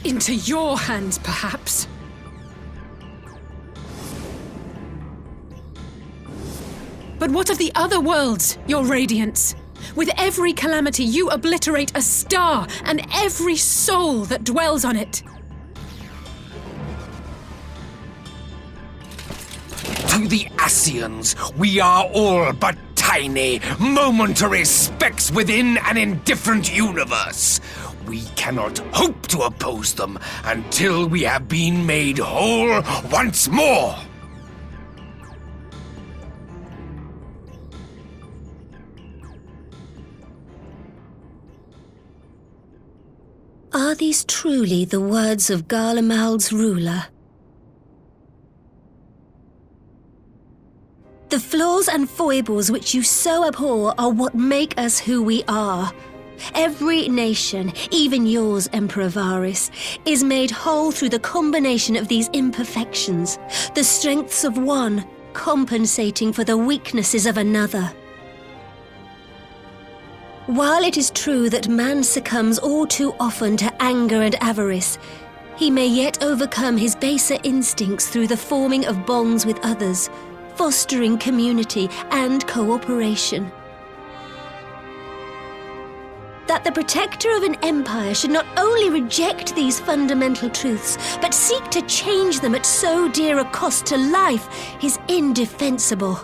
Into your hands, perhaps. But what of the other worlds, your radiance? With every calamity, you obliterate a star and every soul that dwells on it. To the Asians, we are all but tiny, momentary specks within an indifferent universe. We cannot hope to oppose them until we have been made whole once more. Are these truly the words of Garlemald's ruler? The flaws and foibles which you so abhor are what make us who we are. Every nation, even yours, Emperor Varis, is made whole through the combination of these imperfections, the strengths of one compensating for the weaknesses of another. While it is true that man succumbs all too often to anger and avarice, he may yet overcome his baser instincts through the forming of bonds with others, fostering community and cooperation. That the protector of an empire should not only reject these fundamental truths, but seek to change them at so dear a cost to life is indefensible.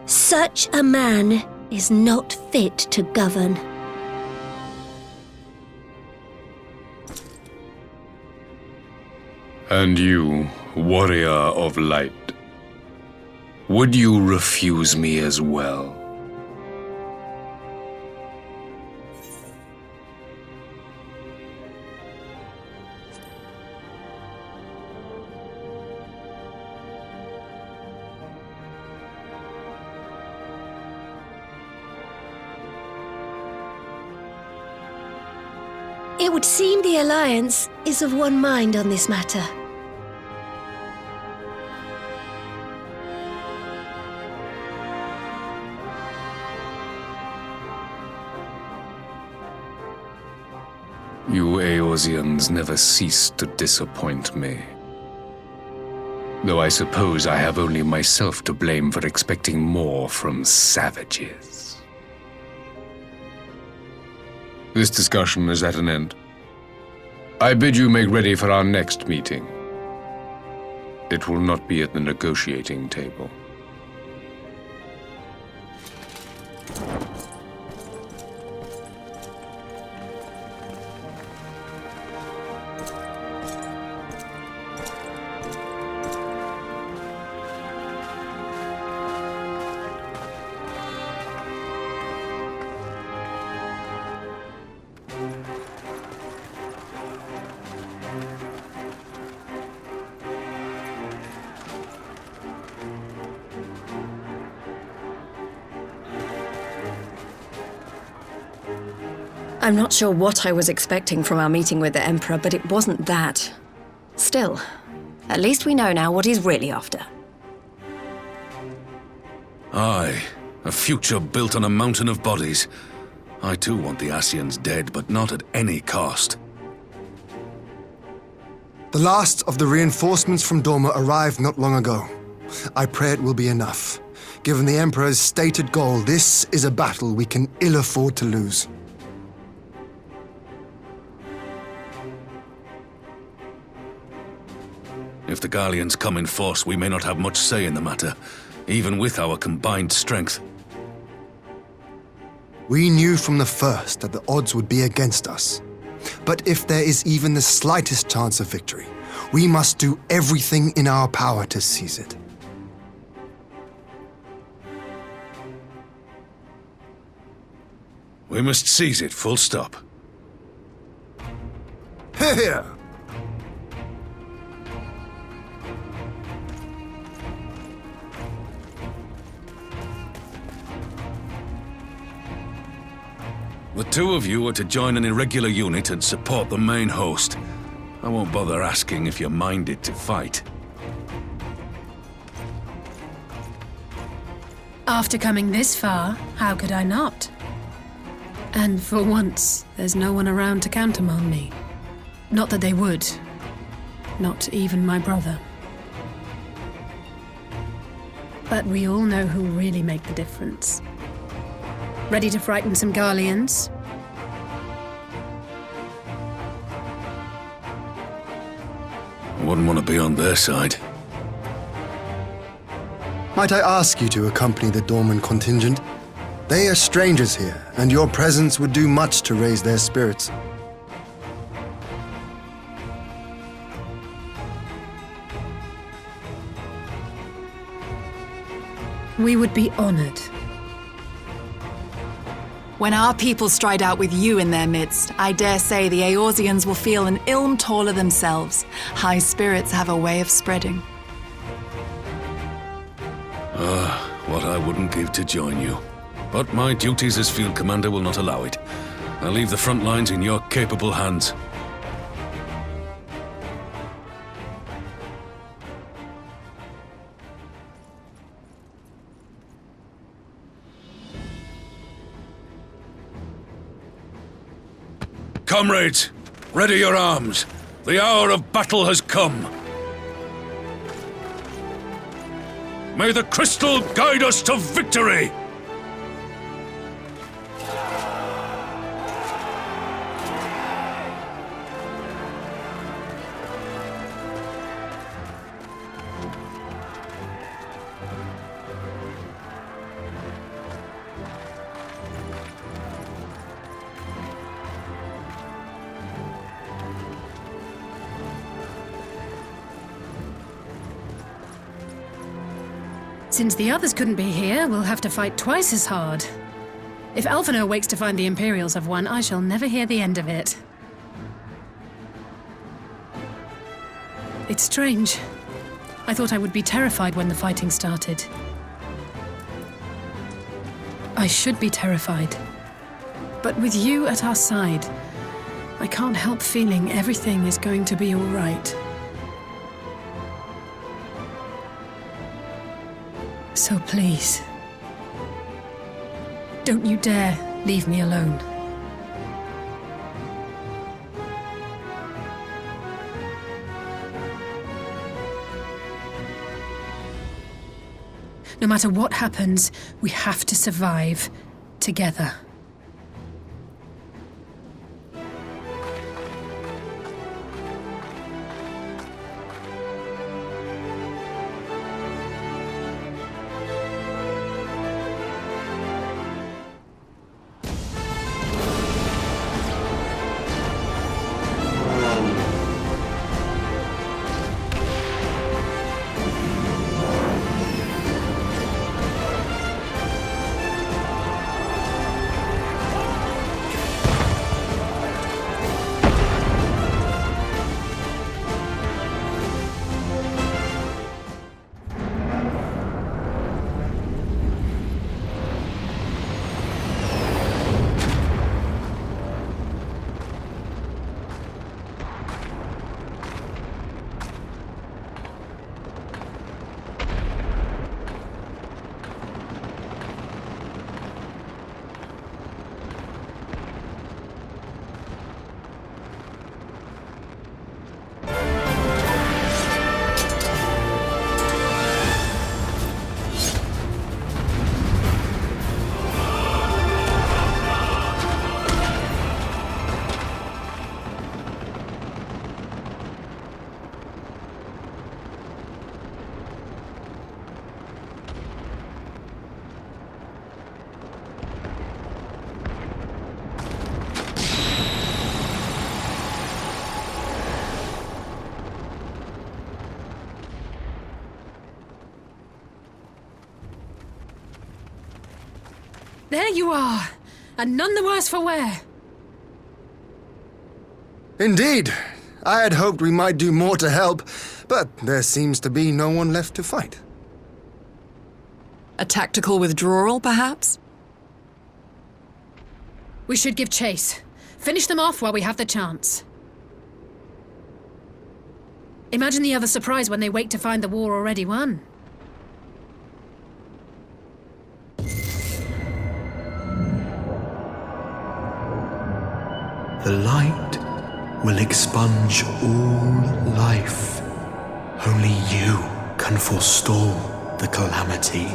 Such a man is not fit to govern. And you, warrior of light, would you refuse me as well? It would seem the Alliance is of one mind on this matter. You Eorzeans never cease to disappoint me. Though I suppose I have only myself to blame for expecting more from savages. This discussion is at an end. I bid you make ready for our next meeting. It will not be at the negotiating table. I'm not sure what I was expecting from our meeting with the Emperor, but it wasn't that. Still, at least we know now what he's really after. Aye, a future built on a mountain of bodies. I too want the Ascians dead, but not at any cost. The last of the reinforcements from Doma arrived not long ago. I pray it will be enough. Given the Emperor's stated goal, this is a battle we can ill afford to lose. If the Garleans come in force, we may not have much say in the matter, even with our combined strength. We knew from the first that the odds would be against us. But if there is even the slightest chance of victory, we must do everything in our power to seize it. We must seize it, full stop. Here! The two of you are to join an irregular unit and support the main host. I won't bother asking if you're minded to fight. After coming this far, how could I not? And for once, there's no one around to countermand me. Not that they would. Not even my brother. But we all know who really make the difference. Ready to frighten some Garleans? I wouldn't want to be on their side. Might I ask you to accompany the Dorman contingent? They are strangers here, and your presence would do much to raise their spirits. We would be honored. When our people stride out with you in their midst, I dare say the Eorzeans will feel an ilm taller themselves. High spirits have a way of spreading. What I wouldn't give to join you. But my duties as field commander will not allow it. I'll leave the front lines in your capable hands. Comrades, ready your arms. The hour of battle has come. May the crystal guide us to victory! Since the others couldn't be here, we'll have to fight twice as hard. If Alphinaud wakes to find the Imperials have won, I shall never hear the end of it. It's strange. I thought I would be terrified when the fighting started. I should be terrified. But with you at our side, I can't help feeling everything is going to be all right. So please, don't you dare leave me alone. No matter what happens, we have to survive together. There you are, and none the worse for wear. Indeed. I had hoped we might do more to help, but there seems to be no one left to fight. A tactical withdrawal, perhaps? We should give chase. Finish them off while we have the chance. Imagine the other surprise when they wake to find the war already won. The light will expunge all life. Only you can forestall the calamity.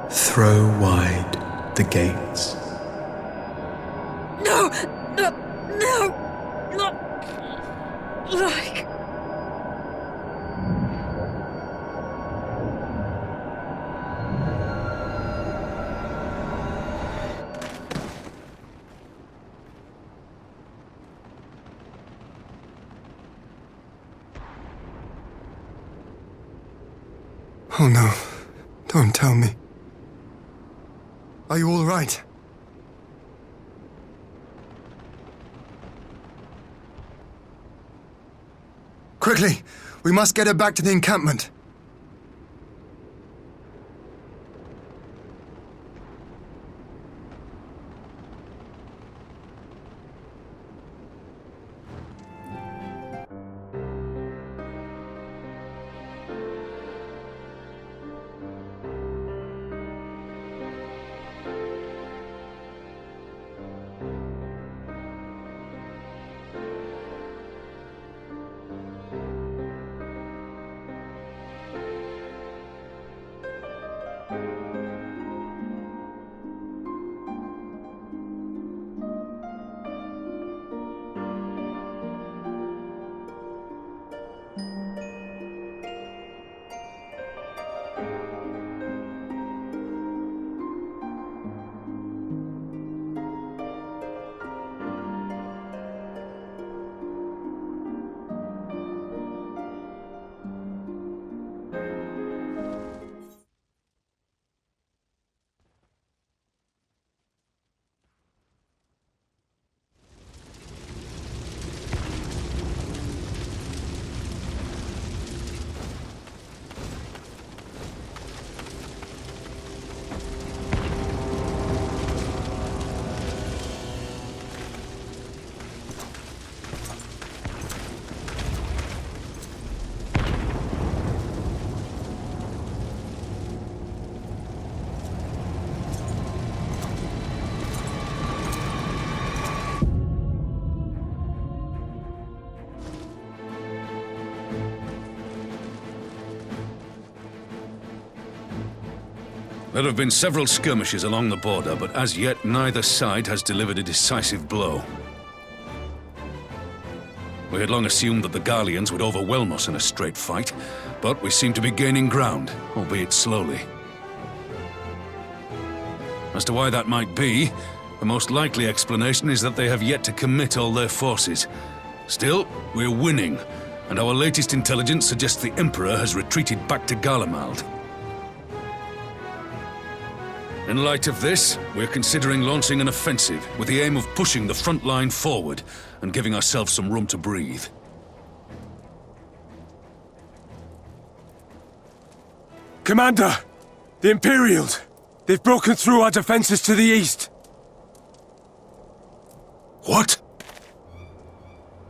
Throw wide the gates. No! Not like... Oh no, don't tell me. Are you all right? Quickly, we must get her back to the encampment. There have been several skirmishes along the border, but as yet neither side has delivered a decisive blow. We had long assumed that the Garleans would overwhelm us in a straight fight, but we seem to be gaining ground, albeit slowly. As to why that might be, the most likely explanation is that they have yet to commit all their forces. Still, we're winning, and our latest intelligence suggests the Emperor has retreated back to Garlemald. In light of this, we're considering launching an offensive with the aim of pushing the front line forward and giving ourselves some room to breathe. Commander! The Imperials! They've broken through our defenses to the east! What?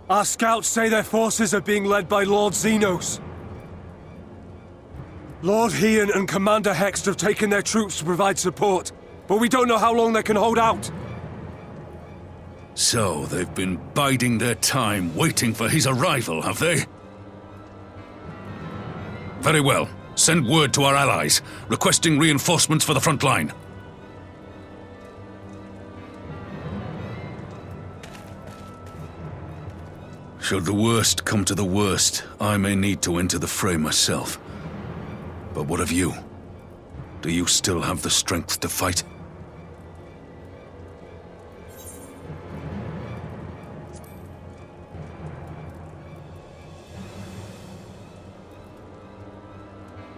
Our scouts say their forces are being led by Lord Xenos. Lord Heian and Commander Hext have taken their troops to provide support, but we don't know how long they can hold out. So, they've been biding their time, waiting for his arrival, have they? Very well. Send word to our allies, requesting reinforcements for the front line. Should the worst come to the worst, I may need to enter the fray myself. But what of you? Do you still have the strength to fight?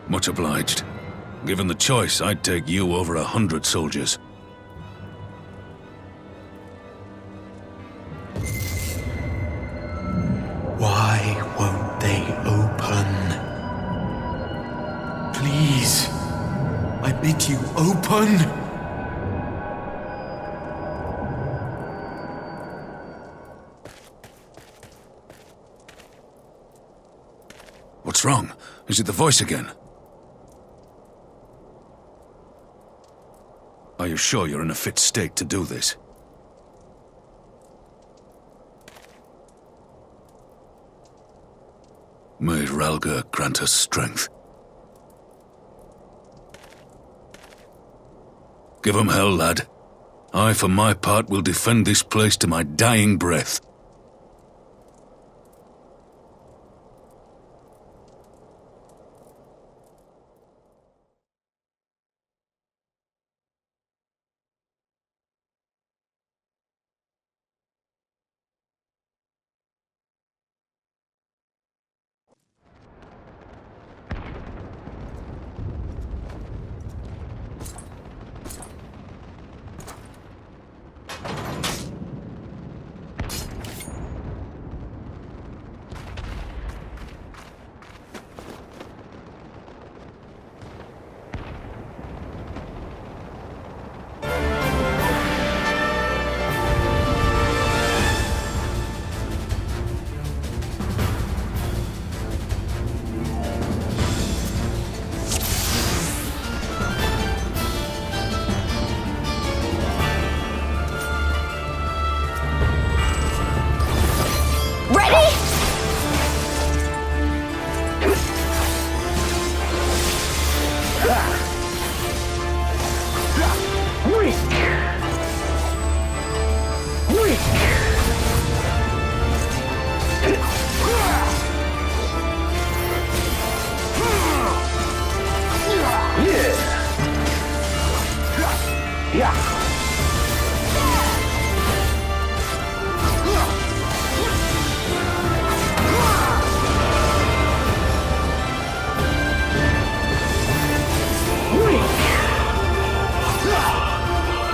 Much obliged. Given the choice, I'd take you over 100 soldiers. Why won't they open? Please, I bid you open! What's wrong? Is it the voice again? Are you sure you're in a fit state to do this? May Ralga grant us strength. Give 'em hell, lad. I, for my part, will defend this place to my dying breath.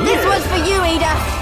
This one's for you, Ada!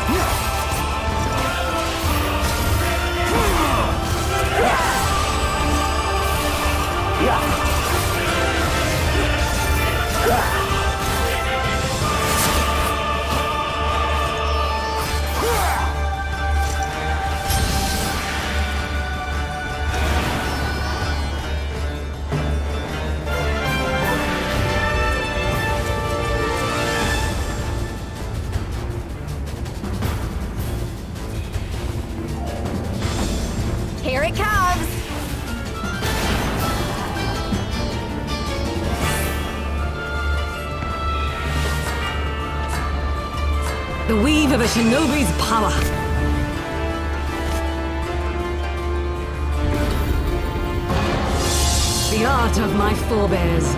proof of a shinobi's power. The art of my forebears.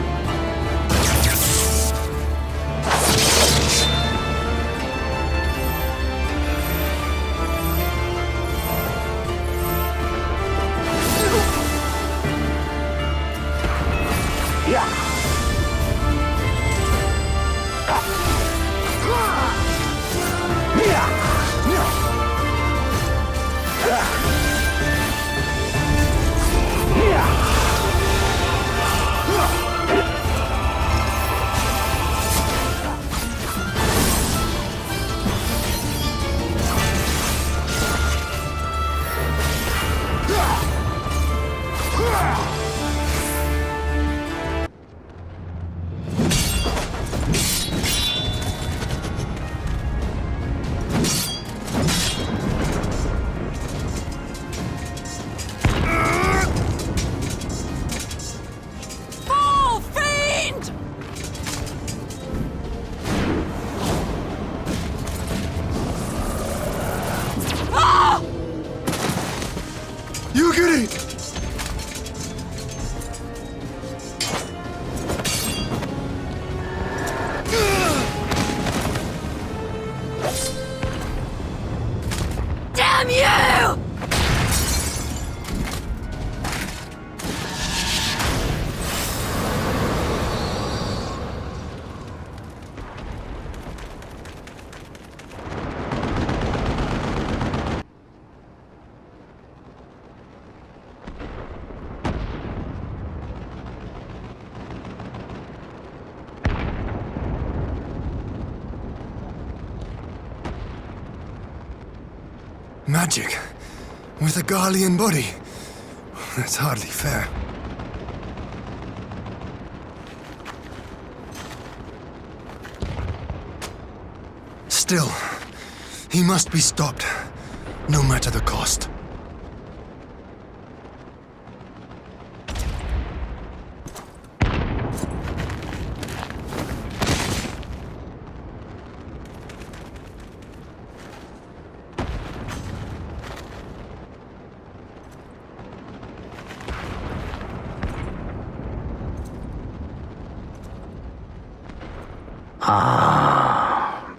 Magic with a Garlean body. That's hardly fair. Still, he must be stopped, no matter the cost.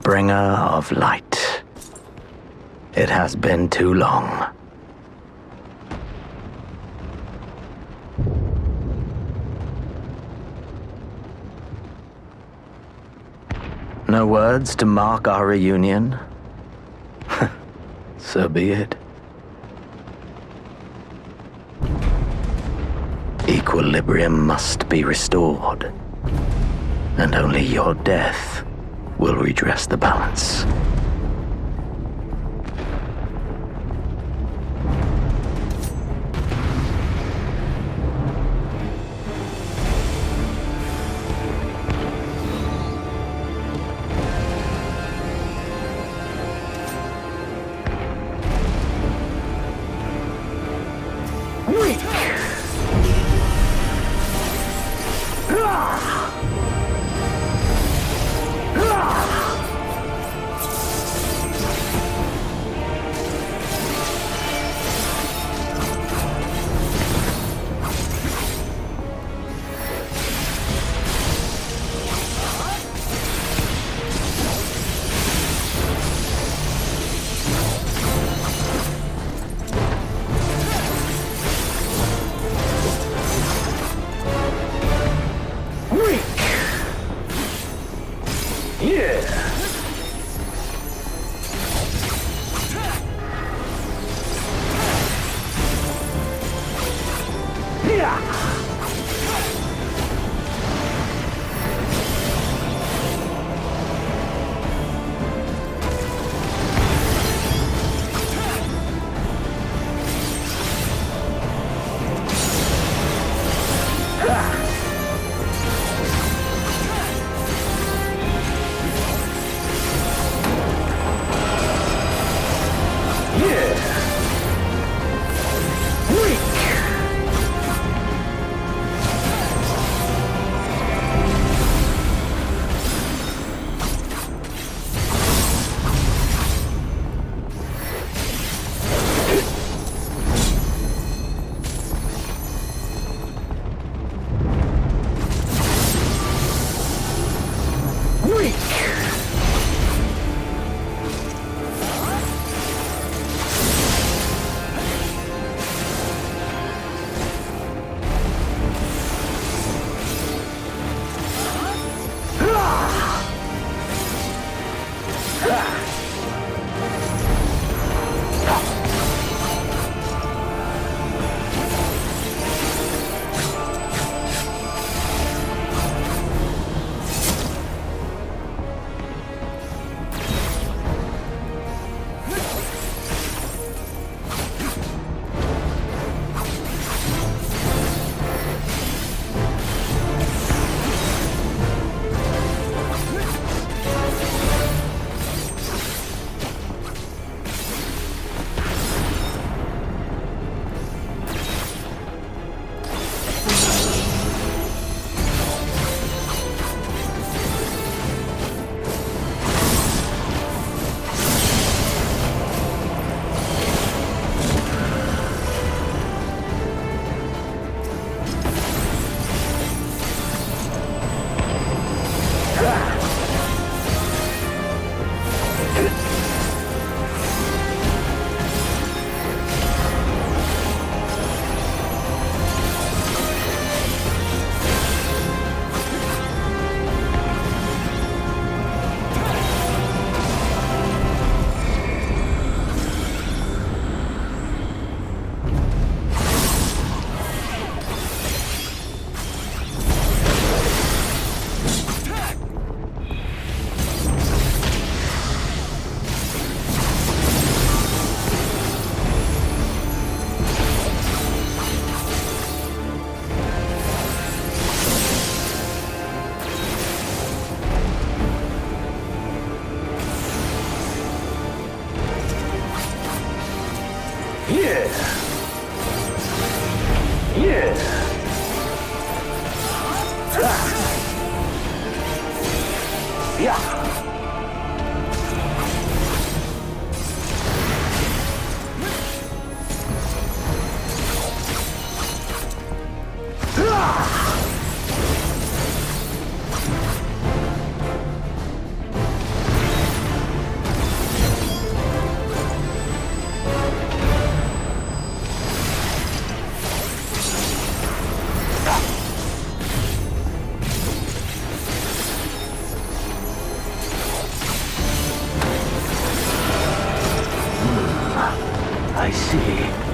Bringer of light. It has been too long. No words to mark our reunion? So be it. Equilibrium must be restored, and only your death will redress the balance. Shriek! I see.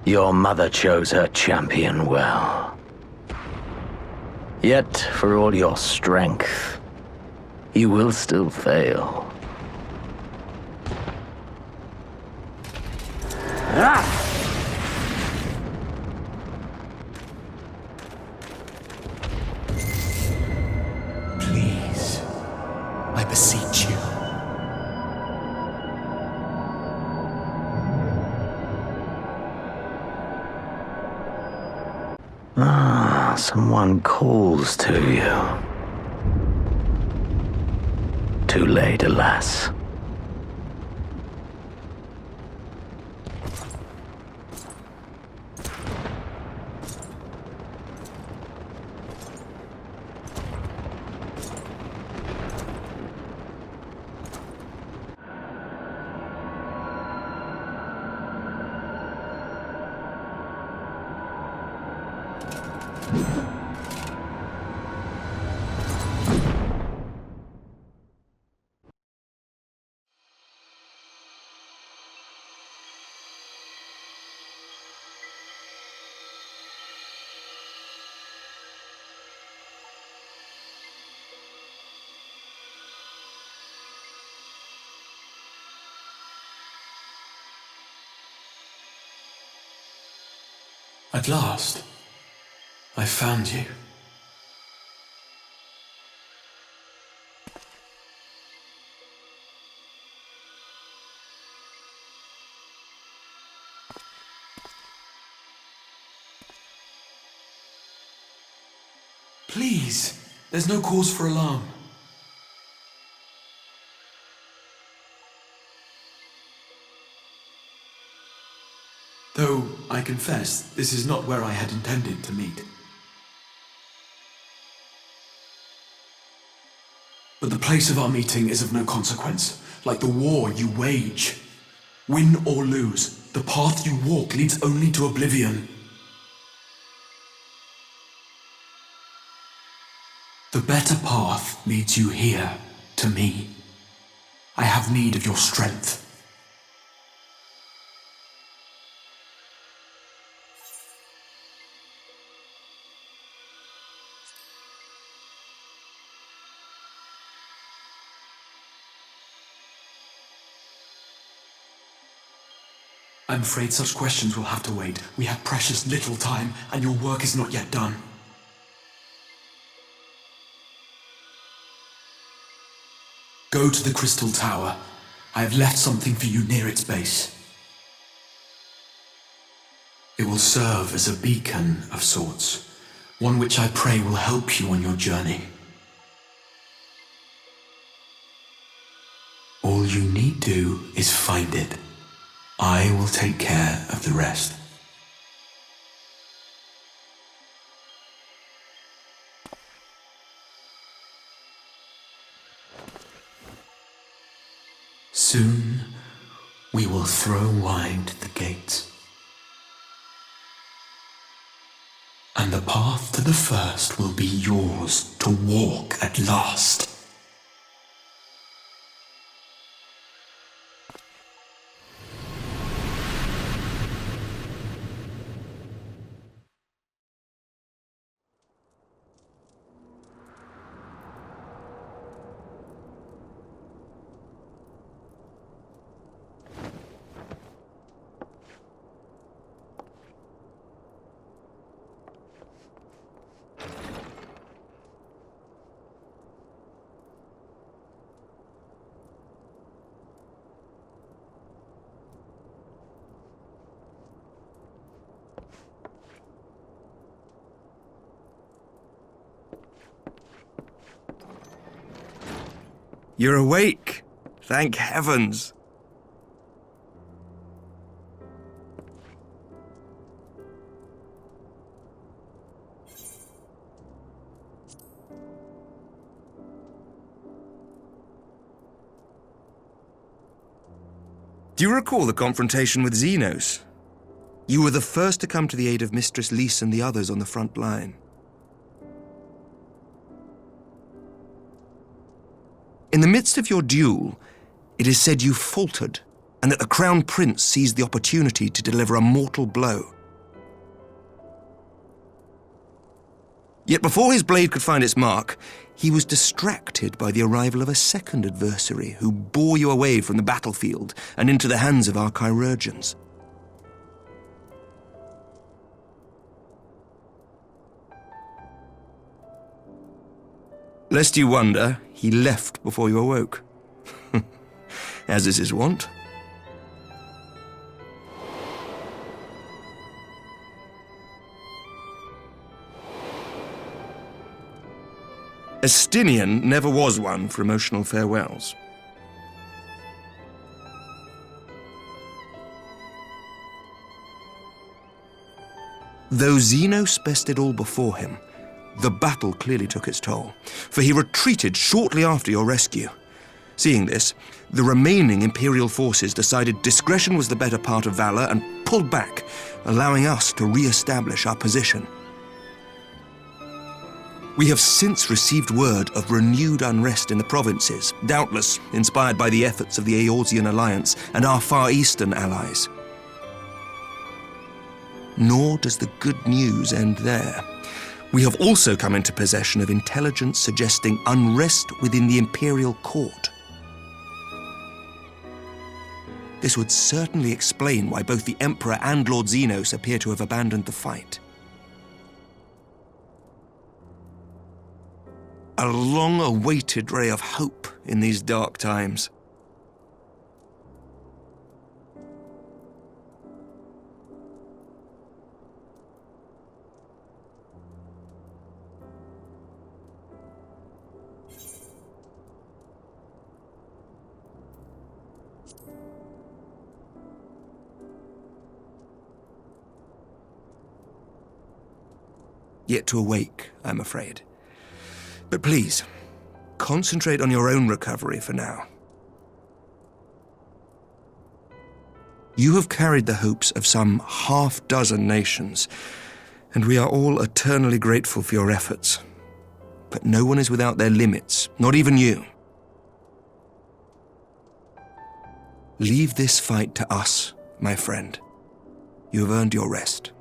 Your mother chose her champion well. Yet, for all your strength, you will still fail. Please, I beseech you. Someone calls to you. Too late, alas. At last, I found you. Please, there's no cause for alarm. Though, I confess, this is not where I had intended to meet. But the place of our meeting is of no consequence, like the war you wage. Win or lose, the path you walk leads only to oblivion. The better path leads you here, to me. I have need of your strength. I'm afraid such questions will have to wait. We have precious little time, and your work is not yet done. Go to the Crystal Tower. I have left something for you near its base. It will serve as a beacon of sorts, one which I pray will help you on your journey. All you need do is find it. I will take care of the rest. Soon, we will throw wide the gates. And the path to the first will be yours to walk at last. You're awake. Thank heavens. Do you recall the confrontation with Xenos? You were the first to come to the aid of Mistress Lys and the others on the front line. In the midst of your duel, it is said you faltered, and that the Crown Prince seized the opportunity to deliver a mortal blow. Yet before his blade could find its mark, he was distracted by the arrival of a second adversary who bore you away from the battlefield and into the hands of our chirurgeons. Lest you wonder, he left before you awoke. As is his wont. Estinian never was one for emotional farewells. Though Xenos bested all before him, the battle clearly took its toll, for he retreated shortly after your rescue. Seeing this, the remaining Imperial forces decided discretion was the better part of valor and pulled back, allowing us to re-establish our position. We have since received word of renewed unrest in the provinces, doubtless inspired by the efforts of the Eorzean Alliance and our Far Eastern allies. Nor does the good news end there. We have also come into possession of intelligence suggesting unrest within the Imperial Court. This would certainly explain why both the Emperor and Lord Xenos appear to have abandoned the fight. A long-awaited ray of hope in these dark times. yet to awake, I'm afraid. But please, concentrate on your own recovery for now. You have carried the hopes of some half-dozen nations, and we are all eternally grateful for your efforts. But no one is without their limits, not even you. Leave this fight to us, my friend. You have earned your rest.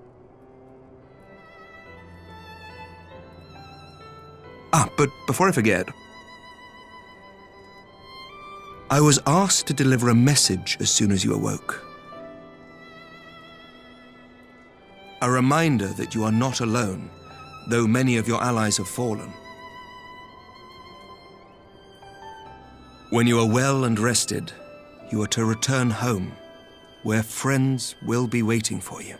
But before I forget, I was asked to deliver a message as soon as you awoke. A reminder that you are not alone, though many of your allies have fallen. When you are well and rested, you are to return home, where friends will be waiting for you.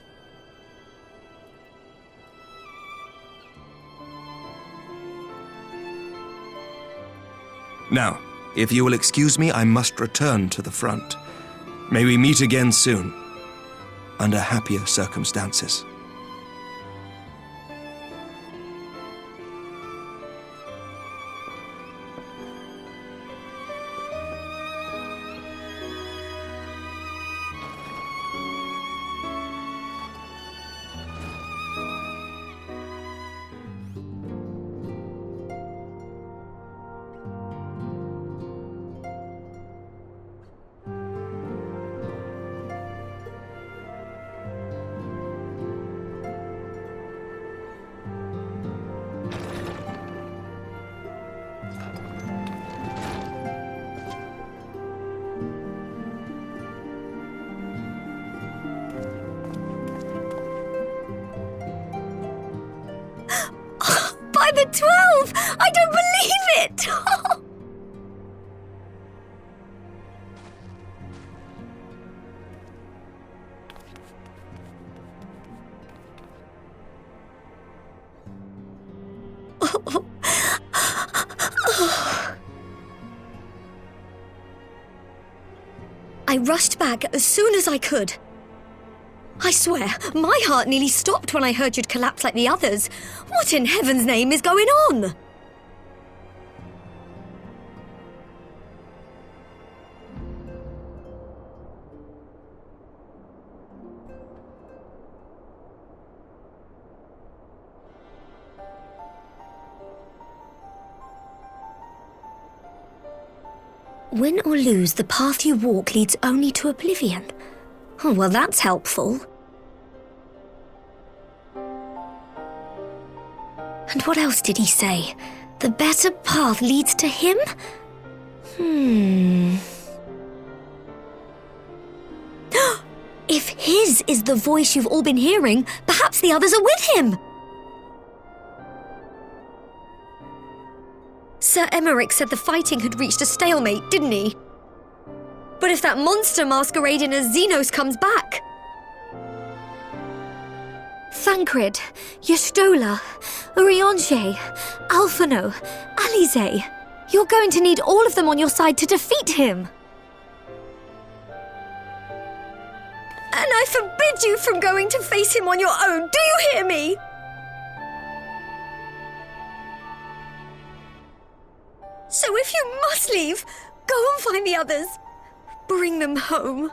Now, if you will excuse me, I must return to the front. May we meet again soon, under happier circumstances. By the 12! I don't believe it! I rushed back as soon as I could. I swear, my heart nearly stopped when I heard you'd collapse like the others. What in heaven's name is going on? Win or lose, the path you walk leads only to oblivion. Oh, well, that's helpful. And what else did he say? The better path leads to him? If his is the voice you've all been hearing, perhaps the others are with him. Sir Emmerich said the fighting had reached a stalemate, didn't he? But if that monster masquerading as Xenos comes back... Thancred, Y'shtola, Urianger, Alphinaud, Alize. You're going to need all of them on your side to defeat him. And I forbid you from going to face him on your own, do you hear me? So if you must leave, go and find the others. Bring them home.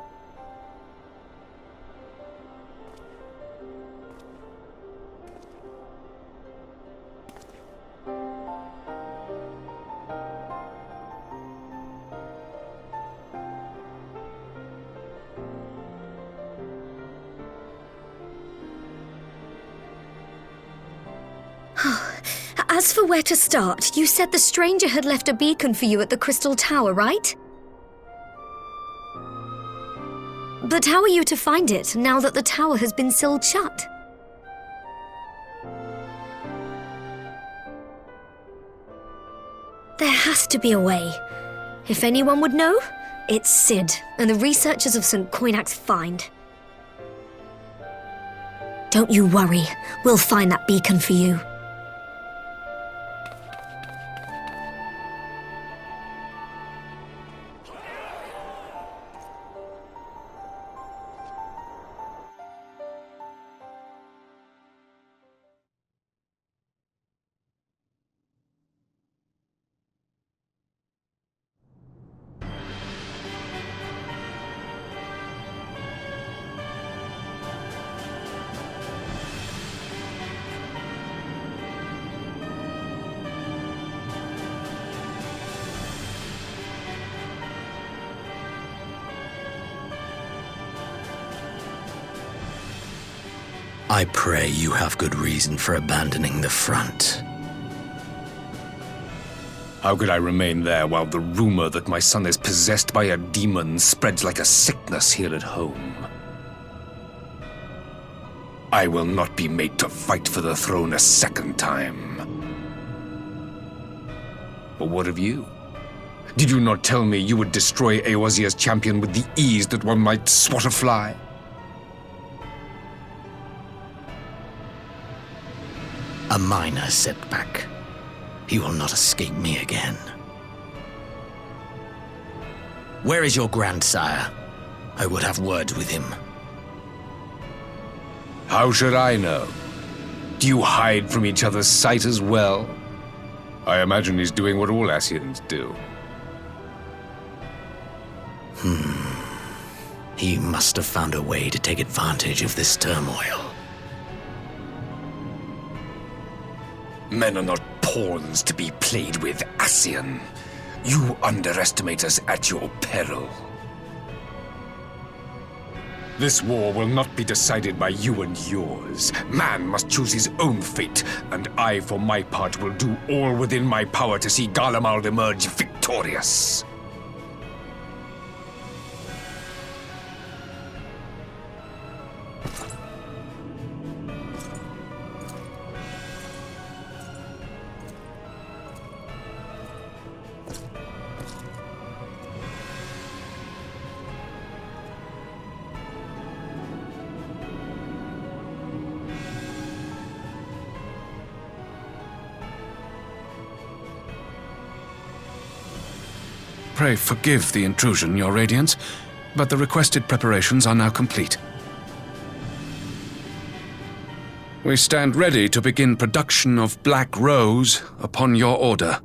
As for where to start, you said the stranger had left a beacon for you at the Crystal Tower, right? But how are you to find it, now that the tower has been sealed shut? There has to be a way. If anyone would know, it's Sid and the researchers of St. Coinac's find. Don't you worry, we'll find that beacon for you. I pray you have good reason for abandoning the front. How could I remain there while the rumor that my son is possessed by a demon spreads like a sickness here at home? I will not be made to fight for the throne a second time. But what of you? Did you not tell me you would destroy Eorzea's champion with the ease that one might swat a fly? A minor setback. He will not escape me again. Where is your grandsire? I would have words with him. How should I know? Do you hide from each other's sight as well? I imagine he's doing what all Ascians do. He must have found a way to take advantage of this turmoil. Men are not pawns to be played with, Ascian. You underestimate us at your peril. This war will not be decided by you and yours. Man must choose his own fate, and I, for my part, will do all within my power to see Garlean emerge victorious. Pray forgive the intrusion, Your Radiance, but the requested preparations are now complete. We stand ready to begin production of Black Rose upon your order.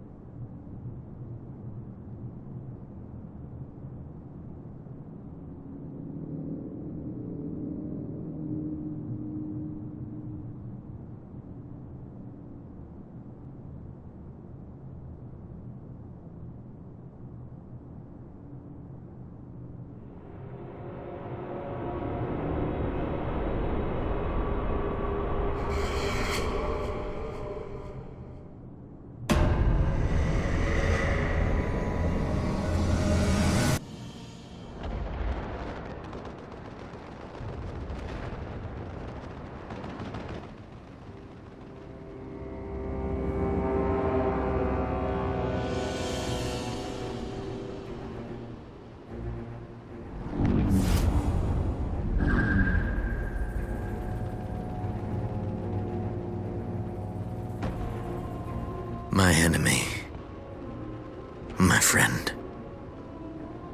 My enemy. My friend.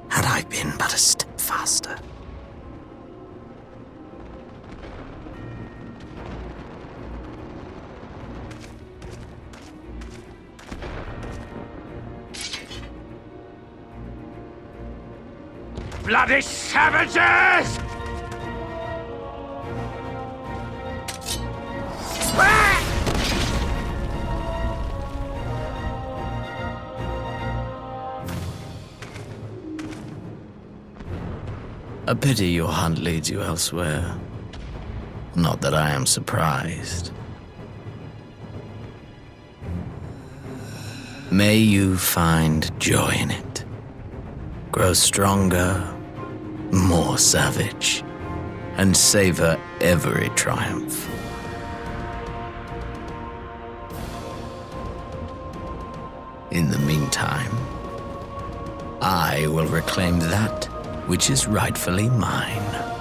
Had I been but a step faster. Bloody savages! A pity your hunt leads you elsewhere. Not that I am surprised. May you find joy in it. Grow stronger, more savage, and savor every triumph. In the meantime, I will reclaim that which is rightfully mine.